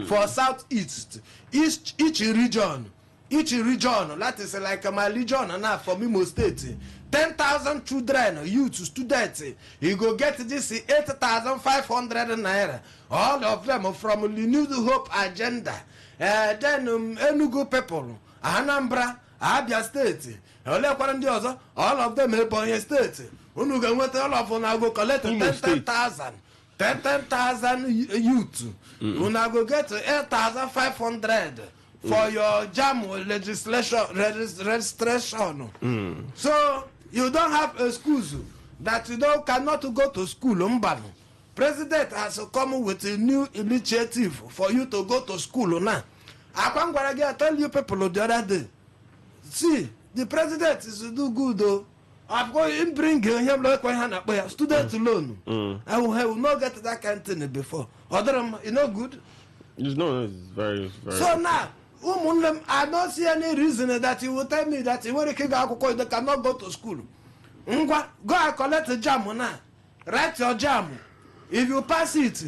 for Southeast. Each region. That is like my region and now for Imo State. 10,000 children, youth, students, you go get this 8,500 naira. All of them from the New Hope agenda. Then Enugu people, Anambra, Abia State, all of them Ebonyi State. Unuga went all of them go collect 10,000. 10,000 youth. Una go get 8,500 for your jam registration. So you don't have excuse that you cannot go to school. President has come with a new initiative for you to go to school now. I tell you people the other day. See, the president is do good though. I'm going to bring him like a student loan. I will not get that kind of thing before. Other, you know, good. It's very. So now, I don't see any reason that you will tell me that you cannot go to school. Go and collect a jam now. Write your jam. If you pass it,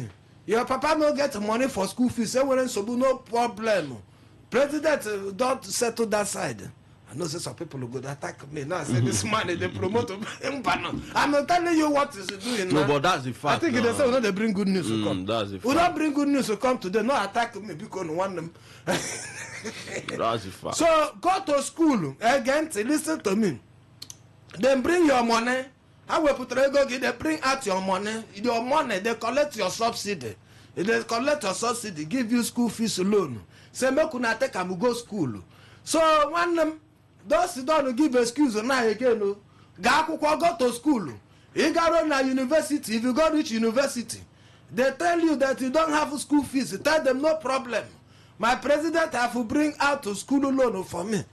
your papa no get money for school fees. No problem. President don't settle that side. I know some people will go to attack me. Now I say this man they promote him. I'm telling you what is doing. No, but that's the fact. I think they say they bring good news to come. That's the fact. We don't bring good news to come today. No attack me because we want them. That's the fact. So go to school again. Listen to me. Then bring your money. How we put go? They bring out your money. Your money. They collect your subsidy. They collect your subsidy. Give you school fees loan. Say make una take am go school. So one them. Those don't give excuse now again. Go to school. You got on a university. If you go reach university, they tell you that you don't have school fees. Tell them no problem. My president have to bring out to school loan for me.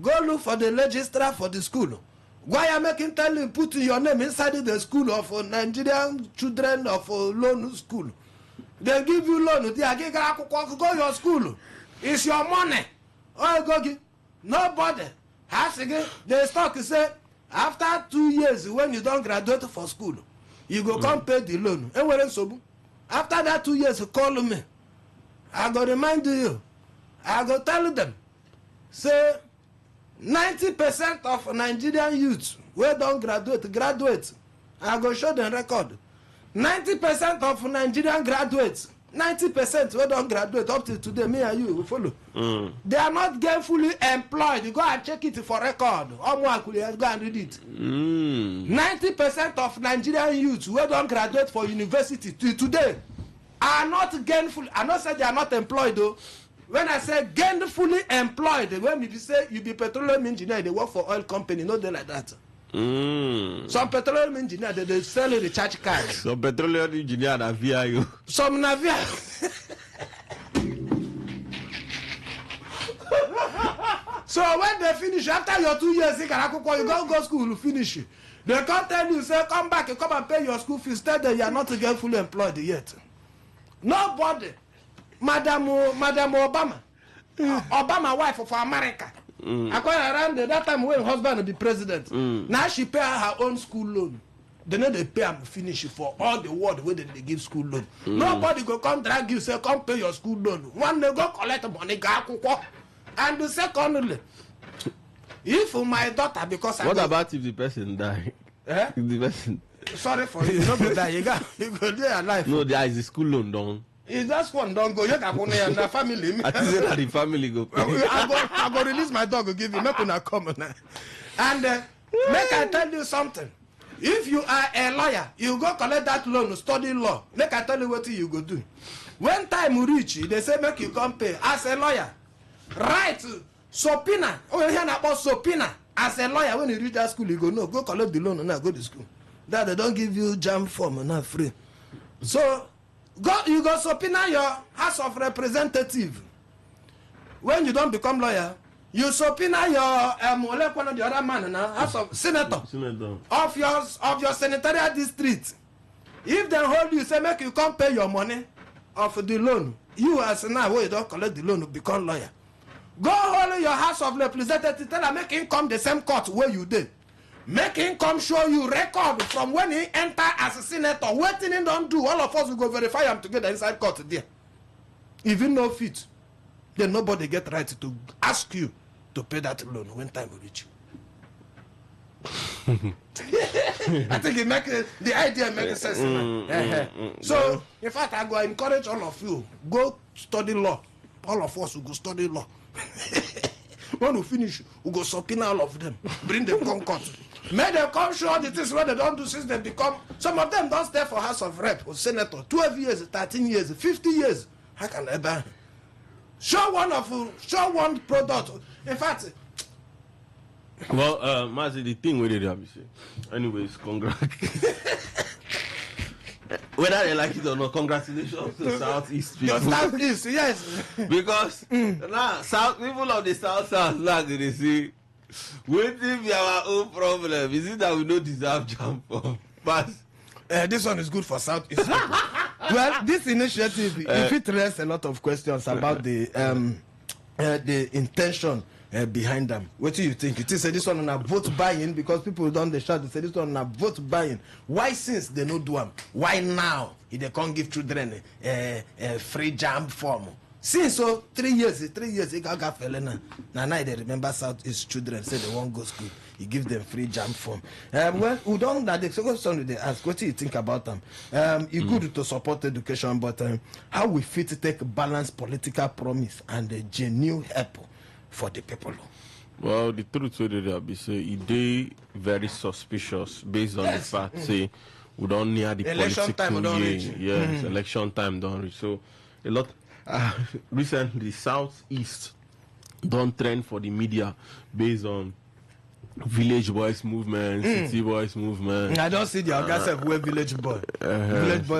Go look for the registrar for the school. Why am I making tell you put your name inside the school of Nigerian children of loan school? They give you loan. They go your school. It's your money. Oh, go nobody. They start to say after 2 years when you don't graduate for school, you go come pay the loan. After that 2 years, call me. I go remind you. I go tell them. Say 90% of Nigerian youths who don't graduate. I go show them record. 90% of Nigerian graduates. 90% we don't graduate up to today, me and you will follow. They are not gainfully employed. You go and check it for record. Go and read it. 90% of Nigerian youths who don't graduate for university today are not gainfully. I not say they are not employed though. When I say gainfully employed, when you say you be petroleum engineer, they work for oil company, no they like that. Some petroleum engineer they sell recharge cards. Some petroleum engineer na via you. Some na via. So when they finish after your 2 years, you go school, you finish. They can't tell you say come back, you come and pay your school fees. Tell them you are not fully employed yet. Nobody. Madam Obama, Obama wife for America. Around that time when husband will be president, now she pay her own school loan. They know they pay and finish for all the world where they give school loan. Nobody go come drag you say come pay your school loan. One they go collect money, and the secondly, if my daughter because what about if the person die? Eh? If the person sorry for you, not go die. You go there alive. No, there is the school loan done. If that one don't go, you can go and the family. I think that the family go. I go release my dog. Go give you. Make una come now. And make I tell you something. If you are a lawyer, you go collect that loan, study law. Make I tell you what you go do. When time reach, they say make you come pay. As a lawyer, write subpoena. Oh, you hear about subpoena. As a lawyer, when you reach that school, you go no, go collect the loan and now go to school. That they don't give you jam form and not free. So. You go subpoena your House of Representative. When you don't become lawyer, you subpoena your one of the other man now, House of Senator. Of your senatorial district. If they hold you, say make you come pay your money of the loan. You as now where you don't collect the loan, you become lawyer. Go hold your House of Representative, tell them make him come the same court where you did. Make him come show you record from when he enter as a senator. Waiting he don't do. All of us will go verify him together inside court there. If you no fit, then nobody get right to ask you to pay that loan when time will reach you. I think the idea makes sense. So, in fact, I go encourage all of you, go study law. All of us will go study law. When we finish, we go subpoena all of them, bring them come court. Make them come show the things what they don't do since they become. Some of them don't stay for House of Rep or Senator 12 years, 13 years, 50 years. How can I buy? Show one product. In fact, well, Mazi, the thing with it, anyways, congrats. Whether they like it or not, congratulations to Southeast people. The Southeast, yes. Because now, people of the South like they say, waiting be our own problem. Is it that we don't deserve jump for? But this one is good for Southeast people. Well, this initiative, if it raises a lot of questions about the intention behind them. What do you think? You think say this one on a vote buying because people don't they shout. They say this one on a vote buying. Why since they no do them? Why now? If they can't give children free jam form. Since so 3 years, it got felena. Now they remember Southeast children say they won't go school. You give them free jam form. Well, we don't that the second son they ask, what do you think about them? It's good to support education, but how we fit take balanced political promise and a genuine help for the people? Well, the truth with it be say it very suspicious based on the fact say we don't near the election political time year. Reach. Yes, election time don't reach. So a lot recently Southeast don't trend for the media based on village boys movement, city boys movement. I don't see the aggressive way village boy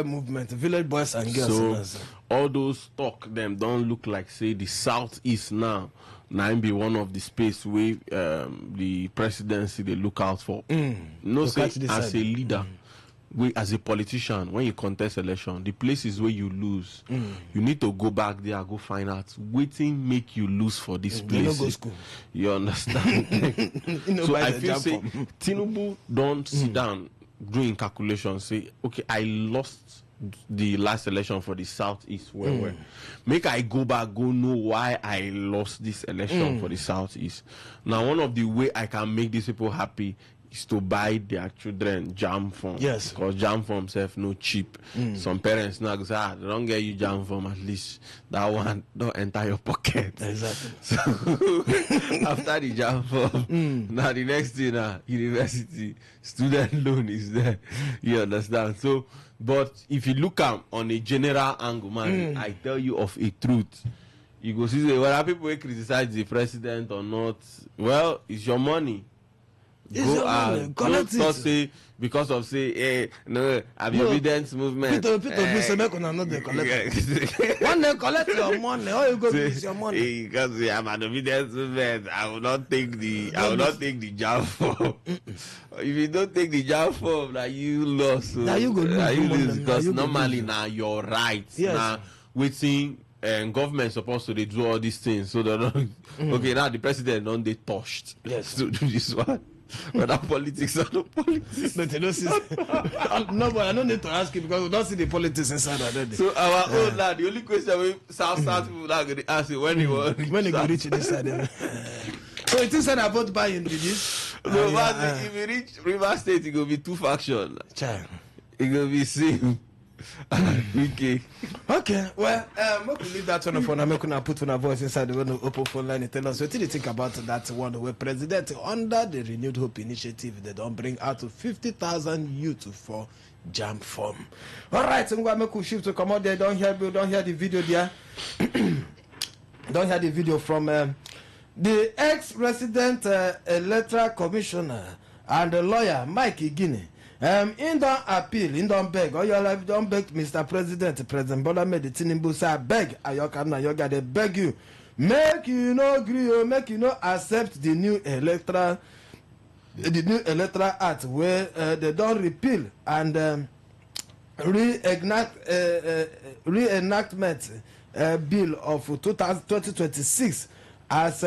movement, village boys and girls. So all those talk them don't look like say the Southeast now be one of the space where the presidency they look out for. No say as a leader, as a politician, when you contest election, the places where you lose, you need to go back there, go find out waiting make you lose for this place. You understand? So I feel say Tinubu don't sit down doing calculations, say, okay, I lost the last election for the Southeast. Where make I go back, go know why I lost this election for the Southeast. Now, one of the way I can make these people happy is to buy their children jam form. Yes. Because jam form self no cheap. Some parents now go say, they don't get you jam form, at least that one don't enter your pocket. Exactly. So after the jam form, now the next thing university student loan is there. You understand? So but if you look on a general angle, man, I tell you of a truth. You go see whether people will criticize the president or not. Well, it's your money. Go out. Don't say because of say, no, I'm your obedience movement. Peter, say make una not dey collect. One day collect your money, or you go use your money. Because I'm an obedience movement, I will not take the job form. If you don't take the job form, now you lost. Now you go lose. Because normally now you're right. Yes. Now waiting. And government supposed to do all these things so they don't. Okay, now the president don't they touched. Yes. To do this one. Whether politics or no politics. But you don't see. No, but I don't need to ask you because we don't see the politics inside already. So our own lad, the only question we South people are going to ask you when you go reach this side. So it is said about buying this. No, but if you reach River State, it will be two factions. It will be same. Okay, well, we leave that one for now. Make una put una voice inside the open phone line and tell us what do you think about that one where president under the Renewed Hope initiative they don't bring out to 50,000 youth for jam form. All right, so I'm going to make a shift to come out there. Don't hear the video there. Don't hear the video from the ex-resident electoral commissioner and the lawyer Mike Igine. In don't appeal, in don't beg, or your life don't beg Mr. President Bola Ahmed Tinubu say beg, Ayoka they beg you, make you no agree or make you no accept the new electoral act where they don't repeal and reenactment bill of 2026 as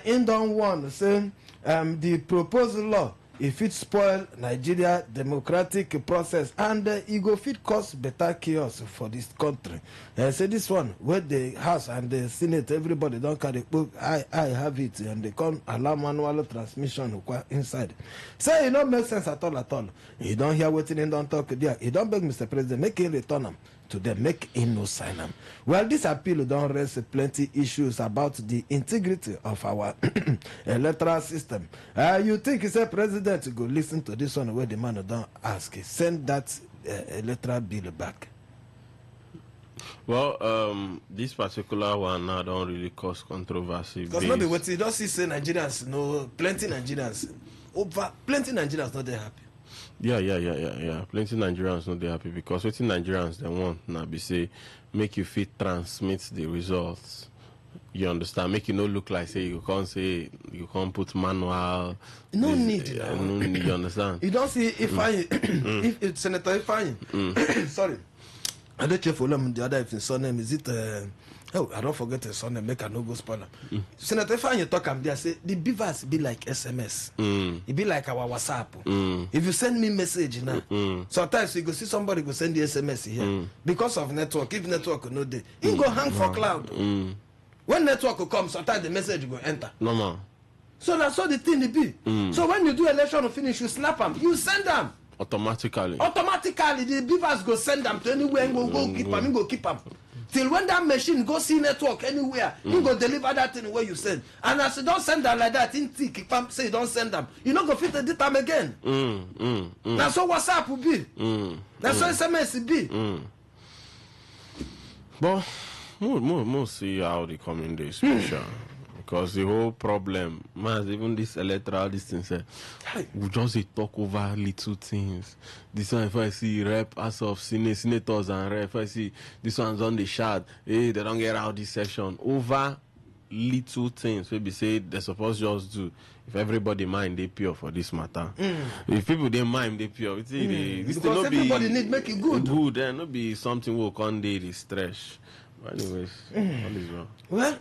in don't want saying the proposed law if it spoil Nigeria democratic process, and it go fit cause better chaos for this country. Say this one, where the House and the Senate, everybody don't carry book. I have it, and they can't allow manual transmission inside. Say it don't make sense at all. You don't hear what they don't talk there. You don't beg Mr. President, make him return them to them, make him no sign them. Well, this appeal don't raise plenty issues about the integrity of our electoral system. You think he said President go listen to this one where the man don't ask, send that electoral bill back? Well, this particular one now don't really cause controversy. Because maybe what you don't see say Nigerians, plenty Nigerians not they happy. Yeah. Plenty Nigerians not they happy because what Nigerians they want now be say make you fit transmit the results. You understand? Make you not look like say you can't put manual. No need. No need. You understand? You don't see if if Senator Ifeanyi. Sorry, I don't check for them the other if his son name is it. I don't forget his son name. Make a no go spoiler. Senator Ifeanyi talk am there say the beavers be like SMS. It be like our WhatsApp. If you send me message now, sometimes you go see somebody go send the SMS here because of network. If network no dey, he go hang for cloud. When network comes, sometimes the message go enter. Normal. So that's all the thing it be. So when you do election finish, you snap them, you send them. Automatically, the beavers go send them to anywhere and go keep them. Till when that machine go see network anywhere, you go deliver that thing where you send. And as you don't send them like that, keep them, say you don't send them, you not go fit the time again. That's what WhatsApp will be. That's what SMS will be. But we'll see how the coming days special. Because the whole problem, man, even this electoral distance, we just talk over little things. This one, if I see rep, as of senators and rep, if I see this one's on the shard, they don't get out this session. Over little things, maybe say they're supposed to just do. If everybody mind, they pure for this matter. If people they mind, they pure. This because everybody need make it good. Good, and not be something will come day the stress. But anyways, all is well. Well.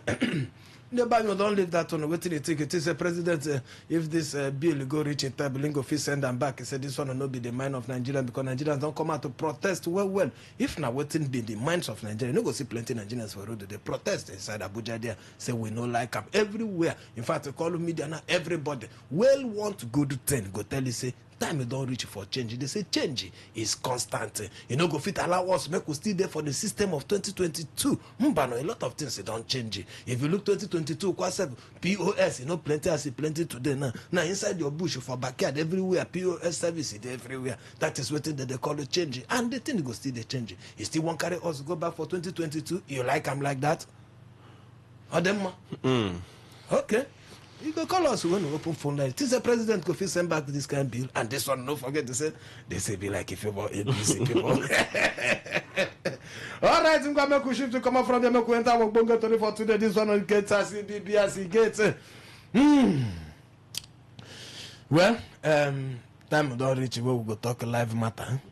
The Bible don't leave that on. What do you think? It is a president. If this bill go reach in time, go fit send them back. He said this one will not be the mind of Nigeria because Nigerians don't come out to protest. Well. If now waiting be the minds of Nigeria, you go see plenty Nigerians for road. They protest inside Abuja there. Say we no like them everywhere. In fact, call media now. Everybody want good thing. Go tell you say. Time you don't reach for change. They say change is constant. You know, go fit allow us make we still there for the system of 2022. No, a lot of things they don't change. If you look 2022, POS, you know, plenty today now. Now inside your bush for backyard everywhere, POS service is everywhere. That is what they call it change. And the thing go still they change. You still won't carry us go back for 2022. You like them like that? Or them? Okay. You go call us when we open phone line. This the president go send back this kind of bill, and this one don't forget to say they say be like if you were ABC people. All right, I'm gonna make a shift to come up from the make we enter our bongo today for today. This one on gets as BB as he gets. Well, time don't reach where we go talk live matter.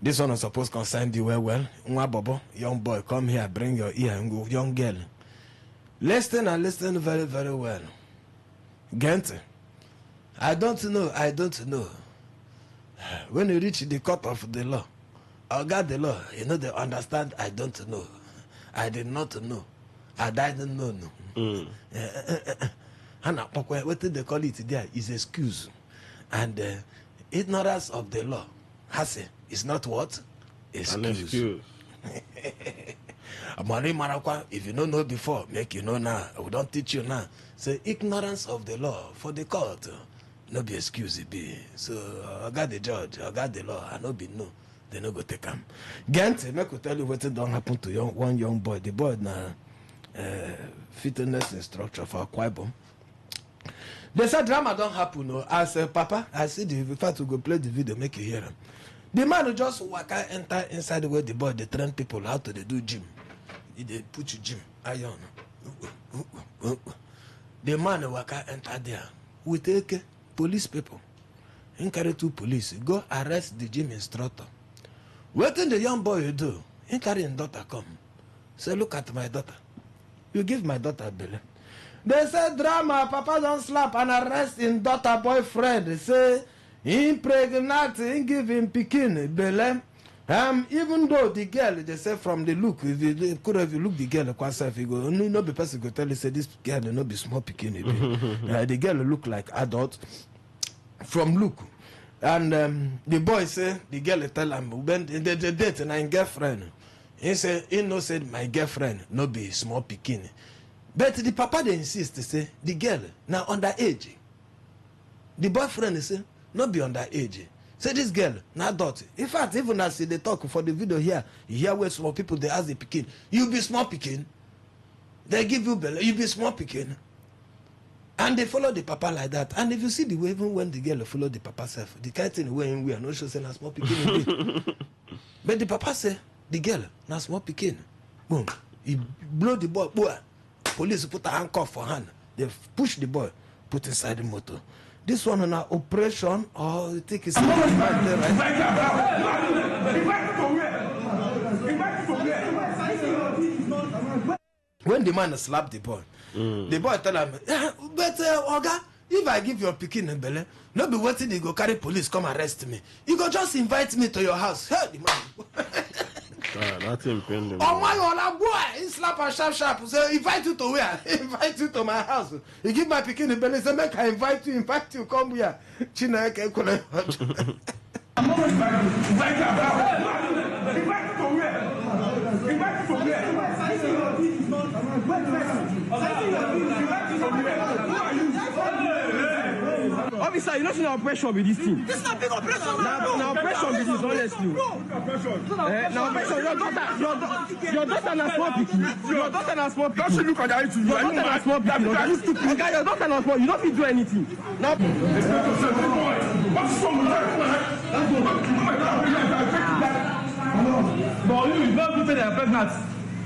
This one is supposed to concern you well. Bobo, young boy, come here, bring your ear and go, young girl. Listen and listen very, very well. Gent, I don't know. When you reach the court of the law, or God the law, you know they understand. I don't know. I did not know. I didn't know. And what they call it there is excuse, and ignorance of the law. Has it? It's not what? Excuse. An excuse. If you don't know before, make you know now. We don't teach you now. Say ignorance of the law for the court. No be excuse it be. So I got the judge, I got the law, I no be no. They no go take him. Gent, make me tell you what don't happen to one young boy. The boy now fitness instructor for Kwaibom. They said drama don't happen. No. As Papa, I see the in fact to go play the video, make you hear him. The man who just waka enter inside where the boy they train people how to they do gym. They put you gym iron. The man who waka enter there we take police people. He carry 2 police go arrest the gym instructor. What did the young boy do? He carry his daughter come. Say, look at my daughter. You give my daughter belly. They say drama, papa don't slap and arrest in daughter boyfriend. They say he pregnant, he give him pikin, belle. Even though the girl, they say from the look, if you could have looked the girl quite self, you go, no be person go tell you say this girl no be small pikin. The girl look like adult from look. And the boy say, the girl tell him, when they date and I'm girlfriend. He say, he no said my girlfriend no be small pikin. But the papa they insist to say, the girl now underage. The boyfriend say, not be underage. Say this girl, now adult. In fact, even as they talk for the video here, you hear where small people they ask the pikin, you be small pikin. They give you belly, you be small pikin. And they follow the papa like that. And if you see the way, even when the girl follow the papa self, the kind of thing we are not sure saying a small pikin. But the papa say, the girl, now small pikin. Boom. He blow the boy. Boy. Police put a handcuff for hand. They push the boy, put inside the motor. This one on an operation, or you think it's right? When the man slapped the boy tell him, yeah, but Oga, if I give your pikin in belly, no be waiting they go carry police come arrest me. You go just invite me to your house. Hey, the man. That's impending. Oh my God, boy, he slap and sharp. Say, invite you to where? Invite you to my house. He give my pikin the belly. Say, make I invite you, come here. China, okay, invite you to where? Officer, you know the operation with this thing. This is not big operation. Now operation with this, honestly. Now operation, your daughter na small pikin. Your daughter na small pikin. Don't you look at that? Your daughter na small pikin. Okay, your daughter na small. You don't fit do anything. Now. What's wrong with that? But you don't people that are pregnant.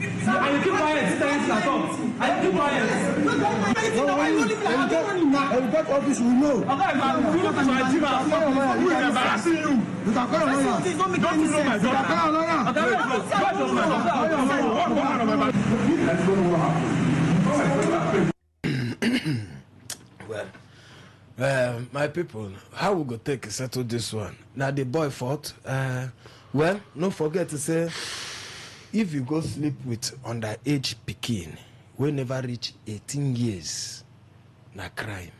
And you keep quiet, staying at home. And you keep quiet. And we got office, we know. Okay, but you look at my team, I'm embarrassing you. You can call a lawyer. Don't you know my daughter? You can call a lawyer. Well, my people, how we go take a settle this one? Now the boy fought. Well, don't forget to say, if you go sleep with underage pikin, we never reach 18 years, na crime.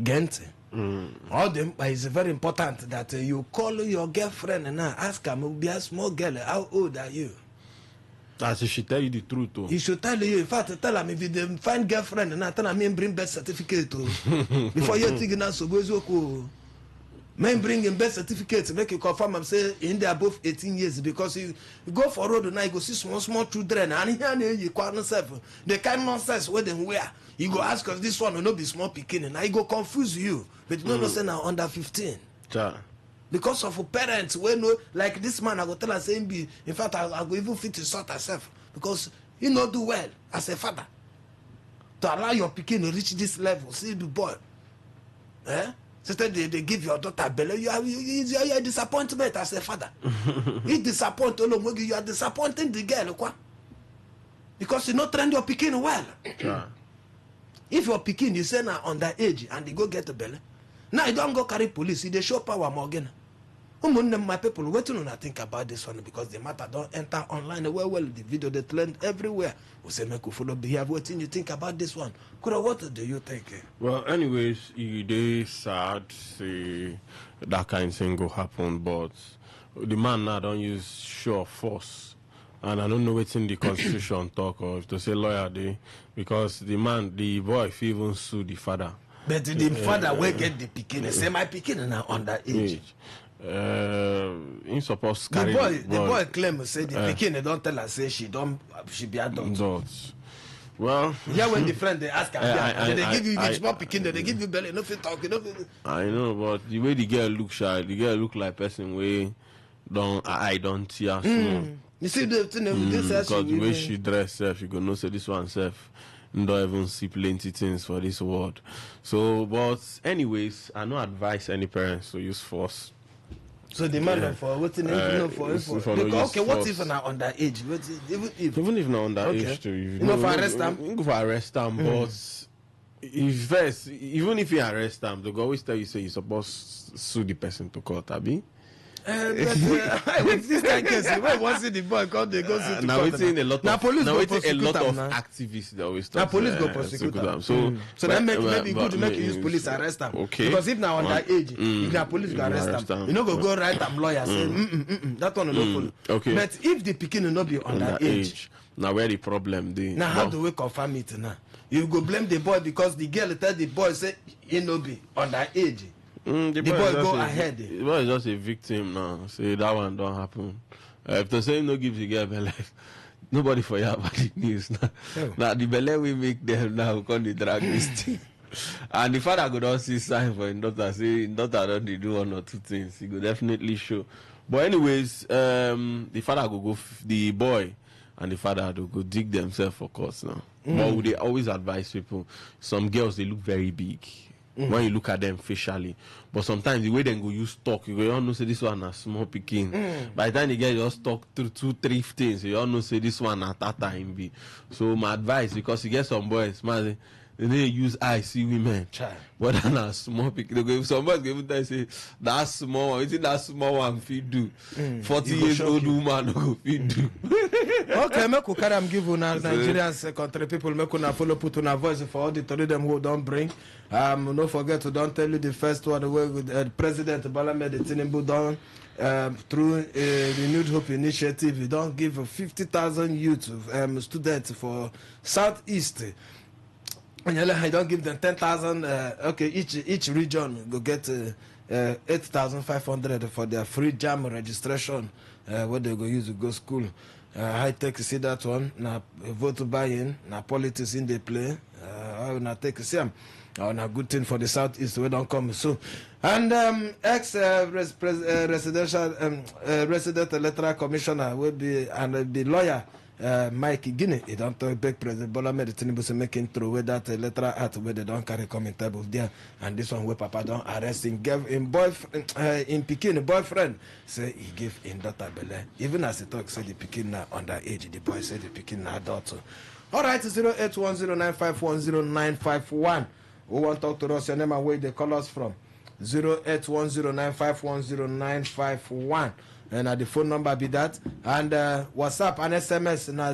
Gente. All them is very important that you call your girlfriend and now ask her, be a small girl, how old are you? As she should tell you the truth too. He should tell you, in fact, tell him if you find girlfriend and now tell him bring birth certificate before you're thinking now so men bring in birth certificate to make you confirm and say in there above 18 years, because you go for road and you go see small children and here you call yourself the kind of nonsense where them wear. You go ask us this one will not be small picking and I go confuse you, but you know say now under 15. Because of parents when no like this man I go tell her saying be in fact I go even fit to sort herself because he not do well as a father to allow your picking to reach this level. See the boy. Instead they give your daughter belly, you are a disappointment as a father. You disappoint Olomogi, you are disappointing the girl, because you not train your pikin well. If your pikin you say now underage and they go get the belly, now you don't go carry police, they show power more again. My people, what do you think about this one? Because the matter don't enter online well, the video they trend everywhere. We say make you follow behave. What do you think about this one? Kura, what do you think? Well, anyways, it is sad see that kind of thing go happen, but the man now don't use show of force. And I don't know what's in the constitution talk or if to say lawyer they, because the boy if even sue the father. But the father will get the pikin. Say my pikin now underage. In supposed carry the boy claim say the pikin don't tell her say she be adult. Well, yeah, when the friend they ask her, they give you the small pikin, they give you belly, nothing talking. I know, but the way the girl look shy, the girl look like person way don't tear small. You see the thing because the way she dress self, you go know say this one self. Don't even see plenty things for this world. So, but anyways, I don't advise any parents to use force So the man for what in for okay, what if na underage? Even if na underage too, you know for arrest them. Go for arrest them, but if first, even if you arrest them, they go always tell you say you supposed to sue the person to court, abi. With this kind of case, when once the boy come, they go to now it's in a lot of police now go it's a lot of now. activists that always Now police go prosecute them. So that maybe good to make you use police arrest them. Okay. Because if now underage, if na police go arrest them, you know go write them lawyer say that one no follow. Okay. But if the pikin will not be underage, now where the problem dey? Now how do we confirm it now? You go blame the boy because the girl tell the boy say he no be underage. The boy go ahead. The boy is just a victim now. Say that one don't happen. If the same no give the girl belly, nobody for you about the news now. Now the belly we make them now come the drag this thing. And the father go don see sign for his daughter. Say his daughter don dey do one or two things. He go definitely show. But anyways, the father go the boy and the father go dig themselves for course now. But they always advise people. Some girls they look very big. When you look at them facially, but sometimes the way they go use talk, you all know say this one a small picking. By the time they get just talk through 2-3 things, you all know say this one at that time be. So my advice, because you get some boys, man, they use I see women. But then a small pick, some boys give them say that small one, that small one feed do. 40 years old woman go feed do. Okay, make we carry am give una Nigerians country people make una follow put una voice for all the tori them who don't bring. Don't forget to don't tell you the first one where President Bola Tinubu done through a renewed hope initiative. He don't give 50,000 youth students for Southeast. And you don't give them 10,000. Okay, each region go get 8,500 for their free jam registration. What they go use to go school. High tech see that one. Now vote buy in. Now politics in the play. I now take see them. A good thing for the Southeast. We don't come so. And resident electoral commissioner will be and the lawyer. Mike Guinea, he don't talk back President Bola Tinubu to make him throw away that electoral act where they don't carry coming table there, and this one where Papa don't arrest him, gave him boyfriend, in Pekin boyfriend say he gave him daughter Bele. Even as he talk, say the Pekin now underage, the boy say the Pekin now daughter. All right, 08109510951. Who want to talk to us? Your name and where they call us from? 08109510951. And the phone number be that. And WhatsApp and SMS na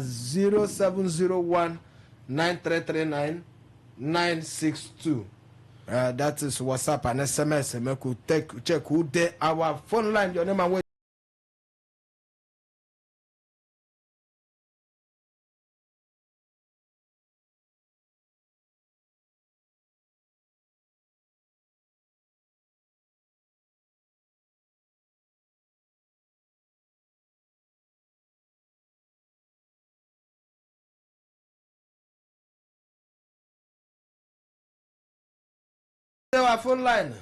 0701-9339-962. That is WhatsApp and SMS. And we could check who they our phone line. Your name and where. Our phone line.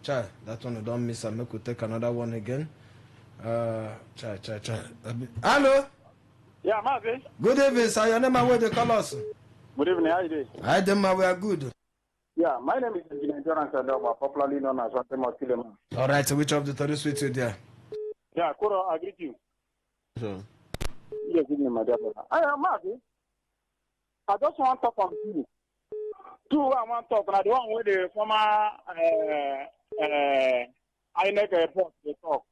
Chai, that one don't miss. I make we take another one again. Chai. Hello. Yeah, Marvin. Good evening, sir. Your name and where they call us? Good evening. How are you doing? I them we are good. Yeah, my name is Engineer Joran Sadova, popularly known as Watemo Kilema. All right. So which of the tourists with you there? Yeah, Kuro, I greet you. Sure. Yes, good evening, my dear brother. Marvin, I just want to talk on you. Two, I want to talk about the one with the former INEC report they talk.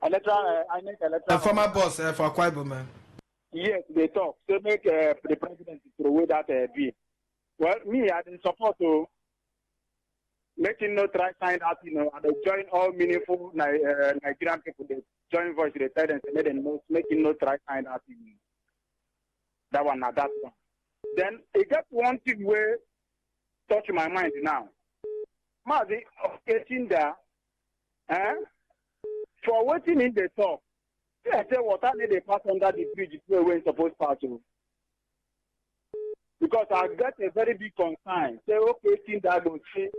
INEC electoral. The former boss for Kwaibu, man. Yes, they talk. They make the president throw away that bill. Well, me, I didn't support to make him not try sign that, and they join all meaningful Nigerian people. They join voice, they tell them, make him not try sign that. That one, not that one. Then it got one thing where touch my mind now. Mazi, getting there, for waiting in the talk, I say water need they pass under the bridge where we're supposed to pass to. Because I got a very big concern. Say, okay, thing that will say,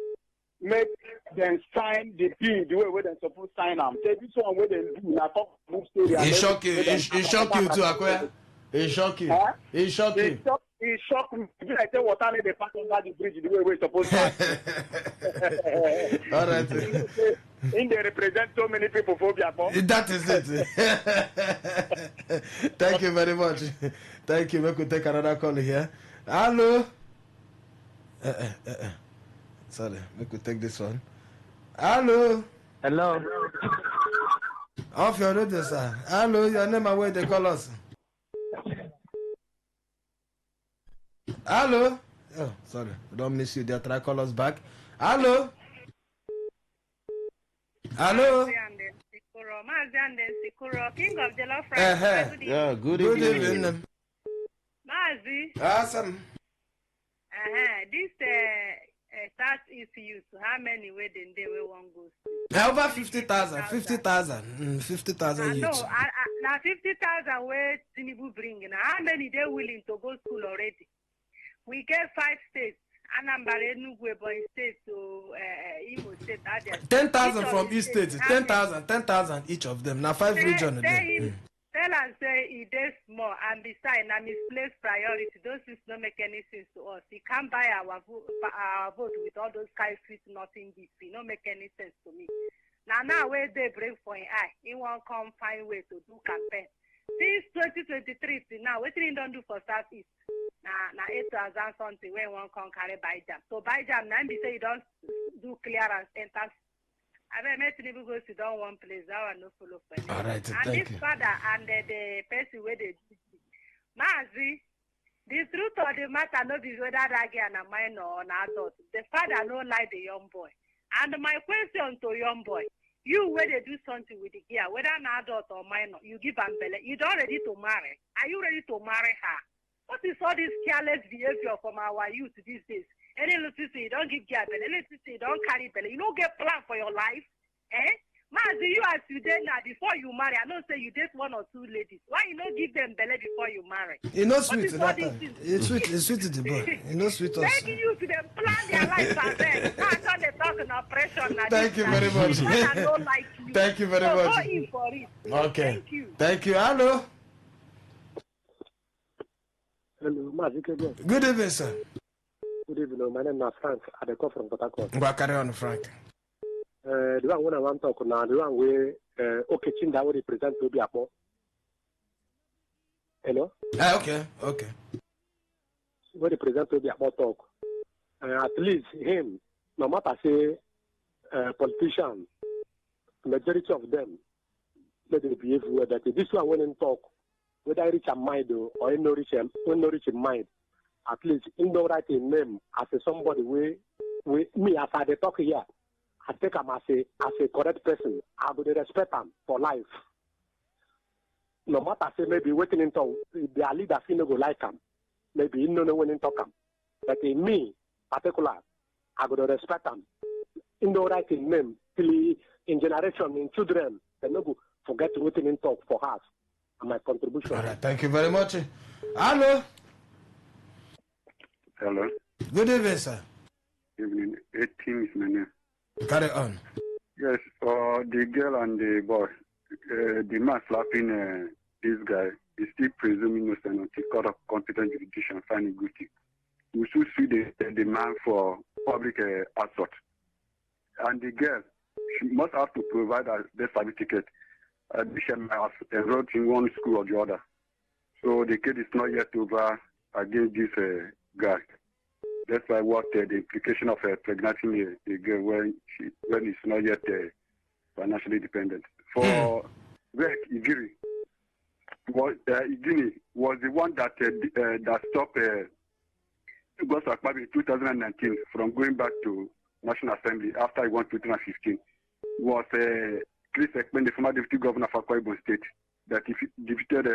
make them sign the bill the way they're supposed to sign them. Say, this one where they do, now talk move story. It shock you too, Akoya. It shock you. It shock you. It shocked me. I tell water they pass under the bridge the way we're supposed to pass. All right. They represent so many people for Biafra. That is it. Thank you very much. Thank you. We could take another call here. Hello. Sorry, we could take this one. Hello. Hello. Off your radio, sir. Hello, your name and where they call us. Hello. Oh, sorry. We don't miss you. They'll try call us back. Hello. Hello. King of Jollof Rice. Yeah, good evening. Mazi. Awesome. This Southeast youth, how many wedding they will want go? Over 50,000. 50,000. 50,000 No, each. now 50,000 where Tinubu bring. Now how many they willing to go school already? We get 5 states. Anambra, Enugu, Ebonyi State to Imo State. 10,000 from each state. 10,000 each of them. Now 5 regions. Tell us say it is small, and besides, now misplaced priority. Those things don't make any sense to us. He can't buy our vote with all those kind of sweet nothing gifts. It don't make any sense to me. Now where they bring for an eye, he won't come find way to do campaign. Since 2023 now, what he don't do for Southeast? Now 8,000 something where one can carry by jam. So by jam, now be say you don't do clearance enter. I met people go sit down one place. That one no follow for All right, and thank this you. father and the person where they Mazi, the truth of the matter no be whether that girl a minor or an adult. The father no like the young boy. And my question to young boy, you where they do something with the girl, whether an adult or minor, you give am belle. You don't ready to marry. Are you ready to marry her? What is all this careless behavior from our youth these days? Any little thing you don't give girl belly, any little thing you don't carry belly. You don't get plan for your life, eh? Mazi, you as you date now before you marry. I don't say you date 1 or 2 ladies. Why you don't give them belly before you marry? You know What sweet is that all time. these things? It's sweet to the boy. You know sweet us. Making you to them plan their life and then now they talk in oppression. Now Thank you very much. I don't like you. Thank you very so much. Go in for it. Okay. Thank you. Thank you. Hello. Hello, Mazi. Good evening, sir. Good evening. My name is Frank. I call from Port Harcourt. Go carry on, Frank. The one when I want to talk now, the one where Okechin that will represent to be a more. Hello? Okay. Where represent to be a more talk. At least him, no matter say politicians, majority of them, let them behave well. That this one when in talk, whether I reach a mind or no reach a mind, at least in the right name as a somebody we me as I talk here. I take him as a correct person. I would respect him for life. No matter say maybe waiting in town, their leader feel go like him. Maybe he no know when in talk him. But in me, particular, I would respect him. In the right name, till in generation, in children, they no forget to waiting in talk for us. And my contribution. All right. Thank you very much. Hello. Hello. Good evening, sir. Evening. 18 is my name. Carry on. Yes, the girl and the boy, the man slapping this guy is still presuming innocent until court of competent jurisdiction finding guilty. We should sue the man for public assault. And the girl, she must have to provide a death certificate. She has enrolled in one school or the other. So the case is not yet over against this guy. That's why what the implication of pregnancy a girl when it's not yet financially dependent. For Greg Igiri, Igini was the one that stopped Goss Akpabio in 2019 from going back to National Assembly after he won 2015. Was Chris Ekpen, the former deputy governor of Akwa Ibom State, that if he defeated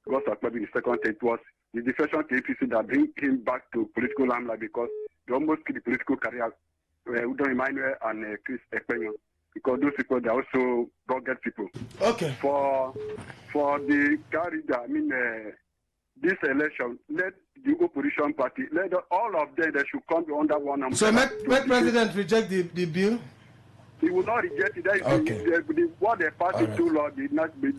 Goss Akpabio in the second term. It was the defection to APC that bring him back to political limelight because they almost killed the political career Udon Emmanuel and Chris Ekpenyo, because those people they also rugged people. Okay. For the carrier, I mean this election, let the opposition party, let all of them they should come under one umbrella. So make president reject the bill. He will not reject it. That is Okay. what they passed All right. to law, the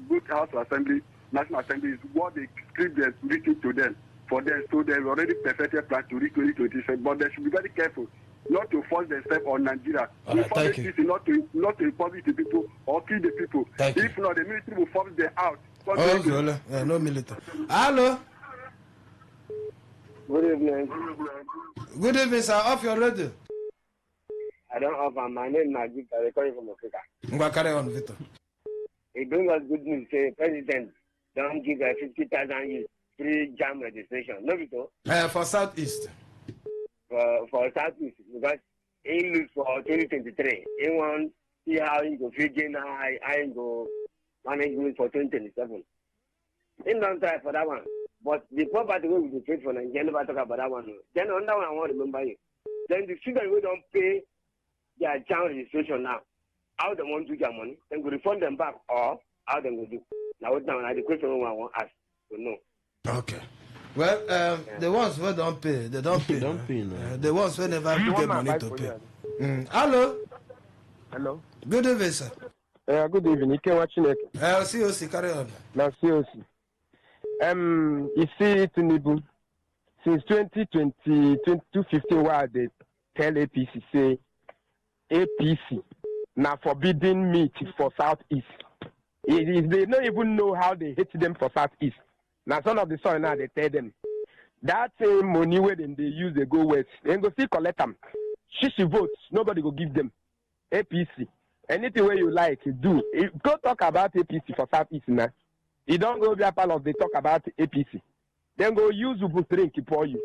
both House Assembly, National Assembly is what the script is written to them. for them. So they've already perfected plan to reach 2027. But they should be very careful not to force themselves on Nigeria. All right, thank you. Not to impose the people or kill the people. Thank if not, the military will force them out. Okay, no military. Hello. Good evening. Good evening, sir. Off your radio. I don't offer. My name is Najib. I call you from Africa. Carry on, Victor. It brings us good news. Say, President, don't give 50,000 youth free jam registration. No, Victor? For Southeast. For Southeast, because he lose for 2023. He want to see how he go figure now, how he go manage it for 2027. He don't try for that one. But the property we will pay for Nigeria, never talk about that one. Then on that one, I want to remember you. Then the students who don't pay their jam registration now, how they want to do their money, then we refund them back, or how they will do. Now, the question I want to ask to know. Okay. Well, the ones who don't pay, they don't pay. Don't pay no. The ones who never get money to pay. Hello. Hello. Good evening, sir. Good evening. You can watch it. COC, carry on. Now, COC. You see, Tinubu, since 2015, where they tell APC, say, APC, now forbidden meat for Southeast. They don't even know how they hate them for Southeast. Now, some of the soil now, they tell them. That same money where they use, they go west. They go still collect them. Shishi votes, nobody go give them. APC. Anything where you like, do. Go talk about APC for Southeast now. You don't go be a part of they talk about APC. Then go use Ubu drink for you.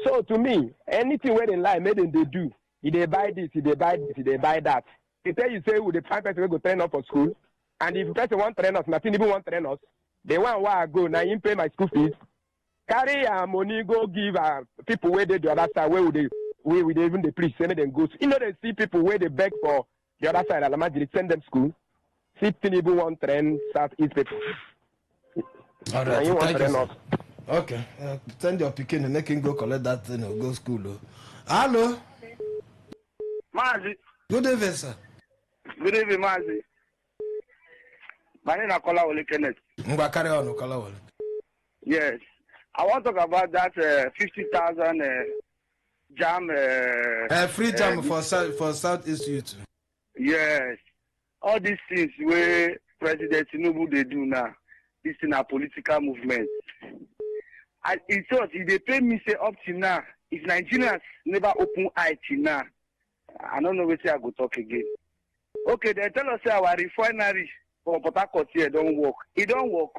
So to me, anything where they lie, made them they do. If they buy this, if they buy this, if they buy that. They tell you say, would the find person go train up for school? And if person want train us, nothing even want train us. They want where I go, now you pay my school fees. Carry money, go give people where they the other side, where would they even the priest send them go. You know they see people where they beg for the other side, Alamajiri, send them school. See Tinubu want train Southeast people. All right, thank you. Okay, send your picking and they can go collect that thing or go school. Hello. Mazi. Good evening, sir. Good evening, Mazi. My name is Akola Ole Kenneth. Carry on, Akola Ole. Yes. I want to talk about that 50,000 jam. Free jam for Southeast Youth. Yes. All these things where President Tinubu they do now, it's in a political movement. And it's thought if they pay me say up to now, if Nigerians never open eye till now, I don't know where I go talk again. Okay, they tell us our refinery for Port Harcourt here don't work. It don't work.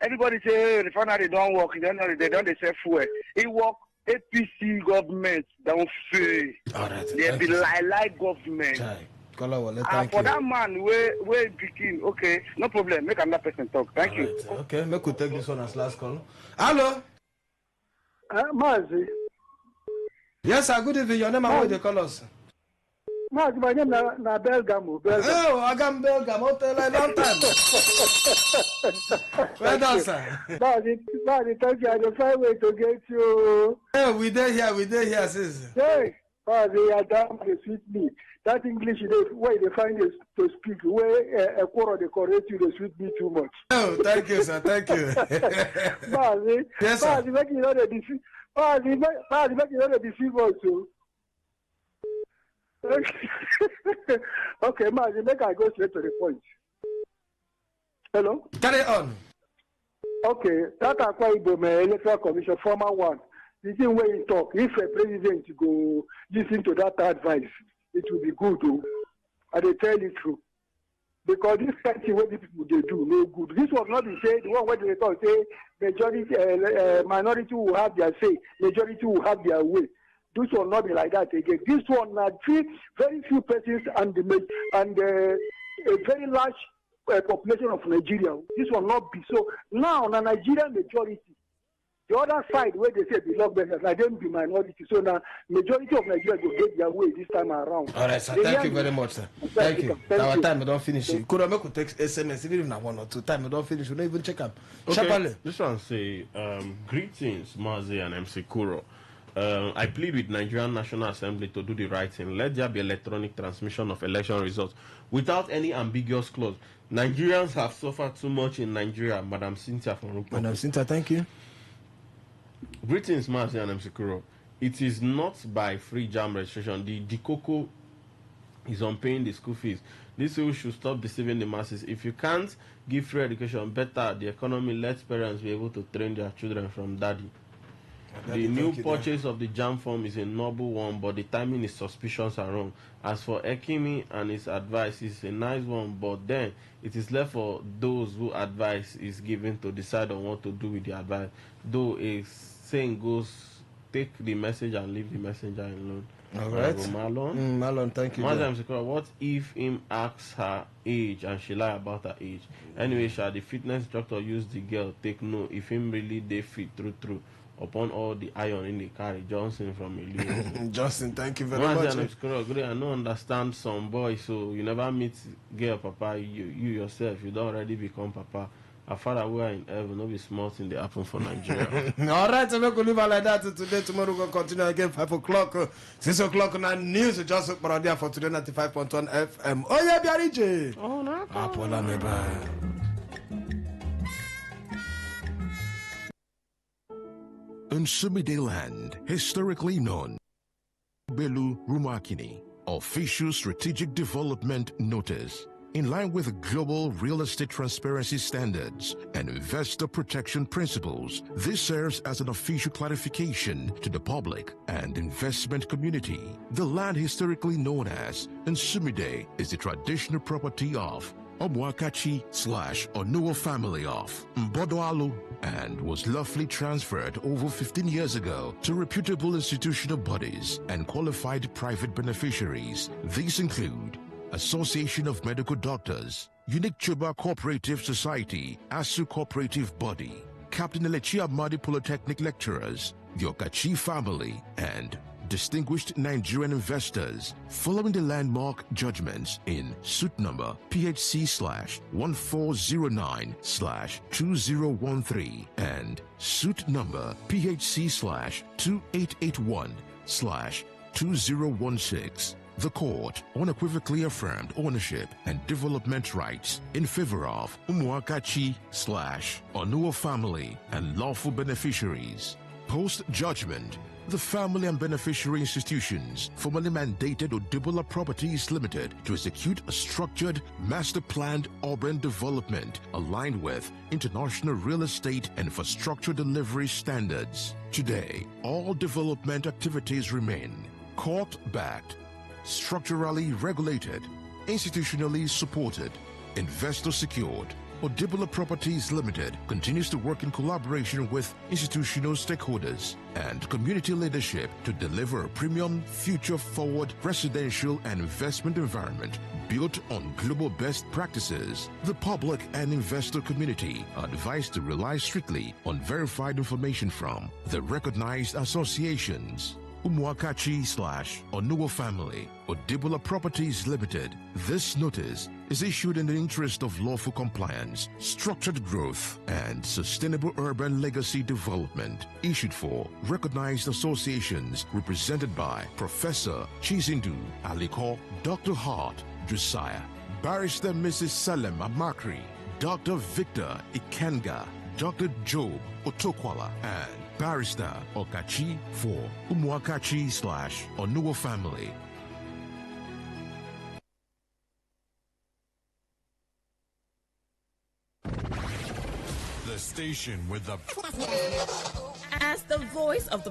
Everybody say refinery don't work. They don't they say fuel. It work. APC government don't fail. All right. They be like government. Thank for you. that man, where begin? Okay, no problem. Make another person talk. Thank you. Right. Okay, make we take this one as last call. Hello. Mazi. Yes, sir. Good evening. Your name and where they call us? Mazi, my name is Belgamo. Oh, I got Belgamo. Tell a long time. Well done, sir. Mazi, thank you. I will find a way to get you. Hey, we there here, sis. Hey, Mazi, I damn the sweet me. That English, where they find it to speak, where a quarter they correct you, they sweet me too much. Oh, thank you, sir. Thank you. Mazi, yes, sir. Mazi, make you know the deceive. Mazi, make you know the deceive also. Okay, Mazi, make I go straight to the point. Hello? Carry on. Okay, that Akwa Ibom Electoral Commission, former one. The thing where you talk, if a president go listen to that advice, it will be good, though. And they tell you true. Because this kind of thing what the people they do, no good. This was not the say, the one where they talk, say majority, minority will have their say, majority will have their way. This will not be like that again. This one, very few persons and a very large population of Nigeria. This will not be so. Now, the Nigerian majority, the other side where they say belong better, I don't be minority. So now, majority of Nigeria will get their way this time around. All right, sir. Thank you very much, sir. Thank you. Our time, we don't finish. Could I make a text SMS even if 1 or 2 times we don't finish? We don't even check them. Okay. This one say, greetings, Mazi and MC Kuro. I plead with Nigerian National Assembly to do the right thing. Let there be electronic transmission of election results without any ambiguous clause. Nigerians have suffered too much in Nigeria. Madam Cynthia from Rukma. Madam Cynthia, thank you. Greetings, Mazi and MC Kuro. It is not by free jam registration. The Coco is on paying the school fees. This rule should stop deceiving the masses. If you can't give free education, better the economy lets parents be able to train their children from daddy. The new purchase of the jam form is a noble one, but the timing is suspicious and wrong. As for Ekimi and his advice, it's a nice one, but then it is left for those who advice is given to decide on what to do with the advice. Though a saying goes, take the message and leave the messenger alone. All right. Marlon, thank you. What if him asks her age and she lie about her age? Anyway, shall the fitness instructor use the girl? Take no. If him really they fit through. Upon all the iron in the carry, Johnson from Ilio. Johnson, thank you very much. I don't understand some boy, so you never meet girl, papa. You yourself, you don't already become papa. A father we are in heaven, no be small thing they happen for Nigeria. All right, so we could leave like that today. Tomorrow we'll continue again 5 o'clock, 6 o'clock on our news. Just look for for today 95.1 FM. Oh yeah, Biarije. Oh no. Apola meba. In Sumide land, historically known, Belu Rumakini, official strategic development notice. In line with global real estate transparency standards and investor protection principles, this serves as an official clarification to the public and investment community. The land historically known as Nsumide is the traditional property of Omuakachi/Onuo family of Mbodoalu and was lawfully transferred over 15 years ago to reputable institutional bodies and qualified private beneficiaries. These include Association of Medical Doctors, Unique Chuba Cooperative Society, ASU Cooperative Body, Captain Elechi Amadi Polytechnic Lecturers, the Okachi family, and distinguished Nigerian investors. Following the landmark judgments in suit number PHC/1409/2013 and suit number PHC/2881/2016, the court unequivocally affirmed ownership and development rights in favor of Umuakachi/Onuo family and lawful beneficiaries. Post-judgment, the family and beneficiary institutions formally mandated Odebola Properties Limited to execute a structured, master-planned urban development aligned with international real estate and infrastructure delivery standards. Today, all development activities remain court-backed, structurally regulated, institutionally supported, investor secured. Odebola Properties Limited continues to work in collaboration with institutional stakeholders and community leadership to deliver a premium, future-forward residential and investment environment built on global best practices. The public and investor community are advised to rely strictly on verified information from the recognized associations. Umuakachi/Onuo family, Odebola Properties Limited. This notice is issued in the interest of lawful compliance, structured growth, and sustainable urban legacy development. Issued for recognized associations represented by Professor Chizindu Aliko, Dr. Hart Josiah, Barrister Mrs. Salem Amakri, Dr. Victor Ikenga, Dr. Job Otokwala, and Barrister Okachi for Umuakachi/Onuo family. The station with the... As the voice of the